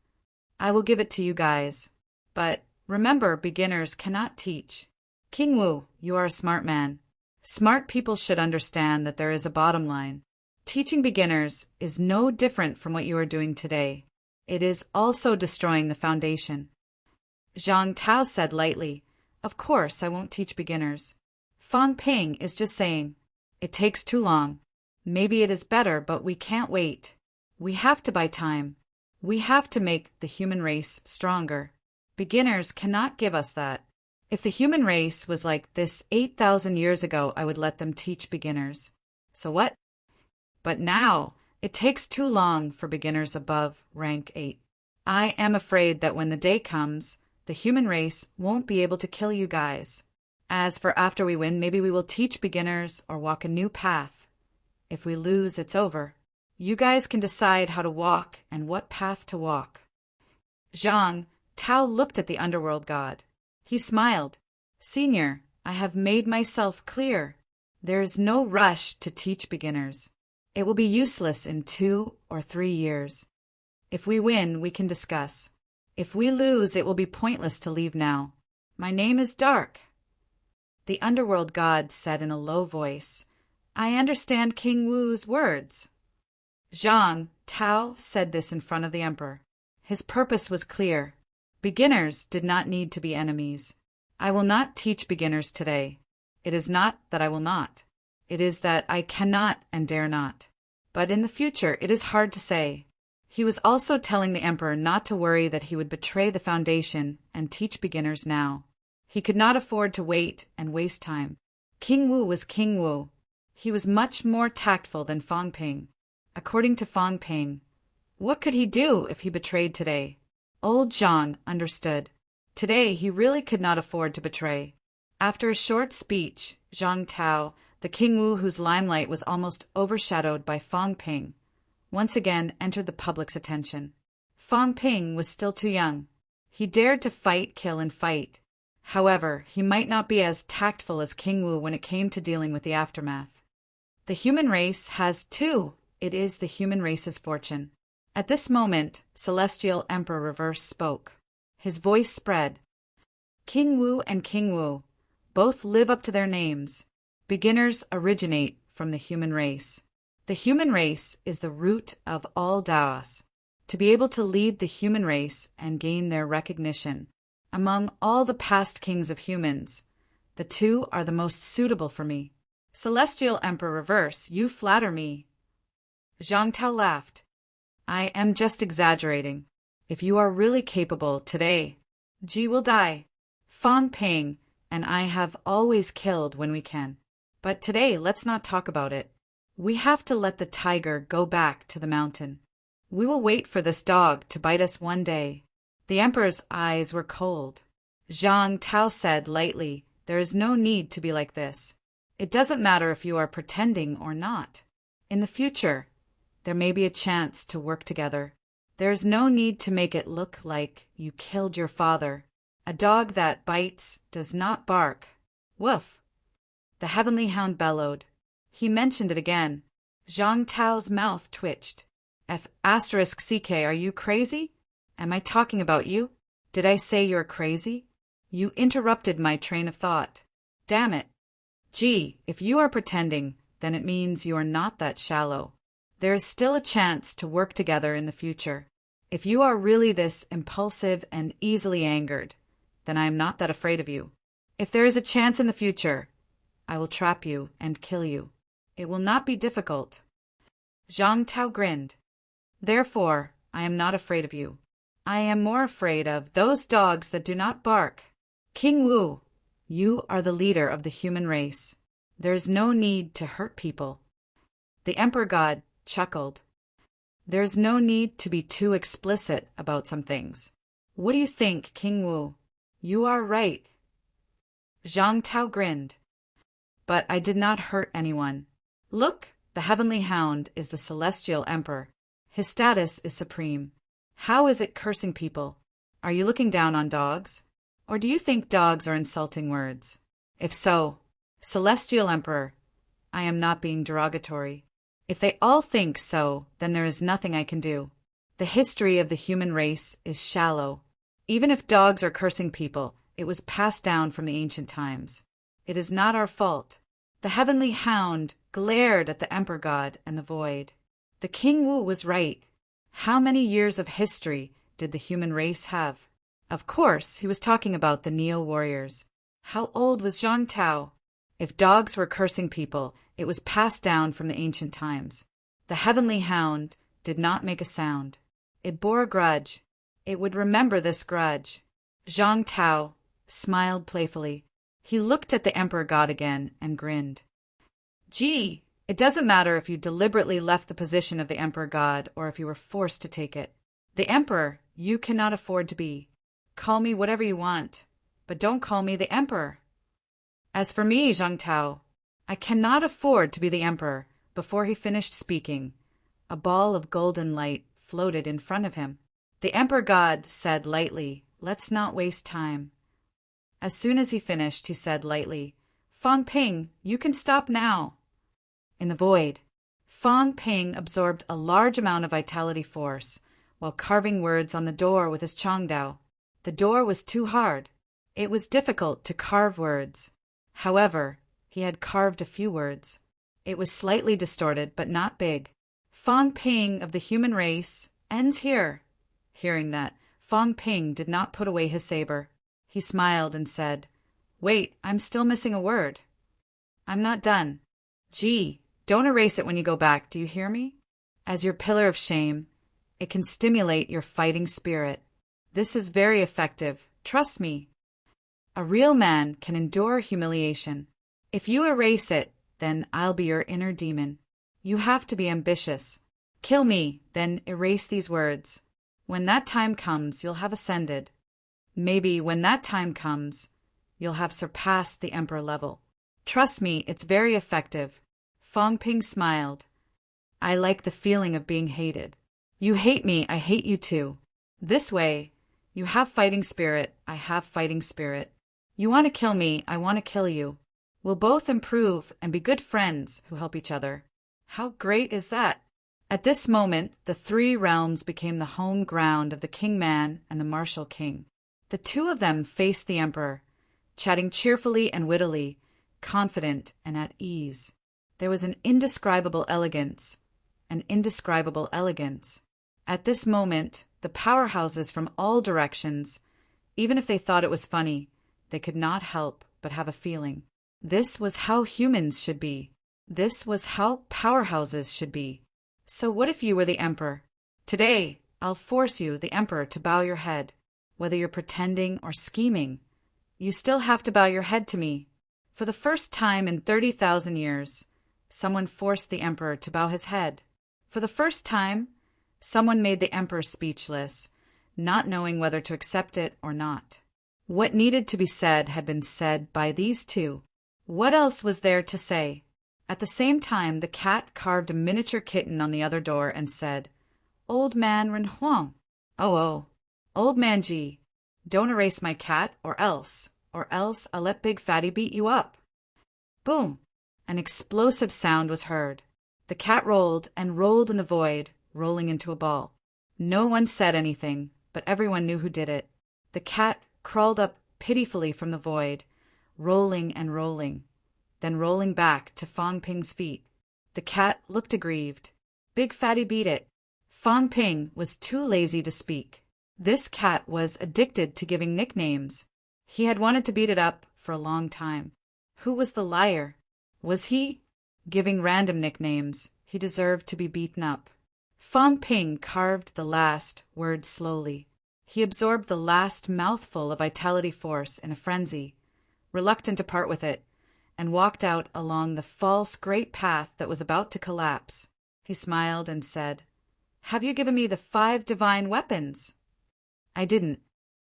I will give it to you guys. But remember, beginners cannot teach. King Wu, you are a smart man. Smart people should understand that there is a bottom line. Teaching beginners is no different from what you are doing today. It is also destroying the foundation. Zhang Tao said lightly, of course I won't teach beginners. Fang Ping is just saying, it takes too long. Maybe it is better, but we can't wait. We have to buy time. We have to make the human race stronger. Beginners cannot give us that. If the human race was like this 8,000 years ago, I would let them teach beginners. So what? But now, it takes too long for beginners above rank 8. I am afraid that when the day comes, the human race won't be able to kill you guys. As for after we win, maybe we will teach beginners or walk a new path. If we lose, it's over. You guys can decide how to walk and what path to walk. Zhang Tao looked at the underworld god. He smiled. Senior, I have made myself clear. There is no rush to teach beginners. It will be useless in 2 or 3 years. If we win, we can discuss. If we lose, it will be pointless to leave now. My name is Dark. The underworld god said in a low voice, I understand King Wu's words. Zhang Tao said this in front of the emperor. His purpose was clear. Beginners did not need to be enemies. I will not teach beginners today. It is not that I will not. It is that I cannot and dare not. But in the future, it is hard to say. He was also telling the emperor not to worry that he would betray the foundation and teach beginners now. He could not afford to wait and waste time. King Wu was King Wu. He was much more tactful than Fang Ping. According to Fang Ping, what could he do if he betrayed today? Old Zhang understood. Today he really could not afford to betray. After a short speech, Zhang Tao, the King Wu whose limelight was almost overshadowed by Fang Ping, once again entered the public's attention. Fang Ping was still too young. He dared to fight, kill, and fight. However, he might not be as tactful as King Wu when it came to dealing with the aftermath. The human race has two. It is the human race's fortune. At this moment, Celestial Emperor Reverse spoke. His voice spread. King Wu and King Wu both live up to their names. Beginners originate from the human race. The human race is the root of all Taoists. To be able to lead the human race and gain their recognition among all the past kings of humans, the two are the most suitable for me. Celestial Emperor Reverse, you flatter me. Zhang Tao laughed. I am just exaggerating. If you are really capable today, Ji will die. Fang Ping and I have always killed when we can. But today, let's not talk about it. We have to let the tiger go back to the mountain. We will wait for this dog to bite us one day. The emperor's eyes were cold. Zhang Tao said lightly, there is no need to be like this. It doesn't matter if you are pretending or not. In the future, there may be a chance to work together. There is no need to make it look like you killed your father. A dog that bites does not bark. Woof! The heavenly hound bellowed. He mentioned it again. Zhang Tao's mouth twitched. *CK, are you crazy? Am I talking about you? Did I say you're crazy? You interrupted my train of thought. Damn it. Gee, if you are pretending, then it means you are not that shallow. There is still a chance to work together in the future. If you are really this impulsive and easily angered, then I am not that afraid of you. If there is a chance in the future, I will trap you and kill you. It will not be difficult. Zhang Tao grinned. Therefore, I am not afraid of you. I am more afraid of those dogs that do not bark. King Wu, you are the leader of the human race. There is no need to hurt people. The Emperor God chuckled. There is no need to be too explicit about some things. What do you think, King Wu? You are right. Zhang Tao grinned. But I did not hurt anyone. Look, the heavenly hound is the celestial emperor. His status is supreme. How is it cursing people? Are you looking down on dogs? Or do you think dogs are insulting words? If so, celestial emperor, I am not being derogatory. If they all think so, then there is nothing I can do. The history of the human race is shallow. Even if dogs are cursing people, it was passed down from the ancient times. It is not our fault. The heavenly hound glared at the Emperor God and the void. The King Wu was right. How many years of history did the human race have? Of course, he was talking about the Neo-Warriors. How old was Zhang Tao? If dogs were cursing people, it was passed down from the ancient times. The heavenly hound did not make a sound. It bore a grudge. It would remember this grudge. Zhang Tao smiled playfully. He looked at the Emperor God again and grinned. Gee, it doesn't matter if you deliberately left the position of the Emperor God or if you were forced to take it. The Emperor you cannot afford to be. Call me whatever you want, but don't call me the Emperor. As for me, Zhang Tao, I cannot afford to be the Emperor. Before he finished speaking, a ball of golden light floated in front of him. The Emperor God said lightly, let's not waste time. As soon as he finished, he said lightly, Fang Ping, you can stop now. In the void, Fang Ping absorbed a large amount of vitality force while carving words on the door with his Changdao. The door was too hard. It was difficult to carve words. However, he had carved a few words. It was slightly distorted, but not big. Fang Ping of the human race ends here. Hearing that, Fang Ping did not put away his saber. He smiled and said, Wait, I'm still missing a word. I'm not done. Gee, don't erase it when you go back, do you hear me? As your pillar of shame, it can stimulate your fighting spirit. This is very effective, trust me. A real man can endure humiliation. If you erase it, then I'll be your inner demon. You have to be ambitious. Kill me, then erase these words. When that time comes, you'll have ascended. Maybe when that time comes, you'll have surpassed the Emperor level. Trust me, it's very effective. Fang Ping smiled. I like the feeling of being hated. You hate me, I hate you too. This way, you have fighting spirit, I have fighting spirit. You want to kill me, I want to kill you. We'll both improve and be good friends who help each other. How great is that? At this moment, the three realms became the home ground of the King-Man and the Martial King. The two of them faced the Emperor, chatting cheerfully and wittily, confident and at ease. There was an indescribable elegance. At this moment, the powerhouses from all directions, even if they thought it was funny, they could not help but have a feeling. This was how humans should be. This was how powerhouses should be. So what if you were the Emperor? Today, I'll force you, the Emperor, to bow your head. Whether you're pretending or scheming, you still have to bow your head to me. For the first time in 30,000 years, someone forced the Emperor to bow his head. For the first time, someone made the Emperor speechless, not knowing whether to accept it or not. What needed to be said had been said by these two. What else was there to say? At the same time, the cat carved a miniature kitten on the other door and said, "Old man Ren Huang. Oh, Old man Ji, don't erase my cat, or else I'll let Big Fatty beat you up." Boom! An explosive sound was heard. The cat rolled and rolled in the void, rolling into a ball. No one said anything, but everyone knew who did it. The cat crawled up pitifully from the void, rolling and rolling, then rolling back to Fong Ping's feet. The cat looked aggrieved. Big Fatty beat it. Fong Ping was too lazy to speak. This cat was addicted to giving nicknames. He had wanted to beat it up for a long time. Who was the liar? Was he? Giving random nicknames, he deserved to be beaten up. Fong Ping carved the last word slowly. He absorbed the last mouthful of vitality force in a frenzy, reluctant to part with it, and walked out along the false great path that was about to collapse. He smiled and said, "Have you given me the 5 divine weapons?" "I didn't.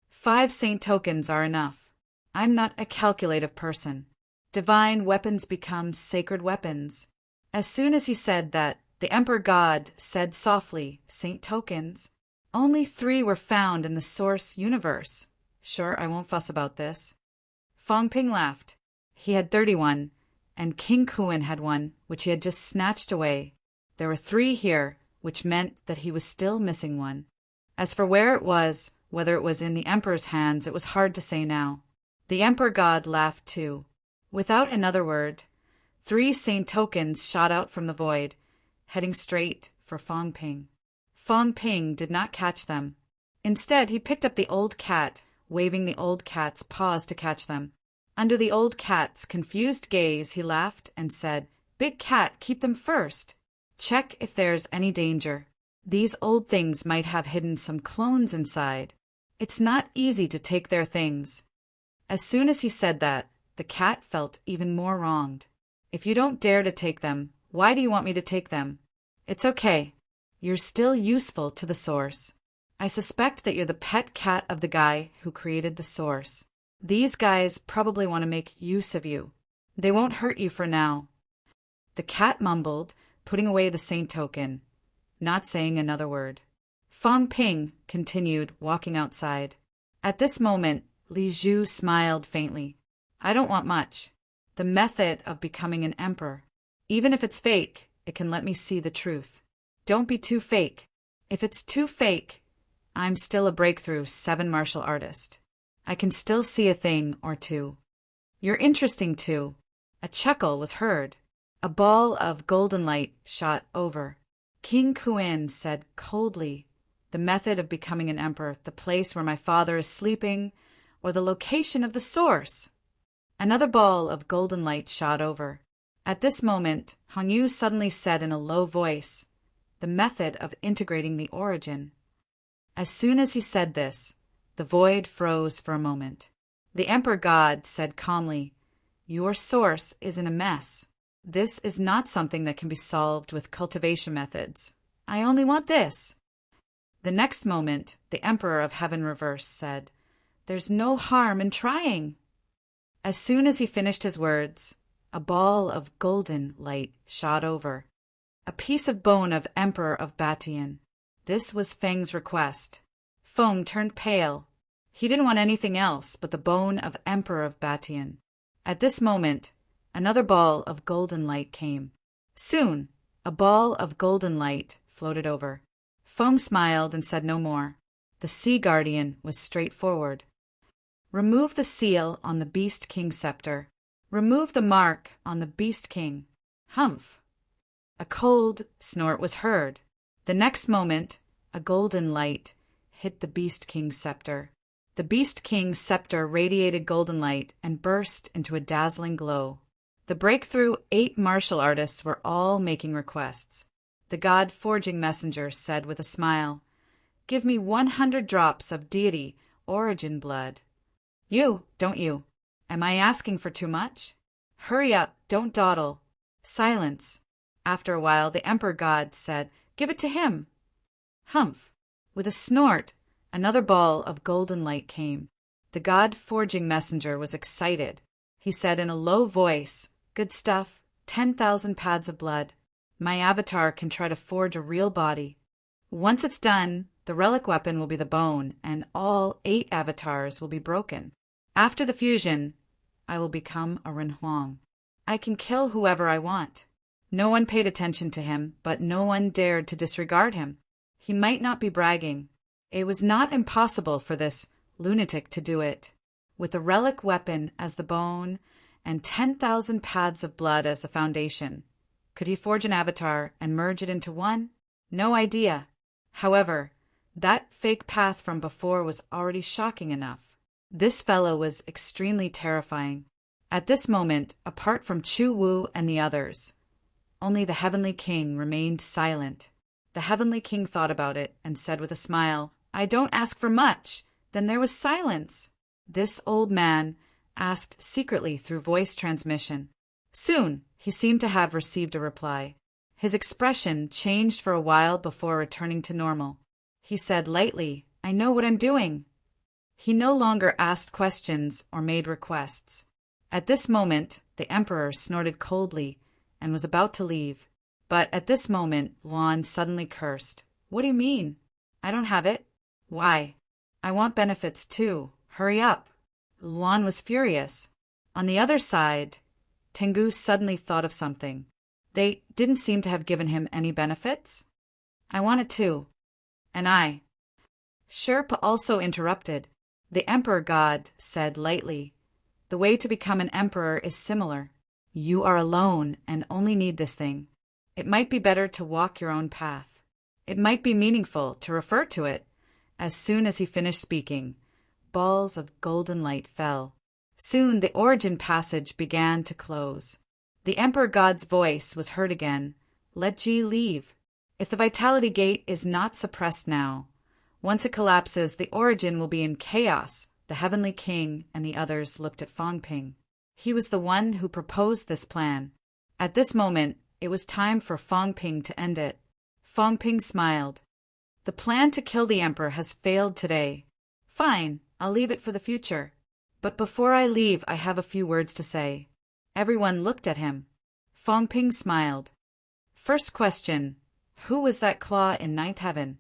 5 saint tokens are enough. I'm not a calculative person. Divine weapons become sacred weapons." As soon as he said that, the Emperor God said softly, "Saint tokens. Only 3 were found in the source universe. Sure, I won't fuss about this." Fong Ping laughed. He had 31, and King Kuan had one, which he had just snatched away. There were 3 here, which meant that he was still missing one. As for where it was, whether it was in the Emperor's hands, it was hard to say now. The Emperor God laughed too. Without another word, 3 saint tokens shot out from the void, heading straight for Fong Ping. Fong Ping did not catch them. Instead, he picked up the old cat, waving the old cat's paws to catch them. Under the old cat's confused gaze, he laughed and said, "Big cat, keep them first. Check if there's any danger. These old things might have hidden some clones inside. It's not easy to take their things." As soon as he said that, the cat felt even more wronged. "If you don't dare to take them, why do you want me to take them? It's okay. You're still useful to the source. I suspect that you're the pet cat of the guy who created the source. These guys probably want to make use of you. They won't hurt you for now." The cat mumbled, putting away the saint token, not saying another word. Fong Ping continued walking outside. At this moment, Li Zhu smiled faintly. "I don't want much. The method of becoming an emperor. Even if it's fake, it can let me see the truth. Don't be too fake. If it's too fake, I'm still a breakthrough 7 martial artist. I can still see a thing or two. You're interesting too." A chuckle was heard. A ball of golden light shot over. King Kuan said coldly, "The method of becoming an emperor, the place where my father is sleeping, or the location of the source?" Another ball of golden light shot over. At this moment, Hong Yu suddenly said in a low voice, "The method of integrating the origin." As soon as he said this, the void froze for a moment. The Emperor God said calmly, "Your source is in a mess. This is not something that can be solved with cultivation methods. I only want this." The next moment, the Emperor of Heaven Reverse said, "There's no harm in trying." As soon as he finished his words, a ball of golden light shot over. A piece of bone of Emperor of Batian. This was Feng's request. Feng turned pale. He didn't want anything else but the bone of Emperor of Batian. At this moment, another ball of golden light came. Soon, A ball of golden light floated over. Feng smiled and said no more. The sea guardian was straightforward. Remove the seal on the Beast King scepter. Remove the mark on the Beast King. Humph! A cold snort was heard. The next moment, a golden light hit the Beast King's scepter. The Beast King's scepter radiated golden light and burst into a dazzling glow. The breakthrough 8 martial artists were all making requests. The god-forging messenger said with a smile, "Give me 100 drops of deity origin blood." "You, don't you? Am I asking for too much?" "Hurry up, don't dawdle." Silence. After a while, the emperor god said, "Give it to him." Humph! With a snort, another ball of golden light came. The god-forging messenger was excited. He said in a low voice, "Good stuff, 10,000 pads of blood. My avatar can try to forge a real body. Once it's done, the relic weapon will be the bone, and all 8 avatars will be broken. After the fusion, I will become a Renhuang. I can kill whoever I want." No one paid attention to him, but no one dared to disregard him. He might not be bragging. It was not impossible for this lunatic to do it. With the relic weapon as the bone and 10,000 pads of blood as the foundation, could he forge an avatar and merge it into one? No idea. However, that fake path from before was already shocking enough. This fellow was extremely terrifying. At this moment, apart from Chu Wu and the others, only the Heavenly King remained silent. The Heavenly King thought about it and said with a smile, "I don't ask for much." Then there was silence. This old man asked secretly through voice transmission. Soon, he seemed to have received a reply. His expression changed for a while before returning to normal. He said lightly, "I know what I'm doing." He no longer asked questions or made requests. At this moment, the emperor snorted coldly and was about to leave. But at this moment, Luan suddenly cursed. "What do you mean? I don't have it." "Why? I want benefits too. Hurry up." Luan was furious. On the other side, Tengu suddenly thought of something. They didn't seem to have given him any benefits. "I want it too." "And I." Sherpa also interrupted. The emperor god said lightly, "The way to become an emperor is similar. You are alone and only need this thing. It might be better to walk your own path. It might be meaningful to refer to it." As soon as he finished speaking, balls of golden light fell. Soon the origin passage began to close. The emperor god's voice was heard again. "Let Ji leave. If the vitality gate is not suppressed now, once it collapses, the origin will be in chaos." The Heavenly King and the others looked at Fang Ping. He was the one who proposed this plan. At this moment, it was time for Fang Ping to end it. Fang Ping smiled. "The plan to kill the emperor has failed today. Fine, I'll leave it for the future. But before I leave, I have a few words to say." Everyone looked at him. Fang Ping smiled. "First question, who was that claw in ninth heaven?"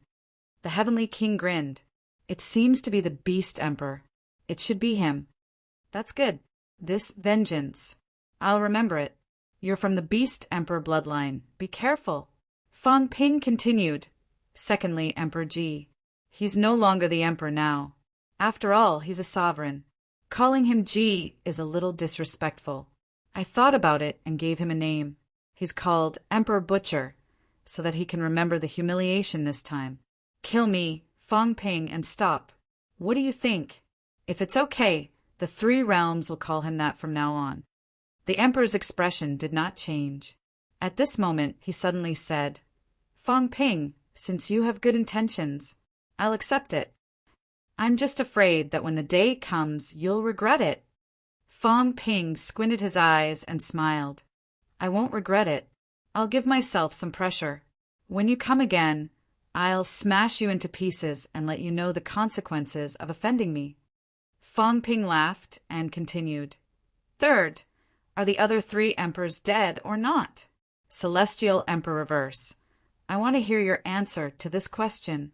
The Heavenly King grinned. "It seems to be the Beast Emperor. It should be him." "That's good. This vengeance. I'll remember it. You're from the Beast Emperor bloodline. Be careful." Fang Ping continued. "Secondly, Emperor Ji. He's no longer the emperor now. After all, he's a sovereign. Calling him Ji is a little disrespectful. I thought about it and gave him a name. He's called Emperor Butcher, so that he can remember the humiliation this time. Kill me, Fang Ping, and stop. What do you think? If it's okay, the 3 realms will call him that from now on." The emperor's expression did not change. At this moment, he suddenly said, "Fang Ping, since you have good intentions, I'll accept it. I'm just afraid that when the day comes, you'll regret it." Fang Ping squinted his eyes and smiled. "I won't regret it. I'll give myself some pressure. When you come again, I'll smash you into pieces and let you know the consequences of offending me." Fang Ping laughed and continued. "Third, are the other 3 emperors dead or not?" Celestial Emperor Reverse. "I want to hear your answer to this question."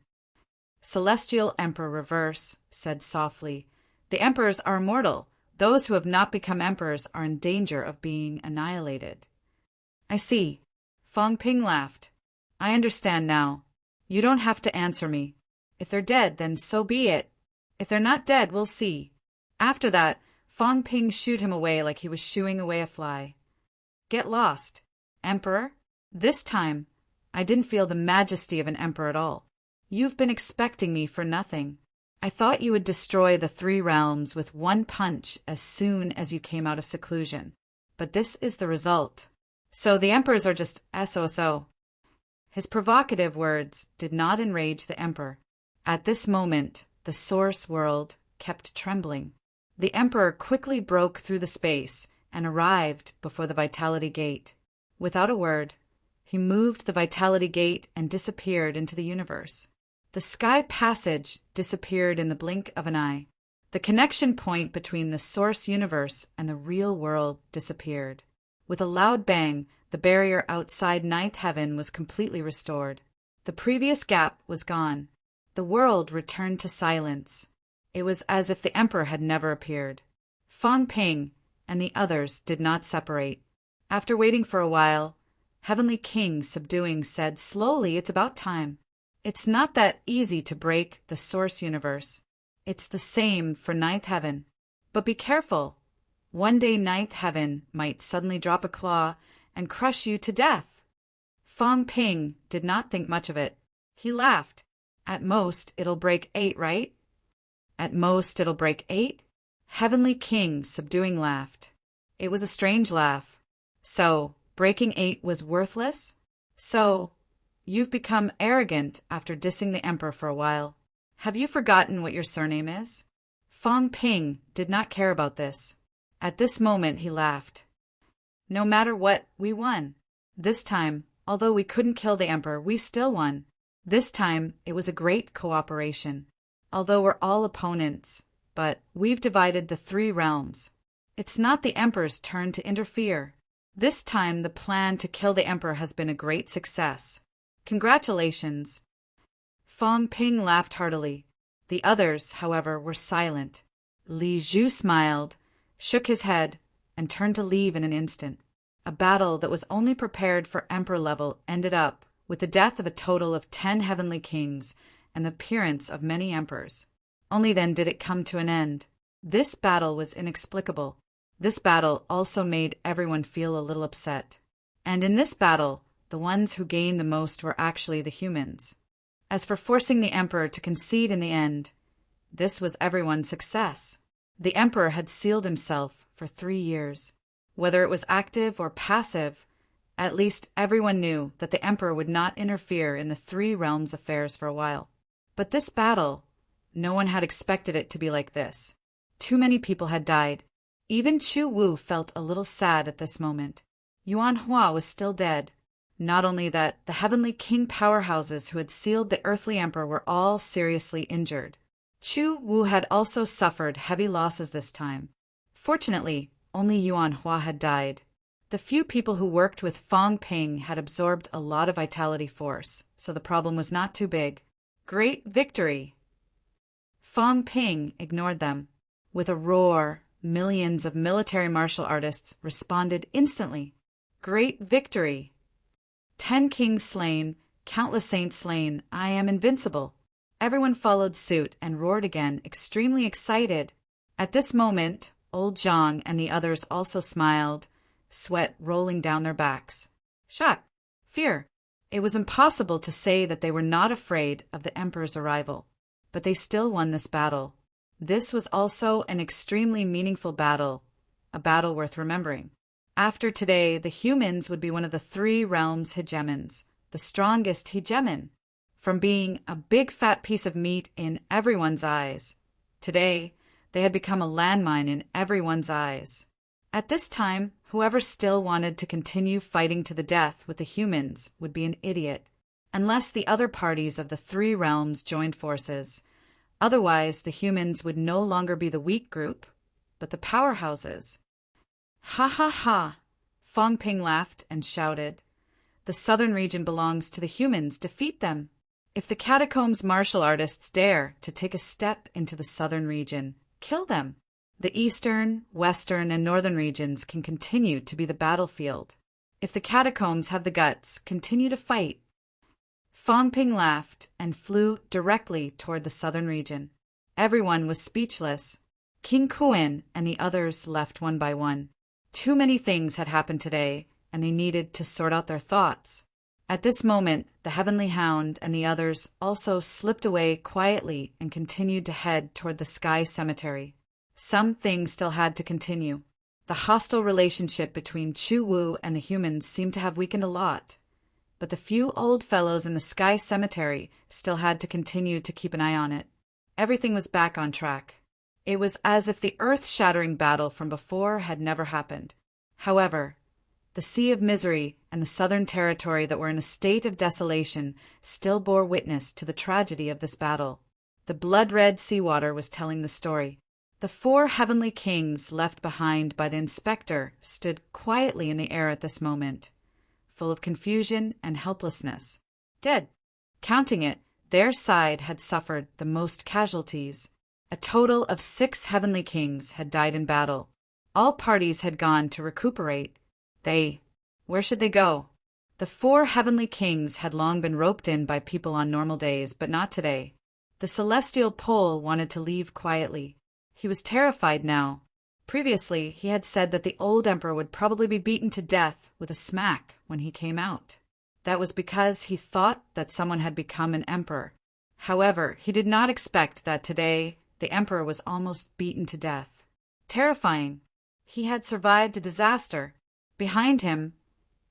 Celestial Emperor Reverse said softly, "The emperors are immortal. Those who have not become emperors are in danger of being annihilated." "I see." Fong Ping laughed. I understand now. You don't have to answer me. If they're dead, then so be it. If they're not dead, we'll see. After that, Fong Ping shooed him away like he was shooing away a fly. Get lost, Emperor. This time, I didn't feel the majesty of an emperor at all. You've been expecting me for nothing. I thought you would destroy the 3 realms with one punch as soon as you came out of seclusion. But this is the result. So the emperors are just SOSO. His provocative words did not enrage the emperor. At this moment, the source world kept trembling. The emperor quickly broke through the space and arrived before the Vitality Gate. Without a word, he moved the Vitality Gate and disappeared into the universe. The Sky Passage disappeared in the blink of an eye. The connection point between the source universe and the real world disappeared. With a loud bang, the barrier outside Ninth Heaven was completely restored. The previous gap was gone. The world returned to silence. It was as if the emperor had never appeared. Fong Ping and the others did not separate. After waiting for a while, Heavenly King, subduing, said, Slowly, it's about time. It's not that easy to break the source universe. It's the same for Ninth Heaven. But be careful. One day Ninth Heaven might suddenly drop a claw and crush you to death. Fong Ping did not think much of it. He laughed. At most, it'll break 8, right? At most, it'll break 8? Heavenly King, subduing, laughed. It was a strange laugh. So, breaking 8 was worthless? So, you've become arrogant after dissing the emperor for a while. Have you forgotten what your surname is? Fong Ping did not care about this. At this moment, he laughed. No matter what, we won. This time, although we couldn't kill the emperor, we still won. This time, it was a great cooperation. Although we're all opponents, but we've divided the 3 realms. It's not the emperor's turn to interfere. This time, the plan to kill the emperor has been a great success. Congratulations. Fong Ping laughed heartily. The others, however, were silent. Li Zhu smiled, shook his head, and turned to leave in an instant. A battle that was only prepared for emperor level ended up with the death of a total of 10 heavenly kings and the appearance of many emperors. Only then did it come to an end. This battle was inexplicable. This battle also made everyone feel a little upset. And in this battle, the ones who gained the most were actually the humans. As for forcing the emperor to concede in the end, this was everyone's success. The emperor had sealed himself for 3 years. Whether it was active or passive, at least everyone knew that the emperor would not interfere in the 3 realms' affairs for a while. But this battle, no one had expected it to be like this. Too many people had died. Even Chu Wu felt a little sad at this moment. Yuan Hua was still dead. Not only that, the heavenly king powerhouses who had sealed the earthly emperor were all seriously injured. Chu Wu had also suffered heavy losses this time. Fortunately, only Yuan Hua had died. The few people who worked with Fong Ping had absorbed a lot of vitality force, so the problem was not too big. Great victory! Fong Ping ignored them. With a roar, millions of military martial artists responded instantly. Great victory! 10 kings slain, countless saints slain, I am invincible. Everyone followed suit and roared again, extremely excited. At this moment, old Zhang and the others also smiled, sweat rolling down their backs. Shock, fear. It was impossible to say that they were not afraid of the emperor's arrival, but they still won this battle. This was also an extremely meaningful battle, a battle worth remembering. After today, the humans would be one of the 3 realms' hegemons, the strongest hegemon. From being a big fat piece of meat in everyone's eyes, today they had become a landmine in everyone's eyes. At this time, whoever still wanted to continue fighting to the death with the humans would be an idiot, unless the other parties of the 3 realms joined forces. Otherwise, the humans would no longer be the weak group, but the powerhouses. Ha ha ha! Fong Ping laughed and shouted. The southern region belongs to the humans. Defeat them. If the catacombs martial artists dare to take a step into the southern region, kill them. The eastern, western, and northern regions can continue to be the battlefield. If the catacombs have the guts, continue to fight. Fong Ping laughed and flew directly toward the southern region. Everyone was speechless. King Kuin and the others left one by one. Too many things had happened today, and they needed to sort out their thoughts. At this moment, the Heavenly Hound and the others also slipped away quietly and continued to head toward the Sky Cemetery. Some things still had to continue. The hostile relationship between Chu Wu and the humans seemed to have weakened a lot, but the few old fellows in the Sky Cemetery still had to continue to keep an eye on it. Everything was back on track. It was as if the earth-shattering battle from before had never happened. However, the Sea of Misery and the Southern Territory that were in a state of desolation still bore witness to the tragedy of this battle. The blood-red seawater was telling the story. The 4 heavenly kings left behind by the inspector stood quietly in the air at this moment, full of confusion and helplessness. Dead. Counting it, their side had suffered the most casualties. A total of 6 heavenly kings had died in battle. All parties had gone to recuperate. Where should they go? The 4 heavenly kings had long been roped in by people on normal days, but not today. The celestial pole wanted to leave quietly. He was terrified now. Previously, he had said that the old emperor would probably be beaten to death with a smack when he came out. That was because he thought that someone had become an emperor. However, he did not expect that today the emperor was almost beaten to death. Terrifying. He had survived a disaster. Behind him,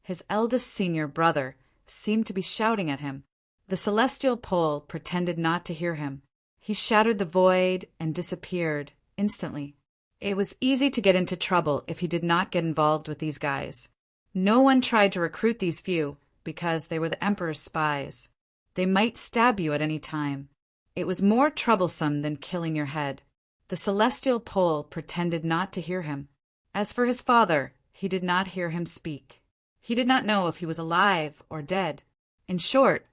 his eldest senior brother seemed to be shouting at him. The celestial pole pretended not to hear him. He shattered the void and disappeared instantly. It was easy to get into trouble if he did not get involved with these guys. No one tried to recruit these few because they were the emperor's spies. They might stab you at any time. It was more troublesome than killing your head. The celestial pole pretended not to hear him. As for his father, he did not hear him speak. He did not know if he was alive or dead. In short,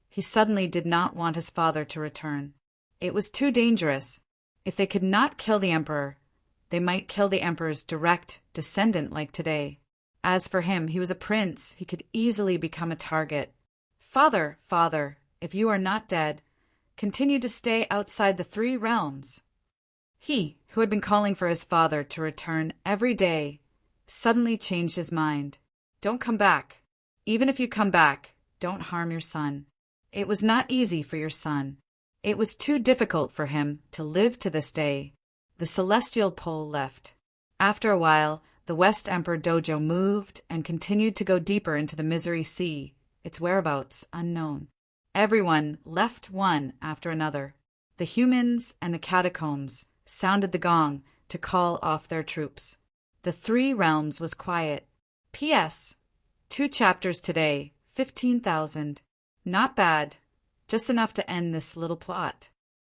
he suddenly did not want his father to return. It was too dangerous. If they could not kill the emperor, they might kill the emperor's direct descendant like today. As for him, he was a prince. He could easily become a target. Father, if you are not dead, continue to stay outside the 3 realms. He, who had been calling for his father to return every day, suddenly changed his mind. Don't come back. Even if you come back, don't harm your son. It was not easy for your son. It was too difficult for him to live to this day. The celestial pole left. After a while, the West Emperor Dojo moved and continued to go deeper into the Misery Sea, its whereabouts unknown. Everyone left one after another. The humans and the catacombs sounded the gong to call off their troops. The 3 realms was quiet. P.S. 2 chapters today, 15,000. Not bad. Just enough to end this little plot.